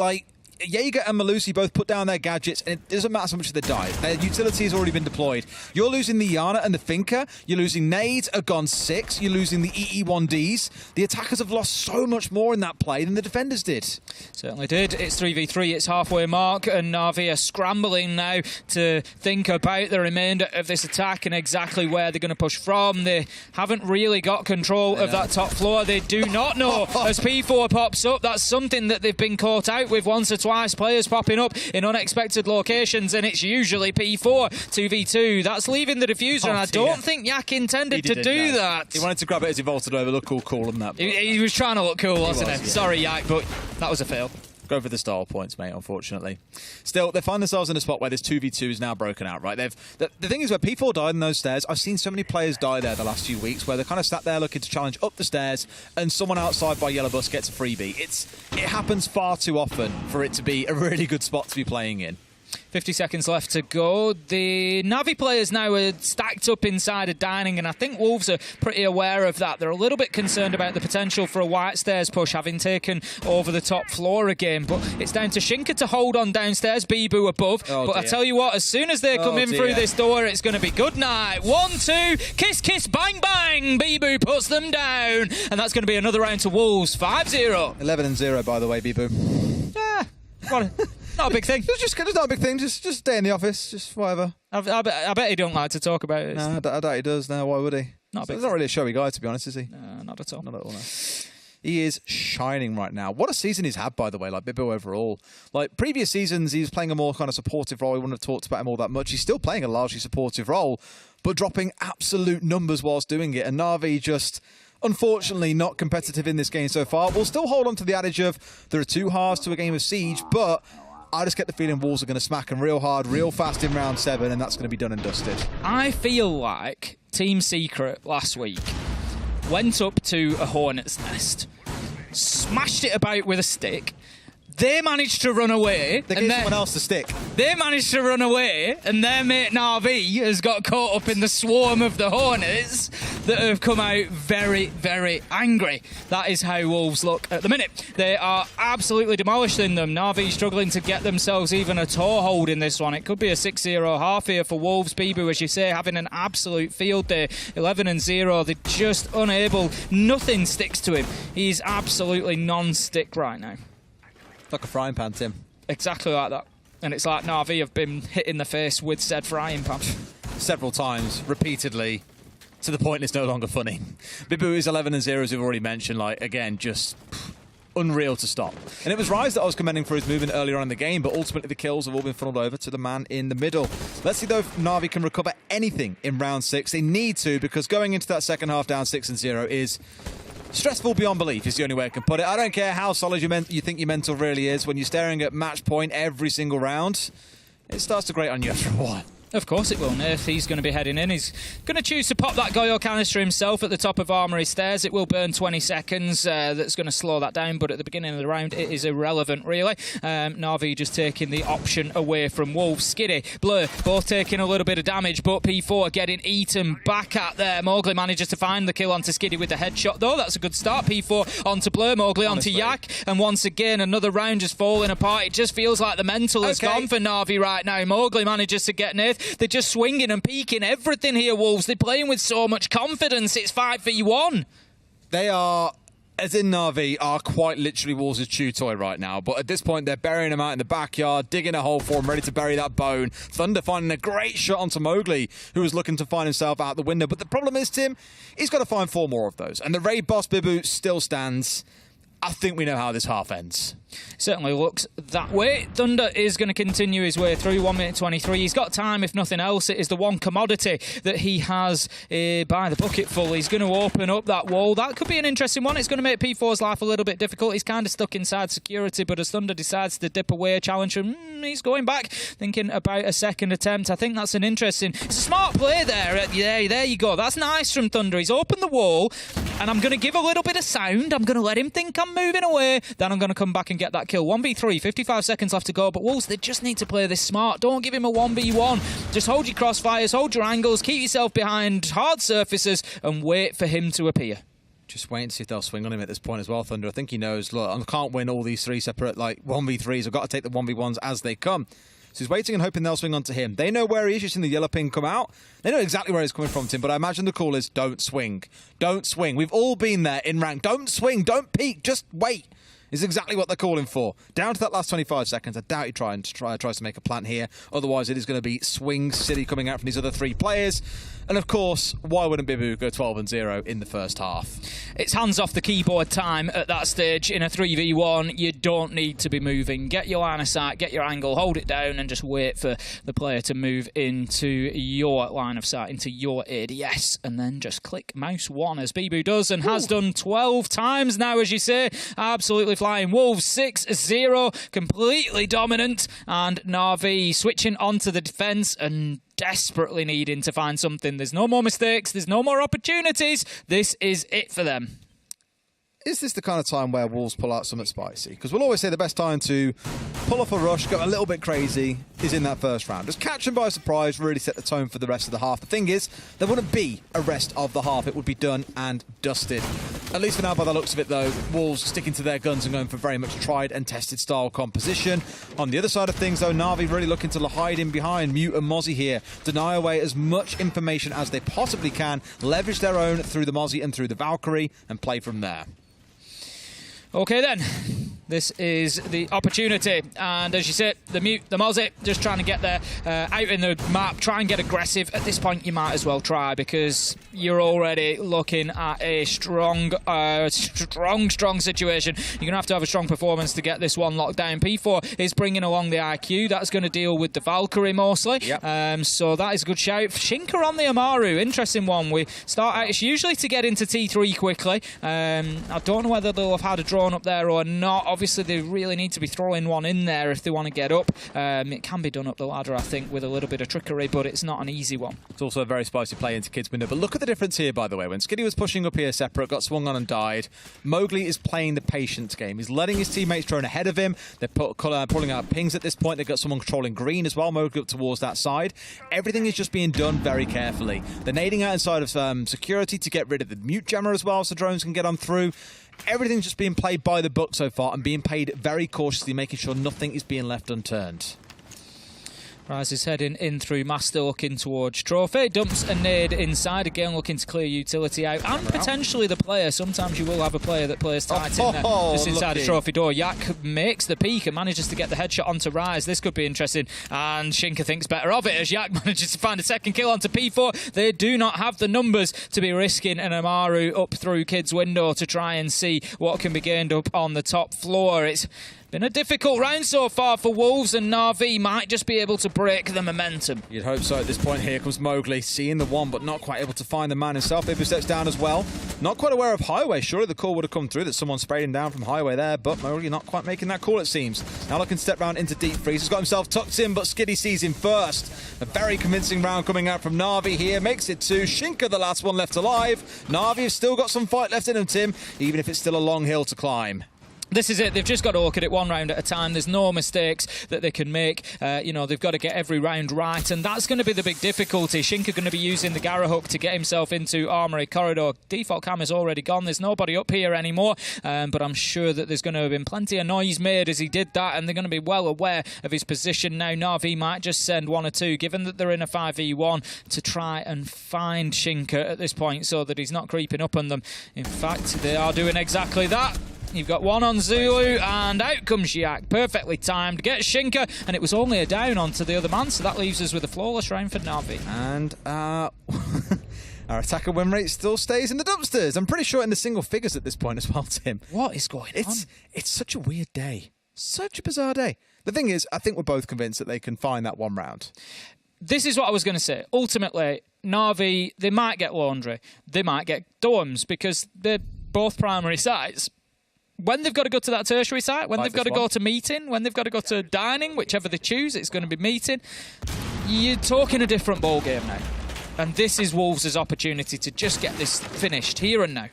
S13: Jaeger and Malusi both put down their gadgets, and it doesn't matter so much if they die. Their utility has already been deployed. You're losing the Yana and the Finker. You're losing nades, a Gon 6. You're losing the EE1Ds. The attackers have lost so much more in that play than the defenders did.
S12: Certainly did. It's 3v3. It's halfway mark, and Na'Vi are scrambling now to think about the remainder of this attack and exactly where they're going to push from. They haven't really got control of that top floor. They do not know as P4 pops up. That's something that they've been caught out with once or twice. Players popping up in unexpected locations, and it's usually P4 2v2. That's leaving the diffuser, and I don't think Yak intended to do that.
S13: He wanted to grab it as he vaulted over. Look cool on that.
S12: He was trying to look cool, wasn't he? Sorry, Yak, but that was a fail.
S13: Go for the style points, mate, unfortunately. Still, they find themselves in a spot where this 2v2 is now broken out, right? The thing is, where P4 died in those stairs, I've seen so many players die there the last few weeks where they're kind of sat there looking to challenge up the stairs and someone outside by Yellow Bus gets a freebie. It happens far too often for it to be a really good spot to be playing in.
S12: 50 seconds left to go. The Na'Vi players now are stacked up inside a dining, and I think Wolves are pretty aware of that. They're a little bit concerned about the potential for a White Stairs push, having taken over the top floor again. But it's down to Shinka to hold on downstairs, Bibu above. But I tell you what, as soon as they come in through this door, it's going to be good night. 1-2, kiss, kiss, bang, bang. Bibu puts them down, and that's going to be another round to Wolves. 5-0.
S13: 11-0, by the way, Bibu.
S12: Yeah, not a big thing.
S13: It's not a big thing. Just stay in the office. Just whatever.
S12: I bet he don't like to talk about it.
S13: No, I doubt he does. No, why would he? He's not really a showy guy, to be honest, is he?
S12: Not at all.
S13: Not at all, no. He is shining right now. What a season he's had, by the way, Bibu overall. Previous seasons, he was playing a more kind of supportive role. We wouldn't have talked about him all that much. He's still playing a largely supportive role, but dropping absolute numbers whilst doing it. And Na'Vi just, unfortunately, not competitive in this game so far. We'll still hold on to the adage of there are 2 halves to a game of Siege, but I just get the feeling Wolves are going to smack them real hard, real fast in round 7, and that's going to be done and dusted.
S12: I feel like Team Secret last week went up to a hornet's nest, smashed it about with a stick. They managed to run away.
S13: They gave someone else the stick.
S12: They managed to run away, and their mate Na'Vi has got caught up in the swarm of the Hornets. that have come out very, very angry. That is how Wolves look at the minute. They are absolutely demolishing them. Na'Vi struggling to get themselves even a toehold in this one. It could be a 6-0 half here for Wolves. Bibu, as you say, having an absolute field day. 11-0. They're just unable. Nothing sticks to him. He's absolutely non-stick right now.
S13: Like a frying pan, Tim.
S12: Exactly like that. And it's like Na'Vi have been hit in the face with said frying pan.
S13: Several times, repeatedly, to the point it's no longer funny. Bibu is 11-0, as we've already mentioned. Like, again, just unreal to stop. And it was Rise that I was commending for his movement earlier on in the game, but ultimately the kills have all been funneled over to the man in the middle. Let's see, though, if Na'Vi can recover anything in round 6. They need to, because going into that second half down 6-0 is stressful beyond belief, is the only way I can put it. I don't care how solid you think your mental really is. When you're staring at match point every single round, it starts to grate on you after a while.
S12: Of course it will, Nerf. He's going to be heading in. He's going to choose to pop that Goyo canister himself at the top of Armory Stairs. It will burn 20 seconds. That's going to slow that down, but at the beginning of the round, it is irrelevant, really. Na'Vi just taking the option away from Wolves. Skiddy, Blur, both taking a little bit of damage, but P4 getting eaten back at there. Mowgli manages to find the kill onto Skiddy with the headshot, though. That's a good start. P4 onto Blur, Mowgli onto Yak, and once again, another round just falling apart. It just feels like the mental has gone for Na'Vi right now. Mowgli manages to get Nath. They're just swinging and peeking everything here, Wolves. They're playing with so much confidence. It's 5v1.
S13: They are, as in Na'Vi, are quite literally Wolves' chew toy right now. But at this point, they're burying him out in the backyard, digging a hole for him, ready to bury that bone. Thunder finding a great shot onto Mowgli, who was looking to find himself out the window. But the problem is, Tim, he's got to find 4 more of those. And the raid boss, Bibu, still stands. I think we know how this half ends.
S12: Certainly looks that way. Thunder is going to continue his way through. 1 minute 23. He's got time, if nothing else. It is the one commodity that he has by the bucketful. He's going to open up that wall. That could be an interesting one. It's going to make P4's life a little bit difficult. He's kind of stuck inside security, but as Thunder decides to dip away, challenge him, he's going back, thinking about a second attempt. I think that's an interesting... It's a smart play there. There you go. That's nice from Thunder. He's opened the wall, and I'm going to give a little bit of sound. I'm going to let him think I'm moving away. Then I'm going to come back and get that kill. 1v3, 55 seconds left to go, but Wolves, they just need to play this smart. Don't give him a 1v1. Just hold your crossfires, hold your angles, keep yourself behind hard surfaces, and wait for him to appear.
S13: Just wait and see if they'll swing on him at this point as well, Thunder. I think he knows, look, I can't win all these 3 separate, 1v3s. I've got to take the 1v1s as they come. So he's waiting and hoping they'll swing onto him. They know where he is. You've seen the yellow ping come out. They know exactly where he's coming from, Tim, but I imagine the call is don't swing. Don't swing. We've all been there in rank. Don't swing. Don't peek. Just wait. Is exactly what they're calling for. Down to that last 25 seconds. I doubt he tries to make a plant here. Otherwise, it is going to be swing city coming out from these other 3 players. And of course, why wouldn't Bibu go 12-0 in the first half?
S12: It's hands off the keyboard time at that stage. In a 3v1, you don't need to be moving. Get your line of sight, get your angle, hold it down, and just wait for the player to move into your line of sight, into your ADS, and then just click mouse 1 as Bibu does and has done 12 times now, as you say. Absolutely flying. Wolves 6-0, completely dominant, and Na'Vi switching onto the defence and desperately needing to find something. There's no more mistakes, there's no more opportunities. This is it for them.
S13: Is this the kind of time where Wolves pull out something spicy? Because we'll always say the best time to pull off a rush, go a little bit crazy, is in that first round. Just catch them by surprise, really set the tone for the rest of the half. The thing is, there wouldn't be a rest of the half. It would be done and dusted. At least for now, by the looks of it, though, Wolves sticking to their guns and going for very much tried and tested style composition. On the other side of things, though, Na'Vi really looking to hide in behind Mute and Mozzie here. Deny away as much information as they possibly can, leverage their own through the Mozzie and through the Valkyrie, and play from there.
S12: Okay then, this is the opportunity, and as you said, the Mute, the Mozzie, just trying to get there out in the map, try and get aggressive. At this point, you might as well try, because you're already looking at a strong situation. You're going to have a strong performance to get this one locked down. P4 is bringing along the IQ. That's going to deal with the Valkyrie mostly. Yep. So that is a good shout. Shinka on the Amaru, interesting one. We start out, it's usually to get into T3 quickly. I don't know whether they'll have had a drawn up there or not. Obviously, they really need to be throwing one in there if they want to get up. It can be done up the ladder, I think, with a little bit of trickery, but it's not an easy one.
S13: It's also a very spicy play into Kid's window. But look at the difference here, by the way. When Skiddy was pushing up here separate, got swung on and died, Mowgli is playing the patience game. He's letting his teammates drone ahead of him. They're pulling out pings at this point. They've got someone controlling green as well. Mowgli up towards that side. Everything is just being done very carefully. They're nading out inside of security to get rid of the mute jammer as well, so drones can get on through. Everything's just being played by the book so far and being played very cautiously, making sure nothing is being left unturned.
S12: Rise is heading in through Master, looking towards Trophy. Dumps a nade inside, again looking to clear utility out. And potentially the player. Sometimes you will have a player that plays tight in there, just inside the Trophy door. Yak makes the peek and manages to get the headshot onto Rise. This could be interesting. And Shinka thinks better of it as Yak manages to find a second kill onto P4. They do not have the numbers to be risking an Amaru up through Kid's window to try and see what can be gained up on the top floor. It's been a difficult round so far for Wolves, and Na'Vi might just be able to break the momentum.
S13: You'd hope so at this point. Here comes Mowgli, seeing the one, but not quite able to find the man himself. Ibu steps down as well. Not quite aware of Highway. Surely the call would have come through that someone sprayed him down from Highway there, but Mowgli not quite making that call, it seems. Now looking to step round into Deep Freeze. He's got himself tucked in, but Skiddy sees him first. A very convincing round coming out from Na'Vi here. Makes it to Shinka, the last one left alive. Na'Vi have still got some fight left in them, Tim, even if it's still a long hill to climb.
S12: This is it. They've just got to look at it one round at a time. There's no mistakes that they can make. They've got to get every round right, and that's going to be the big difficulty. Shinka going to be using the Gara hook to get himself into Armory Corridor. Default cam is already gone. There's nobody up here anymore, but I'm sure that there's going to have been plenty of noise made as he did that, and they're going to be well aware of his position now. Na'Vi might just send one or two, given that they're in a 5v1, to try and find Shinka at this point so that he's not creeping up on them. In fact, they are doing exactly that. You've got one on Zulu, and out comes Yak. Perfectly timed. Gets Shinka, and it was only a down onto the other man, so that leaves us with a flawless round for Na'Vi.
S13: And our attacker win rate still stays in the dumpsters. I'm pretty sure in the single figures at this point as well, Tim.
S12: What is going on?
S13: It's such a weird day. Such a bizarre day. The thing is, I think we're both convinced that they can find that one round.
S12: This is what I was going to say. Ultimately, Na'Vi, they might get Laundry. They might get Dorms, because they're both primary sites. When they've got to go to that tertiary site, when they've got to go to meeting, when they've got to go to dining, whichever they choose, it's going to be meeting. You're talking a different ball game now. And this is Wolves' opportunity to just get this finished here and now.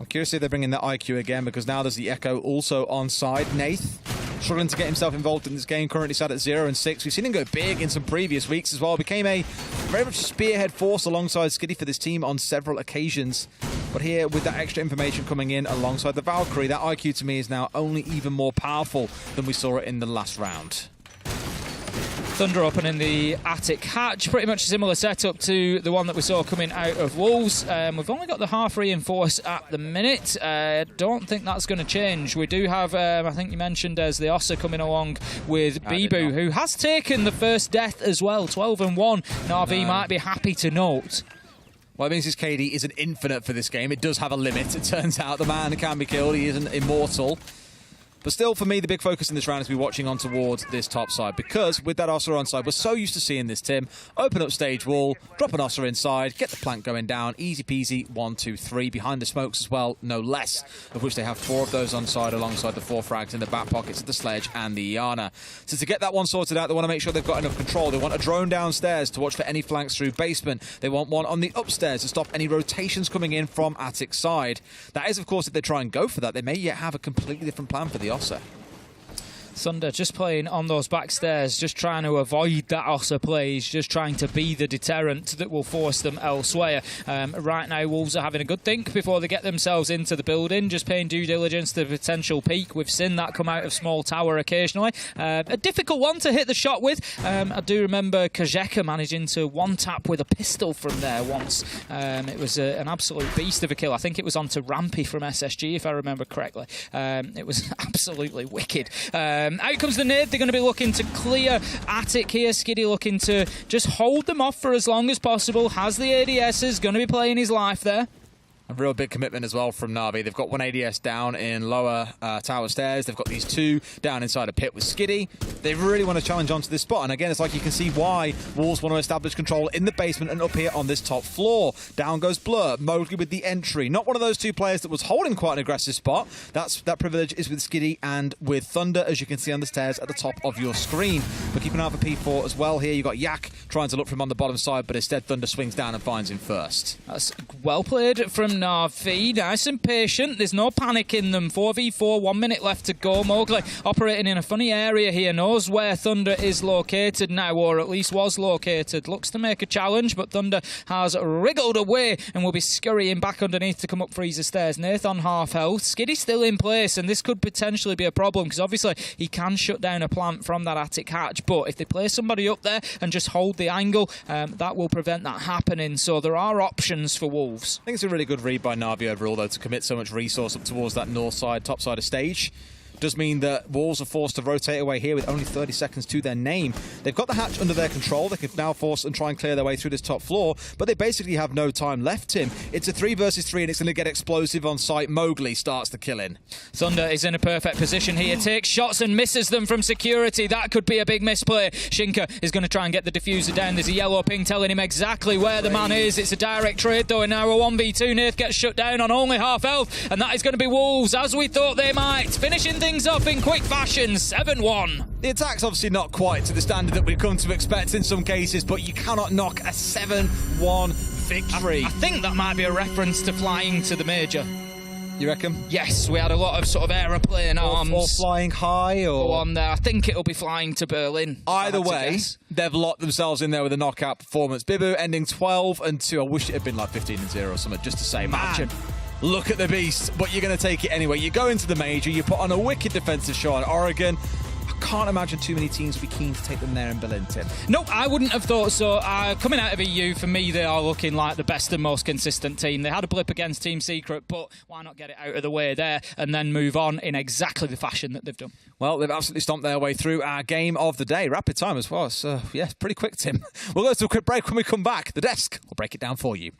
S13: I'm curious if they bring in the IQ again, because now there's the Echo also on side. Nath struggling to get himself involved in this game, currently sat at 0 and 6. We've seen him go big in some previous weeks as well. Became a very much spearhead force alongside Skiddy for this team on several occasions. But here, with that extra information coming in alongside the Valkyrie, that IQ to me is now only even more powerful than we saw it in the last round.
S12: Thunder opening the attic hatch, pretty much a similar setup to the one that we saw coming out of Wolves. We've only got the half reinforce at the minute. Don't think that's going to change. We do have, I think you mentioned, as the Ossa coming along with Bibu, who has taken the first death as well, 12-1. Na'Vi might be happy to note.
S13: Well, it means his KD isn't infinite for this game. It does have a limit. It turns out the man can be killed. He isn't immortal. But still, for me, the big focus in this round is to be watching on towards this top side, because with that Ossa on side, we're so used to seeing this, Tim. Open up stage wall, drop an Ossa inside, get the plank going down, easy peasy, 1, 2, 3. Behind the smokes as well, no less, of which they have 4 of those on side alongside the 4 frags in the back pockets of the Sledge and the Iana. So to get that one sorted out, they want to make sure they've got enough control. They want a drone downstairs to watch for any flanks through basement. They want one on the upstairs to stop any rotations coming in from attic side. That is, of course, if they try and go for that, they may yet have a completely different plan for the Ossa.
S12: Thunder just playing on those back stairs, just trying to avoid that Ossa plays, just trying to be the deterrent that will force them elsewhere. Right now, Wolves are having a good think before they get themselves into the building, just paying due diligence to the potential peak. We've seen that come out of small tower occasionally. A difficult one to hit the shot with. I do remember Kajeka managing to one-tap with a pistol from there once. It was an absolute beast of a kill. I think it was onto Rampy from SSG, if I remember correctly. It was absolutely wicked. Out comes the nade. They're going to be looking to clear attic here. Skiddy looking to just hold them off for as long as possible. Has the ADSs, going to be playing his life there.
S13: A real big commitment as well from Na'Vi. They've got one ADS down in lower tower stairs. They've got these 2 down inside a pit with Skiddy. They really want to challenge onto this spot. And again, it's like you can see why Wolves want to establish control in the basement and up here on this top floor. Down goes Blur. Mowgli with the entry. Not one of those 2 players that was holding quite an aggressive spot. That privilege is with Skiddy and with Thunder, as you can see on the stairs at the top of your screen. But keep an eye out for P4 as well here. You've got Yak trying to look for him on the bottom side, but instead Thunder swings down and finds him first.
S12: That's well played from Na'Vi, nice and patient. There's no panic in them. 4v4, 1 minute left to go. Mowgli operating in a funny area here, knows where Thunder is located now, or at least was located. Looks to make a challenge, but Thunder has wriggled away and will be scurrying back underneath to come up freezer stairs. Nath on half health. Skiddy's still in place, and this could potentially be a problem because obviously he can shut down a plant from that attic hatch, but if they place somebody up there and just hold the angle, that will prevent that happening. So there are options for Wolves.
S13: I think it's a really good read by Na'Vi overall, though, to commit so much resource up towards that north side, top side of stage. Does mean that Wolves are forced to rotate away here with only 30 seconds to their name. They've got the hatch under their control. They can now force and try and clear their way through this top floor, but they basically have no time left, Tim. It's a 3 versus 3, and it's going to get explosive on site. Mowgli starts the killing.
S12: Thunder is in a perfect position here. Takes shots and misses them from security. That could be a big misplay. Shinka is going to try and get the diffuser down. There's a yellow ping telling him exactly where the man is. It's a direct trade, though, and now a 1v2. Nath gets shut down on only half health, and that is going to be Wolves, as we thought they might. Finishing things off in quick fashion, 7-1.
S13: The attack's obviously not quite to the standard that we've come to expect in some cases, but you cannot knock a 7-1 victory.
S12: I think that might be a reference to flying to the major.
S13: You reckon?
S12: Yes, we had a lot of sort of aeroplane arms.
S13: Or flying high, or...
S12: Go on there. I think it'll be flying to Berlin.
S13: Either way, they've locked themselves in there with a knockout performance. Bibu ending 12-2. I wish it had been like 15-0 or something, just to say, man, look at the beast, but you're going to take it anyway. You go into the major, you put on a wicked defensive show on Oregon. I can't imagine too many teams would be keen to take them there in Berlin, Tim.
S12: No, I wouldn't have thought so. Coming out of EU, for me, they are looking like the best and most consistent team. They had a blip against Team Secret, but why not get it out of the way there and then move on in exactly the fashion that they've done?
S13: Well, they've absolutely stomped their way through our game of the day. Rapid time as well. So, yeah, pretty quick, Tim. We'll go to a quick break. When we come back, the desk will break it down for you.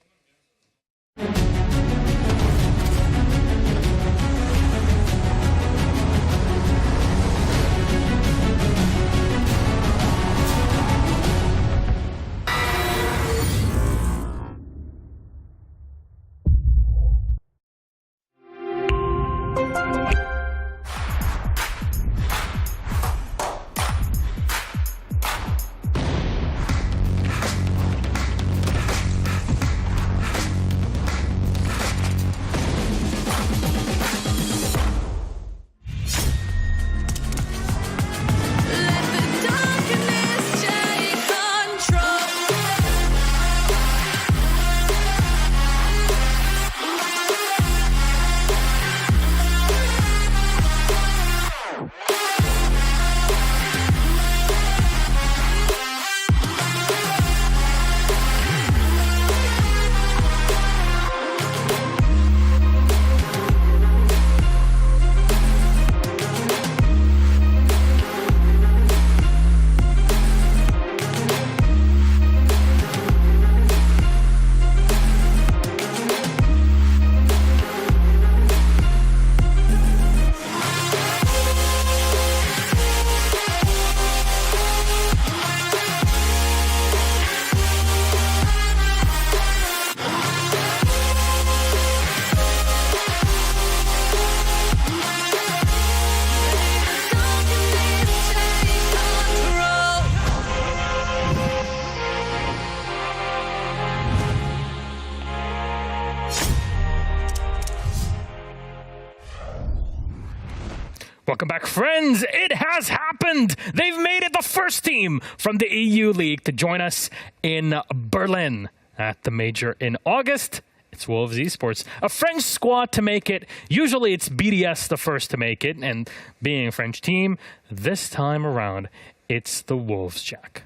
S4: Welcome back, friends. It has happened. They've made it the first team from the EU League to join us in Berlin at the major in August. It's Wolves Esports, a French squad to make it. Usually it's BDS the first to make it, and being a French team, this time around, it's the Wolves, Jack.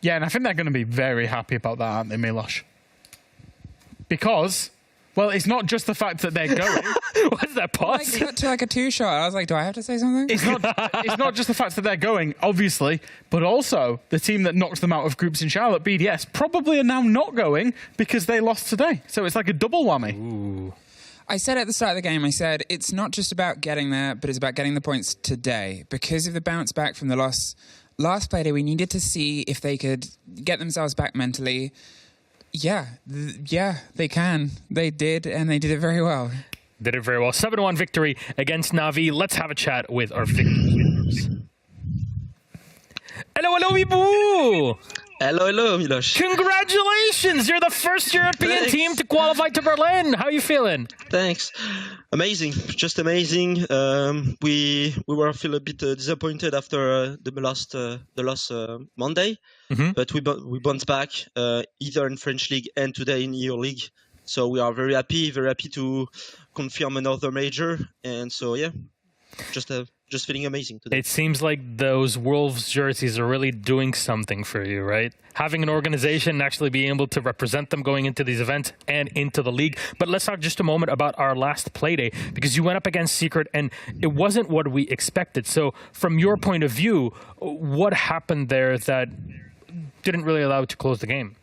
S6: Yeah, and I think they're going to be very happy about that, aren't they, Milosh? Because Well, it's not just the fact that they're going.
S4: What's that pause?
S9: Like, got to like a 2-shot. I was like, do I have to say something?
S6: It's not just the fact that they're going, obviously, but also the team that knocked them out of groups in Charlotte, BDS, probably are now not going because they lost today. So it's like a double whammy.
S4: Ooh.
S9: I said at the start of the game, I said, it's not just about getting there, but it's about getting the points today. Because of the bounce back from the last Playday, we needed to see if they could get themselves back mentally. Yeah, they can. They did, and they did it very well.
S4: Did it very well. 7-1 victory against Na'Vi. Let's have a chat with our victors. Hello, Mibu!
S15: Hello, Miloš.
S4: Congratulations! You're the first European team to qualify to Berlin. How are you feeling?
S15: Thanks. Amazing, just amazing. We were feel a bit disappointed after the last Monday, but we bounced back either in French League and today in EU League. So we are very happy to confirm another major. And so yeah, just feeling amazing today.
S4: It seems like those Wolves jerseys are really doing something for you, right? Having an organization and actually being able to represent them going into these events and into the league. But let's talk just a moment about our last Playday, because you went up against Secret and it wasn't what we expected. So from your point of view, what happened there that didn't really allow you to close the game?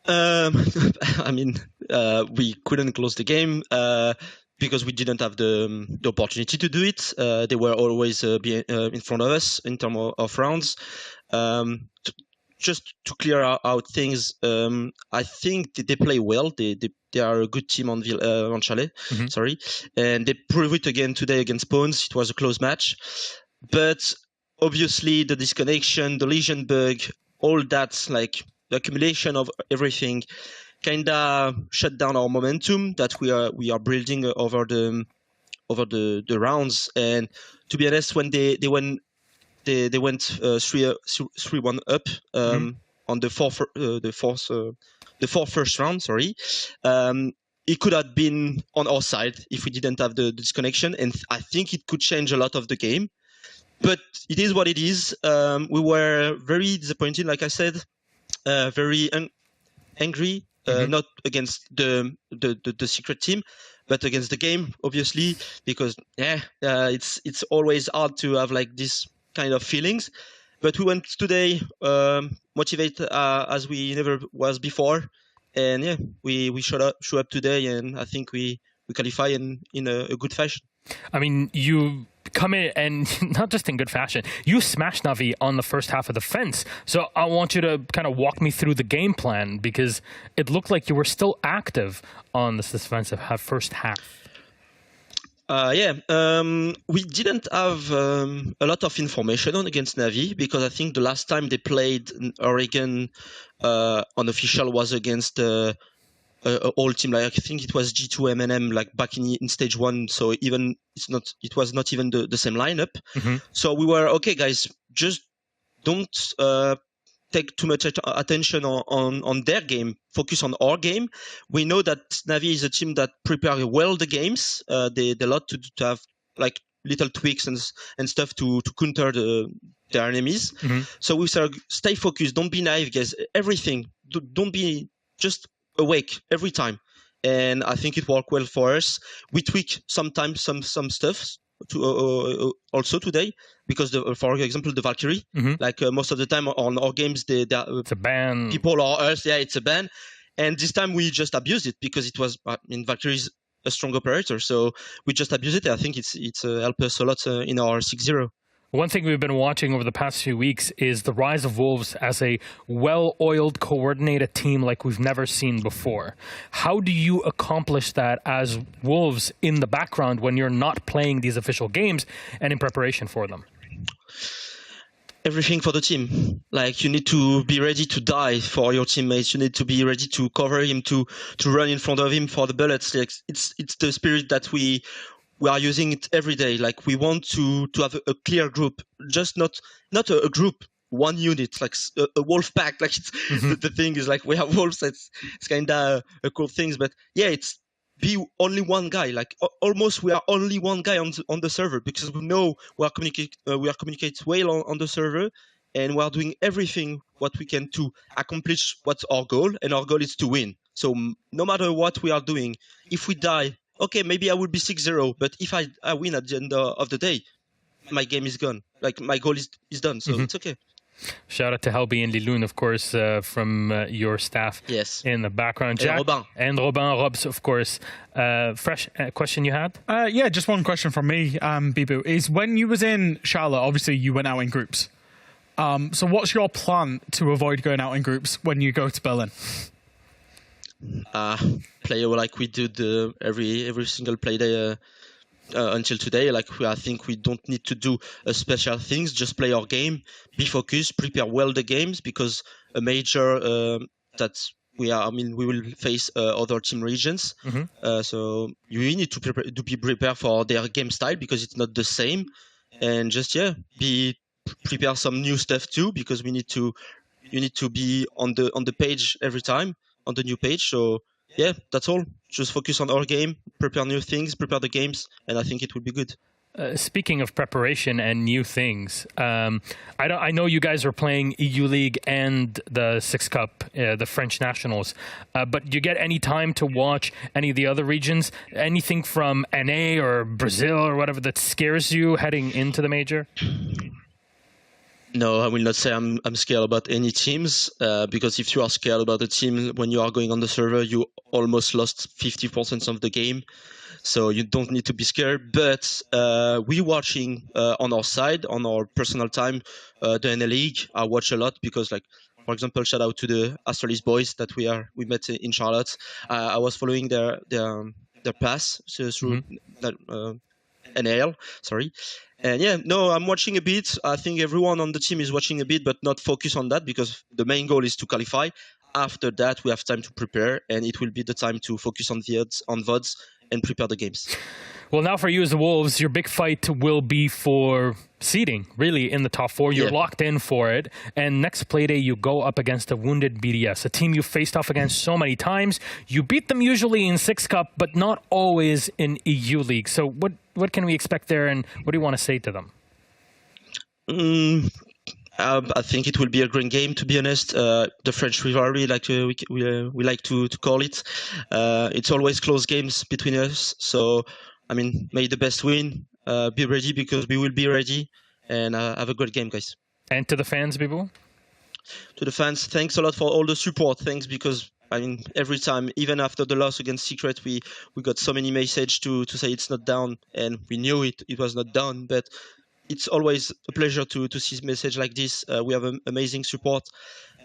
S15: I mean, we couldn't close the game. Because we didn't have the opportunity to do it. They were always in front of us in terms of rounds. Just to clear out things, I think they play well. They are a good team on Chalet, sorry. And they proved it again today against Pwnz. It was a close match. But obviously the disconnection, the lesion bug, all that, like the accumulation of everything, kinda shut down our momentum that we are building over the rounds. And to be honest, when they went 3-1 up on the fourth first round, sorry, it could have been on our side if we didn't have the disconnection, and I think it could change a lot of the game. But it is what it is. We were very disappointed, like I said, very angry. Not against the Secret team, but against the game, obviously, because it's always hard to have like this kind of feelings. But we went today motivated as we never was before, and yeah, we show up today, and I think we qualify in a good fashion.
S4: I mean, you come in and not just in good fashion, you smashed Na'Vi on the first half of the fence. So I want you to kind of walk me through the game plan, because it looked like you were still active on this defensive first half.
S15: We didn't have a lot of information against Na'Vi, because I think the last time they played in Oregon unofficial was against all team, like I think it was G2 MNM, like back in stage 1. So even it was not even the same lineup. So we were okay, guys. Just don't take too much attention on their game. Focus on our game. We know that Na'Vi is a team that prepare well the games. They lot to have like little tweaks and stuff to counter their enemies. So we say, stay focused. Don't be naive, guys. Everything. Don't be just awake every time, and I think it worked well for us. We tweak sometimes some stuff to also today, because for example the Valkyrie, like most of the time on our games it's
S4: a ban.
S15: People are us, it's a ban, and this time we just abused it because it was Valkyrie is a strong operator, so we just abused it. I think it's helped us a lot in our 6-0.
S4: One thing we've been watching over the past few weeks is the rise of Wolves as a well-oiled, coordinated team like we've never seen before. How do you accomplish that as Wolves in the background when you're not playing these official games and in preparation for them?
S15: Everything for the team. Like, you need to be ready to die for your teammates. You need to be ready to cover him, to run in front of him for the bullets. Like, it's the spirit that we are using it every day. Like, we want to have a clear group, just not a group, one unit, like a wolf pack. Like, it's the thing is like we have wolves. It's kind of a cool thing, but yeah, it's be only one guy. Like almost we are only one guy on the server, because we know we are communicate well on the server, and we are doing everything what we can to accomplish what's our goal, and our goal is to win. So no matter what we are doing, if we die, okay, maybe I will be 6-0, but if I win at the end of the day, my game is gone. Like, my goal is done, so it's okay.
S4: Shout out to Helby and Liloun, of course, from your staff in the background. Jack and Robs, of course. Fresh question you had?
S6: Yeah, just one question from me, Bibu, is when you was in Charlotte, obviously you went out in groups. So what's your plan to avoid going out in groups when you go to Berlin?
S15: Play like we did every single Playday until today. I think we don't need to do special things. Just play our game, be focused, prepare well the games, because a major we will face other team regions. So you need to be prepared for their game style, because it's not the same. And just prepare some new stuff too, because you need to be on the page every time, on the new page. So yeah, that's all. Just focus on our game, prepare new things, prepare the games, and I think it will be good.
S4: Speaking of preparation and new things, I know you guys are playing EU League and the Six Cup, the French Nationals, but do you get any time to watch any of the other regions? Anything from NA or Brazil or whatever that scares you heading into the major?
S15: No, I will not say I'm scared about any teams, because if you are scared about a team when you are going on the server, you almost lost 50% of the game. So you don't need to be scared. But we watching on our side, on our personal time, the NA League. I watch a lot because, for example, shout out to the Astralis boys that we met in Charlotte. I was following their pass through NAL. Sorry. And yeah, no, I'm watching a bit. I think everyone on the team is watching a bit, but not focus on that, because the main goal is to qualify. After that, we have time to prepare, and it will be the time to focus on VODs and prepare the games.
S4: Well, now for you as the Wolves, your big fight will be for seeding, really, in the top four. You're locked in for it. And next Playday, you go up against a wounded BDS, a team you faced off against so many times. You beat them usually in Six Cup, but not always in EU League. So what can we expect there, and what do you want to say to them?
S15: I think it will be a great game, to be honest. The French rivalry, we like to call it. It's always close games between us. So, may the best win. Be ready, because we will be ready. And have a great game, guys.
S4: And to the fans, people?
S15: To the fans, thanks a lot for all the support. Thanks, because every time, even after the loss against Secret, we got so many messages to say it's not down, and we knew it was not down. But it's always a pleasure to see a message like this. We have amazing support,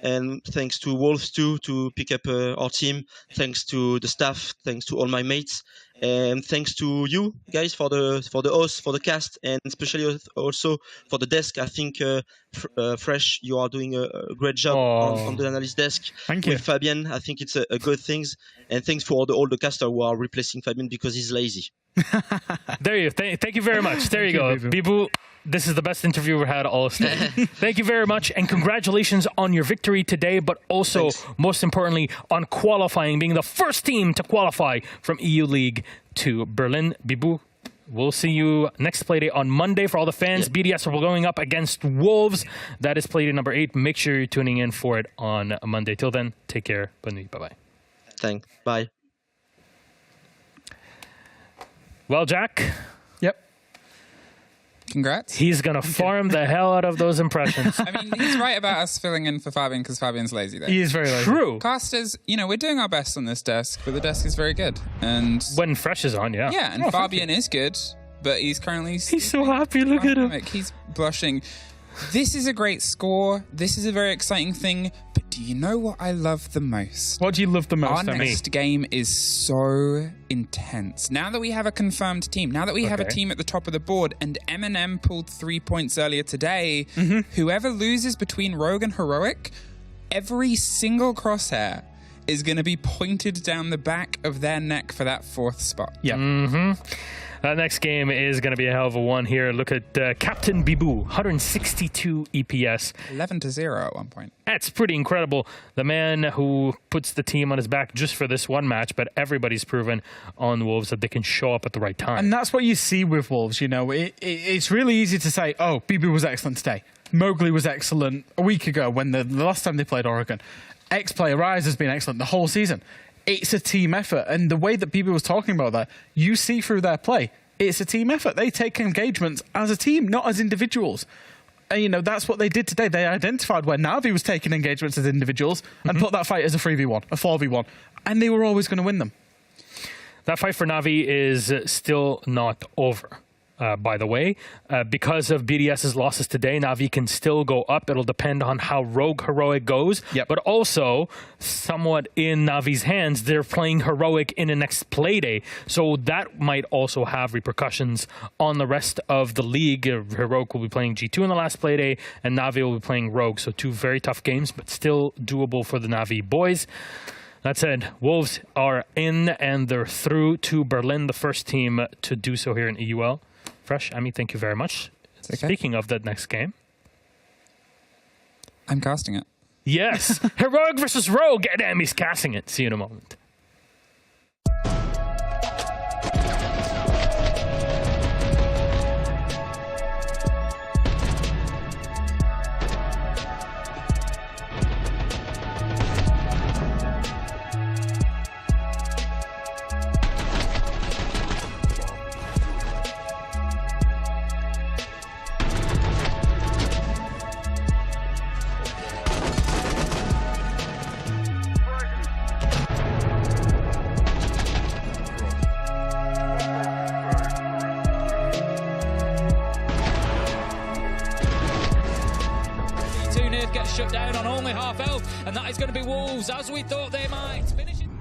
S15: and thanks to Wolves too to pick up our team. Thanks to the staff. Thanks to all my mates. And thanks to you guys for the host, for the cast, and especially also for the desk. I think Fresh, you are doing a great job on the analyst desk.
S6: Thank you.
S15: With Fabian. I think it's a good thing. And thanks for all the casters who are replacing Fabian because he's lazy.
S4: There you go. Thank you very much. There you go. Bibu, this is the best interview we've had all day. Thank you very much, and congratulations on your victory today, but also, most importantly, on qualifying, being the first team to qualify from EU League to Berlin. Bibu, we'll see you next Playday on Monday. For all the fans, BDS are going up against Wolves. That is Playday number 8. Make sure you're tuning in for it on Monday. Till then, take care. Bonne nuit. Bye-bye.
S15: Thanks. Bye.
S4: Well, Jack.
S6: Yep.
S10: Congrats.
S4: He's going to farm the hell out of those impressions.
S10: He's right about us filling in for Fabian because Fabian's lazy there.
S6: He is very lazy.
S4: True.
S10: Casters, we're doing our best on this desk, but the desk is very good. And
S4: when Fresh is on, yeah.
S10: Yeah, and Fabian is good, but he's currently...
S4: He's so happy. Look at him.
S10: He's blushing. This is a great score. This is a very exciting thing. But do you know what I love the most?
S6: What do you love the most?
S10: Our next game is so intense. Now that we have a confirmed team, now that we have a team at the top of the board, and M&M pulled 3 points earlier today, whoever loses between Rogue and Heroic, every single crosshair is going to be pointed down the back of their neck for that 4th spot.
S4: Yeah. Next game is going to be a hell of a one here. Look at Captain Bibu, 162 EPS.
S10: 11-0 at one point.
S4: That's pretty incredible. The man who puts the team on his back just for this one match, but everybody's proven on Wolves that they can show up at the right time.
S6: And that's what you see with Wolves, It's really easy to say, oh, Bibu was excellent today. Mowgli was excellent a week ago when the last time they played Oregon. X-Play Rise has been excellent the whole season. it's a team effort. And the way that people was talking about that, you see through their play, it's a team effort. They take engagements as a team, not as individuals. And, you know, that's what they did today. They identified where Na'Vi was taking engagements as individuals and put that fight as a 3v1, a 4v1. And they were always going to win them.
S4: That fight for Na'Vi is still not over. By the way, because of BDS's losses today, Na'Vi can still go up. It'll depend on how Rogue Heroic goes.
S6: Yep.
S4: But also, somewhat in Na'Vi's hands, they're playing Heroic in the next Playday. So that might also have repercussions on the rest of the league. Heroic will be playing G2 in the last Playday, and Na'Vi will be playing Rogue. So 2 very tough games, but still doable for the Na'Vi boys. That said, Wolves are in, and they're through to Berlin, the first team to do so here in EUL. Fresh, Ami, thank you very much. Okay. Speaking of that next game.
S10: I'm casting it.
S4: Yes. Heroic versus Rogue, and Ami's casting it. See you in a moment.
S12: Shut down on only half health, and that is going to be Wolves, as we thought they might. Finishing.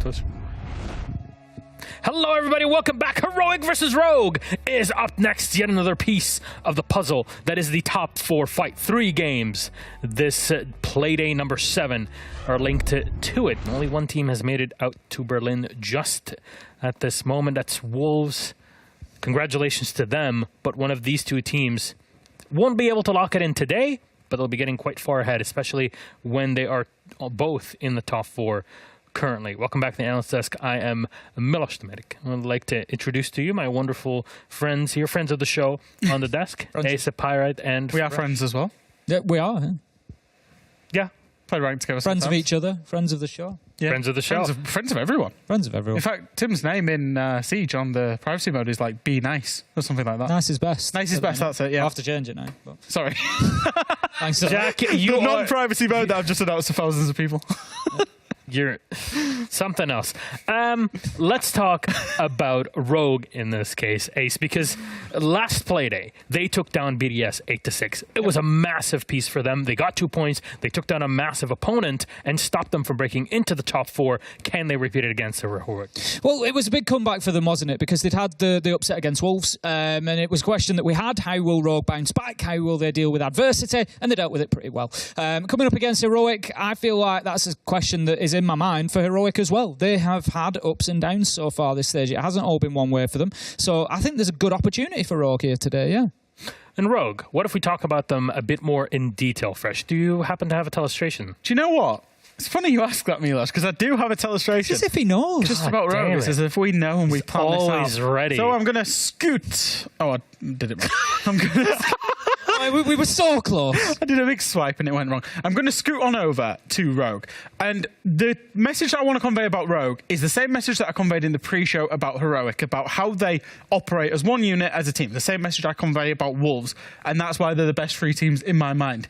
S4: closer. Hello, everybody. Welcome back. Heroic versus Rogue is up next. Yet another piece of the puzzle that is the top 4 fight. 3 games. This Playday number 7 are linked to it. Only one team has made it out to Berlin just at this moment. That's Wolves. Congratulations to them. But one of these 2 teams won't be able to lock it in today, but they'll be getting quite far ahead, especially when they are both in the top 4 currently. Welcome back to the Analyst Desk. I am Milos Dometic. I would like to introduce to you my wonderful friends here, friends of the show on the desk. Ace, Pirate, and...
S6: We are friends as well.
S12: Yeah, we are. Huh?
S6: Yeah. Play ranked together
S12: Friends
S6: sometimes.
S12: of each other. Friends of the show.
S4: Yeah. Friends of the show.
S6: Friends of everyone.
S12: Friends of everyone.
S6: In fact, Tim's name in Siege on the privacy mode is like "Be nice" or something like that.
S12: Nice is best.
S6: Nice is best. That's it. Yeah.
S12: I'll have to change it now. But.
S6: Sorry.
S12: Thanks,
S4: Jack. You
S6: the
S4: are
S6: non-privacy mode that I've just announced to thousands of people.
S4: You're something else. Let's talk about Rogue in this case, Ace, because last Playday, they took down BDS 8-6. It was a massive piece for them. They got 2 points. They took down a massive opponent and stopped them from breaking into the top 4. Can they repeat it against the Heroic?
S12: Well, it was a big comeback for them, wasn't it? Because they'd had the upset against Wolves, and it was a question that we had. How will Rogue bounce back? How will they deal with adversity? And they dealt with it pretty well. Coming up against Heroic, I feel like that's a question that is in my mind for Heroic as well. They have had ups and downs so far this stage. It hasn't all been one way for them. So I think there's a good opportunity for Rogue here today, yeah.
S4: And Rogue, what if we talk about them a bit more in detail, Fresh? Do you happen to have a telestration?
S6: Do you know what? It's funny you ask that, Milos, because I do have a telestration.
S12: As if he knows.
S6: Just about Rogue. It's as if we know and we plan this out.
S4: Always ready.
S6: So I'm going to scoot. Oh, I did it wrong. I'm going to...
S12: we were so close.
S6: I did a big swipe and it went wrong. I'm going to scoot on over to Rogue. And the message that I want to convey about Rogue is the same message that I conveyed in the pre-show about Heroic, about how they operate as one unit, as a team. The same message I convey about Wolves. And that's why they're the best 3 teams in my mind.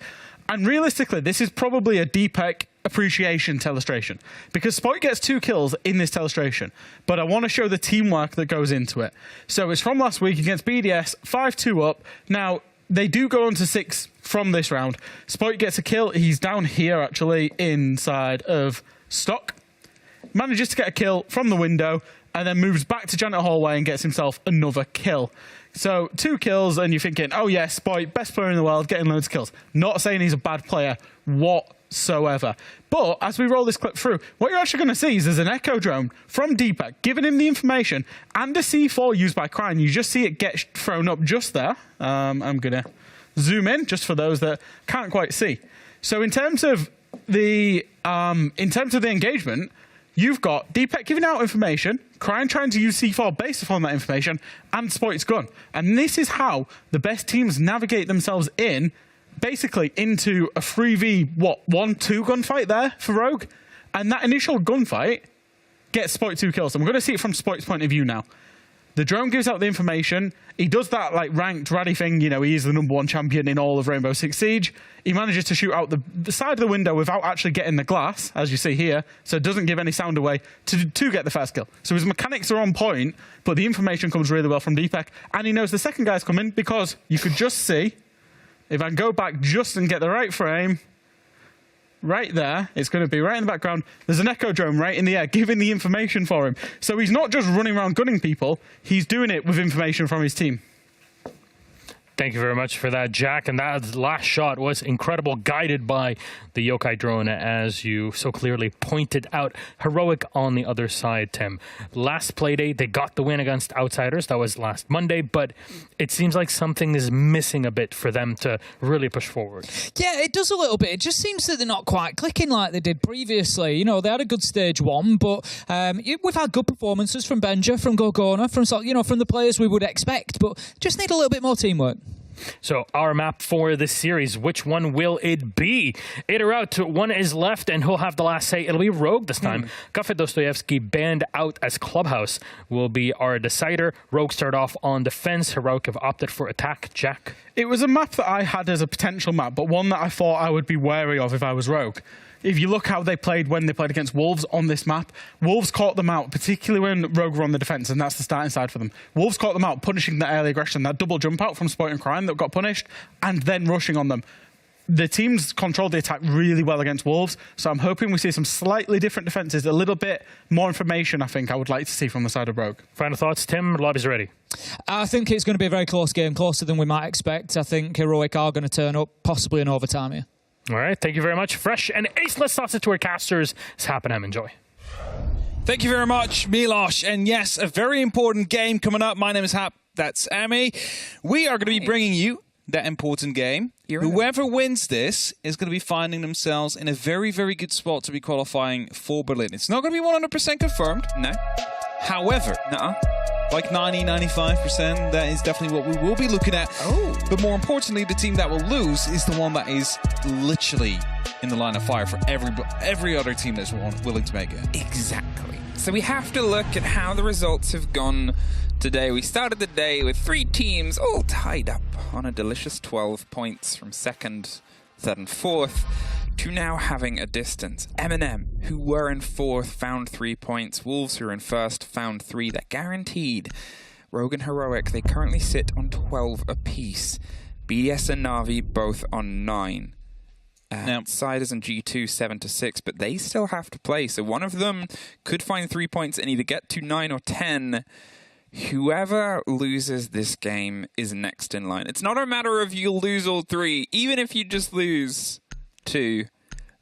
S6: And realistically, this is probably a DPEC appreciation telestration, because Spoit gets 2 kills in this telestration, but I want to show the teamwork that goes into it. So it's from last week against BDS, 5-2 up. Now, they do go on to 6 from this round. Spoit gets a kill. He's down here, actually, inside of stock. Manages to get a kill from the window, and then moves back to Janitor Hallway and gets himself another kill. So 2 kills, and you're thinking, oh yeah, Spoit, best player in the world, getting loads of kills. Not saying he's a bad player whatsoever. But as we roll this clip through, what you're actually going to see is there's an Echo drone from DPEC giving him the information and a C4 used by Cryan. You just see it get thrown up just there. I'm going to zoom in just for those that can't quite see. So in terms of the engagement, you've got DPEC giving out information, Cryan trying to use C4 based upon that information, and Spoit's gun. And this is how the best teams navigate themselves basically into a 3v, 1-2 gunfight there for Rogue. And that initial gunfight gets Spoit 2 kills. And we're going to see it from Spoit's point of view now. The drone gives out the information. He does that like ranked ratty thing. You know, he is the #1 champion in all of Rainbow Six Siege. He manages to shoot out the side of the window without actually getting the glass, as you see here. So it doesn't give any sound away to get the first kill. So his mechanics are on point, but the information comes really well from DPEC. And he knows the second guy's coming because you could just see, if I can go back just and get the right frame, right there, it's going to be right in the background. There's an Echo drone right in the air giving the information for him. So he's not just running around gunning people, he's doing it with information from his team.
S4: Thank you very much for that, Jack. And that last shot was incredible, guided by the Yokai drone, as you so clearly pointed out. Heroic on the other side, Tim. Last Playday, they got the win against Outsiders. That was last Monday, but it seems like something is missing a bit for them to really push forward.
S12: Yeah, it does a little bit. It just seems that they're not quite clicking like they did previously. You know, they had a good stage 1, but we've had good performances from Benja, from Gorgona, from the players we would expect, but just need a little bit more teamwork.
S4: So our map for this series, which one will it be? 8 are out, 1 is left, and who'll have the last say? It'll be Rogue this time. Cafe Dostoevsky banned out as Clubhouse will be our decider. Rogue start off on defense. Heroic have opted for attack. Jack?
S6: It was a map that I had as a potential map, but one that I thought I would be wary of if I was Rogue. If you look how they played when they played against Wolves on this map, Wolves caught them out, particularly when Rogue were on the defense, and that's the starting side for them. Wolves caught them out, punishing that early aggression, that double jump out from Spoit and Cryan that got punished, and then rushing on them. the teams controlled the attack really well against Wolves, so I'm hoping we see some slightly different defenses, a little bit more information, I think I would like to see from the side of Rogue.
S4: Final thoughts, Tim? Lobby's ready.
S12: I think it's going to be a very close game, closer than we might expect. I think Heroic are going to turn up, possibly in overtime here.
S4: All right, thank you very much. Fresh and Ace, let's toss it to our casters. It's Happen and enjoy.
S10: Thank you very much, Milosh. And yes, a very important game coming up. My name is Hap. That's Amy. We are going to be bringing you that important game. Whoever wins this is going to be finding themselves in a very, very good spot to be qualifying for Berlin. It's not going to be 100% confirmed. No. However, like 90-95%, that is definitely what we will be looking at. But more importantly, the team that will lose is the one that is literally in the line of fire for every other team that's willing to make it.
S9: Exactly. So we have to look at how the results have gone today. We started the day with 3 teams all tied up on a delicious 12 points from 2nd, 3rd and 4th to now having a distance. M&M, who were in 4th, found 3 points. Wolves, who were in 1st, found 3. That guaranteed. Rogue and Heroic, they currently sit on 12 apiece. BDS and Na'Vi both on 9. Outsiders and G2 7 to 6, but they still have to play. So one of them could find 3 points and either get to 9 or 10. Whoever loses this game is next in line. It's not a matter of you'll lose all 3. Even if you just lose 2,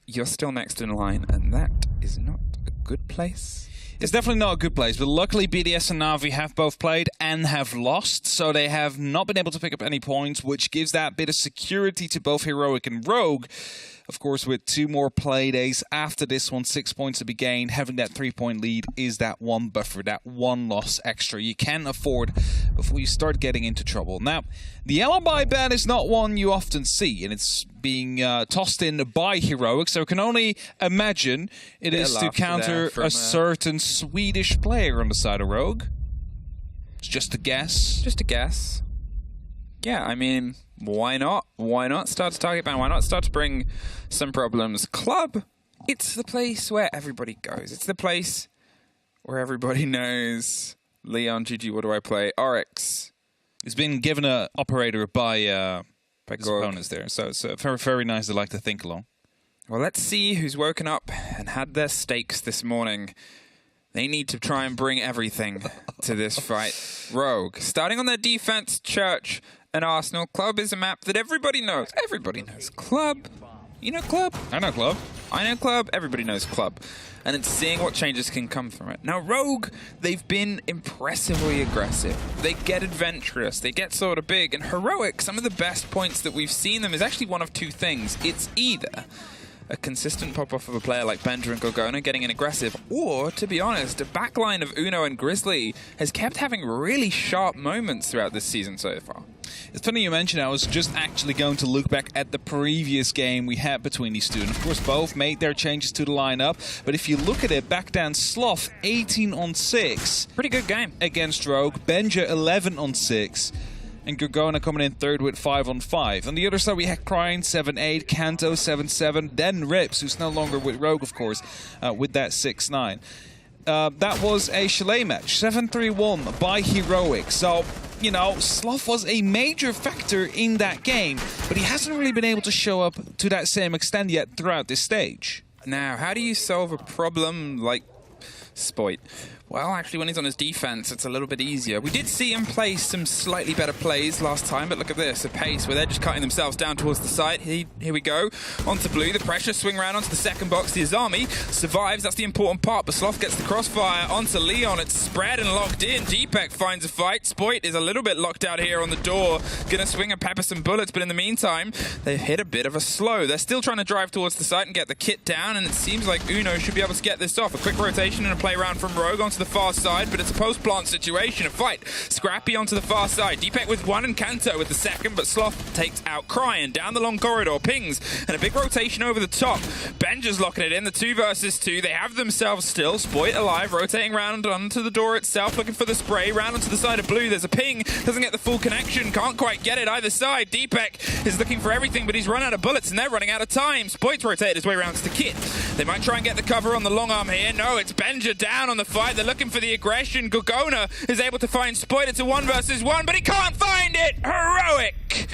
S9: you're still next in line, and that is not a good place.
S10: It's definitely not a good place, but luckily BDS and Na'Vi have both played and have lost, so they have not been able to pick up any points, which gives that bit of security to both Heroic and Rogue. Of course, with 2 more play days after this one, 6 points to be gained, having that 3-point lead is that one buffer, that one loss extra you can afford before you start getting into trouble. Now, the alibi ban is not one you often see, and it's being tossed in by Heroic, so I can only imagine it is to counter a certain Swedish player on the side of Rogue. It's just a guess.
S9: Just a guess. Yeah, I mean, why not? Why not start to target ban? Why not start to bring some problems? Club, it's the place where everybody goes. It's the place where everybody knows. Leon, GG, what do I play? Oryx.
S10: It's been given an operator by his opponents there, so it's very, very nice to like to think along.
S9: Well, let's see who's woken up and had their steaks this morning. They need to try and bring everything to this fight. Rogue, starting on their defense, Church and Arsenal. Club is a map that everybody knows. Everybody knows Club. You know Club?
S10: I know Club.
S9: I know Club. Everybody knows Club. And it's seeing what changes can come from it. Now, Rogue, they've been impressively aggressive. They get adventurous. They get sort of big. And Heroic, some of the best points that we've seen them is actually one of 2 things. It's either a consistent pop-off of a player like Benja and Gorgona getting in aggressive, or, to be honest, a backline of Uno and Grizzly has kept having really sharp moments throughout this season so far.
S10: It's funny you mentioned I was just actually going to look back at the previous game we had between these two. And of course, both made their changes to the lineup. But if you look at it, back down Sloth, 18 on 6.
S9: Pretty good game.
S10: Against Rogue. Benja, 11 on 6. And Gorgona coming in 3rd with 5 on 5. On the other side, we had Crying 7-8, Kanto 7-7, then Rips, who's no longer with Rogue, of course, with that 6-9. That was a Chalet match, 7-3-1 by Heroic. So, you know, Sloth was a major factor in that game, but he hasn't really been able to show up to that same extent yet throughout this stage.
S9: Now, how do you solve a problem like Spoit? Well, actually, when he's on his defense, it's a little bit easier. We did see him play some slightly better plays last time, but look at this, a pace where they're just cutting themselves down towards the side. Here we go. Onto Blue, the pressure, swing around onto the second box. The Azami survives, that's the important part, but Sloth gets the crossfire onto Leon. It's spread and locked in. Deepak finds a fight. Spoit is a little bit locked out here on the door. Gonna swing and pepper some bullets, but in the meantime, they've hit a bit of a slow. They're still trying to drive towards the site and get the kit down, and it seems like Uno should be able to get this off. A quick rotation and a play round from Rogue onto the far side, but it's a post-plant situation, a fight. Scrappy onto the far side. Deepak with 1 and Kanto with the 2nd, but Sloth takes out Crying down the long corridor. Pings, and a big rotation over the top. Benja's locking it in, the 2 versus 2. They have themselves still. Spoit alive, rotating round onto the door itself, looking for the spray. Round onto the side of Blue. There's a ping, doesn't get the full connection, can't quite get it either side. Deepak is looking for everything, but he's run out of bullets, and they're running out of time. Spoit's rotated his way around to the kit. They might try and get the cover on the long arm here. No, it's Benja down on the fight. They're looking for the aggression. Gorgona is able to find Spoit. It's a 1 versus 1, but he can't find it. Heroic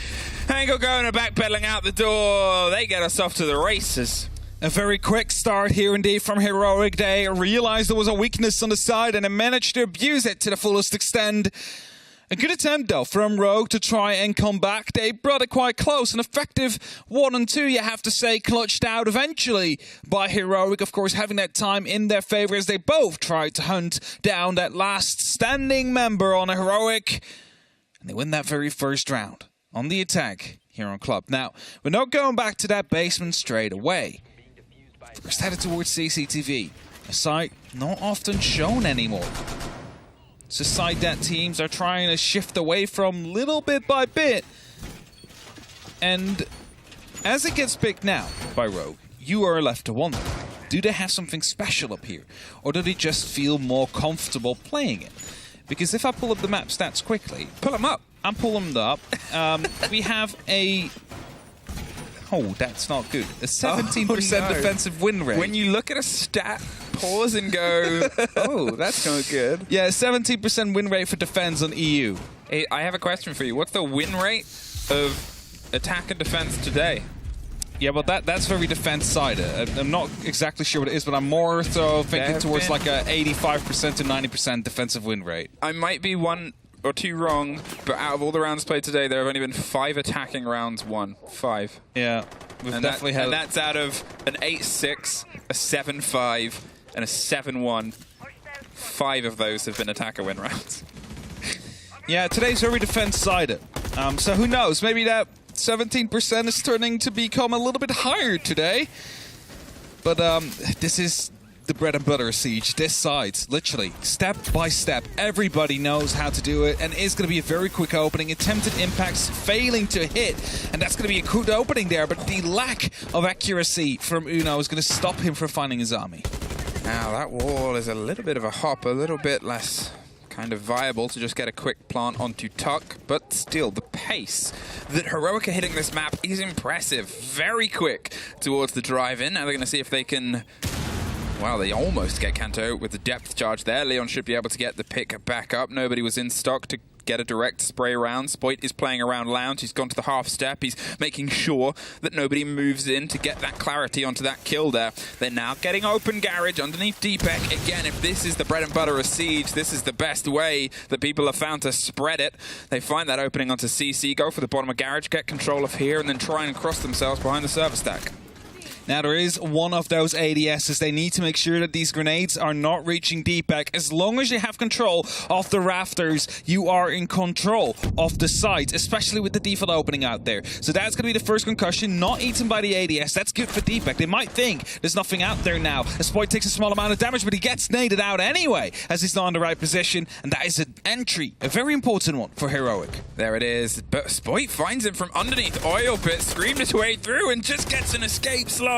S9: And Gorgona backpedaling out the door. They get us off to the races.
S10: A very quick start here indeed from Heroic. They realized there was a weakness on the side and they managed to abuse it to the fullest extent. A good attempt though from Rogue to try and come back. They brought it quite close. An effective 1 and 2, you have to say, clutched out eventually by Heroic. Of course, having that time in their favor as they both tried to hunt down that last standing member on a Heroic. And they win that very first round on the attack here on Club. Now, we're not going back to that basement straight away. First headed towards CCTV, a site not often shown anymore. It's a site that teams are trying to shift away from little bit by bit. And as it gets picked now by Rogue, you are left to wonder, do they have something special up here? Or do they just feel more comfortable playing it? Because if I pull up the map stats quickly,
S9: pull them up.
S10: I'm pulling them up. We have a... Oh, that's not good. A 17% defensive win rate.
S9: When you look at a stat, pause and go, oh, that's not good.
S10: Yeah, 17% win rate for defense on EU.
S9: Hey, I have a question for you. What's the win rate of attack and defense today?
S10: Yeah, well, that's very defense-sided. I'm not exactly sure what it is, but I'm more so thinking towards like a 85% to 90% defensive win rate.
S9: I might be 1 or 2 wrong, but out of all the rounds played today, there have only been 5 attacking rounds won. 5.
S10: Yeah, we've definitely had...
S9: And that's out of an 8-6, a 7-5, and a 7-1. 5 of those have been attacker win rounds.
S10: Yeah, today's very defense-sided. So who knows? Maybe that 17% is turning to become a little bit higher today. But this is the bread and butter of Siege. This side, literally, step by step, everybody knows how to do it, and it's going to be a very quick opening. Attempted impacts failing to hit, and that's going to be a good opening there, but the lack of accuracy from Uno is going to stop him from finding his army.
S9: Now, that wall is a little bit of a hop, a little bit less kind of viable to just get a quick plant onto Tuck, but still, the pace that Heroic are hitting this map is impressive. Very quick towards the drive-in. Now they're going to see if they can... Well, they almost get Kanto with the depth charge there. Leon should be able to get the pick back up. Nobody was in stock to get a direct spray round. Spoit is playing around Lounge. He's gone to the half step. He's making sure that nobody moves in to get that clarity onto that kill there. They're now getting open garage underneath Deepek. Again, if this is the bread and butter of Siege, this is the best way that people have found to spread it. They find that opening onto CC, go for the bottom of garage, get control of here, and then try and cross themselves behind the server stack.
S10: Now, there is one of those ADSs. They need to make sure that these grenades are not reaching Deepek. As long as you have control of the rafters, you are in control of the site, especially with the default opening out there. So that's going to be the first concussion, not eaten by the ADS. That's good for Deepek. They might think there's nothing out there now. Spoit takes a small amount of damage, but he gets naded out anyway, as he's not in the right position. And that is an entry, a very important one for Heroic.
S9: There it is. But Spoit finds him from underneath Oil Pit, screamed his way through, and just gets an escape sloth.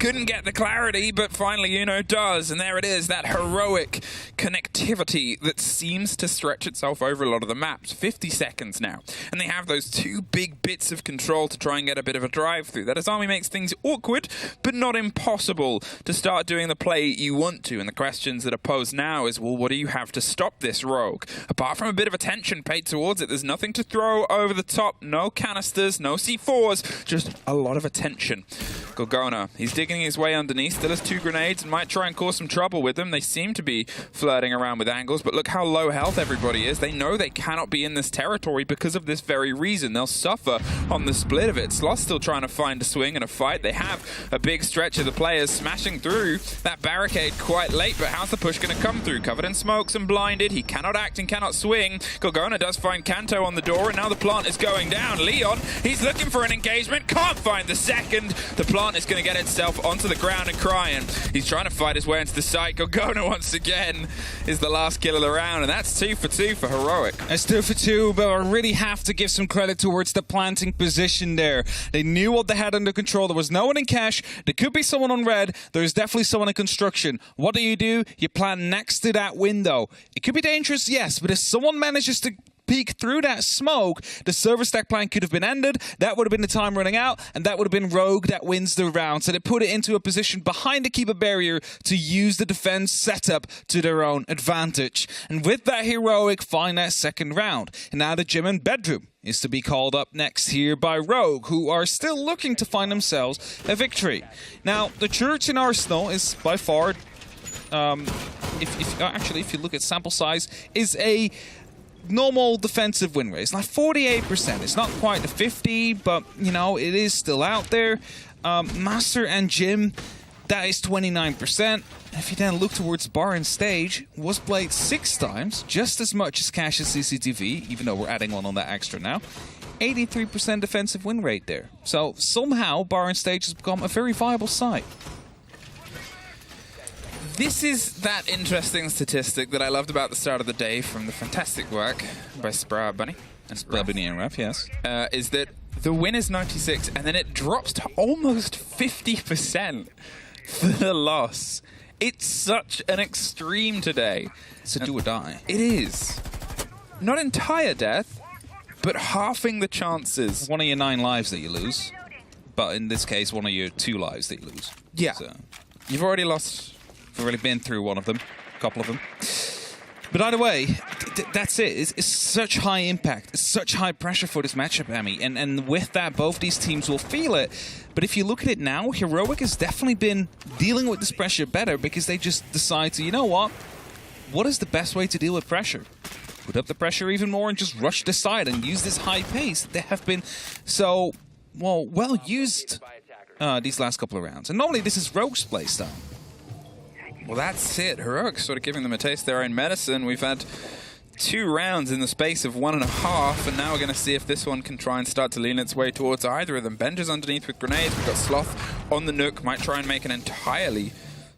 S9: Couldn't get the clarity, but finally Uno does, and there it is, that heroic connectivity that seems to stretch itself over a lot of the maps. 50 seconds now, and they have those 2 big bits of control to try and get a bit of a drive through. That his army makes things awkward, but not impossible to start doing the play you want to, and the questions that are posed now is, well, what do you have to stop this Rogue? Apart from a bit of attention paid towards it, there's nothing to throw over the top, no canisters, no C4s, just a lot of attention. Gorgona, he's digging his way underneath, still has 2 grenades and might try and cause some trouble with them. They seem to be flirting around with angles, but look how low health everybody is. They know they cannot be in this territory because of this very reason. They'll suffer on the split of it. Sloth's still trying to find a swing and a fight. They have a big stretch of the players smashing through that barricade quite late, but how's the push going to come through? Covered in smokes and blinded. He cannot act and cannot swing. Gorgona does find Kanto on the door, and now the plant is going down. Leon, he's looking for an engagement, can't find the second. The plant is going to get itself onto the ground and crying. He's trying to fight his way into the site. Gorgona once again is the last kill of the round, and that's 2 for 2 for Heroic.
S10: It's 2 for 2, but I really have to give some credit towards the planting position there. They knew what they had under control. There was no one in cash. There could be someone on red. There's definitely someone in construction. What do? You plant next to that window. It could be dangerous, yes, but if someone manages to peek through that smoke, the server stack plan could have been ended. That would have been the time running out, and that would have been Rogue that wins the round. So they put it into a position behind the keeper barrier to use the defense setup to their own advantage. And with that, Heroic find that second round. And now the gym and bedroom is to be called up next here by Rogue, who are still looking to find themselves a victory. Now, the Church in Arsenal is by far, if you look at sample size, is a normal defensive win rate. It's like 48%. It's not quite the 50, but, you know, it is still out there. Master and Jim, that is 29%. If you then look towards Bar and Stage, was played 6 times, just as much as Cash and CCTV, even though we're adding one on that extra now. 83% defensive win rate there. So somehow Bar and Stage has become a very viable side.
S9: This is that interesting statistic that I loved about the start of the day from the fantastic work by Spra Bunny.
S10: And Spra Bunny and Raf, yes.
S9: Is that the win is 96, and then it drops to almost 50% for the loss. It's such an extreme today.
S10: It's a do or die.
S9: It is. Not entire death, but halving the chances.
S10: One of your 9 lives that you lose, but in this case, one of your 2 lives that you lose.
S9: Yeah.
S10: So,
S9: you've already lost.
S10: you've already been through one of them, a couple of them. But either way, that's it. It's such high impact. It's such high pressure for this matchup, Emmy. And with that, both these teams will feel it. But if you look at it now, Heroic has definitely been dealing with this pressure better because they just decide to, you know what is the best way to deal with pressure? Put up the pressure even more and just rush the side and use this high pace. They have been so, well used these last couple of rounds. And normally this is Rogue's playstyle.
S9: Well, that's it. Heroic sort of giving them a taste of their own medicine. We've had 2 rounds in the space of 1.5, and now we're going to see if this one can try and start to lean its way towards either of them. Benja's underneath with grenades. We've got Sloth on the Nook. Might try and make an entirely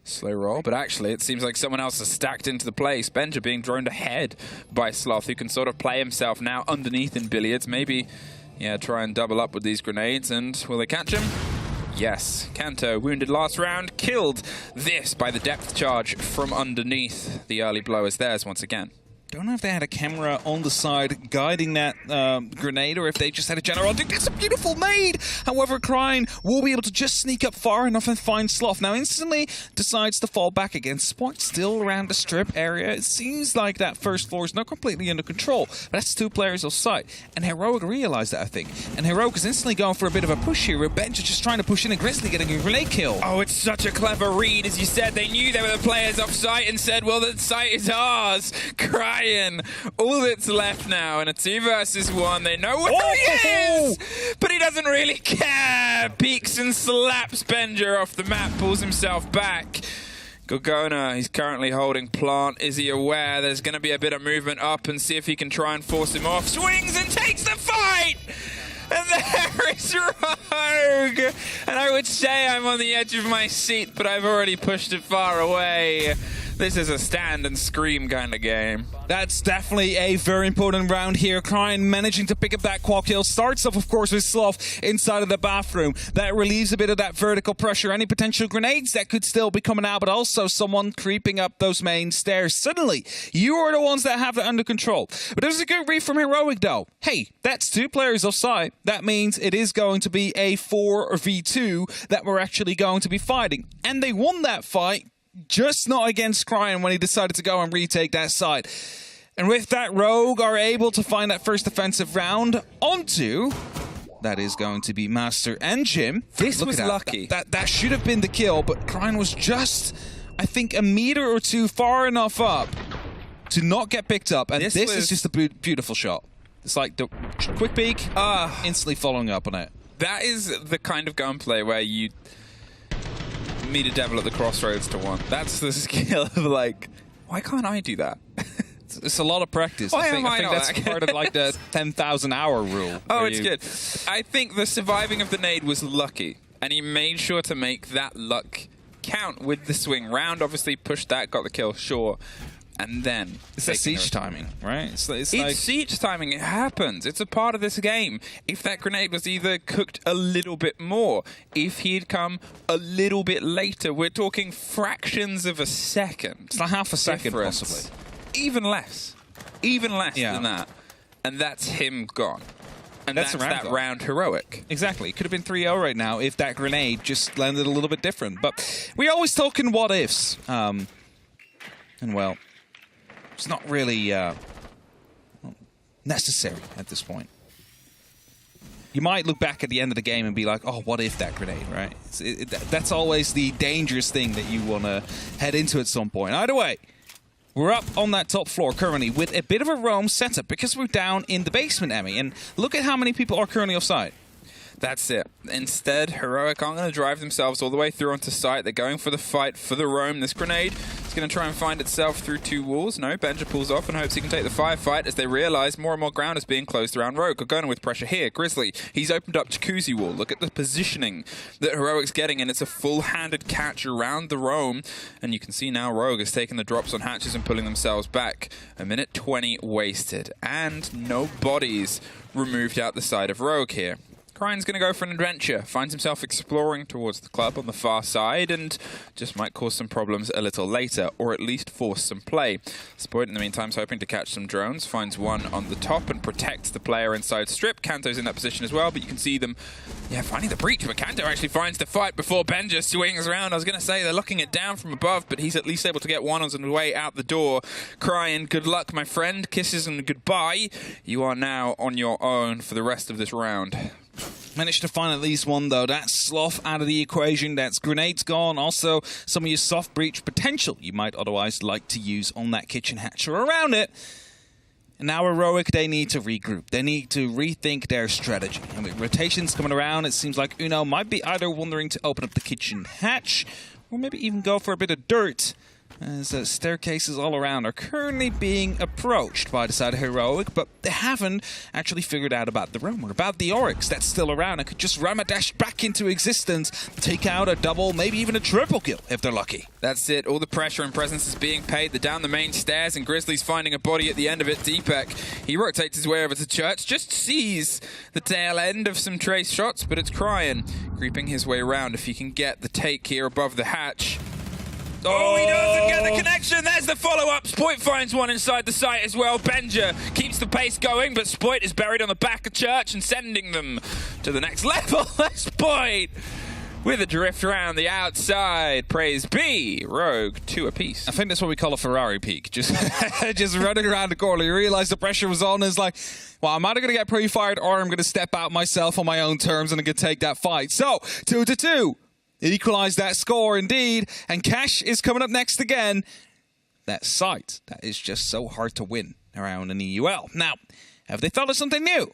S9: slow roll, but actually it seems like someone else has stacked into the place. Benja being droned ahead by Sloth, who can sort of play himself now underneath in billiards. Maybe, yeah, try and double up with these grenades, and will they catch him? Yes, Kanto, wounded last round, killed this by the depth charge from underneath. The early blow is theirs once again.
S10: Don't know if they had a camera on the side guiding that grenade or if they just had a general. I think that's a beautiful nade. However, Kryne will be able to just sneak up far enough and find Sloth. Now, instantly decides to fall back again. Sport still around the strip area. It seems like that first floor is not completely under control. But that's 2 players off site. And Heroic realized that, I think. And Heroic is instantly going for a bit of a push here. Benja just trying to push in a Grizzly, getting a grenade kill.
S9: Oh, it's such a clever read. As you said, they knew they were the players off site and said, well, the site is ours. Kryne. All that's left now in a 2 versus 1. They know where he is, but he doesn't really care. Peeks and slaps Benja off the map, pulls himself back. Gorgona, he's currently holding plant. Is he aware there's going to be a bit of movement up and see if he can try and force him off? Swings and takes the fight! And there is Rogue! And I would say I'm on the edge of my seat, but I've already pushed it far away. This is a stand and scream kind of game.
S10: That's definitely a very important round here. Kryne managing to pick up that quad kill. Starts off, of course, with Sloth inside of the bathroom. That relieves a bit of that vertical pressure. Any potential grenades that could still be coming out, but also someone creeping up those main stairs. Suddenly, you are the ones that have that under control. But there's a good read from Heroic, though. Hey, that's 2 players offside. That means it is going to be a 4v2 that we're actually going to be fighting. And they won that fight. Just not against Kryne when he decided to go and retake that side. And with that, Rogue are able to find that first defensive round onto... That is going to be Master and Jim.
S9: This was lucky.
S10: That should have been the kill, but Kryne was just, I think, a meter or 2 far enough up to not get picked up. And this is just a beautiful shot. It's like the quick peek, instantly following up on it.
S9: That is the kind of gunplay where you meet a devil at the crossroads to one. That's the skill of like, why can't I do that?
S10: It's a lot of practice.
S9: Why
S10: I think that's
S9: that?
S10: part of like the 10,000 hour rule.
S9: Oh, it's good. I think the surviving of the nade was lucky, and he made sure to make that luck count with the swing round. Obviously pushed that, got the kill, sure. And then
S10: it's that siege timing, right?
S9: It's like siege timing. It happens. It's a part of this game. If that grenade was either cooked a little bit more, if he had come a little bit later, we're talking fractions of a second.
S10: It's like half a second,
S9: difference.
S10: possibly.
S9: Even less than that. And that's him gone. And that's that round Heroic.
S10: Exactly. It could have been 3-0 right now if that grenade just landed a little bit different. But we always talk in what ifs. And well, it's not really necessary at this point. you might look back at the end of the game and be like, oh, what if that grenade, right? That's always the dangerous thing that you want to head into at some point. Either way, we're up on that top floor currently with a bit of a roam setup because we're down in the basement, Emmy. And look at how many people are currently offside.
S9: That's it. Instead, Heroic aren't going to drive themselves all the way through onto site. They're going for the fight, for the roam. This grenade is going to try and find itself through 2 walls. No, Benja pulls off and hopes he can take the firefight as they realize more and more ground is being closed around Rogue. Going with pressure here. Grizzly, he's opened up Jacuzzi wall. Look at the positioning that Heroic's getting, and it's a full-handed catch around the roam. And you can see now Rogue has taken the drops on hatches and pulling themselves back. 1:20 wasted, and no bodies removed out the side of Rogue here. Ryan's going to go for an adventure, finds himself exploring towards the club on the far side, and just might cause some problems a little later, or at least force some play. Spoit in the meantime is hoping to catch some drones, finds one on the top and protects the player inside strip. Kanto's in that position as well, but you can see them, finding the breach, but Kanto actually finds the fight before Benja swings around. I was going to say they're looking it down from above, but he's at least able to get one on his way out the door. Crying, good luck, my friend, kisses and goodbye. You are now on your own for the rest of this round.
S10: Managed to find at least one, though. That's Sloth out of the equation. That's grenades gone. Also, some of your soft breach potential you might otherwise like to use on that kitchen hatch or around it. And now Heroic, they need to regroup. They need to rethink their strategy. And with rotations coming around, it seems like Uno might be either wondering to open up the kitchen hatch or maybe even go for a bit of dirt, as staircases all around are currently being approached by the side of Heroic, but they haven't actually figured out about the roam or about the Oryx that's still around and could just ram a dash back into existence, take out a double, maybe even a triple kill if they're lucky.
S9: That's it. All the pressure and presence is being paid. They're down the main stairs, and Grizzly's finding a body at the end of it. Deepak, he rotates his way over to Church, just sees the tail end of some trace shots, but it's Cryan creeping his way around if he can get the take here above the hatch. Oh, he doesn't get the connection. There's the follow-up. Spoit finds one inside the site as well. Benja keeps the pace going, but Spoit is buried on the back of Church and sending them to the next level. Spoit with a drift around the outside. Praise be. Rogue, 2 apiece.
S10: I think that's what we call a Ferrari peak. Just running around the corner. You realize the pressure was on. And it's like, well, I'm either going to get pre-fired or I'm going to step out myself on my own terms and I'm going to take that fight. So, 2-2. Equalize that score indeed, and Cash is coming up next again. That site, that is just so hard to win around an EUL. Now, have they thought of something new?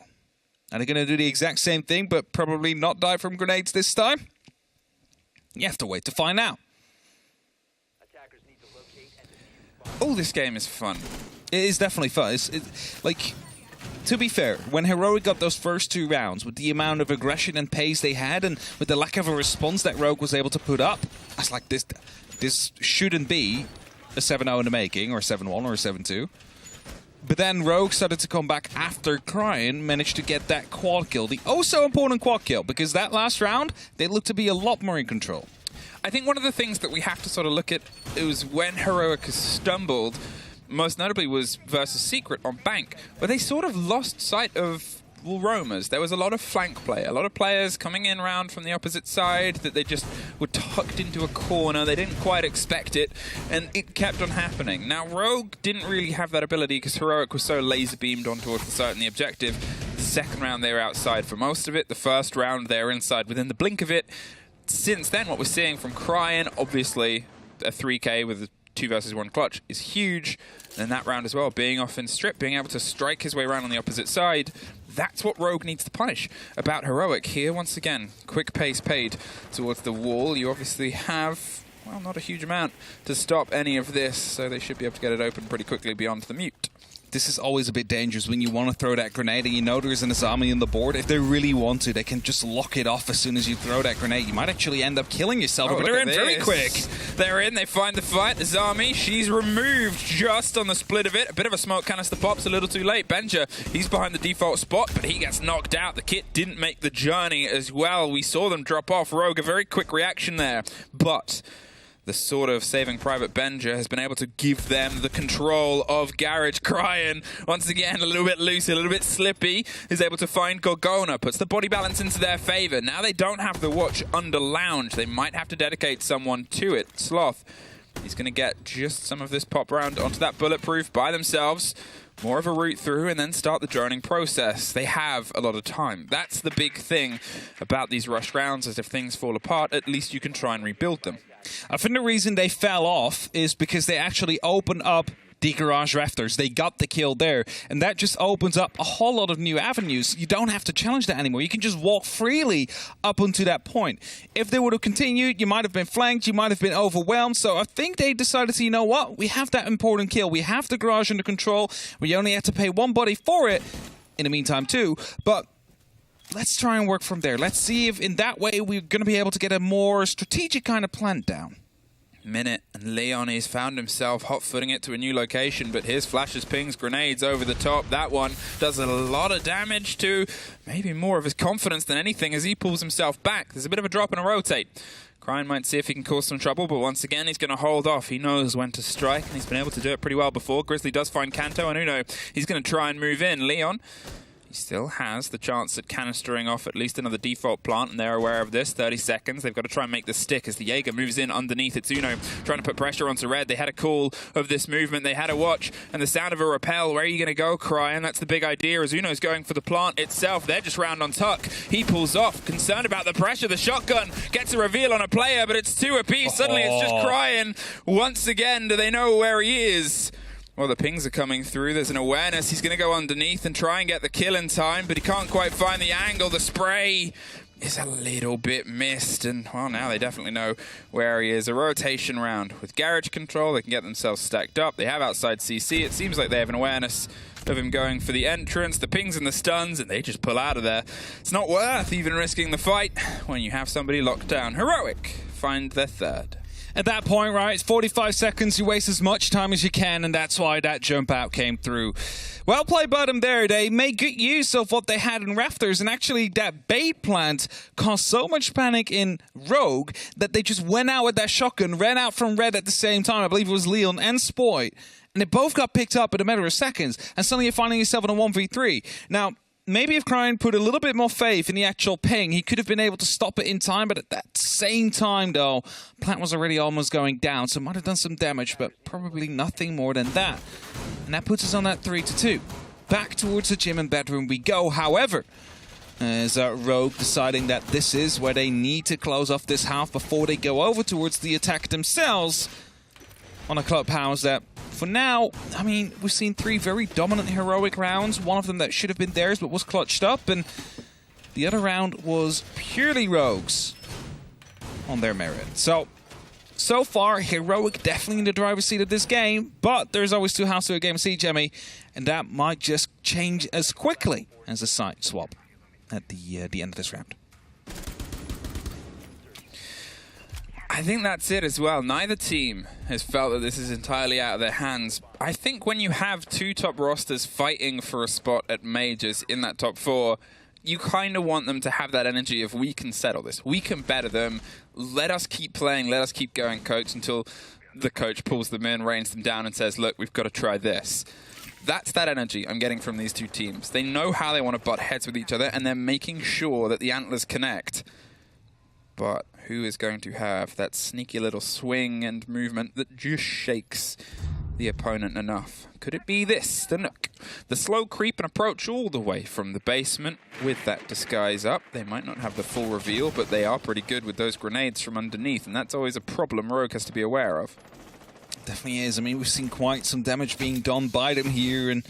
S10: Are they going to do the exact same thing, but probably not die from grenades this time? You have to wait to find out.
S9: Oh, this game is fun.
S10: It is definitely fun. It's like... To be fair, when Heroic got those first 2 rounds, with the amount of aggression and pace they had, and with the lack of a response that Rogue was able to put up, I was like, this shouldn't be a 7-0 in the making, or a 7-1, or a 7-2. But then Rogue started to come back after Cryan, managed to get that quad kill, the oh-so-important quad kill, because that last round, they looked to be a lot more in control.
S9: I think one of the things that we have to sort of look at is when Heroic has stumbled, most notably was versus Secret on Bank, where they sort of lost sight of roamers. There was a lot of flank play, a lot of players coming in round from the opposite side that they just were tucked into a corner. They didn't quite expect it, and it kept on happening. Now, Rogue didn't really have that ability because Heroic was so laser beamed on towards the site and the objective. The second round, they were outside for most of it. The first round, they were inside within the blink of it. Since then, what we're seeing from Cryan, obviously, a 3K with a 2 versus 1 clutch is huge. And that round as well, being off in strip, being able to strike his way around on the opposite side, that's what Rogue needs to punish. About Heroic here, once again, quick pace paid towards the wall. You obviously have, well, not a huge amount to stop any of this, so they should be able to get it open pretty quickly beyond the mute.
S10: This is always a bit dangerous when you want to throw that grenade and you know there's an Azami on the board. If they really want to, they can just lock it off as soon as you throw that grenade. You might actually end up killing yourself, but they're in very quick.
S9: They're in, they find the fight. Azami, she's removed just on the split of it. A bit of a smoke canister pops a little too late. Benja, he's behind the default spot, but he gets knocked out. The kit didn't make the journey as well. We saw them drop off. Rogue, a very quick reaction there, but the sort of Saving Private Benja has been able to give them the control of Garage. Cryan, once again, a little bit loose, a little bit slippy, is able to find Gorgona, puts the body balance into their favor. Now they don't have the watch under lounge. They might have to dedicate someone to it. Sloth, he's going to get just some of this pop round onto that bulletproof by themselves. more of a route through and then start the droning process. They have a lot of time. That's the big thing about these rush rounds, is if things fall apart, at least you can try and rebuild them.
S10: I think the reason they fell off is because they actually opened up the garage rafters. They got the kill there, and that just opens up a whole lot of new avenues. You don't have to challenge that anymore. You can just walk freely up until that point. If they would have continued, you might have been flanked, you might have been overwhelmed. So I think they decided to, you know what, we have that important kill. We have the garage under control. We only have to pay one body for it in the meantime too, but let's try and work from there. Let's see if in that way we're going to be able to get a more strategic kind of plan down.
S9: Minute, and Leon, he's found himself hot-footing it to a new location, but here's flashes, pings, grenades over the top. That one does a lot of damage to maybe more of his confidence than anything as he pulls himself back. There's a bit of a drop and a rotate. Cryin might see if he can cause some trouble, but once again, he's going to hold off. He knows when to strike, and he's been able to do it pretty well before. Grizzly does find Kanto, and Uno, he's going to try and move in. Leon, he still has the chance at canistering off at least another default plant, and they're aware of this. 30 seconds. They've got to try and make this stick as the Jaeger moves in underneath. It's Uno trying to put pressure onto Red. They had a call of this movement. They had a watch and the sound of a rappel. Where are you going to go, Cryin? That's the big idea, as Uno's going for the plant itself. They're just round on tuck. He pulls off. Concerned about the pressure. The shotgun gets a reveal on a player, but it's two apiece. Suddenly it's just Cryin. Once again, do they know where he is? Well, the pings are coming through. There's an awareness. He's going to go underneath and try and get the kill in time, but he can't quite find the angle. The spray is a little bit missed, and, well, now they definitely know where he is. A rotation round. With garage control, they can get themselves stacked up. They have outside CC. It seems like they have an awareness of him going for the entrance, the pings and the stuns, and they just pull out of there. It's not worth even risking the fight when you have somebody locked down. Heroic find their third.
S10: At that point, right, it's 45 seconds. You waste as much time as you can, and that's why that jump out came through. Well played by them there. They made good use of what they had in rafters, and actually that bait plant caused so much panic in Rogue that they just went out with that shotgun, ran out from Red at the same time. I believe it was Leon and Spoit, and they both got picked up in a matter of seconds, and suddenly you're finding yourself in a 1v3. Now, maybe if Cryin put a little bit more faith in the actual ping, he could have been able to stop it in time, but at that same time, though, Plant was already almost going down, so might have done some damage, but probably nothing more than that. And that puts us on that 3-2. Back towards the gym and bedroom we go, however, as Rogue deciding that this is where they need to close off this half before they go over towards the attack themselves on a clubhouse that, for now, I mean, we've seen 3 very dominant heroic rounds. One of them that should have been theirs but was clutched up, and the other round was purely Rogues on their merit. So far, Heroic definitely in the driver's seat of this game, but there's always 2 halves to a game of Siege, Emmy, and that might just change as quickly as a side swap at the end of this round.
S9: I think that's it as well. Neither team has felt that this is entirely out of their hands. I think when you have 2 top rosters fighting for a spot at Majors in that top 4, you kind of want them to have that energy of, we can settle this, we can better them, let us keep playing, let us keep going, coach, until the coach pulls them in, reins them down and says, look, we've got to try this. That's that energy I'm getting from these 2 teams. They know how they want to butt heads with each other, and they're making sure that the antlers connect. But who is going to have that sneaky little swing and movement that just shakes the opponent enough? Could it be this, the Nook? The slow creep and approach all the way from the basement with that disguise up. They might not have the full reveal, but they are pretty good with those grenades from underneath, and that's always a problem Rogue has to be aware of.
S10: Definitely is. I mean, we've seen quite some damage being done by them here, and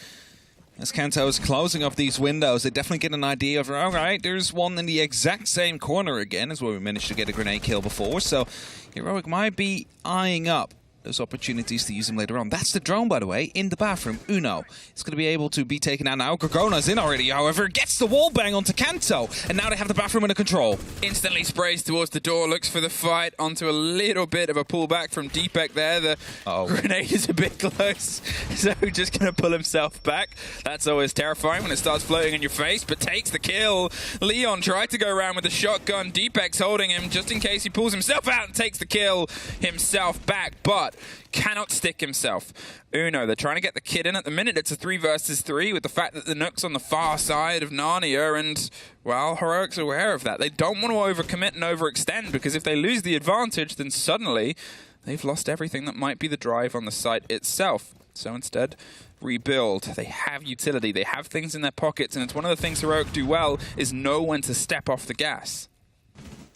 S10: as Kanto is closing off these windows, they definitely get an idea of, all right, there's one in the exact same corner again, as where we managed to get a grenade kill before, so Heroic might be eyeing up those opportunities to use them later on. That's the drone, by the way, in the bathroom. Uno is going to be able to be taken out now. Gorgona's in already, however, gets the wall bang onto Kanto, and now they have the bathroom under control.
S9: Instantly sprays towards the door, looks for the fight, onto a little bit of a pullback from Deepek there. The grenade is a bit close, so just going to pull himself back. That's always terrifying when it starts floating in your face, but takes the kill. Leon tried to go around with the shotgun. Deepek's holding him just in case he pulls himself out and takes the kill himself back, but cannot stick himself. Uno, they're trying to get the kid in. At the minute, it's a 3 versus 3 with the fact that the Nook's on the far side of Narnia, and, well, Heroic's aware of that. They don't want to overcommit and overextend, because if they lose the advantage, then suddenly they've lost everything that might be the drive on the site itself. So instead, rebuild. They have utility. They have things in their pockets, and it's one of the things Heroic do well is know when to step off the gas.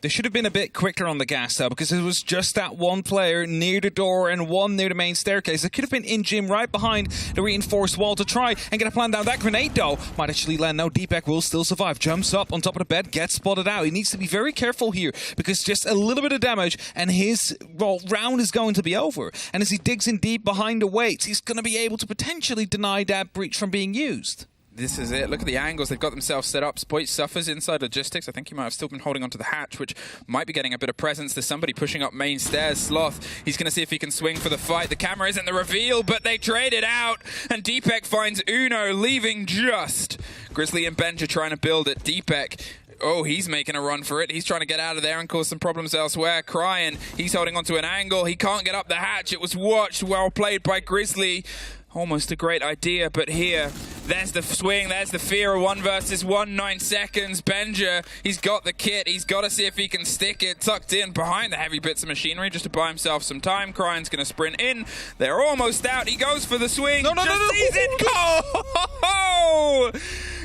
S10: They should have been a bit quicker on the gas, though, because it was just that one player near the door and one near the main staircase. It could have been in Jim right behind the reinforced wall to try and get a plan down. That grenade, though, might actually land. No, Deepak will still survive. Jumps up on top of the bed, gets spotted out. He needs to be very careful here, because just a little bit of damage and his round is going to be over. And as he digs in deep behind the weights, he's going to be able to potentially deny that breach from being used.
S9: This is it. Look at the angles. They've got themselves set up. Spoit suffers inside logistics. I think he might have still been holding onto the hatch, which might be getting a bit of presence. There's somebody pushing up main stairs. Sloth, he's going to see if he can swing for the fight. The camera isn't the reveal, but they trade it out. And Deepak finds Uno, leaving just. Grizzly and Benja trying to build it. Deepak, oh, he's making a run for it. He's trying to get out of there and cause some problems elsewhere. Crying, he's holding onto an angle. He can't get up the hatch. It was watched. Well played by Grizzly. Almost a great idea, but here, there's the swing, there's the fear of 1 versus 1, 9 seconds. Benja, he's got the kit, he's got to see if he can stick it tucked in behind the heavy bits of machinery just to buy himself some time. Cryan's going to sprint in. They're almost out. He goes for the swing. No, sees it. Oh!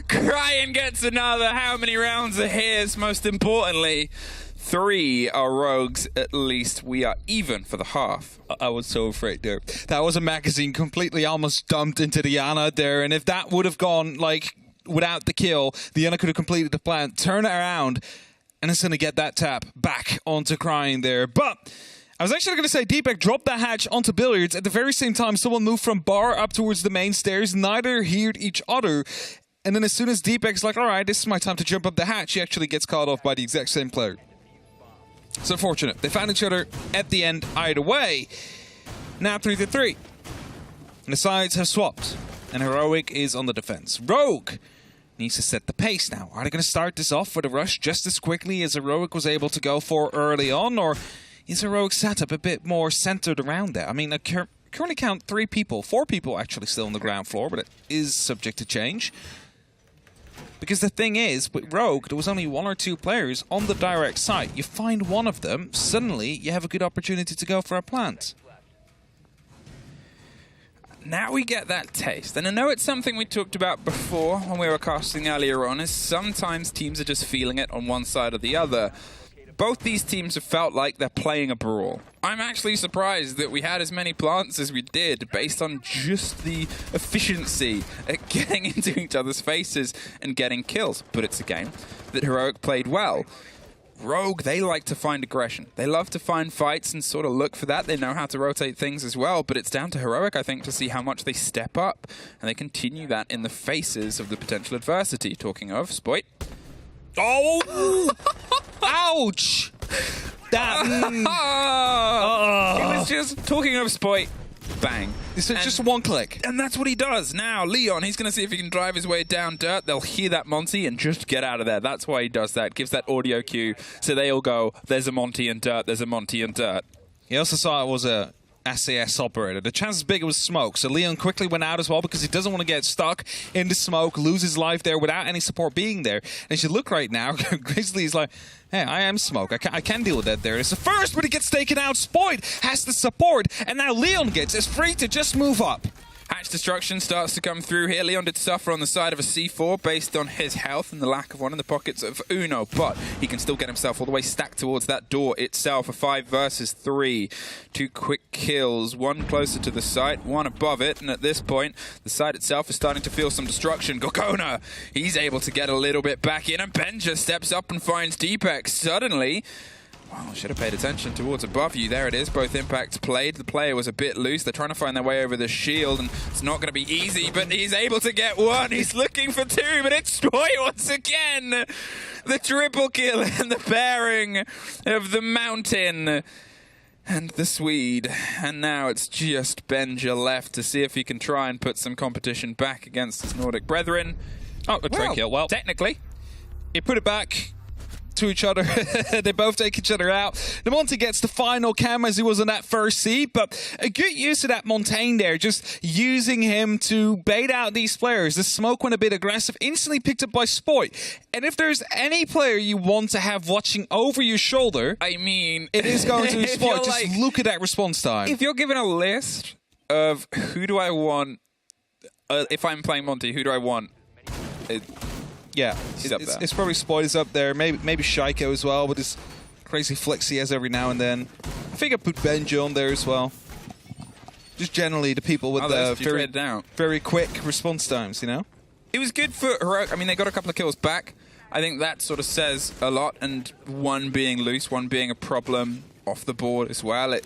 S9: Cryan gets another. How many rounds are his, most importantly? 3 are rogues at least. We are even for the half.
S10: I was so afraid there. That was a magazine completely almost dumped into the Ana there, and if that would have gone like without the kill, the Ana could have completed the plan, turn it around, and it's going to get that tap back onto Cryan there. But I was actually going to say Deepak dropped that hatch onto Billiards. At the very same time, someone moved from bar up towards the main stairs. Neither heard each other. And then as soon as Deepak's like, all right, this is my time to jump up the hatch, he actually gets caught off by the exact same player. It's unfortunate. They found each other at the end either way. Now 3-3. And the sides have swapped. And Heroic is on the defense. Rogue needs to set the pace now. Are they going to start this off with a rush just as quickly as Heroic was able to go for early on? Or is Heroic setup a bit more centered around that? I mean, I currently count 4 people actually still on the ground floor, but it is subject to change. Because the thing is, with Rogue, there was only 1 or 2 players on the direct site. You find one of them, suddenly you have a good opportunity to go for a plant.
S9: Now we get that taste. And I know it's something we talked about before when we were casting earlier on, is sometimes teams are just feeling it on one side or the other. Both these teams have felt like they're playing a brawl. I'm actually surprised that we had as many plants as we did based on just the efficiency at getting into each other's faces and getting kills. But it's a game that Heroic played well. Rogue, they like to find aggression. They love to find fights and sort of look for that. They know how to rotate things as well, but it's down to Heroic, I think, to see how much they step up and they continue that in the faces of the potential adversity. Talking of, Spoit.
S10: Oh! Ouch! That.
S9: He was just talking of Spoit. Bang.
S10: It's just one click.
S9: And that's what he does. Now, Leon, he's going to see if he can drive his way down dirt. They'll hear that Monty and just get out of there. That's why he does that. Gives that audio cue. So they all go, there's a Monty in dirt, there's a Monty in dirt.
S10: He also saw it was a SAS operator. The chance is big it was smoke, so Leon quickly went out as well because he doesn't want to get stuck in the smoke, lose his life there without any support being there. And as you look right now, Grizzly's like, hey, I am smoke. I can deal with that there. It's the first, but he gets taken out. Spoit has the support, and now Leon is free to just move up.
S9: Hatch destruction starts to come through here. Leon did suffer on the side of a C4 based on his health and the lack of one in the pockets of Uno, but he can still get himself all the way stacked towards that door itself. A 5 versus 3. 2 quick kills, 1 closer to the site, 1 above it, and at this point, the site itself is starting to feel some destruction. Gorgona, he's able to get a little bit back in, and Benja steps up and finds Deepak. Suddenly, wow, should have paid attention towards above you. There it is. Both impacts played. The player was a bit loose. They're trying to find their way over the shield, and it's not going to be easy, but he's able to get 1. He's looking for 2, but it's Spoit once again. The triple kill and the bearing of the mountain and the Swede. And now it's just Benja left to see if he can try and put some competition back against his Nordic brethren.
S10: Oh, a train kill. Well,
S9: technically,
S10: he put it back to each other. They both take each other out. The Monty gets the final cam as he was in that first seed, but a good use of that Montaigne there, just using him to bait out these players. The smoke went a bit aggressive, instantly picked up by Spoit. And if there's any player you want to have watching over your shoulder,
S9: I mean,
S10: it is going to be Spoit. Just look at that response time.
S9: If you're given a list of who do I want, if I'm playing Monty, who do I want?
S10: Yeah, it's probably Spoilers up there. Maybe Shaiko as well with his crazy flicks he has every now and then. I think I put Benji on there as well. Just generally the people with the very quick response times, you know?
S9: It was good for Heroic. I mean, they got a couple of kills back. I think that sort of says a lot, and one being loose, one being a problem off the board as well.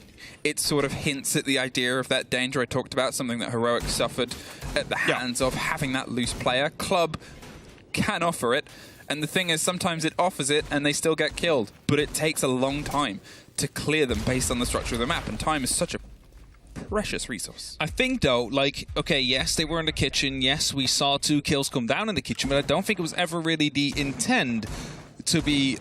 S9: It sort of hints at the idea of that danger I talked about, something that Heroic suffered at the hands of having that loose player. Club can offer it, and the thing is sometimes it offers it and they still get killed, but it takes a long time to clear them based on the structure of the map, and time is such a precious resource.
S10: I think though, like, okay, yes, they were in the kitchen, yes, we saw 2 kills come down in the kitchen, but I don't think it was ever really the intent to be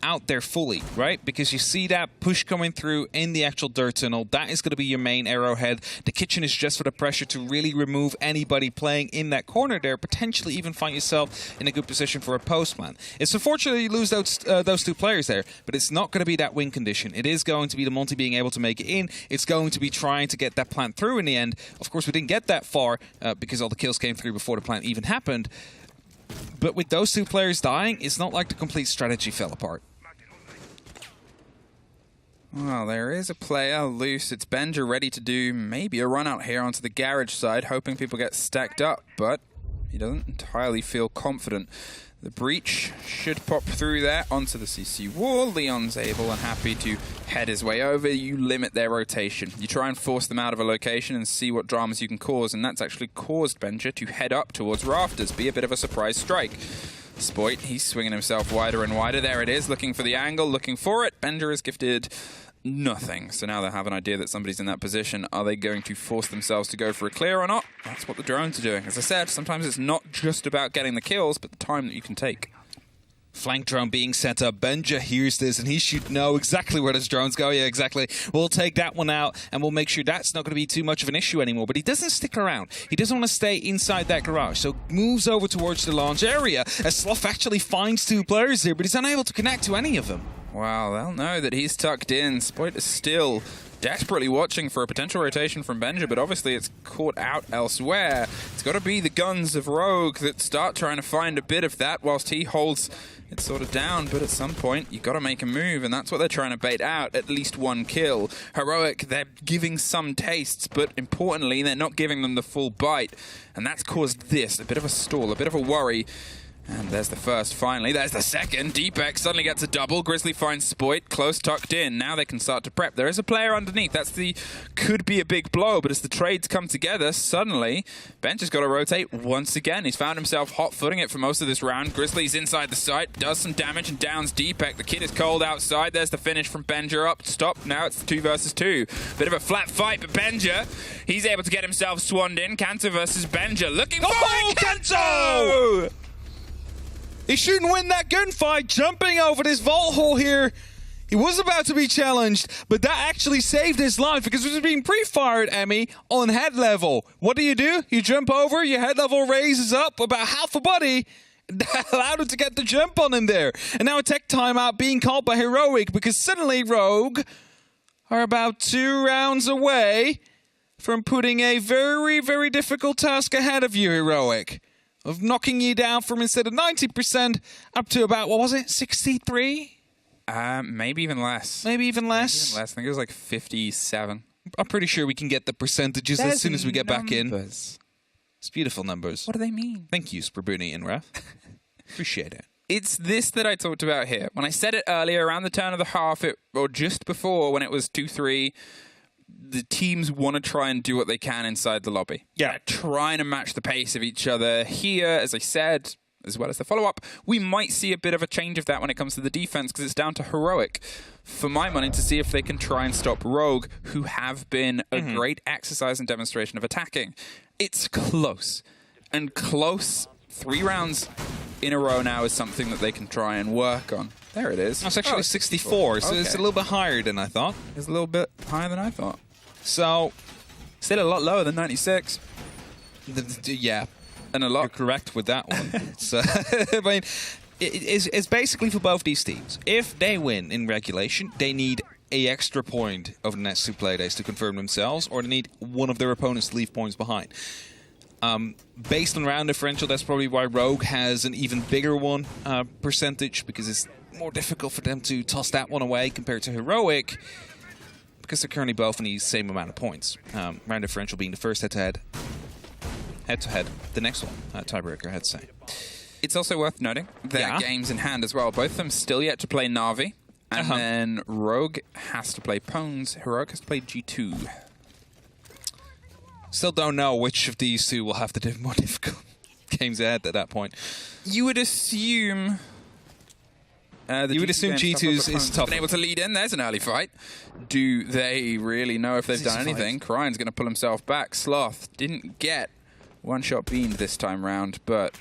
S10: out there fully, right? Because you see that push coming through in the actual dirt tunnel. That is going to be your main arrowhead. The kitchen is just for the pressure to really remove anybody playing in that corner there, potentially even find yourself in a good position for a post-man. It's unfortunate you lose those 2 players there, but it's not going to be that win condition. It is going to be the Monty being able to make it in. It's going to be trying to get that plant through in the end. Of course, we didn't get that far because all the kills came through before the plant even happened. But with those 2 players dying, it's not like the complete strategy fell apart.
S9: Well, there is a player loose. It's Benja ready to do maybe a run out here onto the garage side, hoping people get stacked up, but he doesn't entirely feel confident. The breach should pop through there onto the CC wall. Leon's able and happy to head his way over. You limit their rotation. You try and force them out of a location and see what dramas you can cause, and that's actually caused Benja to head up towards rafters, be a bit of a surprise strike. Spoit, he's swinging himself wider and wider. There it is, looking for the angle, looking for it. Benja is gifted nothing. So now they have an idea that somebody's in that position. Are they going to force themselves to go for a clear or not? That's what the drones are doing. As I said, sometimes it's not just about getting the kills, but the time that you can take.
S10: Flank drone being set up. Benja hears this, and he should know exactly where those drones go. Yeah, exactly. We'll take that one out, and we'll make sure that's not going to be too much of an issue anymore. But he doesn't stick around. He doesn't want to stay inside that garage, so moves over towards the launch area. As Slough actually finds 2 players there, but he's unable to connect to any of them.
S9: Wow, they'll know that he's tucked in. Spoit is still desperately watching for a potential rotation from Benja, but obviously it's caught out elsewhere. It's got to be the guns of Rogue that start trying to find a bit of that whilst he holds it sort of down, but at some point you got to make a move, and that's what they're trying to bait out, at least 1 kill. Heroic, they're giving some tastes, but importantly they're not giving them the full bite, and that's caused this, a bit of a stall, a bit of a worry. And there's the first, finally. There's the second. Deepex suddenly gets a double. Grizzly finds Spoit, close tucked in. Now they can start to prep. There is a player underneath. Could be a big blow, but as the trades come together, suddenly, Bench has got to rotate once again. He's found himself hot-footing it for most of this round. Grizzly's inside the site, does some damage and downs Deepex. The kid is cold outside. There's the finish from Benja up. Stop. Now it's 2 versus 2. Bit of a flat fight, but Benja, he's able to get himself swanned in. Kanto versus Benja. Looking for Kanto!
S10: He shouldn't win that gunfight, jumping over this vault hole here. He was about to be challenged, but that actually saved his life because he was being pre-fired, Emmy, on head level. What do? You jump over, your head level raises up about half a body. That allowed him to get the jump on him there. And now a tech timeout being called by Heroic because suddenly Rogue are about 2 rounds away from putting a very, very difficult task ahead of you, Heroic. Of knocking you down from instead of 90% up to about, what was it, 63?
S9: Maybe even less.
S10: Maybe even less?
S9: I think it was like 57.
S10: I'm pretty sure we can get the percentages as soon as we get back in.
S9: It's
S10: beautiful numbers.
S9: What do they mean?
S10: Thank you, Sprabuni and Raf. Appreciate it.
S9: It's this that I talked about here. When I said it earlier, around the turn of the half, or just before when it was 2-3, the teams want to try and do what they can inside the lobby.
S10: Yeah.
S9: Trying to match the pace of each other. Here, as I said, as well as the follow-up, we might see a bit of a change of that when it comes to the defense because it's down to Heroic, for my money, to see if they can try and stop Rogue, who have been a great exercise and demonstration of attacking. It's close. And close 3 rounds in a row now is something that they can try and work on. There it is.
S10: That's actually 64, so it's a little bit higher than I thought.
S9: It's a little bit higher than I thought.
S10: So,
S9: still a lot lower than 96.
S10: Yeah.
S9: And a lot.
S10: You're correct with that one. So, I mean, it's basically for both these teams. If they win in regulation, they need a extra point over the next 2 Playdays to confirm themselves, or they need one of their opponents to leave points behind. Based on round differential, that's probably why Rogue has an even bigger one percentage, because it's more difficult for them to toss that one away compared to Heroic, because they're currently both in the same amount of points. Round differential being the first head-to-head. Head-to-head, the next one, tiebreaker, I'd say.
S9: It's also worth noting their games in hand as well. Both of them still yet to play Na'Vi, and then Rogue has to play Pwnz, Heroic has to play G2.
S10: Still don't know which of these two will have the more difficult games ahead at that point.
S9: You would assume...
S10: G2 is tough.
S9: Been able to lead in. There's an early fight. Do they really know if they've done anything? Kryan's going to pull himself back. Sloth didn't get one-shot beamed this time round, but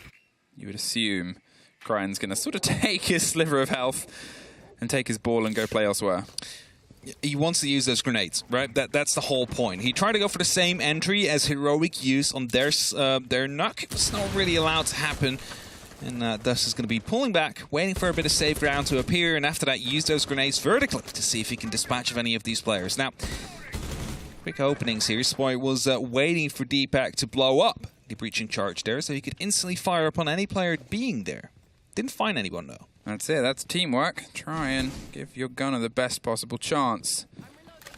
S9: you would assume Kryan's going to sort of take his sliver of health and take his ball and go play elsewhere.
S10: He wants to use those grenades, right? That's the whole point. He tried to go for the same entry as Heroic used on their knock. It was not really allowed to happen. And thus is going to be pulling back, waiting for a bit of safe ground to appear, and after that use those grenades vertically to see if he can dispatch of any of these players. Now, quick openings here. Spoy was waiting for Deepak to blow up the breaching charge there, so he could instantly fire upon any player being there. Didn't find anyone, though.
S9: That's it. That's teamwork. Try and give your gunner the best possible chance.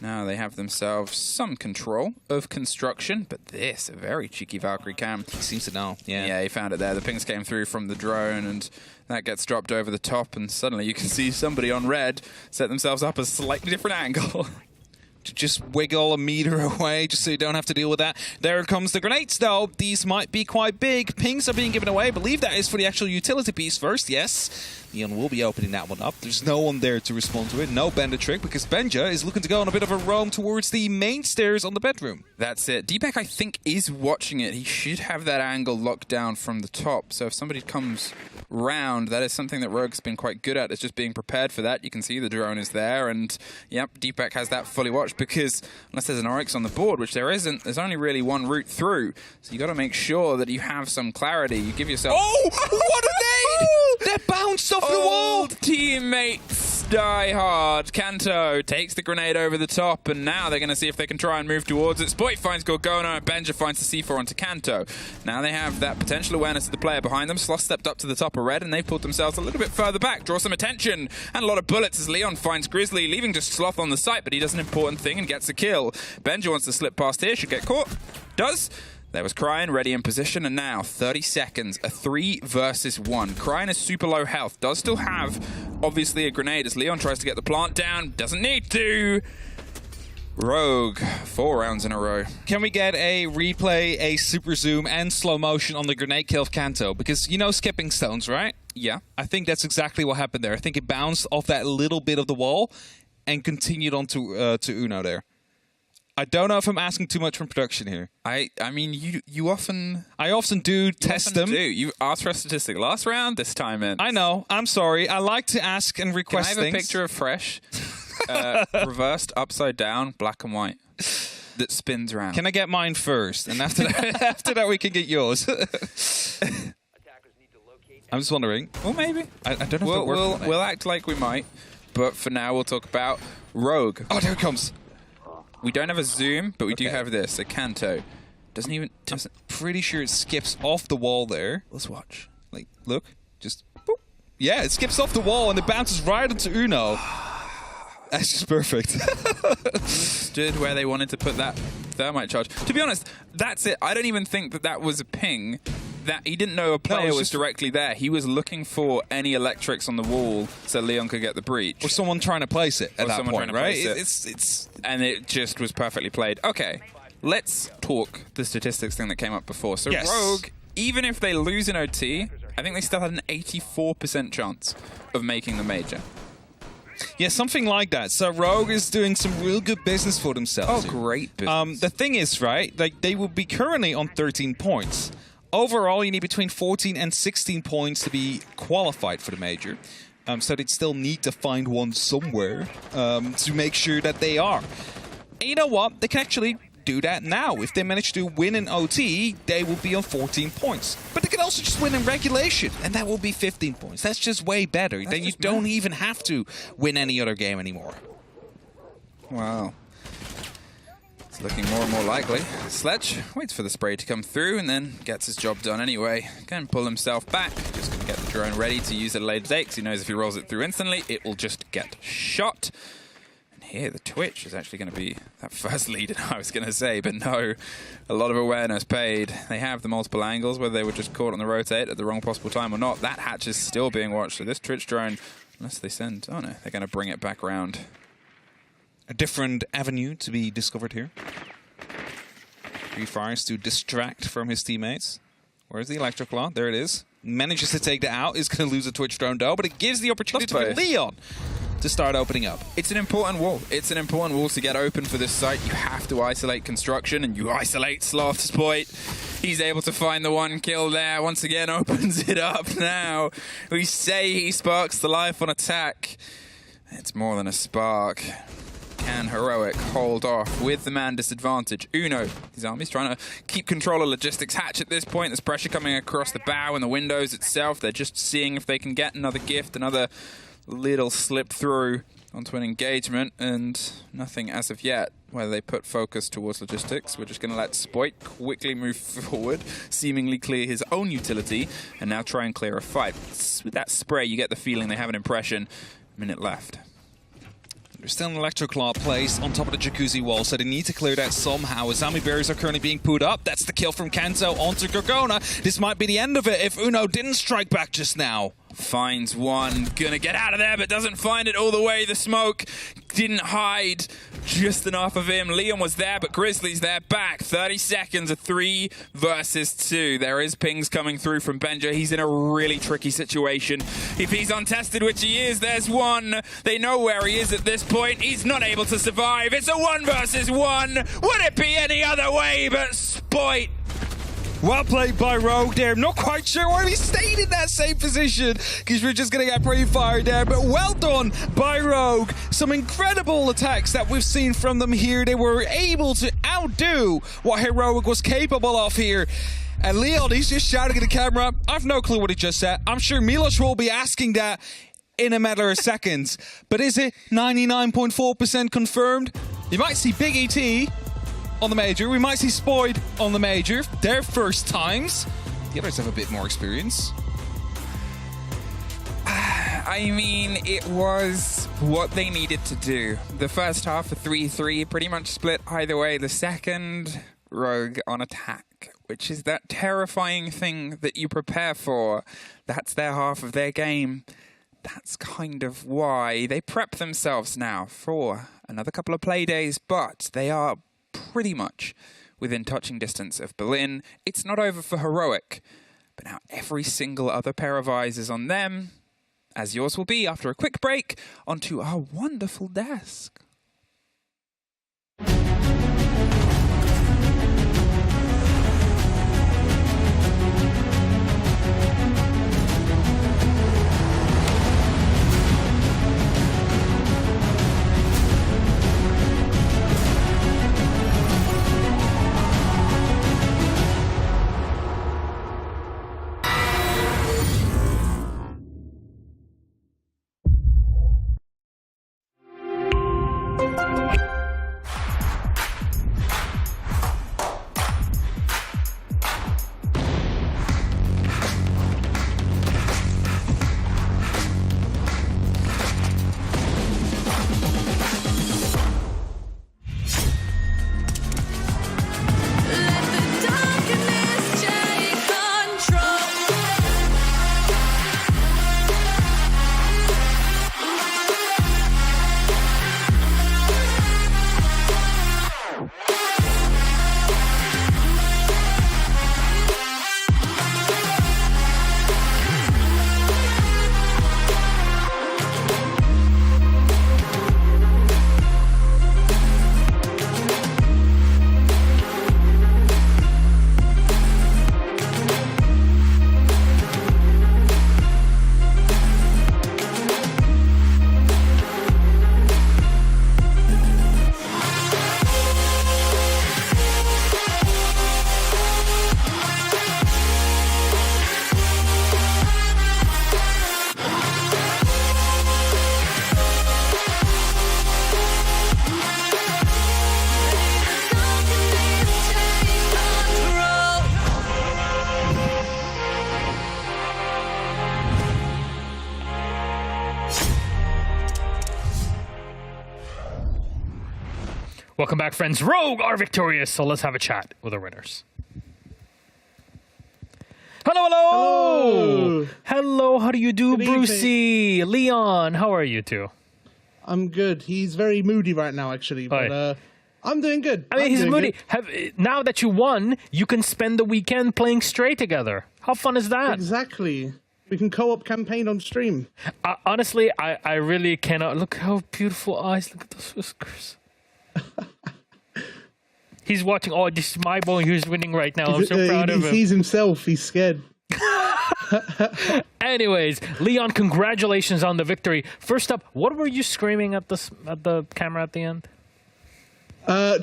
S9: Now they have themselves some control of construction, but this, a very cheeky Valkyrie cam.
S10: He seems to know, yeah.
S9: Yeah, he found it there. The pings came through from the drone, and that gets dropped over the top, and suddenly you can see somebody on red set themselves up a slightly different angle.
S10: To just wiggle a meter away, just so you don't have to deal with that. There comes the grenades, though. These might be quite big. Pings are being given away. I believe that is for the actual utility piece first, yes. Leon will be opening that one up. There's no one there to respond to it. No Bender trick, because Benja is looking to go on a bit of a roam towards the main stairs on the bedroom.
S9: That's it. Deepak, I think, is watching it. He should have that angle locked down from the top. So if somebody comes round, that is something that Rogue's been quite good at. It's just being prepared for that. You can see the drone is there, and yep, Deepak has that fully watched, because unless there's an Oryx on the board, which there isn't, there's only really one route through. So you got to make sure that you have some clarity. You give yourself...
S10: Oh! What a nade! That bounced off the wall!
S9: Old teammates die hard. Kanto takes the grenade over the top, and now they're going to see if they can try and move towards it. Spoit finds Gorgono, and Benja finds the C4 onto Kanto. Now they have that potential awareness of the player behind them. Sloth stepped up to the top of red, and they've pulled themselves a little bit further back. Draw some attention, and a lot of bullets as Leon finds Grizzly, leaving just Sloth on the site, but he does an important thing and gets a kill. Benja wants to slip past here, should get caught. Does. There was Kryan ready in position, and now 30 seconds, a 3 versus 1. Kryan is super low health, does still have, obviously, a grenade as Leon tries to get the plant down, doesn't need to. Rogue, 4 rounds in a row.
S10: Can we get a replay, a super zoom, and slow motion on the grenade kill of Kanto? Because you know skipping stones, right?
S9: Yeah.
S10: I think that's exactly what happened there. I think it bounced off that little bit of the wall and continued on to Uno there. I don't know if I'm asking too much from production here.
S9: I mean, you often...
S10: I often do test them.
S9: You asked for a statistic last round, this time in.
S10: I know. I'm sorry. I like to ask and request
S9: things. Can I have
S10: things.
S9: a picture of Fresh? Reversed, upside down, black and white. That spins round.
S10: Can I get mine first? And after that we can get yours. I'm just wondering.
S9: Well, maybe.
S10: I don't know if
S9: we'll act like we might. But for now, we'll talk about Rogue.
S10: Oh, there it comes.
S9: We don't have a zoom, but we do have this. A Kanto. I'm
S10: pretty sure it skips off the wall there.
S9: Let's watch.
S10: Like, look. Just, boop. Yeah, it skips off the wall and it bounces right into Uno. That's just perfect.
S9: Stood where they wanted to put that thermite charge. To be honest, that's it. I don't even think that was a ping. That he didn't know a player was directly there. He was looking for any electrics on the wall so Leon could get the breach.
S10: Or someone trying to place it at that point, right?
S9: And it just was perfectly played. Okay, let's talk the statistics thing that came up before. So Rogue, even if they lose in OT, I think they still had an 84% chance of making the major.
S10: Yeah, something like that. So Rogue is doing some real good business for themselves.
S9: Oh, great business.
S10: The thing is, right, like they will be currently on 13 points. Overall, you need between 14 and 16 points to be qualified for the major. So they'd still need to find one somewhere to make sure that they are. And you know what? They can actually do that now. If they manage to win in OT, they will be on 14 points. But they can also just win in regulation, and that will be 15 points. That's just way better. Then you don't even have to win any other game anymore.
S9: Well, it's looking more and more likely. Sledge waits for the spray to come through and then gets his job done anyway. Can pull himself back. Just going to get the drone ready to use at a later date because he knows if he rolls it through instantly, it will just get shot. And here, the Twitch is actually going to be that first lead, I was going to say, but no. A lot of awareness paid. They have the multiple angles, whether they were just caught on the rotate at the wrong possible time or not. That hatch is still being watched. So this Twitch drone, unless they send... Oh no, they're going to bring it back round.
S10: A different avenue to be discovered here. Free fires to distract from his teammates. Where's the Electroclaw? There it is. Manages to take that out. Is going to lose a Twitch drone though, but it gives the opportunity for Leon to start opening up.
S9: It's an important wall. It's an important wall to get open for this site. You have to isolate construction, and you isolate Sloth's point. He's able to find the one kill there. Once again, opens it up now. We say he sparks the life on attack. It's more than a spark. Can Heroic hold off with the man disadvantage? Uno, his army's trying to keep control of logistics hatch at this point. There's pressure coming across the bow and the windows itself. They're just seeing if they can get another gift, another little slip through onto an engagement, and nothing as of yet. Whether they put focus towards logistics, we're just going to let Spoit quickly move forward, seemingly clear his own utility, and now try and clear a fight. With that spray, you get the feeling they have an impression. Minute left.
S10: There's still an Electroclaw placed on top of the Jacuzzi wall, so they need to clear that somehow. As zombie barriers are currently being put up, that's the kill from Kenzo onto Gorgona. This might be the end of it if Uno didn't strike back just now.
S9: Finds one, gonna get out of there, but doesn't find it all the way. The smoke didn't hide just enough of him. Leon was there, but Grizzly's there back. 30 seconds, a 3 versus 2. There is pings coming through from Benja. He's in a really tricky situation. If he's untested, which he is, there's one. They know where he is at this point. He's not able to survive. It's a 1 versus 1. Would it be any other way but Spoit?
S10: Well played by Rogue there. Not quite sure why he stayed in that same position, because we're just going to get pre-fired there. But well done by Rogue. Some incredible attacks that we've seen from them here. They were able to outdo what Heroic was capable of here. And Leon, he's just shouting at the camera. I've no clue what he just said. I'm sure Milos will be asking that in a matter of seconds. But is it 99.4% confirmed? You might see Big ET on the Major. We might see Spoid on the Major. Their first times. The others have a bit more experience.
S9: I mean, it was what they needed to do. The first half, a 3-3, pretty much split either way. The second, Rogue on attack, which is that terrifying thing that you prepare for. That's their half of their game. That's kind of why they prep themselves now for another couple of play days, but they are pretty much within touching distance of Berlin. It's not over for Heroic, but now every single other pair of eyes is on them, as yours will be after a quick break, onto our wonderful desk.
S4: Welcome back, friends. Rogue are victorious, so let's have a chat with our winners. Hello. Hello, how do you do, Brucey? Leon, how are you two?
S16: I'm good. He's very moody right now, actually, but I'm doing good.
S4: I mean, he's moody. Now that you won, you can spend the weekend playing Stray together. How fun is that?
S16: Exactly. We can co-op campaign on stream.
S4: Honestly, I really cannot. Look how beautiful eyes. Look at those whiskers. He's watching. Oh, this is my boy who's winning right now. I'm so proud of him.
S16: He sees himself. He's scared.
S4: Anyways, Leon, congratulations on the victory. First up, what were you screaming at the camera at the end?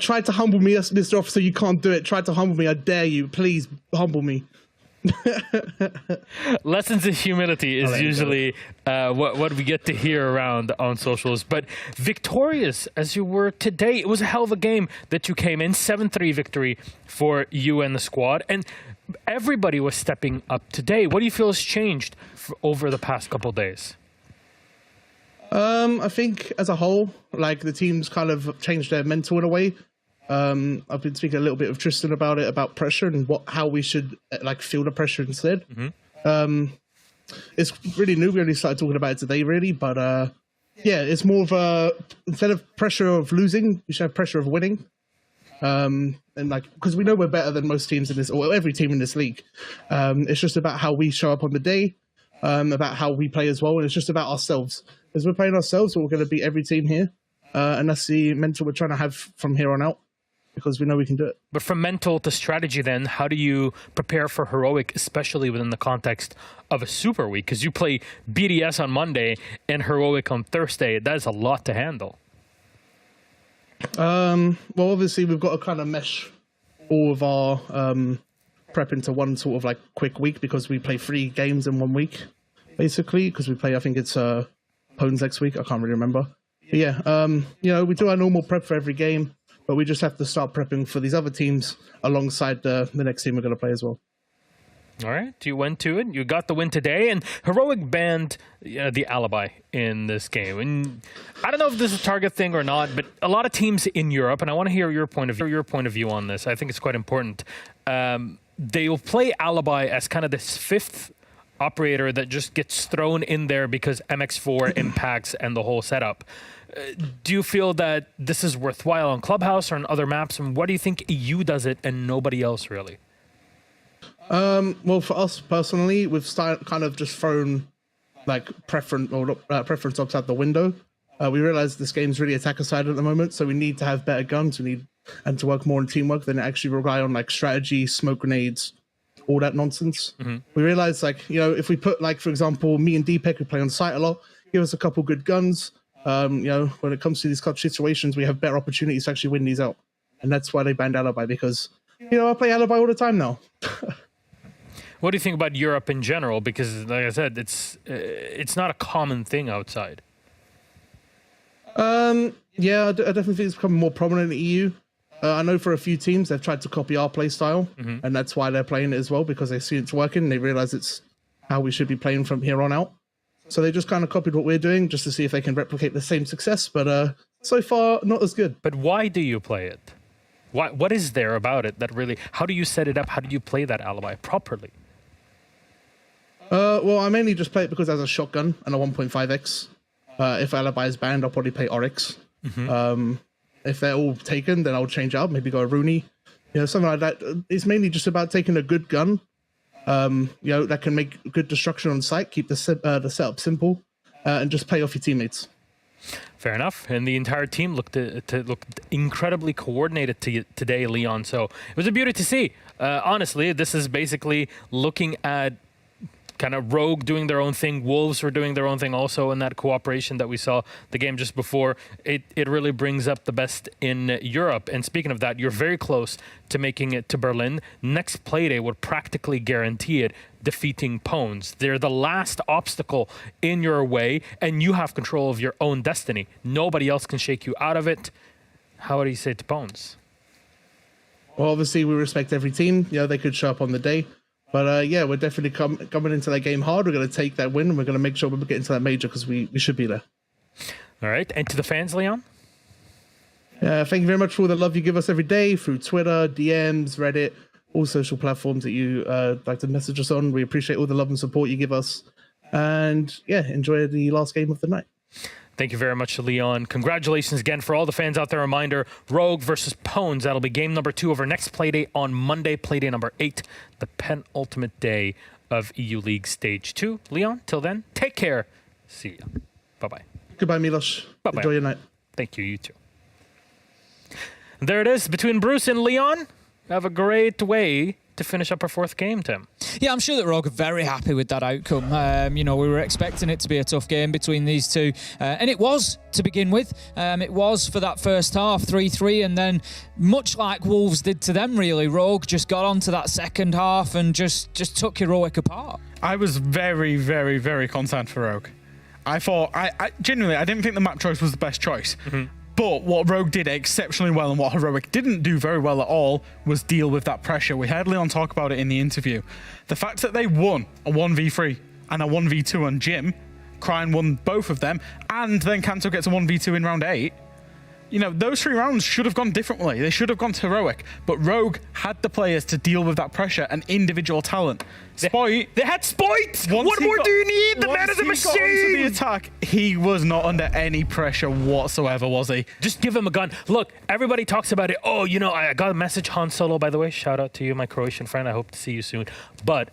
S16: Try to humble me, Mr. Officer. You can't do it. Try to humble me. I dare you. Please humble me.
S4: Lessons in humility is usually what we get to hear around on socials. But victorious as you were today, it was a hell of a game that you came in. 7-3 victory for you and the squad. And everybody was stepping up today. What do you feel has changed over the past couple of days?
S16: I think as a whole, like the team's kind of changed their mental in a way. I've been speaking a little bit with Tristan about it, about pressure and how we should like feel the pressure instead. It's really new. We only started talking about it today, really, but yeah, it's more of a instead of pressure of losing, we should have pressure of winning. And like because we know we're better than most teams in this, or every team in this league. It's just about how we show up on the day, about how we play as well, and it's just about ourselves. As we're playing ourselves, we're going to beat every team here, and that's the mental we're trying to have from here on out. Because we know we can do it. But
S4: from mental to strategy then, how do you prepare for Heroic, especially within the context of a Super Week? Because you play BDS on Monday and Heroic on Thursday. That is a lot to handle.
S16: Well, obviously, we've got to kind of mesh all of our prep into one sort of like quick week because we play 3 games in 1 week, basically. Because we play, I think it's Pwnz next week. I can't really remember. But yeah, you know, we do our normal prep for every game. But we just have to start prepping for these other teams alongside the next team we're going to play as well.
S4: All right, you went to it. You got the win today, and Heroic banned the alibi in this game. And I don't know if this is a target thing or not, but a lot of teams in Europe, and I want to hear your point of view on this. I think it's quite important. They will play alibi as kind of this 5th operator that just gets thrown in there because MX4 impacts and the whole setup. Do you feel that this is worthwhile on Clubhouse or on other maps? And what do you think EU does it and nobody else really?
S16: Well, for us personally, we've kind of just thrown like preference ops out the window. We realize this game's really attacker side at the moment, so we need to have better guns. And to work more in teamwork than actually rely on like strategy, smoke grenades, all that nonsense. We realize like, you know, if we put like, for example, me and Deepak who play on site a lot, give us a couple good guns. You know, when it comes to these clutch situations, we have better opportunities to actually win these out. And that's why they banned alibi because, you know, I play alibi all the time now.
S4: What do you think about Europe in general? Because like I said, it's not a common thing outside.
S16: Yeah, I definitely think it's becoming more prominent in the EU. I know for a few teams, they've tried to copy our play style, and that's why they're playing it as well, because they see it's working and they realize it's how we should be playing from here on out. So they just kind of copied what we're doing just to see if they can replicate the same success, but so far, not as good.
S4: But why do you play it? What is there about it that really... How do you set it up? How do you play that alibi properly?
S16: Well, I mainly just play it because it has a shotgun and a 1.5x. If alibi is banned, I'll probably play Oryx. If they're all taken, then I'll change up, maybe go a Rooney. You know, something like that. It's mainly just about taking a good gun, you know, that can make good destruction on site, keep the setup simple, and just play off your teammates.
S4: Fair enough. And the entire team looked incredibly coordinated today, Leon. So it was a beauty to see. Honestly, this is basically looking at kind of Rogue doing their own thing. Wolves were doing their own thing also in that cooperation that we saw the game just before. It really brings up the best in Europe. And speaking of that, you're very close to making it to Berlin. Next Playday would practically guarantee it, defeating Pwnz. They're the last obstacle in your way, and you have control of your own destiny. Nobody else can shake you out of it. How do you say to Pwnz?
S16: Well, obviously, we respect every team. You know, they could show up on the day. But yeah, we're definitely coming into that game hard. We're going to take that win, and we're going to make sure we get into that major because we should be there.
S4: All right. And to the fans, Leon?
S16: Thank you very much for all the love you give us every day through Twitter, DMs, Reddit, all social platforms that you like to message us on. We appreciate all the love and support you give us. And yeah, enjoy the last game of the night.
S4: Thank you very much, Leon. Congratulations again for all the fans out there. Reminder, Rogue versus Pwnz. That'll be game number 2 of our next Playday on Monday, Playday number 8, the penultimate day of EU League Stage 2. Leon, till then, take care. See ya. Bye-bye.
S16: Goodbye, Milos.
S4: Bye-bye.
S16: Enjoy your night.
S4: Thank you. You too. There it is between Bruce and Leon. Have a great way to finish up our 4th game, Tim.
S12: Yeah, I'm sure that Rogue are very happy with that outcome. We were expecting it to be a tough game between these two, and it was to begin with. It was for that first half, 3-3, and then much like Wolves did to them, really, Rogue just got onto that second half and just took Heroic apart.
S6: I was very, very, very concerned for Rogue. I thought, I genuinely, I didn't think the map choice was the best choice. But what Rogue did exceptionally well and what Heroic didn't do very well at all was deal with that pressure. We heard Leon talk about it in the interview. The fact that they won a 1v3 and a 1v2 on Jim, Cryan won both of them, and then Kanto gets a 1v2 in round 8, those 3 rounds should have gone differently. They should have gone to Heroic. But Rogue had the players to deal with that pressure and individual talent. Spoit.
S4: They had Spoit! What more do you need? The man is a machine!
S6: Got onto the attack, he was not under any pressure whatsoever, was he?
S4: Just give him a gun. Look, everybody talks about it. Oh, I got a message, Han Solo, by the way. Shout out to you, my Croatian friend. I hope to see you soon. But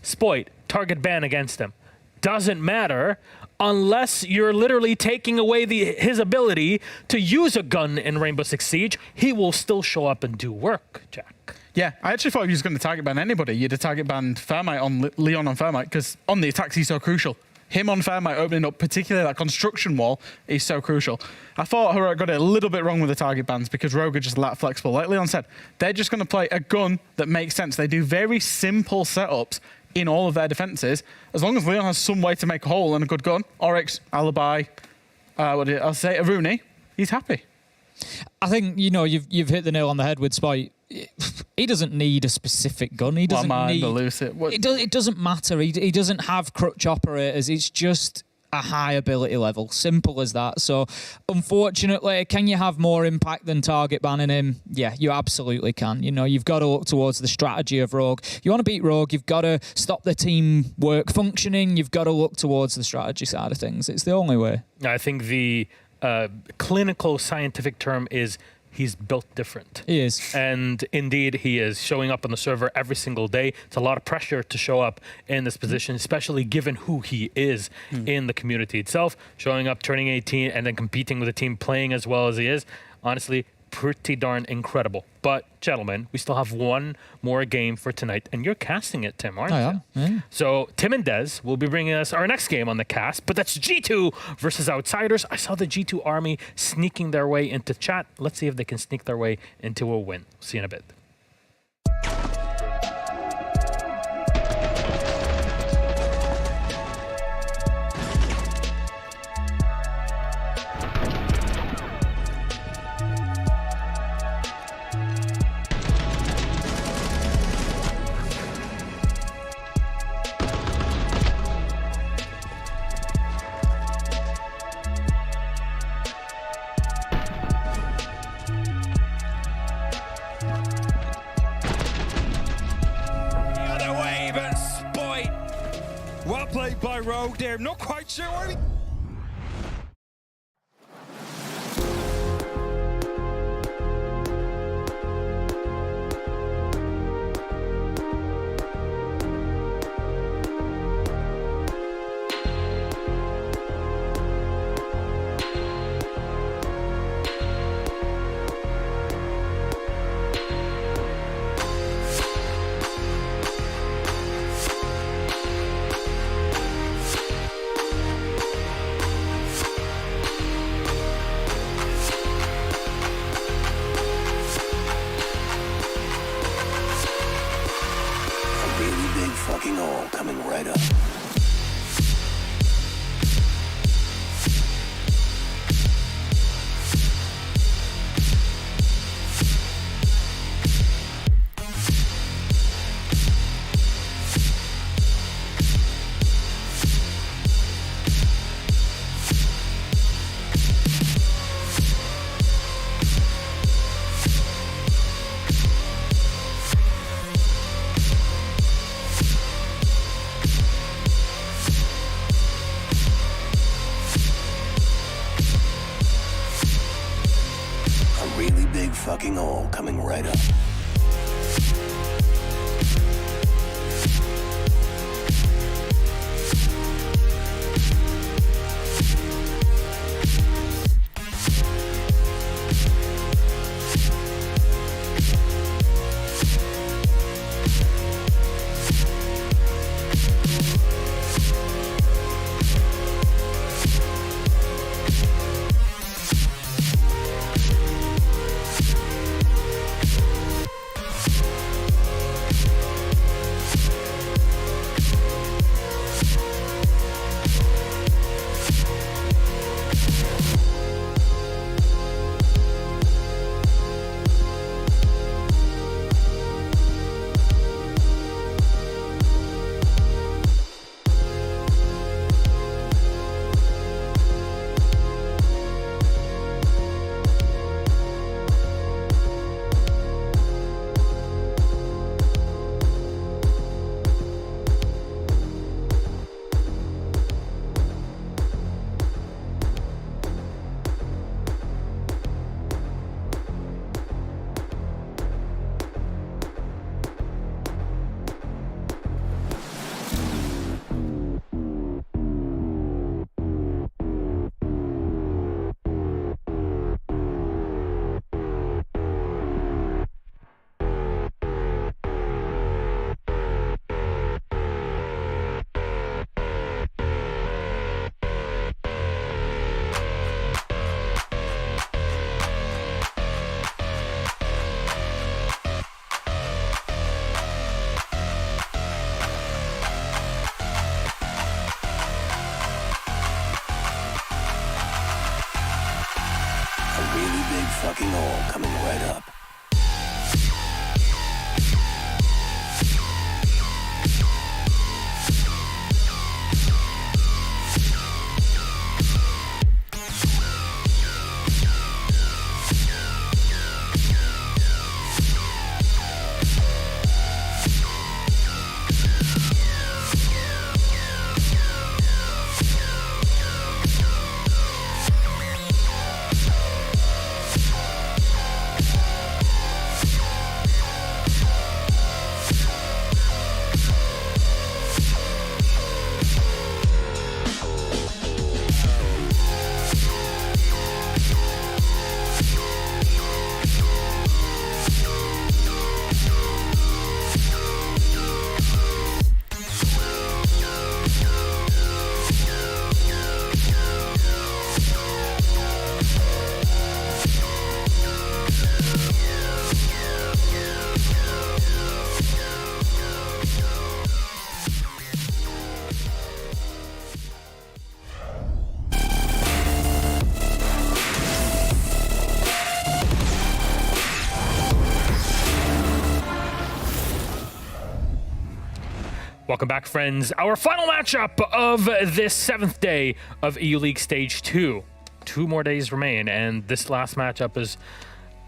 S4: Spoit, target ban against him. Doesn't matter unless you're literally taking away his ability to use a gun in Rainbow Six Siege. He will still show up and do work, Jack.
S6: Yeah, I actually thought he was going to target ban anybody. You'd have target banned Fairmite on Leon on Fairmite, because on the attacks he's so crucial. Him on Fairmite opening up, particularly that construction wall, is so crucial. I thought Heroic got it a little bit wrong with the target bans because Rogue are just that flexible. Like Leon said, they're just going to play a gun that makes sense. They do very simple setups in all of their defenses. As long as Leon has some way to make a hole and a good gun, Oryx, Alibi, Aruni, he's happy.
S12: I think, you've hit the nail on the head with Spoit. He doesn't need a specific gun. He doesn't need... It doesn't matter. He doesn't have crutch operators. It's just a high ability level. Simple as that. So, unfortunately, can you have more impact than target banning him? Yeah, you absolutely can. You've got to look towards the strategy of Rogue. You want to beat Rogue, you've got to stop the teamwork functioning. You've got to look towards the strategy side of things. It's the only way.
S4: I think the clinical scientific term is he's built different.
S12: He is.
S4: And indeed, he is showing up on the server every single day. It's a lot of pressure to show up in this position, especially given who he is in the community itself. Showing up, turning 18, and then competing with a team, playing as well as he is. Honestly, pretty darn incredible. But, gentlemen, we still have one more game for tonight, and you're casting it, Tim, aren't you?
S12: Yeah.
S4: So, Tim and Des will be bringing us our next game on the cast, but that's G2 versus Outsiders. I saw the G2 army sneaking their way into chat. Let's see if they can sneak their way into a win. See you in a bit.
S10: Well played by Rogue there. Not quite sure what he...
S2: big fucking hole coming right up. Fucking hole coming right up.
S4: Welcome back, friends. Our final matchup of this 7th day of EU League Stage 2. 2 more days remain, and this last matchup is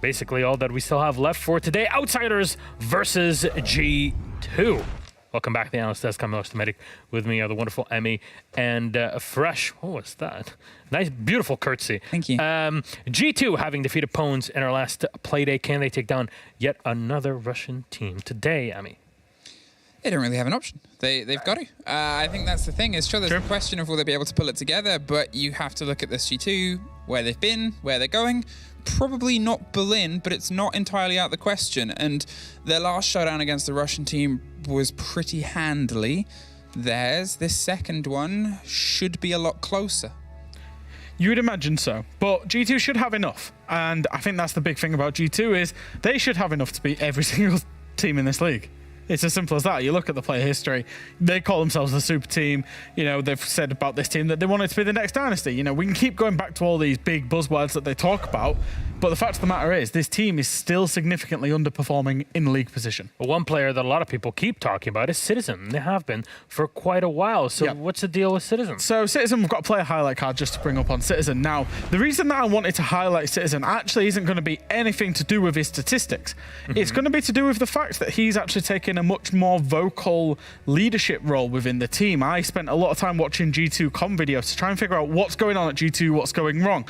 S4: basically all that we still have left for today. Outsiders versus G2. Welcome back, the analyst desk. I'm Medic. With me are the wonderful Emmy and Fresh. What was that? Nice, beautiful curtsy.
S17: Thank you.
S4: G2 having defeated Pwnz in our last Playday. Can they take down yet another Russian team today, Emmy?
S9: They don't really have an option. They've got to. I think that's the thing. It's sure there's a question of will they be able to pull it together, but you have to look at this G2, where they've been, where they're going. Probably not Berlin, but it's not entirely out of the question. And their last showdown against the Russian team was pretty handily. This second one should be a lot closer.
S6: You would imagine so, but G2 should have enough. And I think that's the big thing about G2 is they should have enough to beat every single team in this league. It's as simple as that. You look at the player history, they call themselves the super team. You know, they've said about this team that they want it to be the next dynasty. You know, we can keep going back to all these big buzzwords that they talk about, but the fact of the matter is this team is still significantly underperforming in league position.
S4: One player that a lot of people keep talking about is Citizen. They have been for quite a while. So what's the deal with Citizen?
S6: So Citizen, we've got a player highlight card just to bring up on Citizen. Now, the reason that I wanted to highlight Citizen actually isn't going to be anything to do with his statistics. It's going to be to do with the fact that he's actually taken a much more vocal leadership role within the team. I spent a lot of time watching G2 comm videos to try and figure out what's going on at G2, what's going wrong.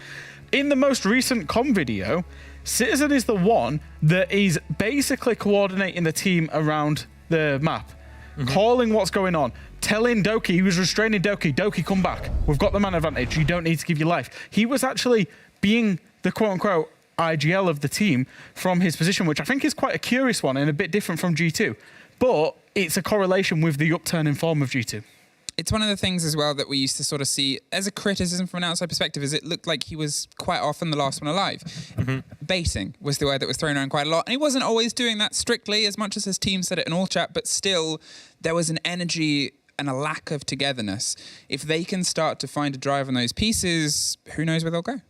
S6: In the most recent comm video, Citizen is the one that is basically coordinating the team around the map, calling what's going on, telling Doki, he was restraining Doki, come back. We've got the man advantage. You don't need to give your life. He was actually being the quote-unquote IGL of the team from his position, which I think is quite a curious one and a bit different from G2. But it's a correlation with the upturn in form of G2.
S9: It's one of the things as well that we used to sort of see as a criticism from an outside perspective, is it looked like he was quite often the last one alive. Baiting was the word that was thrown around quite a lot. And he wasn't always doing that strictly, as much as his team said it in all chat, but still there was an energy and a lack of togetherness. If they can start to find a drive on those pieces, who knows where they'll go?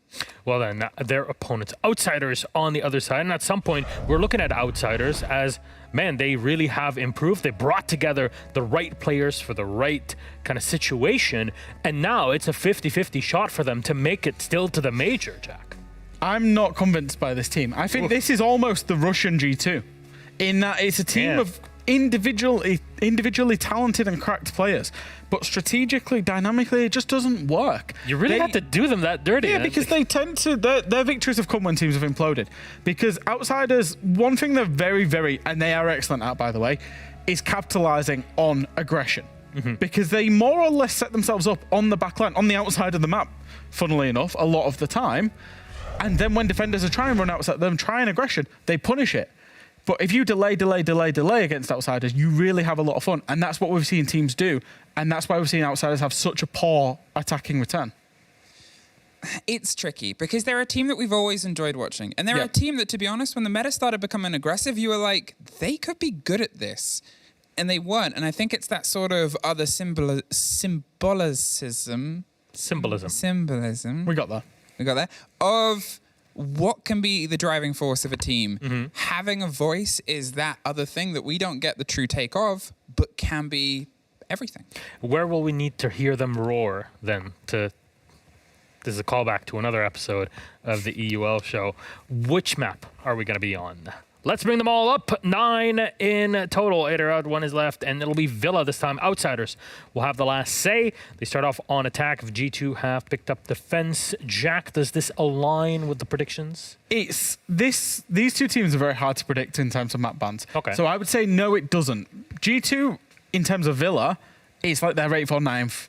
S4: Well then, their opponents, Outsiders on the other side. And at some point, we're looking at Outsiders as, man, they really have improved. They brought together the right players for the right kind of situation. And now it's a 50-50 shot for them to make it still to the major, Jack.
S6: I'm not convinced by this team. I think this is almost the Russian G2, in that it's a team of individually talented and cracked players, but strategically, dynamically, it just doesn't work.
S4: You really have to do them that dirty.
S6: Yeah, because they tend to, their victories have come when teams have imploded. Because Outsiders, one thing they're very, and they are excellent at, by the way, is capitalizing on aggression. Because they more or less set themselves up on the back line, on the outside of the map, funnily enough, a lot of the time. And then when defenders are trying to run outside them, trying aggression, they punish it. But if you delay against Outsiders, you really have a lot of fun. And that's what we've seen teams do. And that's why we've seen Outsiders have such a poor attacking return.
S9: It's tricky because they're a team that we've always enjoyed watching. And they're a team that, to be honest, when the meta started becoming aggressive, you were like, they could be good at this. And they weren't. And I think it's that sort of other symbolism.
S6: We got that.
S9: Of what can be the driving force of a team. Having a voice is that other thing that we don't get the true take of, but can be everything.
S4: Where will we need to hear them roar then? This is a callback to another episode of the EUL show. Which map are we going to be on? Let's bring them all up. 9 in total. 8 are out, 1 is left, and it'll be Villa this time. Outsiders will have the last say. They start off on attack. If G2 have picked up defense. Jack, does this align with the predictions?
S6: These two teams are very hard to predict in terms of map bans.
S4: Okay.
S6: So I would say no, it doesn't. G2, in terms of Villa, it's like their 8th or 9th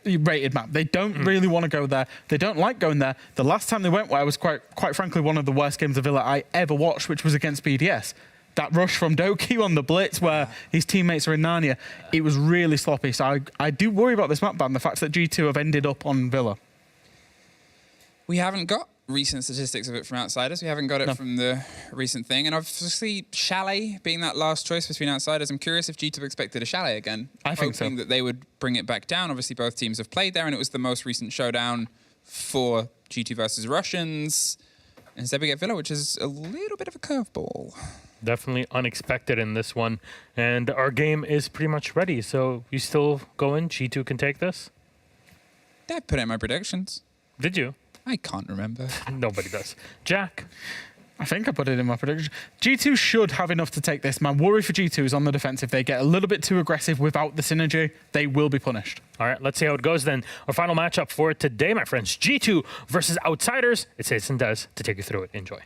S6: rated map. They don't really want to go there. They don't like going there. The last time they went there was quite frankly one of the worst games of Villa I ever watched, which was against BDS. That rush from Doki on the blitz where his teammates are in Narnia, it was really sloppy. So I do worry about this map ban, the fact that G2 have ended up on Villa.
S9: We haven't got recent statistics of it from Outsiders. We haven't got it from the recent thing. And obviously, Chalet being that last choice between Outsiders, I'm curious if G2 expected a Chalet again.
S6: I think so.
S9: Hoping that they would bring it back down. Obviously, both teams have played there, and it was the most recent showdown for G2 versus Russians. And instead we get Villa, which is a little bit of a curveball.
S4: Definitely unexpected in this one. And our game is pretty much ready. So you still going? G2 can take this?
S9: I put in my predictions.
S4: Did you?
S9: I can't remember.
S4: Nobody does. Jack?
S6: I think I put it in my prediction. G2 should have enough to take this. My worry for G2 is on the defense. If they get a little bit too aggressive without the synergy, they will be punished.
S4: All right, let's see how it goes then. Our final matchup for today, my friends. G2 versus Outsiders. It's CEST and Des to take you through it. Enjoy.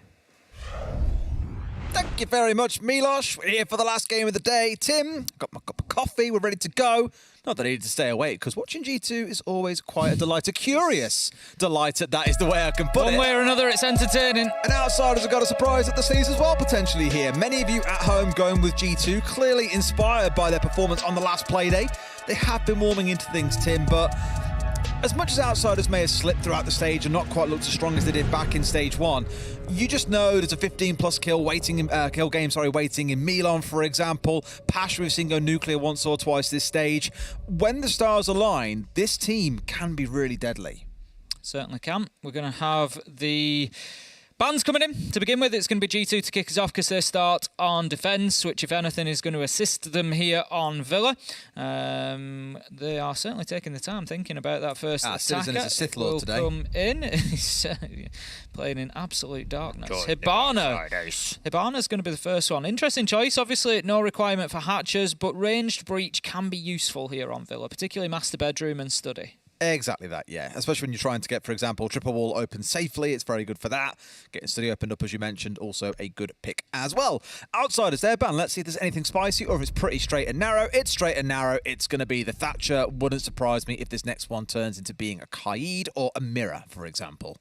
S13: Thank you very much, Milos. We're here for the last game of the day. Tim, got my cup of coffee. We're ready to go. Not that I needed to stay awake, because watching G2 is always quite a delight. A curious delight, that is the way I can put it.
S12: One way or another, it's entertaining.
S13: And Outsiders have got a surprise at the seas as well, potentially here. Many of you at home going with G2, clearly inspired by their performance on the last Playday. They have been warming into things, Tim, but as much as Outsiders may have slipped throughout the stage and not quite looked as strong as they did back in stage 1, you just know there's a 15+ kill game waiting in Milan, for example. Pash, we've seen go nuclear once or twice this stage. When the stars align, this team can be really deadly.
S12: Certainly can. We're going to have the bans coming in. To begin with, it's going to be G2 to kick us off because they start on defence, which, if anything, is going to assist them here on Villa. They are certainly taking the time thinking about that first attacker.
S13: Citizen is a Sith Lord today.
S12: Come in. He's playing in absolute darkness. Hibana's going to be the first one. Interesting choice. Obviously, no requirement for hatchers, but ranged breach can be useful here on Villa, particularly master bedroom and study.
S13: Exactly that, yeah. Especially when you're trying to get, for example, triple wall open safely. It's very good for that. Getting study opened up, as you mentioned, also a good pick as well. Outsiders there, ban. Let's see if there's anything spicy or if it's pretty straight and narrow. It's straight and narrow. It's going to be the Thatcher. Wouldn't surprise me if this next one turns into being a Kaid or a Mirror, for example.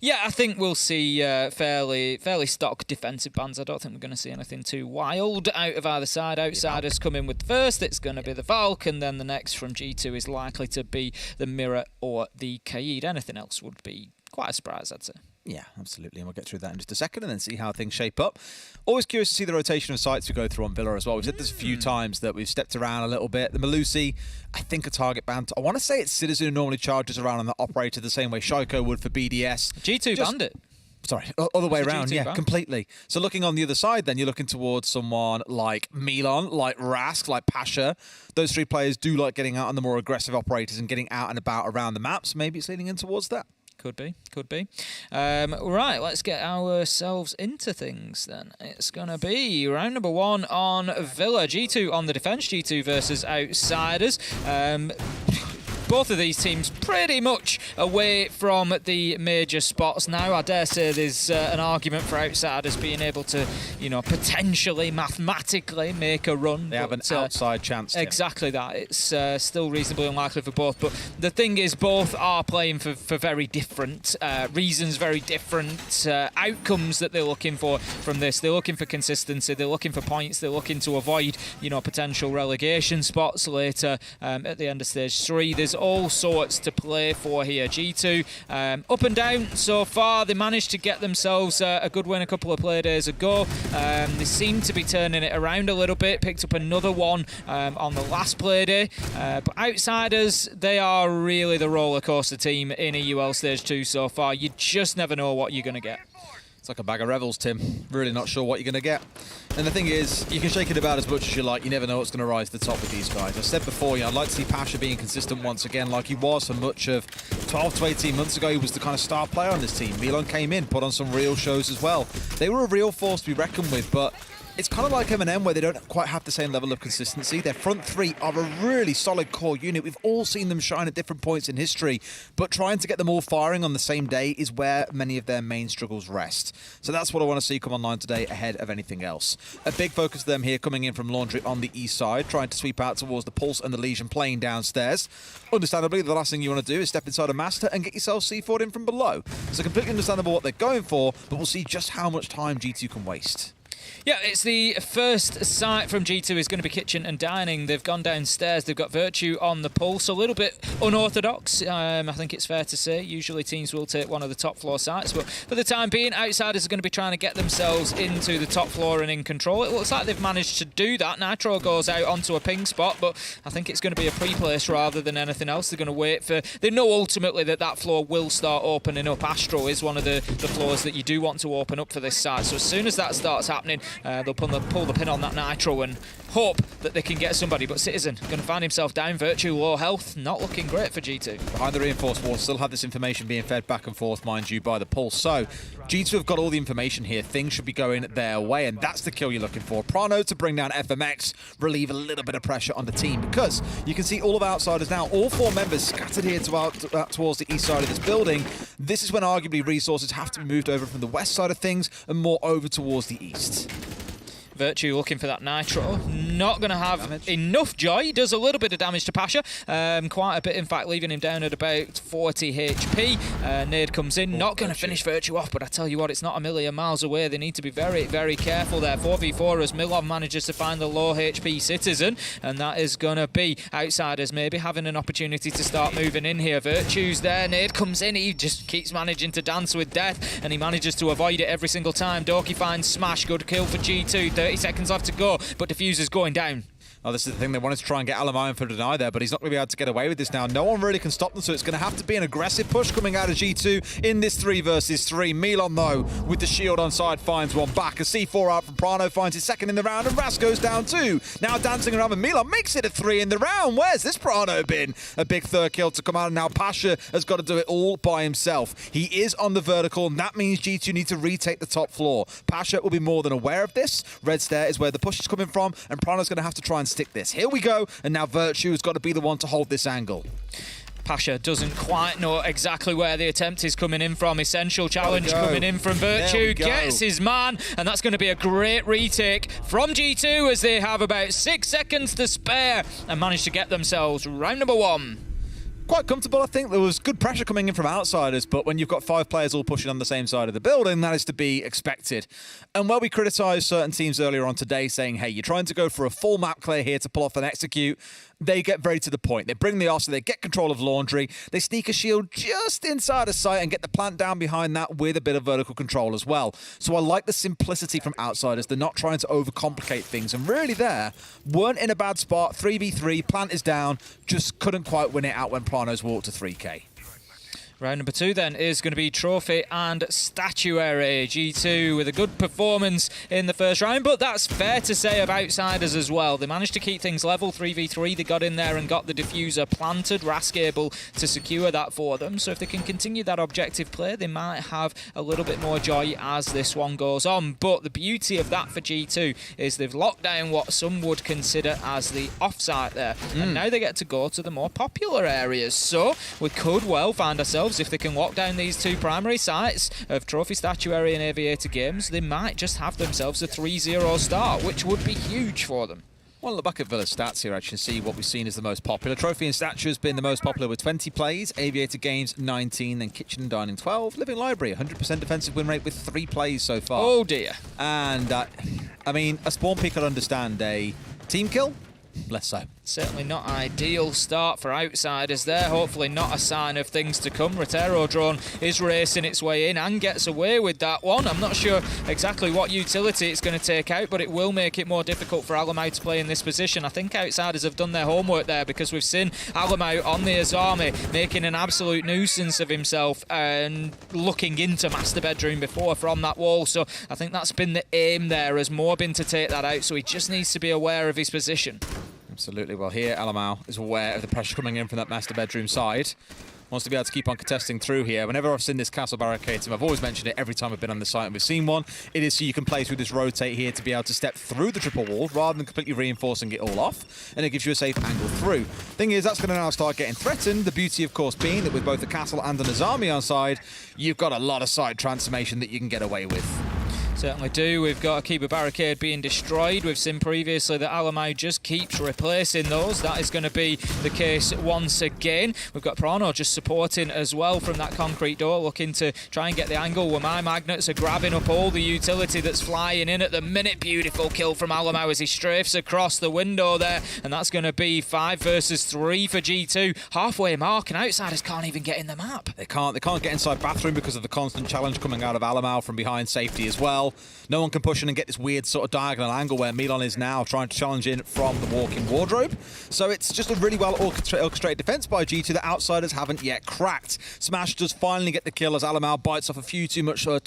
S12: Yeah, I think we'll see fairly stock defensive bans. I don't think we're going to see anything too wild out of either side. Outsiders come in with the first. It's going to be the Valk, and then the next from G2 is likely to be the Mirror or the Kaid. Anything else would be quite a surprise, I'd say.
S13: Yeah, absolutely. And we'll get through that in just a second and then see how things shape up. Always curious to see the rotation of sites we go through on Villa as well. We've said this a few times that we've stepped around a little bit. The Malusi, I think a target ban. I want to say it's Citizen who normally charges around on the operator the same way Shoko would for BDS.
S12: G2 banned it.
S13: Sorry, other way
S12: It's a
S13: around,
S12: G2
S13: yeah,
S12: ban.
S13: completely. So looking on the other side then, you're looking towards someone like Milan, like Rask, like Pasha. Those three players do like getting out on the more aggressive operators and getting out and about around the maps. Maybe it's leading in towards that.
S12: Could be. Right, let's get ourselves into things then. It's going to be round number 1 on Villa. G2 on the defence, G2 versus Outsiders. Both of these teams pretty much away from the major spots now. I dare say there's an argument for Outsiders being able to, potentially, mathematically make a run.
S13: They have an outside chance, Tim.
S12: Exactly that. It's still reasonably unlikely for both. But the thing is, both are playing for very different reasons, very different outcomes that they're looking for from this. They're looking for consistency. They're looking for points. They're looking to avoid, potential relegation spots later at the end of stage 3. There's all sorts to play for here. G2 up and down so far. They managed to get themselves a good win a couple of Playdays ago. They seem to be turning it around a little bit. Picked up another one on the last Playday. But Outsiders, they are really the roller coaster team in EUL Stage 2 so far. You just never know what you're going to get.
S13: It's like a bag of revels, Tim. Really not sure what you're going to get. And the thing is, you can shake it about as much as you like. You never know what's going to rise to the top with these guys. I said before, I'd like to see Pasha being consistent once again, like he was for much of 12 to 18 months ago. He was the kind of star player on this team. Milan came in, put on some real shows as well. They were a real force to be reckoned with, but it's kind of like M&M where they don't quite have the same level of consistency. Their front three are a really solid core unit. We've all seen them shine at different points in history, but trying to get them all firing on the same day is where many of their main struggles rest. So that's what I want to see come online today ahead of anything else. A big focus of them here coming in from Laundry on the east side, trying to sweep out towards the Pulse and the Legion playing downstairs. Understandably, the last thing you want to do is step inside a Master and get yourself C4'd in from below. So completely understandable what they're going for, but we'll see just how much time G2 can waste.
S12: Yeah, it's the first site from G2 is going to be Kitchen and Dining. They've gone downstairs. They've got Virtue on the Pulse. A little bit unorthodox, I think it's fair to say. Usually teams will take one of the top floor sites, but for the time being, Outsiders are going to be trying to get themselves into the top floor and in control. It looks like they've managed to do that. Nitro goes out onto a ping spot, but I think it's going to be a pre-place rather than anything else. They're going to wait for... They know ultimately that floor will start opening up. Astro is one of the floors that you do want to open up for this site, so as soon as that starts happening, they'll pull the pin on that Nitro and hope that they can get somebody. But Citizen going to find himself down. Virtue low health, not looking great for G2.
S13: Behind the reinforced wall, still have this information being fed back and forth, mind you, by the Pulse. So G2 have got all the information here. Things should be going their way, and that's the kill you're looking for. Prano to bring down FMX, relieve a little bit of pressure on the team, because you can see all of Outsiders now, all 4 members scattered here towards the east side of this building. This is when arguably resources have to be moved over from the west side of things and more over towards the east.
S12: Virtue looking for that Nitro. Not going to have enough joy. Does a little bit of damage to Pasha. Quite a bit, in fact, leaving him down at about 40 HP. Nade comes in. Not going to finish Virtue off, but I tell you what, it's not a million miles away. They need to be very, very careful there. 4v4 as Milov manages to find the low HP Citizen, and that is going to be Outsiders maybe having an opportunity to start moving in here. Virtue's there. Nade comes in. He just keeps managing to dance with death, and he manages to avoid it every single time. Doki finds Smash. Good kill for G2. 30 seconds left to go, but Diffuser's going down.
S13: Oh, this is the thing. They wanted to try and get Alamayan for deny there, but he's not going to be able to get away with this now. No one really can stop them, so it's going to have to be an aggressive push coming out of G2 in this 3 versus 3. Milan, though, with the shield on side, finds one back. A C4 out from Prano, finds his second in the round, and Ras goes down 2. Now dancing around, but Milan makes it a 3 in the round. Where's this Prano been? A big third kill to come out, and now Pasha has got to do it all by himself. He is on the vertical, and that means G2 need to retake the top floor. Pasha will be more than aware of this. Red Stair is where the push is coming from, and Prano's going to have to try and stick this. Here we go. And now Virtue has got to be the one to hold this angle.
S12: Pasha doesn't quite know exactly where the attempt is coming in from. Essential challenge coming in from Virtue. Gets his man, and that's going to be a great retake from G2 as they have about 6 seconds to spare and manage to get themselves round number 1.
S13: Quite comfortable, I think. There was good pressure coming in from outsiders, but when you've got 5 players all pushing on the same side of the building, that is to be expected. And while we criticised certain teams earlier on today, saying, hey, you're trying to go for a full map clear here to pull off an execute, they get very to the point. They bring the Arsenal, they get control of Laundry, they sneak a shield just inside of sight and get the plant down behind that with a bit of vertical control as well. So I like the simplicity from outsiders. They're not trying to overcomplicate things, and really there, weren't in a bad spot. 3v3, plant is down, just couldn't quite win it out when Plano's walked to 3k.
S12: Round number 2 then is going to be Trophy and Statuary. G2 with a good performance in the first round, but that's fair to say of outsiders as well. They managed to keep things level, 3v3. They got in there and got the diffuser planted. Rask able to secure that for them. So if they can continue that objective play, they might have a little bit more joy as this one goes on. But the beauty of that for G2 is they've locked down what some would consider as the offsite there. And now they get to go to the more popular areas. So we could well find ourselves, if they can lock down these 2 primary sites of Trophy, Statuary and Aviator Games, they might just have themselves a 3-0 start, which would be huge for them.
S13: Well, look back at Villa's stats here, I can see what we've seen as the most popular. Trophy and Statue has been the most popular with 20 plays, Aviator Games 19, then Kitchen and Dining 12, Living Library 100% defensive win rate with 3 plays so far.
S12: Oh dear.
S13: And, I mean, a spawn pick I'd understand. A team kill? Less so.
S12: Certainly not ideal start for outsiders there. Hopefully not a sign of things to come. Rotero drone is racing its way in and gets away with that one. I'm not sure exactly what utility it's going to take out, but it will make it more difficult for Alamau to play in this position. I think outsiders have done their homework there, because we've seen Alamau on the Azami making an absolute nuisance of himself and looking into Master Bedroom before from that wall. So I think that's been the aim there, has more been to take that out. So he just needs to be aware of his position.
S13: Absolutely. Well, here, Alamau is aware of the pressure coming in from that Master Bedroom side. Wants to be able to keep on contesting through here. Whenever I've seen this castle barricade team, I've always mentioned it every time I've been on the site and we've seen one. It is so you can play through this rotate here to be able to step through the triple wall rather than completely reinforcing it all off. And it gives you a safe angle through. Thing is, that's going to now start getting threatened. The beauty, of course, being that with both the castle and the Nazami on side, you've got a lot of side transformation that you can get away with.
S12: Certainly do. We've got a keeper barricade being destroyed. We've seen previously that Alamau just keeps replacing those. That is going to be the case once again. We've got Prano just supporting as well from that concrete door, looking to try and get the angle where my magnets are grabbing up all the utility that's flying in at the minute. Beautiful kill from Alamau as he strafes across the window there, and that's going to be 5 versus 3 for G2. Halfway mark, and outsiders can't even get in the map.
S13: They can't get inside bathroom because of the constant challenge coming out of Alamau from behind safety as well. No one can push in and get this weird sort of diagonal angle where Milan is now trying to challenge in from the walk-in wardrobe. So it's just a really well orchestrated defense by G2 that outsiders haven't yet cracked. Smash does finally get the kill as Alamau bites off a few too much for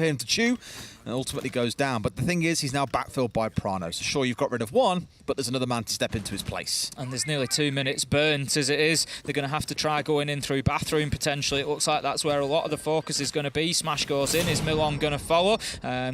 S13: him to chew, and ultimately goes down. But the thing is, he's now backfilled by Prano. So sure, you've got rid of one, but there's another man to step into his place.
S12: And there's nearly 2 minutes burnt as it is. They're going to have to try going in through bathroom potentially. It looks like that's where a lot of the focus is going to be. Smash goes in. Is Milan going to follow?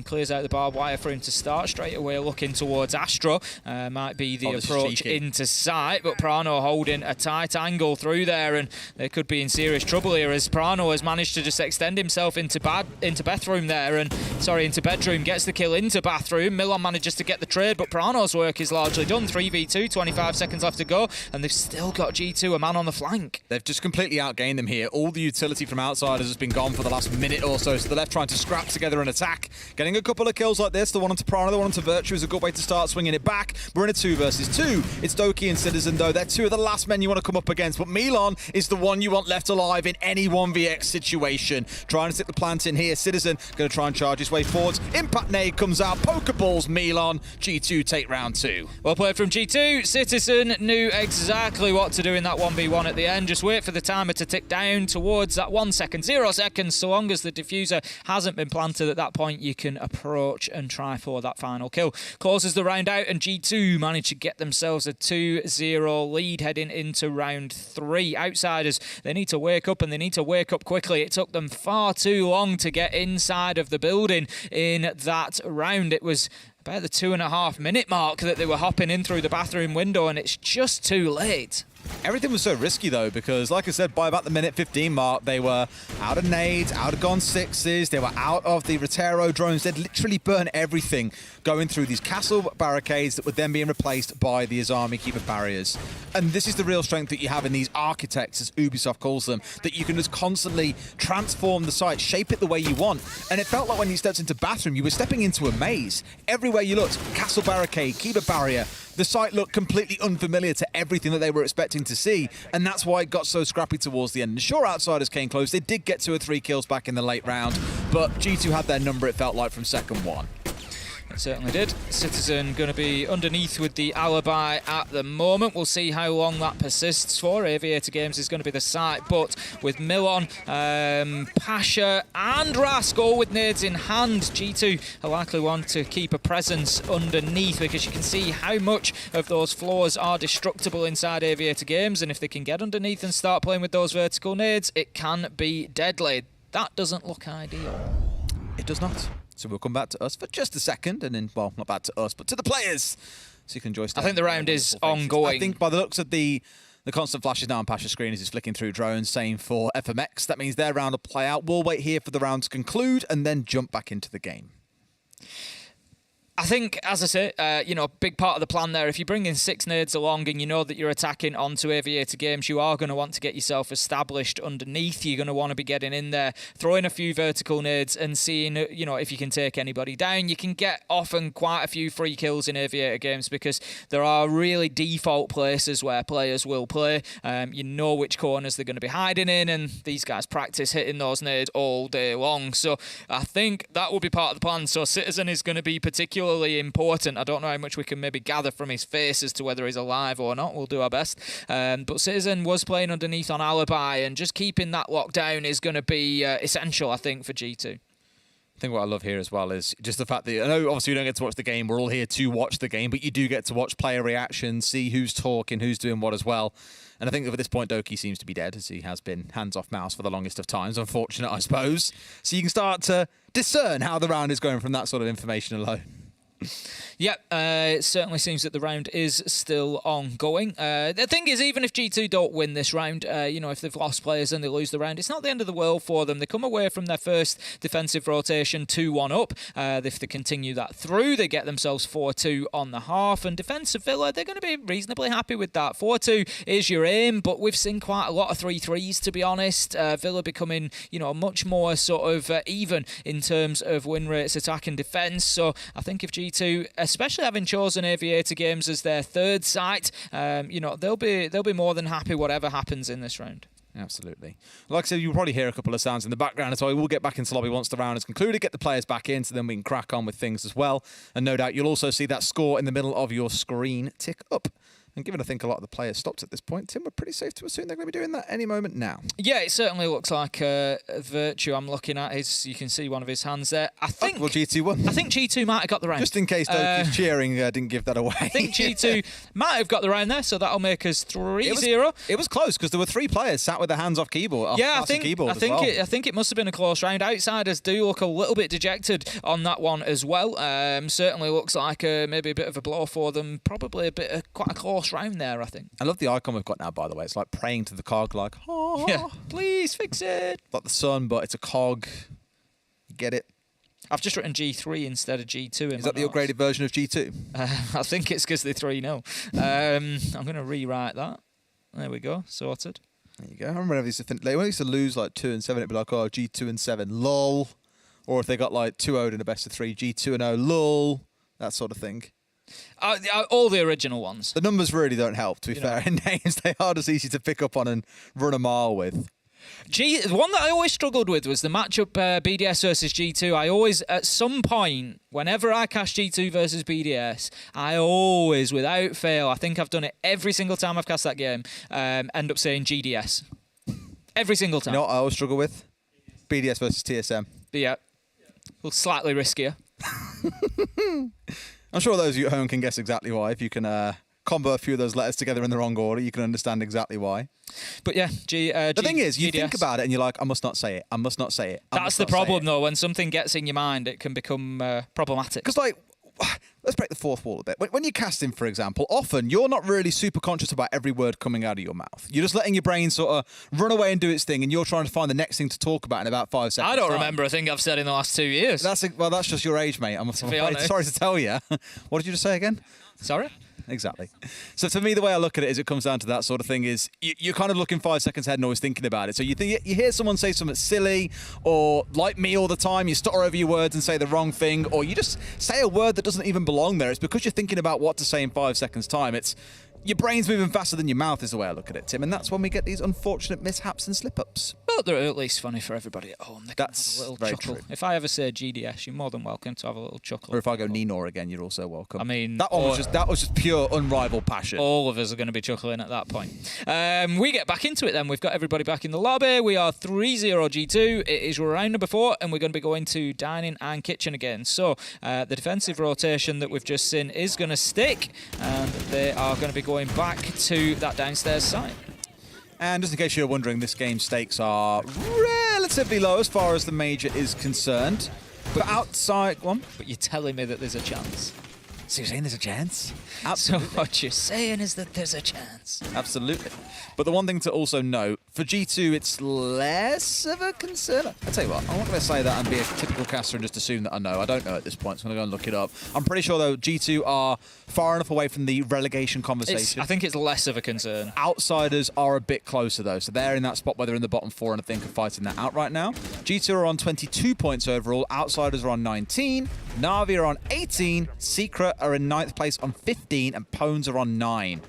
S12: Clears out the barbed wire for him to start. Straight away looking towards Astro. Might be the approach into sight, but Prano holding a tight angle through there, and they could be in serious trouble here as Prano has managed to just extend himself into bathroom there, and into bedroom, gets the kill into bathroom. Milan manages to get the trade, but Prano's work is largely done. 3v2, 25 seconds left to go, and they've still got G2, a man on the flank.
S13: They've just completely outgained them here. All the utility from outsiders has been gone for the last minute or so, so they're left trying to scrap together an attack. Getting a couple of kills like this, the one onto Prano, the one onto Virtue is a good way to start swinging it back. We're in a 2 versus 2. It's Doki and Citizen, though. They're 2 of the last men you want to come up against, but Milan is the one you want left alive in any 1vx situation. Trying to stick the plant in here. Citizen going to try and charge his way forwards. Impact nade comes out. Pokeballs Milan. G2 take round 2.
S12: Well played from G2. Citizen knew exactly what to do in that 1v1 at the end. Just wait for the timer to tick down towards that 1 second. 0 seconds. So long as the diffuser hasn't been planted at that point, you can approach and try for that final kill. Closes the round out, and G2 managed to get themselves a 2-0 lead heading into round 3. Outsiders, they need to wake up, and they need to wake up quickly. It took them far too long to get inside of the building in that round. It was about the 2.5 minute mark that they were hopping in through the bathroom window, and it's just too late.
S13: Everything was so risky, though, because, like I said, by about the minute 15 mark, they were out of nades, out of Gone 6s, they were out of the Rotero drones. They'd literally burn everything going through these castle barricades that were then being replaced by the Azami Keeper barriers. And this is the real strength that you have in these architects, as Ubisoft calls them, that you can just constantly transform the site, shape it the way you want. And it felt like when you stepped into Bathroom, you were stepping into a maze. Everywhere you looked, castle barricade, Keeper barrier. The site looked completely unfamiliar to everything that they were expecting to see, and that's why it got so scrappy towards the end. And sure, Outsiders came close. They did get 2 or 3 kills back in the late round, but G2 had their number, it felt like, from second one.
S12: It certainly did. Citizen going to be underneath with the alibi at the moment. We'll see how long that persists for. Aviator Games is going to be the site, but with Milon, Pasha and Rask with nades in hand, G2 are likely want to keep a presence underneath, because you can see how much of those floors are destructible inside Aviator Games, and if they can get underneath and start playing with those vertical nades, it can be deadly. That doesn't look ideal.
S13: It does not. So we'll come back to us for just a second, and then, well, not back to us, but to the players, so you can enjoy stuff.
S12: I think the round is ongoing.
S13: I think by the looks of the constant flashes now on Pasha's screen as he's flicking through drones, same for FMX. That means their round will play out. We'll wait here for the round to conclude and then jump back into the game.
S12: I think, as I say, a big part of the plan there, if you bring in 6 nades along and you know that you're attacking onto Aviator Games, you are going to want to get yourself established underneath. You're going to want to be getting in there, throwing a few vertical nades and seeing, if you can take anybody down. You can get often quite a few free kills in Aviator Games because there are really default places where players will play. You know which corners they're going to be hiding in, and these guys practice hitting those nades all day long. So I think that will be part of the plan. So Citizen is going to be particularly important. I don't know how much we can maybe gather from his face as to whether he's alive or not. We'll do our best. But Citizen was playing underneath on Alibi, and just keeping that lockdown is going to be essential, I think, for G2.
S13: I think what I love here as well is just the fact that, I know obviously we don't get to watch the game, we're all here to watch the game, but you do get to watch player reactions, see who's talking, who's doing what as well. And I think that at this point, Doki seems to be dead, as he has been hands off mouse for the longest of times. Unfortunate, I suppose. So you can start to discern how the round is going from that sort of information alone.
S12: Yep, it certainly seems that the round is still ongoing. The thing is, even if G2 don't win this round, if they've lost players and they lose the round, it's not the end of the world for them. They come away from their first defensive rotation 2-1 up. If they continue that through, they get themselves 4-2 on the half. And defensive Villa, they're going to be reasonably happy with that. 4-2 is your aim, but we've seen quite a lot of 3-3s, to be honest. Villa becoming, much more sort of even in terms of win rates, attack and defence. So I think if G2, especially having chosen Aviator Games as their third site, they'll be more than happy whatever happens in this round.
S13: Absolutely. Like I said, you'll probably hear a couple of sounds in the background as well. We'll get back into lobby once the round is concluded, get the players back in, so then we can crack on with things as well. And no doubt you'll also see that score in the middle of your screen tick up. And given I think a lot of the players stopped at this point, Tim, we're pretty safe to assume they're going to be doing that any moment now.
S12: Yeah, it certainly looks like Virtue I'm looking at. You can see one of his hands there. I think
S13: G2 won.
S12: I think G2 might have got the round.
S13: Just in case Doki's cheering didn't give that away.
S12: I think G2 might have got the round there, so that'll make us 3-0.
S13: It was close because there were 3 players sat with their hands off keyboard.
S12: I think it must have been a close round. Outsiders do look a little bit dejected on that one as well. Certainly looks like maybe a bit of a blow for them. Probably quite a close round there, I think.
S13: I love the icon we've got now, by the way. It's like praying to the cog, like, oh,
S12: yeah, please fix it.
S13: Like the sun, but it's a cog. You get it?
S12: I've just written G3 instead of G2.
S13: Is that the upgraded version of G2?
S12: I think it's because they're 3-0. I'm going to rewrite that. There we go, sorted.
S13: There you go. I remember when they used to lose like 2 and 7, it'd be like, oh, G2 and 7, lol. Or if they got like 2-0 in a best of 3, G2 and 0, lol. That sort of thing.
S12: All the original ones.
S13: The numbers really don't help, to be fair. In names, they are just easy to pick up on and run a mile with.
S12: The one that I always struggled with was the matchup BDS versus G2. I always, at some point, whenever I cast G2 versus BDS, I always, without fail, I think I've done it every single time I've cast that game, end up saying GDS. Every single time.
S13: You know what I always struggle with? BDS versus TSM.
S12: Yeah. Well, slightly riskier.
S13: I'm sure those of you at home can guess exactly why. If you can combo a few of those letters together in the wrong order, you can understand exactly why.
S12: But yeah,
S13: the thing is, you think about it and you're like, I must not say it. I must not say it.
S12: That's the problem, though. When something gets in your mind, it can become problematic.
S13: Because, like, let's break the fourth wall a bit. When you're casting, for example, often you're not really super conscious about every word coming out of your mouth. You're just letting your brain sort of run away and do its thing, and you're trying to find the next thing to talk about in about 5 seconds.
S12: I don't
S13: time.
S12: remember a thing I've said in the last 2 years.
S13: That's just your age, mate. I'm afraid,
S12: honest.
S13: sorry to tell you. What did you just say again?
S12: Sorry?
S13: Exactly. So for me, the way I look at it is it comes down to that sort of thing is you're kind of looking 5 seconds ahead and always thinking about it. So you hear someone say something silly, or like me all the time, you stutter over your words and say the wrong thing, or you just say a word that doesn't even belong there. It's because you're thinking about what to say in 5 seconds time. It's your brain's moving faster than your mouth is the way I look at it, Tim, and that's when we get these unfortunate mishaps and slip-ups.
S12: But they're at least funny for everybody at home. They can
S13: That's
S12: have a little
S13: very
S12: chuckle.
S13: true.
S12: If I ever say GDS, you're more than welcome to have a little chuckle.
S13: Or if I go Ninor again, you're also welcome.
S12: I mean,
S13: that was just pure unrivaled passion.
S12: All of us are going to be chuckling at that point. We get back into it then. We've got everybody back in the lobby. We are 3-0 G2. It is round number 4, and we're going to be going to dining and kitchen again. So the defensive rotation that we've just seen is going to stick, and they are going to be going back to that downstairs site.
S13: And just in case you're wondering, this game's stakes are relatively low as far as the major is concerned. But outside... One?
S12: But you're telling me that there's a chance.
S13: So you're saying there's a chance?
S12: So what you're saying is that there's a chance.
S13: Absolutely. But the one thing to also note, for G2, it's less of a concern. I'll tell you what, I'm not going to say that and be a typical caster and just assume that I know. I don't know at this point, so I'm going to go and look it up. I'm pretty sure, though, G2 are far enough away from the relegation conversation.
S12: I think it's less of a concern.
S13: Outsiders are a bit closer, though, so they're in that spot where they're in the bottom 4 and I think are fighting that out right now. G2 are on 22 points overall, Outsiders are on 19, Na'Vi are on 18, Secret are in 9th place on 15, and Pwnz are on 9.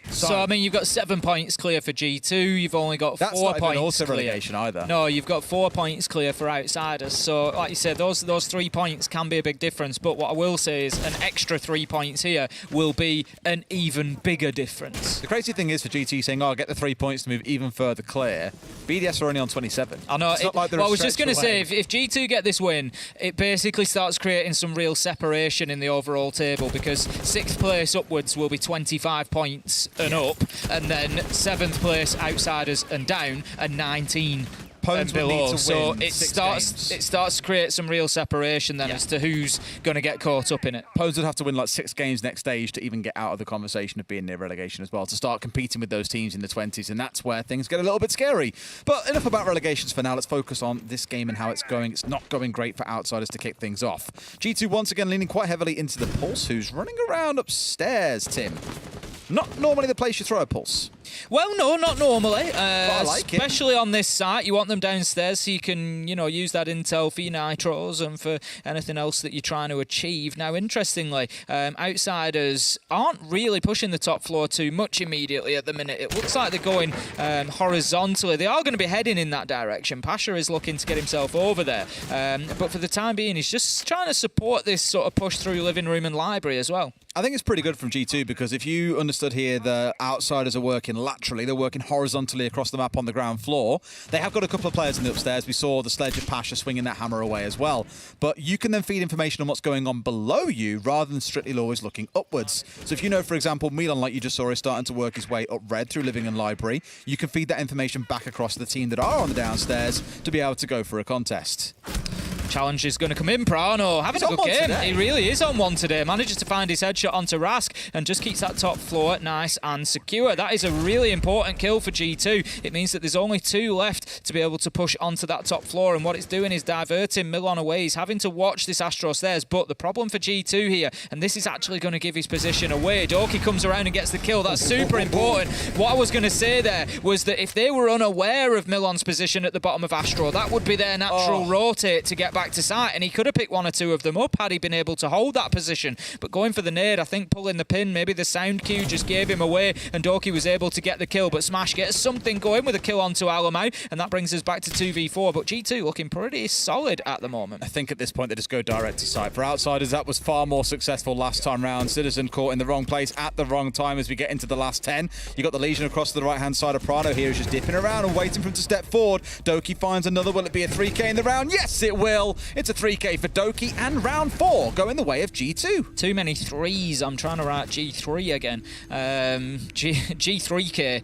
S12: So, I mean, you've got 7 points clear for G2. You've only got 4
S13: points clear. That's not even
S12: relegation
S13: either.
S12: No, you've got 4 points clear for Outsiders. So, like you said, those 3 points can be a big difference. But what I will say is an extra 3 points here will be an even bigger difference.
S13: The crazy thing is for GT saying, I'll get the 3 points to move even further clear. BDS are only on 27.
S12: I know.
S13: It's not like they're
S12: I was just going to say,
S13: away.
S12: if G2 get this win, it basically starts creating some real separation in the overall table, because 6th place upwards will be 25 points and up, and then 7th place Outsiders and down, and 19
S13: Pwnz
S12: and below.
S13: need to
S12: So
S13: win
S12: it
S13: 6
S12: starts
S13: games.
S12: to create some real separation then as to who's going to get caught up in it.
S13: Pwnz would have to win like 6 games next stage to even get out of the conversation of being near relegation as well, to start competing with those teams in the 20s, and that's where things get a little bit scary. But enough about relegations for now. Let's focus on this game and how it's going. It's not going great for Outsiders to kick things off. G2 once again leaning quite heavily into the Pulse, who's running around upstairs, Tim. Not normally the place you throw a Pulse.
S12: Well, no, not normally.
S13: I like
S12: especially on this site, you want them downstairs so you can, use that intel for your nitros and for anything else that you're trying to achieve. Now, interestingly, Outsiders aren't really pushing the top floor too much immediately at the minute. It looks like they're going horizontally. They are going to be heading in that direction. Pasha is looking to get himself over there. But for the time being, he's just trying to support this sort of push through living room and library as well.
S13: I think it's pretty good from G2, because if you understood here, the Outsiders are working laterally, they're working horizontally across the map on the ground floor. They have got a couple of players in the upstairs. We saw the Sledge of Pasha swinging that hammer away as well. But you can then feed information on what's going on below you rather than strictly always looking upwards. So if you know, for example, Milan, like you just saw, is starting to work his way up red through living and library, you can feed that information back across to the team that are on the downstairs to be able to go for a contest.
S12: Challenge is going to come in. Prano having a good game. Today. He really is on one today. Manages to find his headshot onto Rask and just keeps that top floor nice and secure. That is a really important kill for G2. It means that there's only 2 left to be able to push onto that top floor, and what it's doing is diverting Milan away. He's having to watch this Astro stairs, but the problem for G2 here, and this is actually going to give his position away. Doki comes around and gets the kill. That's super important. What I was going to say there was that if they were unaware of Milan's position at the bottom of Astro, that would be their natural rotate to get back to site, and he could have picked 1 or 2 of them up had he been able to hold that position. But going for the nade, I think pulling the pin, maybe the sound cue just gave him away, and Doki was able to get the kill. But Smash gets something going with a kill onto Alamau, and that brings us back to 2v4. But G2 looking pretty solid at the moment.
S13: I think at this point they just go direct to site. For Outsiders, that was far more successful last time round. Citizen caught in the wrong place at the wrong time as we get into the last 10. You got the Legion across to the right-hand side of Prado here, who's just dipping around and waiting for him to step forward. Doki finds another. Will it be a 3k in the round? Yes, it will. It's a 3k for Doki, and round 4 going the way of G2.
S12: Too many 3s. I'm trying to write G3 again. G3k.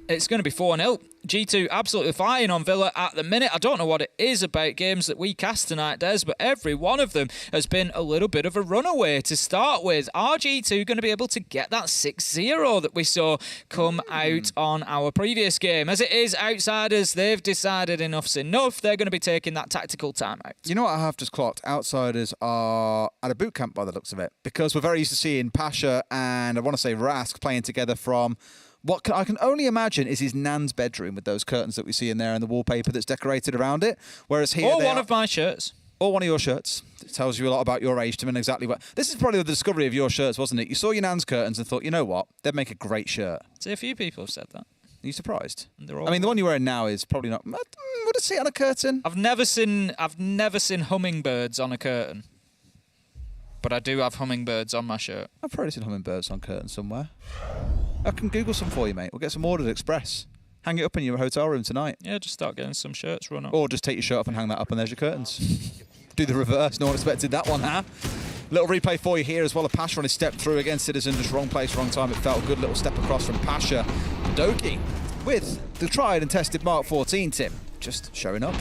S12: It's going to be 4-0. G2 absolutely flying on Villa at the minute. I don't know what it is about games that we cast tonight, Des, but every one of them has been a little bit of a runaway to start with. Are G2 going to be able to get that 6-0 that we saw come out on our previous game? As it is, Outsiders, they've decided enough's enough. They're going to be taking that tactical timeout.
S13: You know what I have just clocked? Outsiders are at a boot camp by the looks of it, because we're very used to seeing Pasha and I want to say Rask playing together from what I can only imagine is his nan's bedroom with those curtains that we see in there and the wallpaper that's decorated around it. Whereas here,
S12: or one of my shirts.
S13: Or one of your shirts. It tells you a lot about your age, Tim, and exactly what... This is probably the discovery of your shirts, wasn't it? You saw your nan's curtains and thought, you know what? They'd make a great shirt.
S12: See, a few people have said that.
S13: Are you surprised?
S12: I
S13: mean, the one you're wearing now is probably not... Would I see it on a curtain?
S12: I've never seen hummingbirds on a curtain. But I do have hummingbirds on my shirt.
S13: I've probably seen hummingbirds on curtains somewhere. I can Google some for you, mate. We'll get some ordered express. Hang it up in your hotel room tonight.
S12: Yeah, just start getting some shirts run up.
S13: Or just take your shirt off and hang that up and there's your curtains. Do the reverse. No one expected that one, huh? Little replay for you here as well. A Pasha on his step through against Citizen. Just wrong place, wrong time. It felt a good little step across from Pasha. Doki with the tried and tested Mark 14, Tim. Just showing up.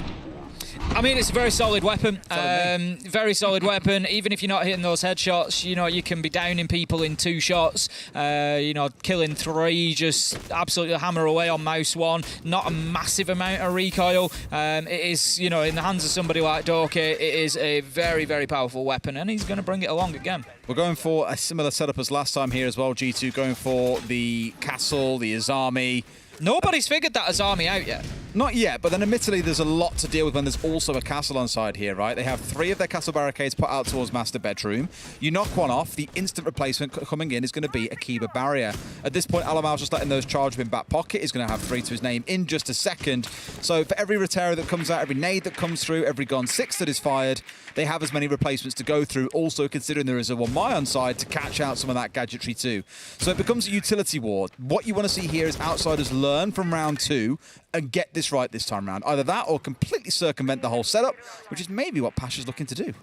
S12: I mean, it's a very solid weapon. Very solid weapon. Even if you're not hitting those headshots, you know, you can be downing people in 2 shots. You know, killing 3, just absolutely hammer away on mouse 1. Not a massive amount of recoil. It is, you know, in the hands of somebody like Doki, it is a very, very powerful weapon, and he's going to bring it along again.
S13: We're going for a similar setup as last time here as well. G2 going for the castle, the Azami.
S12: Nobody's figured that Azami out yet.
S13: Not yet, but then admittedly there's a lot to deal with when there's also a castle on side here, right? They have 3 of their castle barricades put out towards Master Bedroom. You knock one off, the instant replacement coming in is going to be a Kiba barrier. At this point, Alamal's just letting those charge in back pocket. He's going to have 3 to his name in just a second. So for every Rotero that comes out, every nade that comes through, every Gon 6 that is fired, they have as many replacements to go through, also considering there is a 1-my on side to catch out some of that gadgetry too. So it becomes a utility war. What you want to see here is Outsiders learn from round 2 and get this right this time round. Either that or completely circumvent the whole setup, which is maybe what Pasha's looking to do.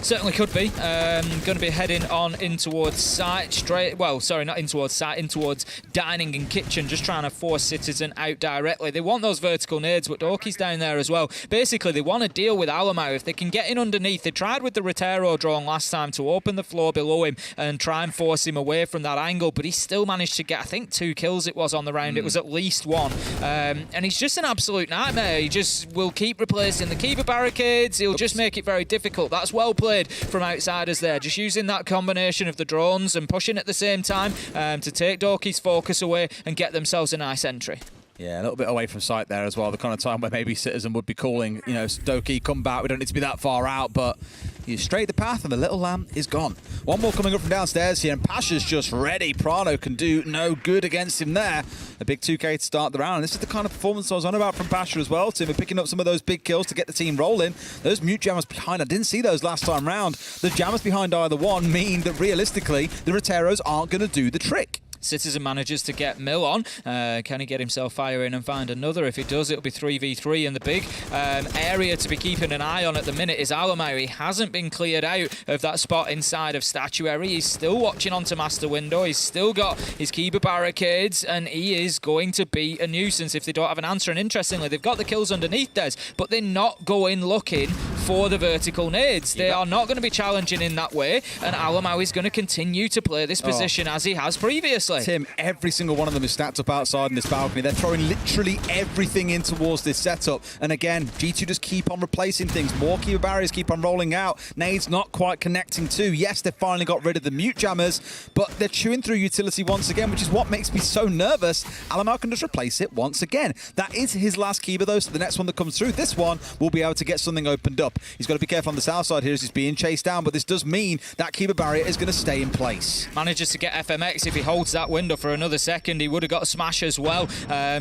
S12: Certainly could be. Going to be heading on in towards site straight. Well, sorry, not in towards site, in towards dining and kitchen, just trying to force Citizen out directly. They want those vertical nades, but Doki's down there as well. Basically, they want to deal with Alamau. If they can get in underneath, they tried with the Rotero drone last time to open the floor below him and try and force him away from that angle, but he still managed to get, I think, 2 kills it was on the round. It was at least 1. And he's just an absolute nightmare. He just will keep replacing the Kiva barricades. He'll just make it very difficult. That's well played from Outsiders there, just using that combination of the drones and pushing at the same time to take Doki's focus away and get themselves a nice entry.
S13: Yeah, a little bit away from sight there as well, the kind of time where maybe Citizen would be calling, you know, Doki, come back, we don't need to be that far out, but you straight the path and the little lamb is gone. One more coming up from downstairs here, and Pasha's just ready. Prano can do no good against him there. A big 2K to start the round, and this is the kind of performance I was on about from Pasha as well, Tim, and picking up some of those big kills to get the team rolling. Those mute jammers behind, I didn't see those last time round. The jammers behind either one mean that realistically, the Roteros aren't going to do the trick.
S12: Citizen manages to get Mill on. Can he get himself firing and find another? If he does, it'll be 3v3. And the big area to be keeping an eye on at the minute is Alamau. He hasn't been cleared out of that spot inside of Statuary. He's still watching onto Master Window. He's still got his Kiba barricades, and he is going to be a nuisance if they don't have an answer. And interestingly, they've got the kills underneath Des, but they're not going looking for the vertical nades. They are not going to be challenging in that way, and Alamau is going to continue to play this position as he has previously.
S13: Tim, every single one of them is stacked up outside in this balcony. They're throwing literally everything in towards this setup. And again, G2 just keep on replacing things. More Kiba barriers keep on rolling out. Nades not quite connecting too. Yes, they've finally got rid of the mute jammers, but they're chewing through utility once again, which is what makes me so nervous. Alamau can just replace it once again. That is his last Kiba though, so the next one that comes through, this one, will be able to get something opened up. He's got to be careful on the south side here as he's being chased down, but this does mean that Kiba barrier is going to stay in place.
S12: Manages to get FMX. If he holds that window for another second, he would have got a smash as well.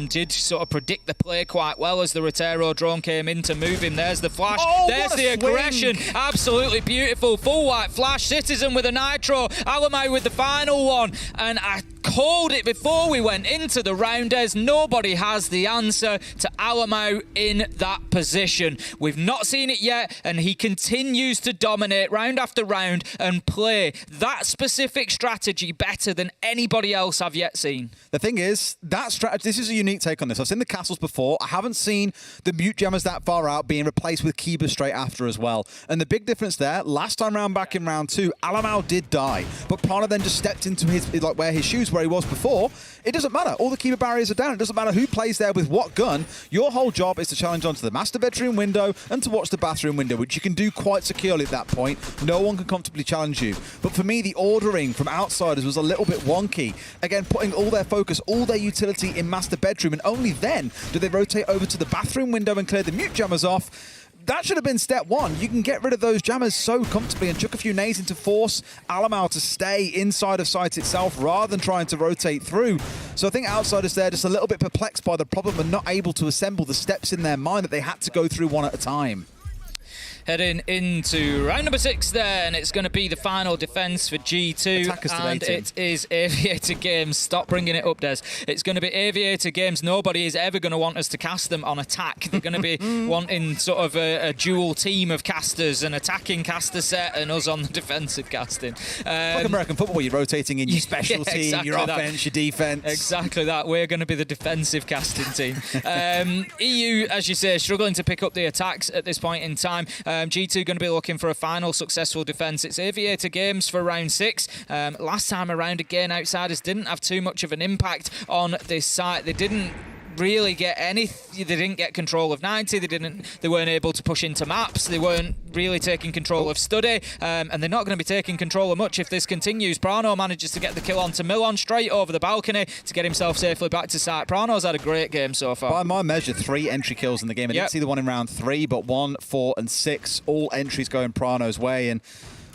S12: Did sort of predict the play quite well as the Rotero drone came in to move him. There's the flash. There's the aggression. Absolutely beautiful. Full white flash. Citizen with a nitro. Alamau with the final one. And I called it before we went into the rounders. Nobody has the answer to Alamo in that position. We've not seen it yet, and he continues to dominate round after round and play that specific strategy better than anybody else I've yet seen.
S13: The thing is, that strategy, this is a unique take on this. I've seen the castles before. I haven't seen the mute jammers that far out being replaced with Kiba straight after as well. And the big difference there, last time round back in round 2, Alamau did die, but Prana then just stepped into his, like, where his shoes where he was before. It doesn't matter. All the Kiba barriers are down. It doesn't matter who plays there with what gun. Your whole job is to challenge onto the master bedroom window and to watch the bathroom window, which you can do quite securely at that point. No one can comfortably challenge you. But for me, the ordering from outsiders was a little bit wonky. Again, putting all their focus, all their utility in master bedroom, and only then do they rotate over to the bathroom window and clear the mute jammers off. That should have been step one. You can get rid of those jammers so comfortably and chuck a few nades in to force Alamau to stay inside of site itself rather than trying to rotate through. So I think outsiders there just a little bit perplexed by the problem and not able to assemble the steps in their mind that they had to go through one at a time.
S12: Heading into round number 6 there, and it's going to be the final defence for G2, and it is Aviator Games. Stop bringing it up, Des. It's going to be Aviator Games. Nobody is ever going to want us to cast them on attack. They're going to be wanting sort of a dual team of casters, an attacking caster set and us on the defensive casting.
S13: Like American football, you're rotating in your special team, exactly your offense, your defense.
S12: Exactly that. We're going to be the defensive casting team. EU, as you say, struggling to pick up the attacks at this point in time. G2 going to be looking for a final successful defence. It's Aviator Games for round 6. Last time around, again, outsiders didn't have too much of an impact on this site. They didn't really get anything. They didn't get control of 90. They weren't able to push into maps. They weren't really taking control of study, and they're not going to be taking control of much if this continues. Prano manages to get the kill onto Milon straight over the balcony to get himself safely back to site. Prano's had a great game so far.
S13: By my measure, 3 entry kills in the game. I didn't see the one in round 3, but 1, 4 and 6, all entries going Prano's way. And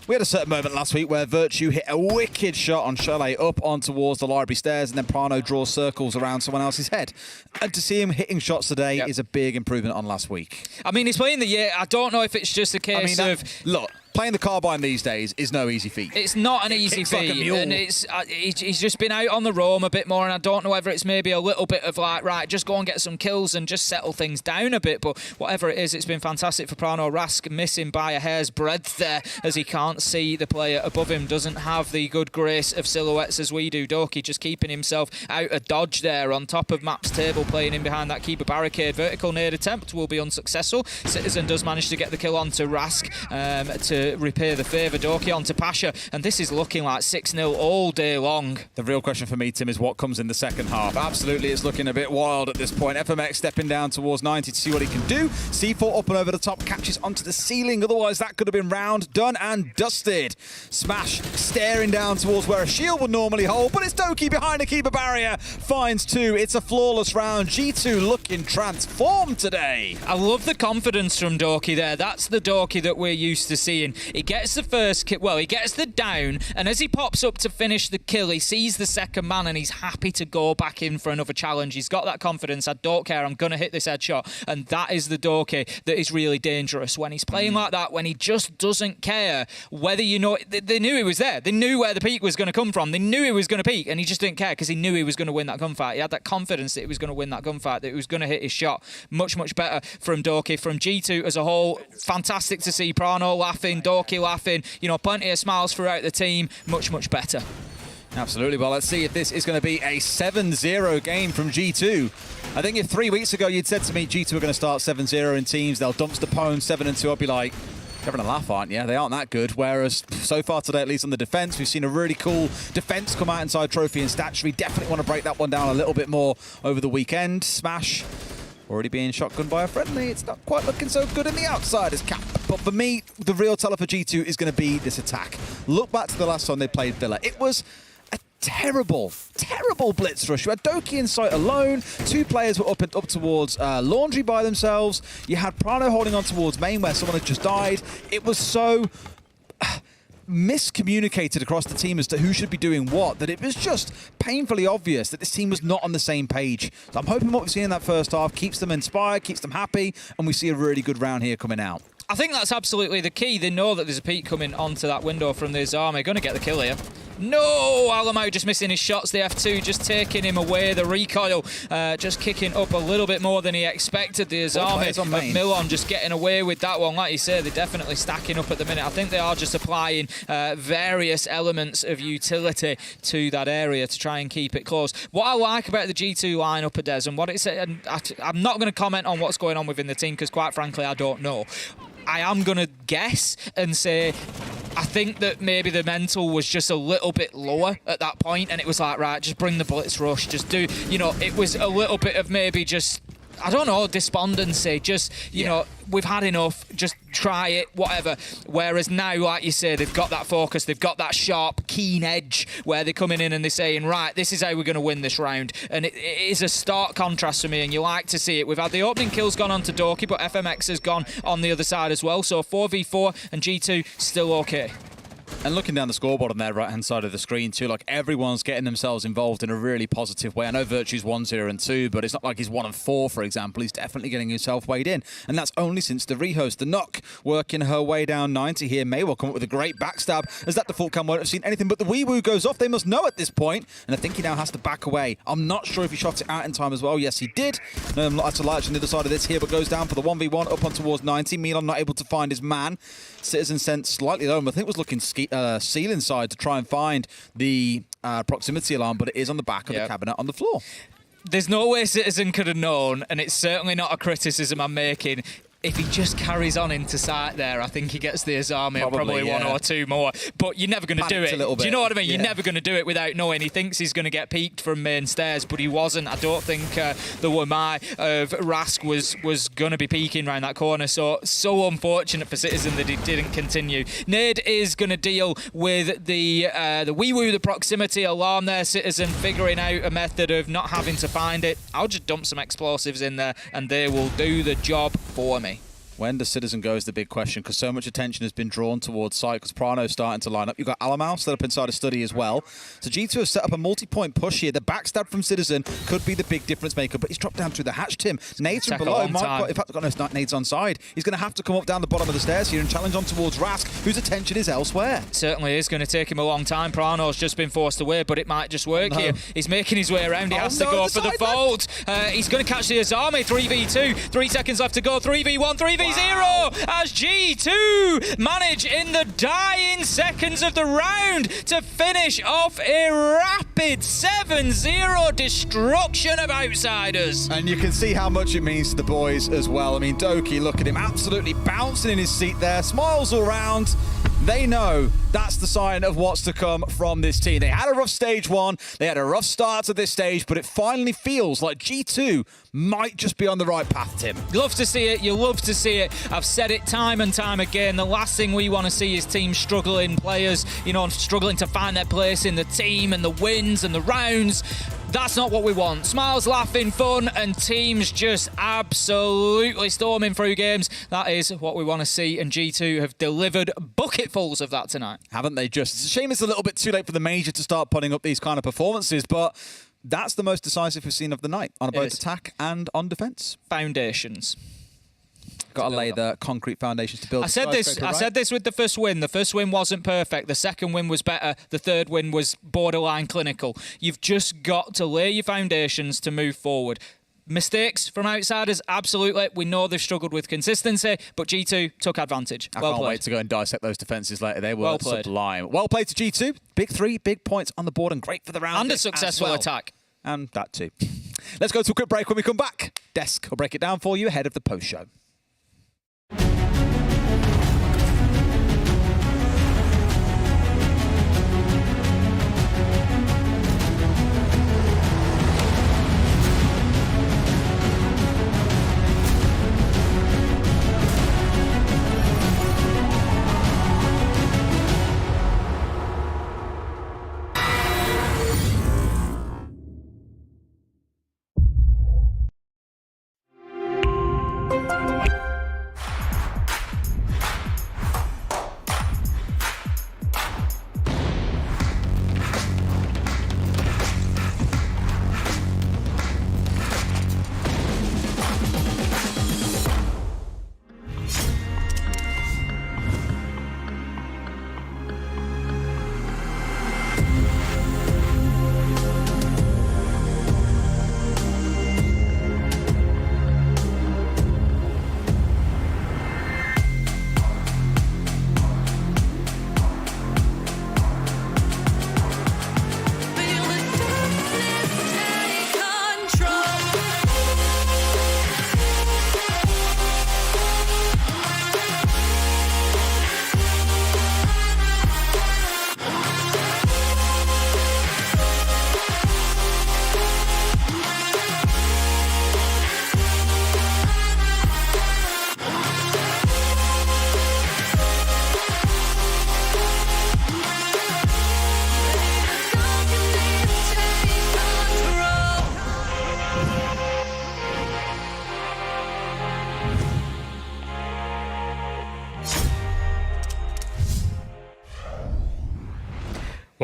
S13: we had a certain moment last week where Virtue hit a wicked shot on Chalet up on towards the library stairs, and then Prano draws circles around someone else's head. And to see him hitting shots today is a big improvement on last week.
S12: I mean, he's playing the year. I don't know if it's just a case of...
S13: Look, playing the carbine these days is no easy feat.
S12: It's not an easy feat, like a mule. And he's just been out on the roam a bit more, and I don't know whether it's maybe a little bit of like, right, just go and get some kills and just settle things down a bit, but whatever it is, it's been fantastic for Prano. Rask missing by a hair's breadth there as he can't see the player above him, doesn't have the good grace of silhouettes as we do. Doki just keeping himself out of dodge there on top of Map's table, playing in behind that keeper barricade. Vertical nade attempt will be unsuccessful. Citizen does manage to get the kill onto Rask to repay the favour. Doki onto Pasha, and this is looking like 6-0 all day long.
S13: The real question for me, Tim, is what comes in the second half. Absolutely, it's looking a bit wild at this point. FMX stepping down towards 90 to see what he can do. C4 up and over the top, catches onto the ceiling. Otherwise, that could have been round, done and dusted. Smash staring down towards where a shield would normally hold, but it's Doki behind a keeper barrier. Finds 2. It's a flawless round. G2 looking transformed today.
S12: I love the confidence from Doki there. That's the Doki that we're used to seeing. He gets the first kill, well, he gets the down, and as he pops up to finish the kill, he sees the second man and he's happy to go back in for another challenge. He's got that confidence. I don't care, I'm going to hit this headshot. And that is the Doki that is really dangerous. When he's playing like that, when he just doesn't care whether you know... They knew he was there. They knew where the peak was going to come from. They knew he was going to peak, and he just didn't care because he knew he was going to win that gunfight. He had that confidence that he was going to win that gunfight, that he was going to hit his shot. Much, much better from Doki. From G2 as a whole, fantastic to see Prano laughing, Doki laughing, you know, plenty of smiles throughout the team. Much, much better.
S13: Absolutely. Well, let's see if this is going to be a 7-0 game from G2. I think if 3 weeks ago you'd said to me G2 are going to start 7-0 in teams, they'll dumpster Pwnz 7-2, I'd be like, you're having a laugh, aren't you? They aren't that good. Whereas so far today, at least on the defense, we've seen a really cool defense come out inside Trophy and Stats. We definitely want to break that one down a little bit more over the weekend. Smash already being shotgunned by a friendly. It's not quite looking so good in the outsiders camp. But for me, the real teller for G2 is going to be this attack. Look back to the last time they played Villa. It was a terrible blitz rush. You had Doki in sight alone. 2 players were up towards Laundry by themselves. You had Prano holding on towards main where someone had just died. It was so miscommunicated across the team as to who should be doing what, that it was just painfully obvious that this team was not on the same page. So I'm hoping what we've seen in that first half keeps them inspired, keeps them happy, and we see a really good round here coming out.
S12: I think that's absolutely the key. They know that there's a peak coming onto that window from this army. Going to get the kill here. No, Alamau just missing his shots. The F2 just taking him away. The recoil just kicking up a little bit more than he expected. The Azami of Milon just getting away with that one. Like you say, they're definitely stacking up at the minute. I think they are just applying various elements of utility to that area to try and keep it close. What I like about the G2 lineup, Adez, and what it's, and I'm not going to comment on what's going on within the team because quite frankly I don't know. I am going to guess and say I think that maybe the mental was just a little bit lower at that point, and it was like, right, just bring the blitz rush, just do, you know, it was a little bit of maybe just, I don't know, despondency, just, you know, we've had enough, just try it, whatever. Whereas now, like you say, they've got that focus, they've got that sharp, keen edge where they're coming in and they're saying, right, this is how we're going to win this round. And it is a stark contrast for me, and you like to see it. We've had the opening kills gone on to Doki, but FMX has gone on the other side as well. So 4v4 and G2 still okay.
S5: And looking down the scoreboard on their right-hand side of the screen too, like everyone's getting themselves involved in a really positive way. I know Virtue's 1-0 and 2, but it's not like he's 1 and 4, for example. He's definitely getting himself weighed in. And that's only since the rehost. The Knock working her way down 90 here. May well come up with a great backstab, as that default cam won't have seen anything, but the wee-woo goes off. They must know at this point, and I think he now has to back away. I'm not sure if he shot it out in time as well. Yes, he did. That's a large on the other side of this here, but goes down for the 1v1 up on towards 90. Milan not able to find his man. Citizen sent slightly low, I think it was looking ceiling side to try and find the proximity alarm, but it is on the back of the cabinet on the floor.
S12: There's no way Citizen could have known, and it's certainly not a criticism I'm making. If he just carries on into sight there, I think he gets the Azami and probably one or two more. But you're never going to do it. Do you know what I mean? You're never going to do it without knowing. He thinks he's going to get peaked from main stairs, but he wasn't. I don't think the Wamai of Rask was going to be peaking around that corner. So unfortunate for Citizen that he didn't continue. Nade is going to deal with the wee-woo, the proximity alarm there. Citizen figuring out a method of not having to find it. I'll just dump some explosives in there and they will do the job for me.
S5: When does Citizen go is the big question, because so much attention has been drawn towards site, because Prano's starting to line up. You've got Alamau set up inside a study as well. So G2 has set up a multi-point push here. The backstab from Citizen could be the big difference maker, but he's dropped down through the hatch, Tim. Nades from below. In fact, got no nades on side. He's going to have to come up down the bottom of the stairs here and challenge on towards Rask, whose attention is elsewhere.
S12: Certainly is going to take him a long time. Prano's just been forced away, but it might just work here. He's making his way around. He has to go for the fold. He's going to catch the Azami. 3v2. 3 seconds left to go. 3v1, 3v0. Wow. As G2 manage in the dying seconds of the round to finish off a rapid 7-0 destruction of outsiders.
S5: And you can see how much it means to the boys as well. I mean, Doki, look at him, absolutely bouncing in his seat there, smiles all around. They know that's the sign of what's to come from this team. They had a rough stage one, they had a rough start to this stage, but it finally feels like G2 might just be on the right path, Tim.
S12: You love to see it, you love to see it. I've said it time and time again. The last thing we want to see is teams struggling, players, struggling to find their place in the team and the wins and the rounds. That's not what we want. Smiles, laughing, fun, and teams just absolutely storming through games. That is what we want to see, and G2 have delivered bucketfuls of that tonight.
S5: Haven't they just? It's a shame it's a little bit too late for the Major to start putting up these kind of performances, but that's the most decisive we've seen of the night, on both attack and on defence.
S12: Foundations.
S5: Got to lay the concrete foundations to build.
S12: I said this with the first win. The first win wasn't perfect. The second win was better. The third win was borderline clinical. You've just got to lay your foundations to move forward. Mistakes from outsiders, absolutely. We know they've struggled with consistency, but G2 took advantage.
S5: I can't wait to go and dissect those defences later. They were sublime. Well played to G2. Big 3, big points on the board, and great for the round.
S12: And a successful attack.
S5: And that too. Let's go to a quick break. When we come back, Desk will break it down for you ahead of the post-show.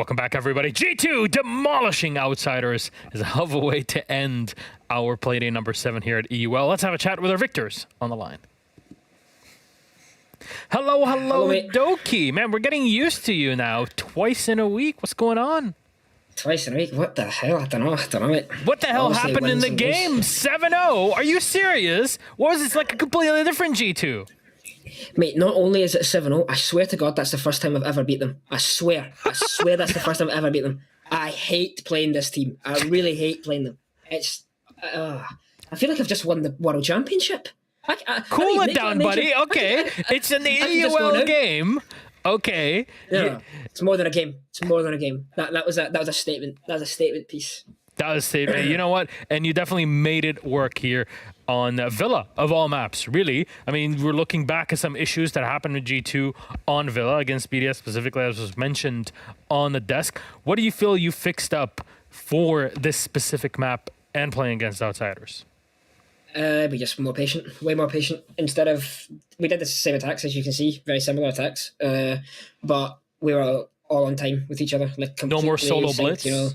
S4: Welcome back, everybody. G2 demolishing Outsiders is a hell of a way to end our Playday number 7 here at EUL. Let's have a chat with our victors on the line. Hello, Doki. Man, we're getting used to you now. Twice in a week. What's going on?
S17: Twice in a week? What the hell? I don't know, mate.
S4: What the hell happened in the game? 7-0. Are you serious? What was this, like a completely different G2?
S17: Mate, not only is it 7-0, I swear to God that's the first time I've ever beat them. I swear that's the first time I've ever beat them. I hate playing this team. I really hate playing them. It's... I feel like I've just won the World Championship.
S4: Cool it down, buddy. Okay. It's an EUL game. Okay.
S17: Yeah. It's more than a game. It's more than a game. That was a statement. That was a statement piece.
S4: That was a statement. You know what? And you definitely made it work here on Villa, of all maps, really. I mean, we're looking back at some issues that happened with G2 on Villa against BDS specifically, as was mentioned on the desk. What do you feel you fixed up for this specific map and playing against Outsiders?
S17: We just more patient, way more patient. Instead of, we did the same attacks as you can see, very similar attacks, but we were all on time with each other. Like
S4: no more solo blitz.
S17: You know,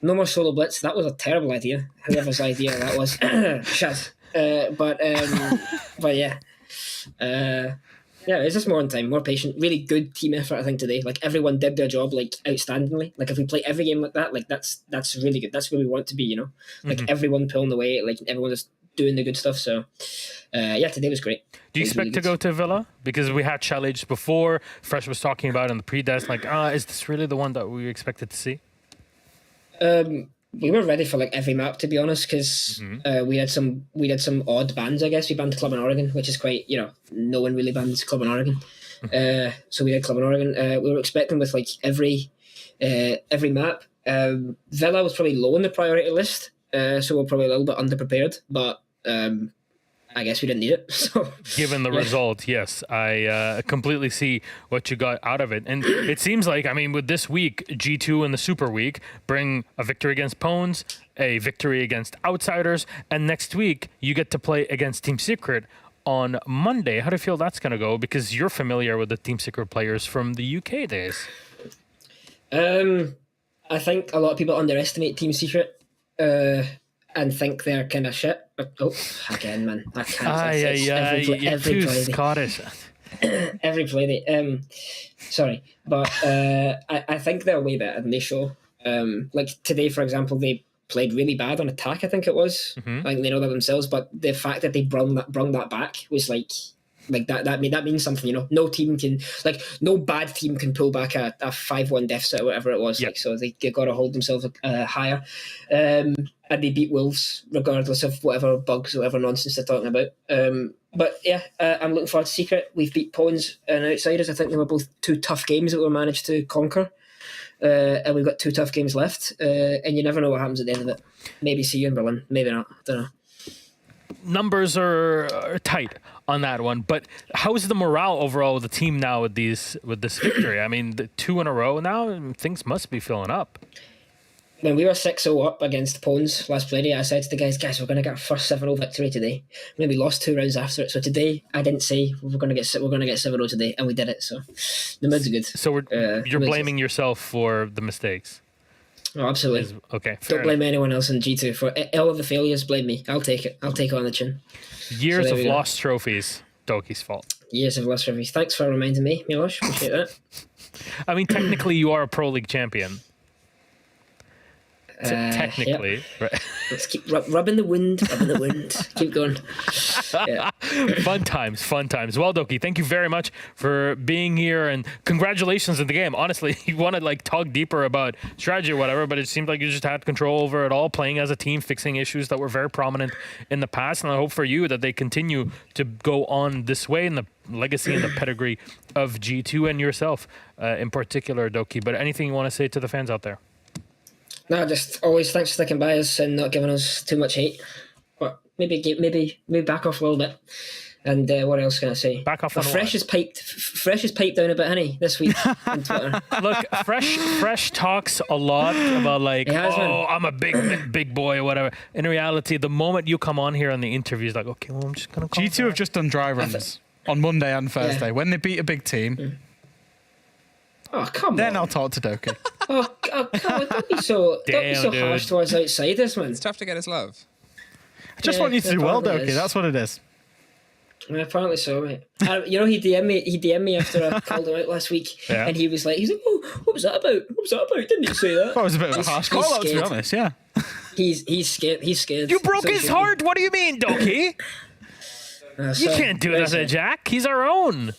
S17: no more solo blitz. That was a terrible idea. Whoever's idea that was. Shut. But yeah. Yeah, it's just more on time, more patient. Really good team effort, I think, today. Like everyone did their job like outstandingly. Like if we play every game like that, like that's really good. That's where we want to be, you know. Like everyone pulling the weight, like everyone just doing the good stuff. So yeah, today was great.
S4: Do you expect to go to Villa? Because we had challenge before. Fresh was talking about in the pre-desk, like, is this really the one that we expected to see?
S17: We were ready for like every map, to be honest, because we had some odd bans. I guess we banned Club in Oregon, which is quite, you know, no one really bans Club in Oregon. So we had Club in Oregon. We were expecting with like every map. Villa was probably low on the priority list, so we're probably a little bit underprepared. But I guess we didn't need it. So
S4: given the result, yes, I completely see what you got out of it. And it seems like, I mean, with this week, G2 and the Super Week bring a victory against Pwnz, a victory against Outsiders, and next week you get to play against Team Secret on Monday. How do you feel that's going to go? Because you're familiar with the Team Secret players from the UK days.
S17: I think a lot of people underestimate Team Secret and think they're kind of shit. Oh, again, man. I can't.
S4: You're too Scottish.
S17: Every play. Sorry. But I think they're way better than they show. Like today, for example, they played really bad on attack, I think it was. I think they know that themselves, but the fact that they brung that back was like that means something, you know. No team can, like, no bad team can pull back a 5-1 deficit or whatever it was. Like, so they got to hold themselves higher. And they beat Wolves regardless of whatever bugs or whatever nonsense they're talking about. But yeah, I'm looking forward to Secret. We've beat Pwnz and Outsiders. I think they were both 2 tough games that we managed to conquer. And we've got 2 tough games left. And you never know what happens at the end of it. Maybe see you in Berlin. Maybe not. I don't know.
S4: Numbers are tight on that one, but how's the morale overall of the team now with this victory? I mean, the 2 in a row now, things must be filling up.
S17: When we were 6-0 up against Pwnz last Playday, I said to the guys, we're going to get our first 7-0 victory today. And then we lost 2 rounds after it. So today, I didn't say we're going to get 7-0 today, and we did it. So the mood's good.
S4: So you're blaming yourself for the mistakes.
S17: Oh, absolutely.
S4: Okay.
S17: Don't blame anyone else in G2 for all of the failures. Blame me. I'll take it. I'll take it on the chin.
S4: Years of lost trophies. Doki's fault.
S17: Years of lost trophies. Thanks for reminding me, Milosh. Appreciate that.
S4: I mean, technically, you are a Pro League champion. Technically,
S17: yep.
S4: Right.
S17: Let's keep rubbing the wind. Keep going. Yeah.
S4: Fun times. Well, Doki, thank you very much for being here, and congratulations in the game. Honestly, you want to like talk deeper about strategy or whatever, but it seemed like you just had control over it all, playing as a team, fixing issues that were very prominent in the past, and I hope for you that they continue to go on this way in the legacy and the pedigree of G2 and yourself in particular, Doki. But anything you want to say to the fans out there?
S17: No, just always thanks for sticking by us and not giving us too much hate. But maybe back off a little bit. And what else can I say?
S4: Back off.
S17: Fresh is piped down a bit, honey, this week on Twitter.
S4: Look, Fresh talks a lot about like, I'm a big boy or whatever. In reality, the moment you come on here on the interview, he's like, okay, well, I'm just gonna.
S6: G2 have just done dry runs on Monday and Thursday when they beat a big team.
S17: Oh, come
S6: Then
S17: on.
S6: I'll talk to Doki.
S17: Oh, come on. Don't be so harsh towards outsiders, man.
S9: It's tough to get his love.
S6: I just want you to do well,
S17: apparently
S6: Doki.
S17: it is.
S6: That's what it is.
S17: Apparently so, mate. You know, he DM'd me after I called him out last week,
S6: Yeah.
S17: and he was like, "Oh, what was that about? What was that about? Didn't you say that?"
S6: That was a bit of a harsh call, out, to be honest. Yeah.
S17: He's scared. He's scared.
S4: You broke his heart. What do you mean, Doki? You
S17: sorry.
S4: can't do that to Jack. He's our own.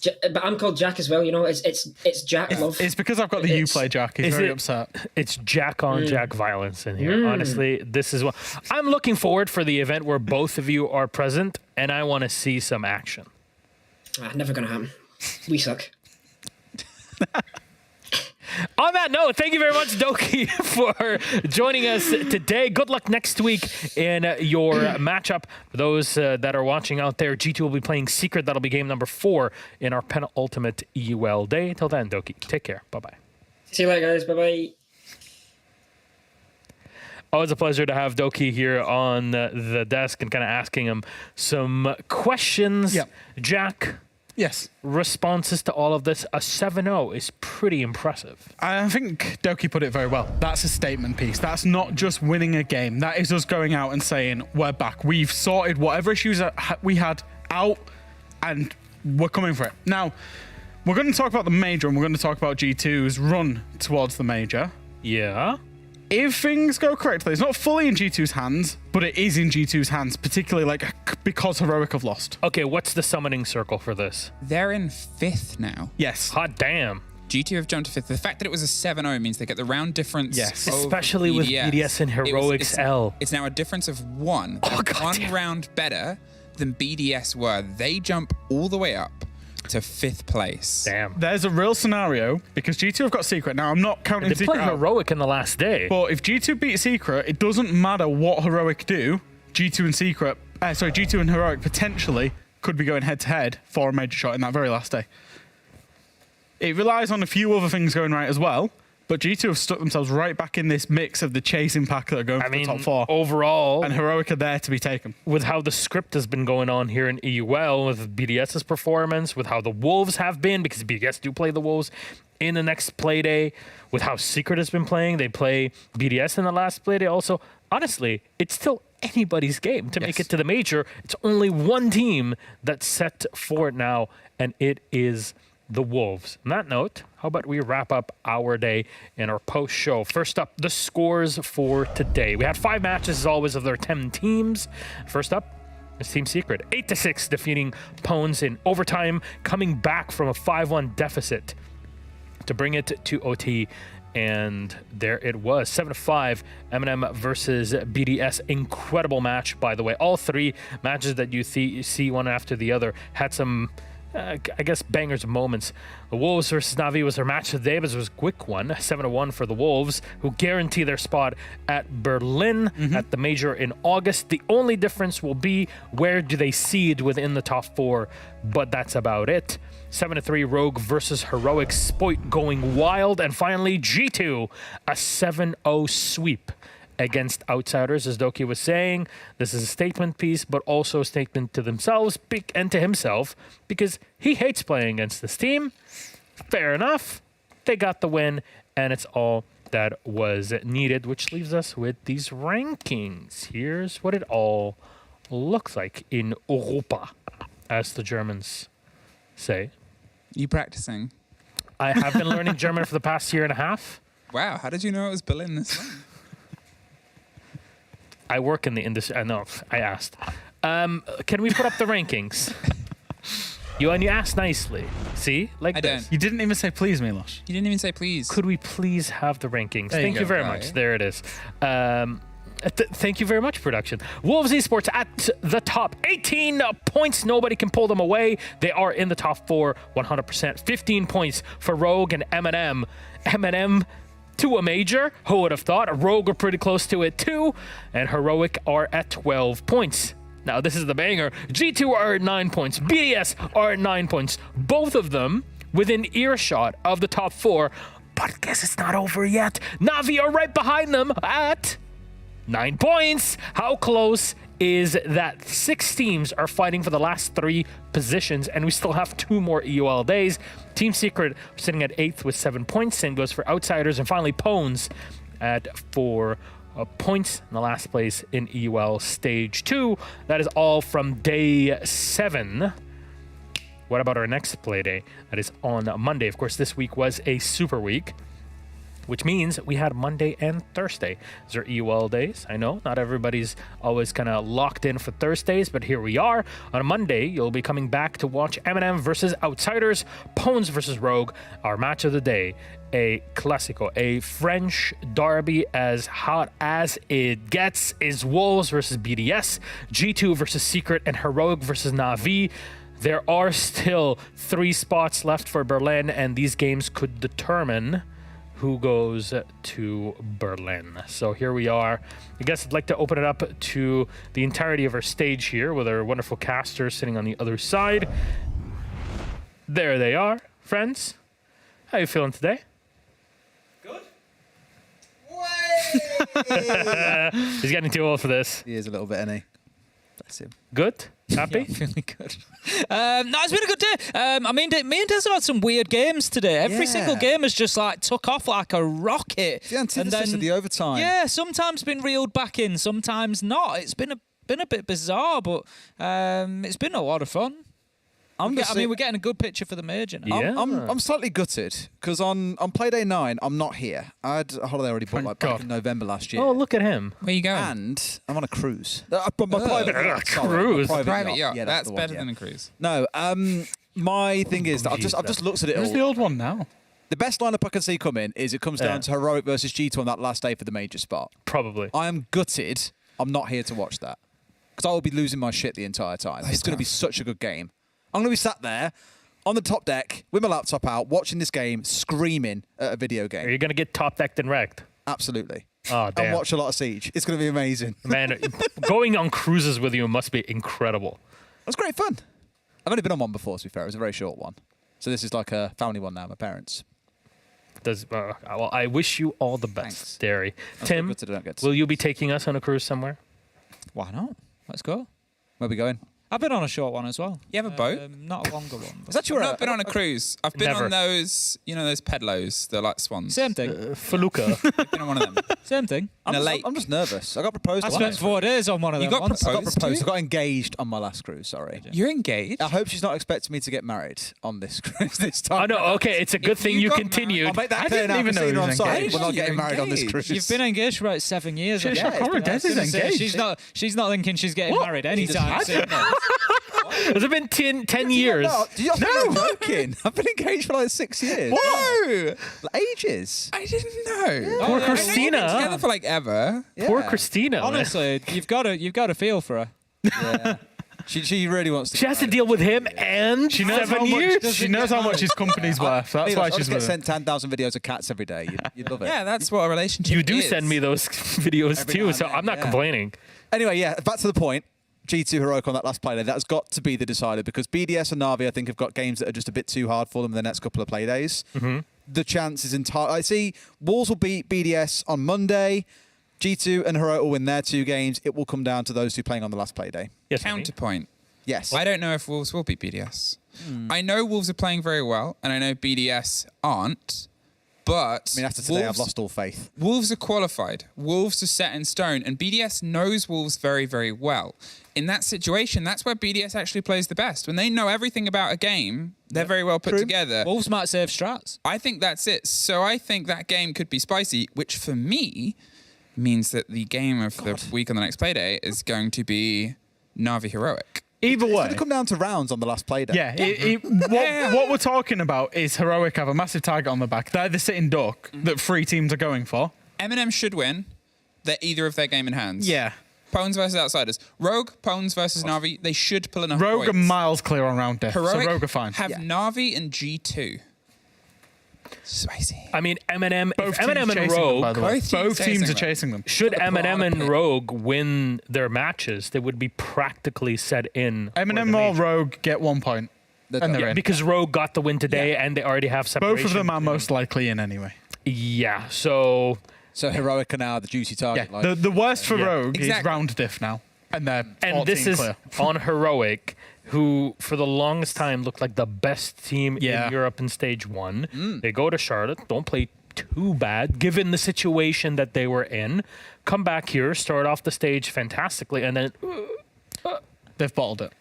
S17: But I'm called Jack as well. You know, it's Jack Love.
S6: It's because I've got the Uplay Jack. He's very upset.
S4: It's Jack on Jack violence in here. Honestly, this is what I'm looking forward for the event where both of you are present, and I want to see some action.
S17: Never gonna happen. We suck.
S4: On that note, thank you very much, Doki, for joining us today. Good luck next week in your matchup. For those that are watching out there, G2 will be playing Secret. That'll be game number 4 in our penultimate EUL day. Till then, Doki, take care. Bye-bye.
S17: See you later, guys. Bye-bye.
S4: Always a pleasure to have Doki here on the desk and kind of asking him some questions.
S6: Yep.
S4: Jack.
S6: Yes.
S4: Responses to all of this. A 7-0 is pretty impressive.
S6: I think Doki put it very well. That's a statement piece. That's not just winning a game. That is us going out and saying, we're back. We've sorted whatever issues we had out, and we're coming for it. Now, we're going to talk about the major, and we're going to talk about G2's run towards the major.
S4: Yeah.
S6: If things go correctly, it's not fully in G2's hands, but it is in G2's hands, particularly because Heroic have lost.
S4: Okay, what's the summoning circle for this?
S9: They're in 5th now.
S6: Yes.
S4: Hot damn.
S9: G2 have jumped to 5th. The fact that it was a 7-0 means they get the round difference.
S6: Yes.
S4: Especially with BDS and Heroics L.
S9: It's now a difference of 1.
S4: Oh,
S9: one round better than BDS were. They jump all the way up to 5th place.
S4: Damn.
S6: There's a real scenario because G2 have got Secret. Now, I'm not counting
S4: They
S6: Secret
S4: played
S6: out.
S4: Heroic in the last day.
S6: But if G2 beat Secret, it doesn't matter what Heroic do. G2 and Heroic potentially could be going head-to-head for a major shot in that very last day. It relies on a few other things going right as well, but G2 have stuck themselves right back in this mix of the chasing pack that are going for the top 4.
S4: Overall,
S6: and Heroic are there to be taken.
S4: With how the script has been going on here in EUL, with BDS's performance, with how the Wolves have been, because BDS do play the Wolves in the next Playday, with how Secret has been playing, they play BDS in the last Playday also. Honestly, it's still anybody's game to make it to the major. It's only one team that's set for it now, and it is the Wolves. On that note, how about we wrap up our day in our post-show? First up, the scores for today. We had 5 matches, as always, of their 10 teams. First up is Team Secret. 8-6, defeating Pwnz in overtime, coming back from a 5-1 deficit to bring it to OT. And there it was, 7-5, M&M versus BDS. Incredible match, by the way. All 3 matches that you see one after the other had some, I guess, bangers moments. The Wolves versus Na'Vi was their match of the day, but it was a quick one, 7-1 for the Wolves, who guarantee their spot at Berlin at the major in August. The only difference will be where do they seed within the top 4, but that's about it. 7-3 Rogue versus Heroic, Spoit going wild. And finally, G2, a 7-0 sweep against outsiders. As Doki was saying, this is a statement piece, but also a statement to themselves and to himself, because he hates playing against this team. Fair enough. They got the win, and it's all that was needed, which leaves us with these rankings. Here's what it all looks like in Europa, as the Germans say.
S9: You practicing?
S4: I have been learning German for the past year and a half.
S9: Wow, how did you know it was Berlin this time?
S4: I work in the industry. I know, I asked. Can we put up the rankings? You asked nicely. See? Like
S9: I
S4: this.
S9: don't.
S6: You didn't even say please me, Lush.
S9: You didn't even say please.
S4: Could we please have the rankings?
S6: There you
S4: Thank you
S6: go.
S4: very much. There it is. Thank you very much, production. Wolves Esports at the top. 18 points. Nobody can pull them away. They are in the top 4, 100%. 15 points for Rogue and M&M. M&M to a major. Who would have thought? Rogue are pretty close to it too. And Heroic are at 12 points. Now, this is the banger. G2 are at 9 points. BDS are at 9 points. Both of them within earshot of the top 4. But guess it's not over yet. Na'Vi are right behind them at 9 points. How close is that 6 teams are fighting for the last 3 positions, and we still have 2 more EUL days. Team Secret sitting at 8th with 7 points. Same goes for Outsiders, and finally Pwnz at 4 points in the last place in EUL Stage 2. That is all from day 7. What about our next play day? That is on Monday. Of course, this week was a super week, which means we had Monday and Thursday. These are EUL days. I know not everybody's always kind of locked in for Thursdays, but here we are. On Monday, you'll be coming back to watch M&M versus Outsiders, Pwnz versus Rogue, our match of the day. A Classico, a French derby as hot as it gets, is Wolves versus BDS, G2 versus Secret, and Heroic versus Na'Vi. There are still 3 spots left for Berlin, and these games could determine who goes to Berlin. So here we are. I guess I'd like to open it up to the entirety of our stage here with our wonderful casters sitting on the other side. There they are, friends. How you feeling today? He's getting too old for this.
S13: He is a little bit, isn't he? Bless him.
S4: Good? Happy?
S12: Yeah, really good. No, it's been a good day. I mean, me and Des have had some weird games today. Every single game has just like took off like a rocket.
S13: It's the antithesis of the overtime.
S12: Yeah, sometimes been reeled back in, sometimes not. It's been a bit bizarre, but it's been a lot of fun. We're getting a good picture for the major now.
S4: Yeah.
S13: I'm slightly gutted because on Playday 9, I'm not here. I had a holiday already booked back in November last year.
S4: Oh, look at him.
S10: Where you going?
S13: And I'm on a cruise. My private yacht, sorry,
S4: cruise.
S13: my
S10: Private yacht.
S13: Yeah,
S10: that's
S13: the
S10: better
S13: one,
S10: than a cruise.
S13: No, my thing is that I've just looked at it
S6: Who's
S13: all.
S6: the old one now?
S13: The best lineup I can see coming is it comes down to Heroic versus G2 on that last day for the major spot.
S4: Probably.
S13: I am gutted. I'm not here to watch that because I will be losing my shit the entire time. It's going to be such a good game. I'm going to be sat there on the top deck with my laptop out, watching this game, screaming at a video game.
S4: Are you going to get top decked and wrecked?
S13: Absolutely.
S4: Oh, damn.
S13: And watch a lot of Siege. It's going to be amazing.
S4: Man, going on cruises with you must be incredible.
S13: It was great fun. I've only been on one before, to be fair. It was a very short one. So this is like a family one now, my parents.
S4: Well, I wish you all the best, Derry. Tim,
S13: will
S4: will you be taking us on a cruise somewhere?
S12: Why not? Let's go.
S13: Where are we going?
S12: I've been on a short one as well.
S10: You have a boat?
S12: Not a longer one.
S10: Is that true? I've not been on a cruise. I've been
S4: Never.
S10: on those, those pedlos, the like swans.
S12: Same thing.
S4: Felucca.
S10: I've been on one of them.
S12: Same thing.
S13: I'm just nervous. I got proposed.
S12: I
S13: to
S12: spent 4 days on one of them.
S10: You got
S12: once.
S10: proposed?
S13: I got proposed.
S10: to?
S13: I got engaged on my last cruise. Sorry.
S10: You're engaged?
S13: I hope she's not expecting me to get married on this cruise this time.
S4: Oh, no, okay. It's a good thing you continued.
S13: I'll make that
S6: I
S13: clear
S6: didn't
S13: now.
S6: even know he was engaged.
S13: We're not getting married on this
S10: Engaged.
S13: cruise.
S12: You've been engaged for about 7 years.
S6: She's
S12: I think.
S6: Des is engaged.
S12: She's not thinking she's getting married anytime soon.
S4: Has it been 10 years?
S13: No, I'm joking. I've been engaged for like 6 years.
S10: Whoa!
S13: Ages.
S10: I didn't know.
S4: Poor
S10: I know
S4: Christina.
S10: you've been together for like ever.
S4: Poor Christina. man.
S12: Honestly, you've got to feel for her.
S13: Yeah. She really wants to.
S4: She has to deal with him and
S6: She knows
S4: 7
S6: how
S4: years.
S6: much. She knows how much his company's worth. That's why
S13: I
S6: she's
S13: just get
S6: with him.
S13: sent 10,000 videos of cats every day. You'd love it.
S10: Yeah, that's what a relationship
S4: You do
S10: is.
S4: send me those videos
S13: Every
S4: too,
S13: now
S4: so
S13: and then,
S4: I'm not
S13: yeah.
S4: complaining.
S13: Anyway, yeah, back to the point. G2 Heroic on that last play day. That's got to be the decider because BDS and Na'Vi, I think, have got games that are just a bit too hard for them in the next couple of play days. The chance is entirely. I see Wolves will beat BDS on Monday. G2 and Heroic will win their 2 games. It will come down to those 2 playing on the last play day.
S4: Yes,
S10: Counterpoint.
S13: Yes.
S10: I don't know if Wolves will beat BDS. I know Wolves are playing very well, and I know BDS aren't. But
S13: I mean, after today, I've lost all faith.
S10: Wolves are qualified. Wolves are set in stone, and BDS knows Wolves very, very well. In that situation, that's where BDS actually plays the best. When they know everything about a game, they're very well put together.
S12: Wolves might save strats.
S10: I think that's it. So I think that game could be spicy, which for me means that the game of the week on the next playday is going to be Na'Vi Heroic.
S6: Either
S13: It's
S6: way.
S13: going to come down to rounds on the last play day.
S6: Yeah, what we're talking about is Heroic have a massive target on the back. They're the sitting duck that 3 teams are going for.
S10: M&M should win. They're either of their game in hands.
S6: Yeah.
S10: Pwnz versus Outsiders. Rogue, Pwnz versus Na'Vi. They should pull enough
S6: Rogue
S10: points.
S6: are miles clear on round death,
S10: Heroic
S6: so Rogue are fine.
S10: have Na'Vi and G2. Spicy.
S4: I mean, M&M
S6: Both
S4: and
S6: teams chasing them,
S4: Rogue.
S6: by the way. Both teams are chasing them.
S4: Should M&M and Rogue win their matches, they would be practically set in.
S6: M&M or Rogue get 1 point. And they're
S4: Yeah,
S6: in.
S4: because Rogue got the win today, and they already have separation.
S6: Both of them are most likely in anyway.
S4: Yeah, so
S13: Heroic are now the juicy target.
S6: Yeah, the worst for Rogue is
S10: Exactly.
S6: round diff now. And they're
S4: And this
S6: 14
S4: is
S6: clear.
S4: on Heroic, who for the longest time looked like the best team
S6: Yeah.
S4: in Europe in stage 1. They go to Charlotte, don't play too bad given the situation that they were in. Come back here, start off the stage fantastically, and then
S6: they've bottled it.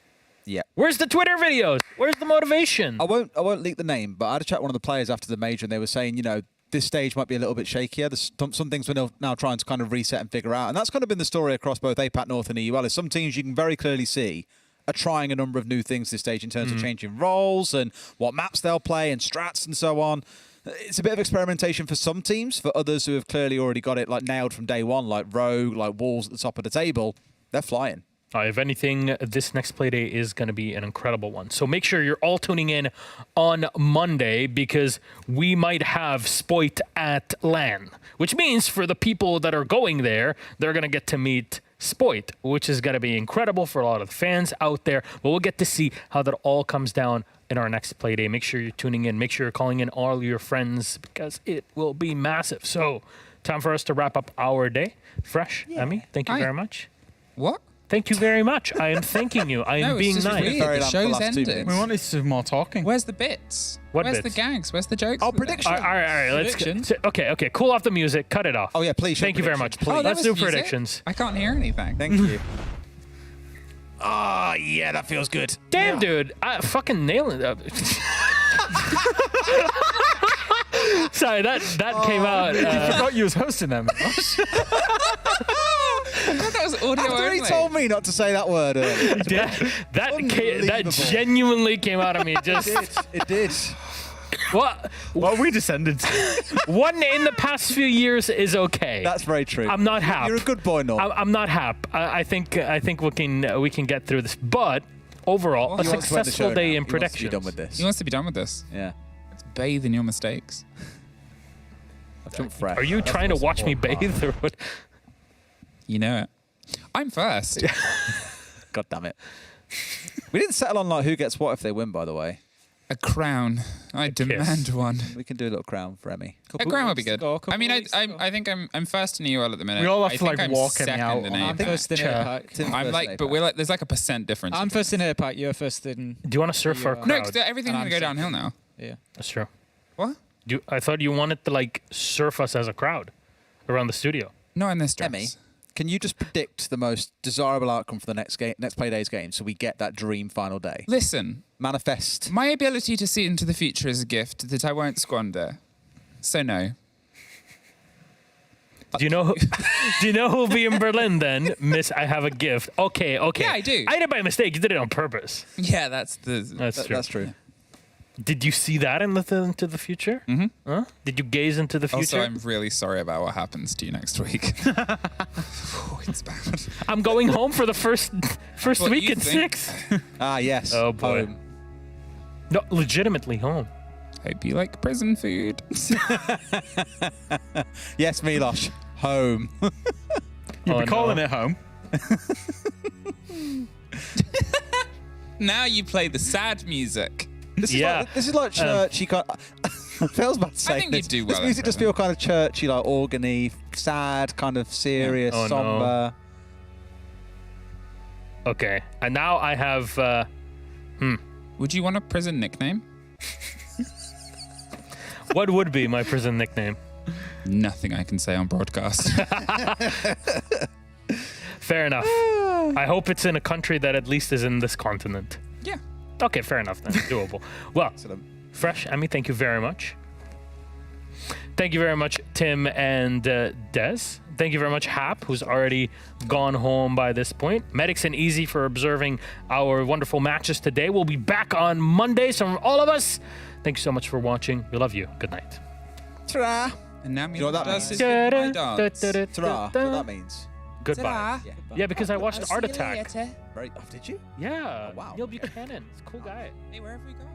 S13: Yeah.
S4: Where's the Twitter videos? Where's the motivation?
S13: I won't leak the name, but I had a chat with one of the players after the major, and they were saying, you know, this stage might be a little bit shakier. There's some things we're now trying to kind of reset and figure out. And that's kind of been the story across both APAC North and EUL. Is some teams you can very clearly see are trying a number of new things this stage in terms of changing roles and what maps they'll play and strats and so on. It's a bit of experimentation for some teams. For others who have clearly already got it like nailed from day one, like Rogue, like Wolves at the top of the table, they're flying.
S4: If anything, this next Playday is going to be an incredible one. So make sure you're all tuning in on Monday because we might have Spoit at LAN, which means for the people that are going there, they're going to get to meet Spoit, which is going to be incredible for a lot of the fans out there. But we'll get to see how that all comes down in our next Playday. Make sure you're tuning in. Make sure you're calling in all your friends because it will be massive. So time for us to wrap up our day. Fresh, Emmy, thank you very much.
S10: What?
S4: Thank you very much. I am thanking you. I am being
S10: it's just
S4: nice.
S10: weird. The show's ended.
S6: We wanted to do more talking.
S10: Where's the bits?
S4: What
S10: Where's
S4: bits?
S10: the gags? Where's the jokes?
S13: Oh, prediction.
S4: All right. Let's
S10: Predictions?
S4: okay. Cool off the music. Cut it off.
S13: Oh yeah, please. show
S4: Thank you very much.
S13: predictions,
S4: Please.
S10: Oh, that
S4: Let's
S10: was
S4: do
S10: music?
S4: predictions.
S10: I can't hear anything.
S13: Thank you. Oh, yeah, that feels good.
S4: Damn, dude. I fucking nailing it. Sorry, that came out.
S6: I thought you was hosting them.
S10: That was audio
S13: After
S10: only.
S13: he told me not to say that word earlier.
S4: that genuinely came out of me. Just
S13: It did.
S4: what?
S6: Well, we descended to.
S4: One in the past few years is okay.
S13: That's very true.
S4: I'm not happy.
S13: You're a good boy, Norm.
S4: I'm not happy. I think we can get through this, but overall, a
S13: He wants to end the
S4: successful
S13: show
S4: day
S13: now.
S4: in
S13: He wants to be
S4: predictions.
S13: done with this.
S10: He wants to be done with this.
S13: Yeah.
S10: Let's bathe in your mistakes.
S13: I've jumped fresh.
S4: Are you trying to watch me bathe or what?
S10: You know it. I'm first.
S13: God damn it. We didn't settle on like who gets what if they win, by the way.
S10: A crown. I demand one.
S13: We can do a little crown for Emmy.
S10: A crown would be good. I mean, I think I'm first in EUL at the minute.
S6: We all have
S10: I
S6: to,
S10: think
S6: like,
S10: I'm
S6: walk Emmy
S10: second
S6: out
S10: in
S6: on our
S10: APAC.
S12: First in APAC.
S10: I'm like, but we're like, there's like a % difference.
S12: I'm first in APAC. You're first in.
S4: Do you want to surf our crowd?
S10: No, because everything's
S12: And
S10: gonna
S12: I'm
S10: go downhill now.
S12: Yeah.
S4: That's true.
S10: What?
S4: I thought you wanted to like surf us as a crowd around the studio.
S10: No, in this dress.
S13: Emmy, can you just predict the most desirable outcome for the next Playday's game so we get that dream final day?
S10: Listen,
S13: Manifest.
S10: my ability to see into the future is a gift that I won't squander. So no.
S4: Do you know who'll be in Berlin then? Miss, I have a gift. Okay.
S10: Yeah, I do.
S4: I did it by mistake. You did it on purpose.
S10: Yeah, that's true.
S13: That's true.
S4: Did you see that into the future?
S10: Mm-hmm.
S4: Huh? Did you gaze into the future?
S10: Also, I'm really sorry about what happens to you next week. Oh, it's bad.
S4: I'm going home for the first
S10: What
S4: week
S10: you
S4: in
S10: think?
S4: 6th.
S13: Ah, yes.
S4: Oh boy.
S13: Home.
S4: No, legitimately home.
S10: Hope you like prison food.
S13: Yes, Milosh. Home.
S6: You'll be calling it home.
S10: Now you play the sad music.
S13: This is like churchy kind. Feels bad saying
S10: think you
S13: this.
S10: do
S13: This
S10: well
S13: music
S10: in
S13: just feel kind of churchy, like organy, sad, kind of serious,
S4: Oh, no.
S13: somber.
S4: Okay, and now I have.
S10: Would you want a prison nickname?
S4: What would be my prison nickname?
S10: Nothing I can say on broadcast.
S4: Fair enough. I hope it's in a country that at least is in this continent.
S10: Yeah.
S4: Okay, fair enough then. Doable. Well, Fresh, Emmy, thank you very much. Thank you very much, Tim and Des. Thank you very much, Hap, who's already gone home by this point. Medics and Easy for observing our wonderful matches today. We'll be back on Monday. So from all of us, thank you so much for watching. We love you. Good night.
S13: Ta-ra.
S10: And now
S13: You know what that
S10: does
S13: means?
S10: his goodbye dance.
S13: Ta-ra. You know what that means?
S4: Goodbye.
S10: Ta-ra.
S4: Yeah, because I watched Art Attack.
S13: Right. Oh, did you?
S4: Yeah.
S13: Oh, wow.
S4: Neil Buchanan. He's a cool guy.
S10: Hey, where have we gone?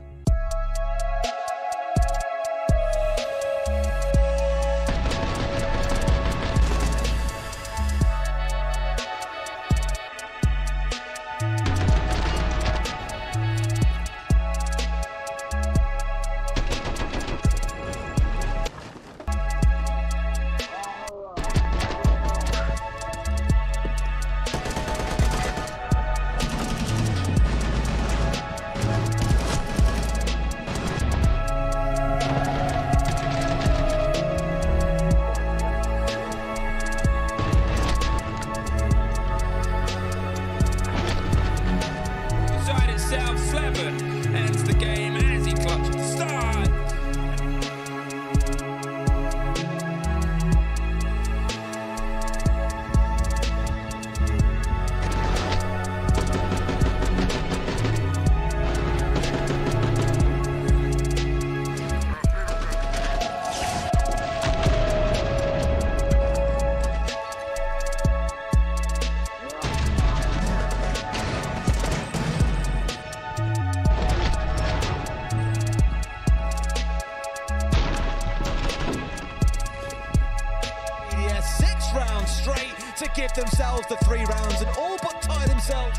S13: to give themselves the 3 rounds and all but tie themselves.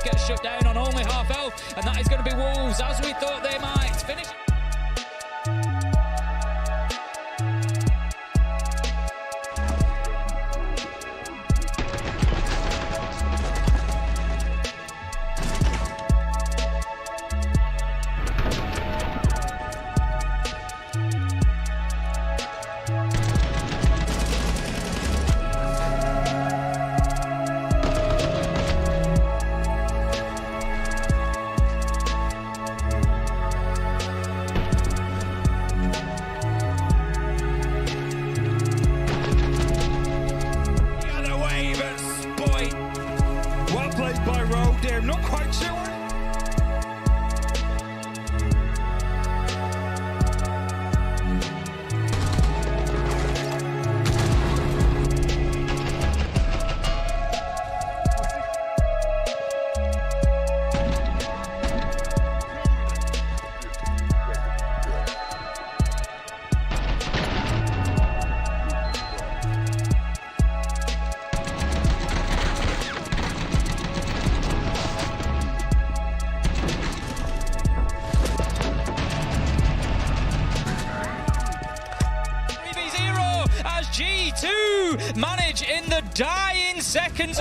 S12: Gets shut down on only half health, and that is going to be Wolves, as we thought they might. Finish.
S10: By Rowe there, not quite sure.
S12: G2 manage in the dying seconds.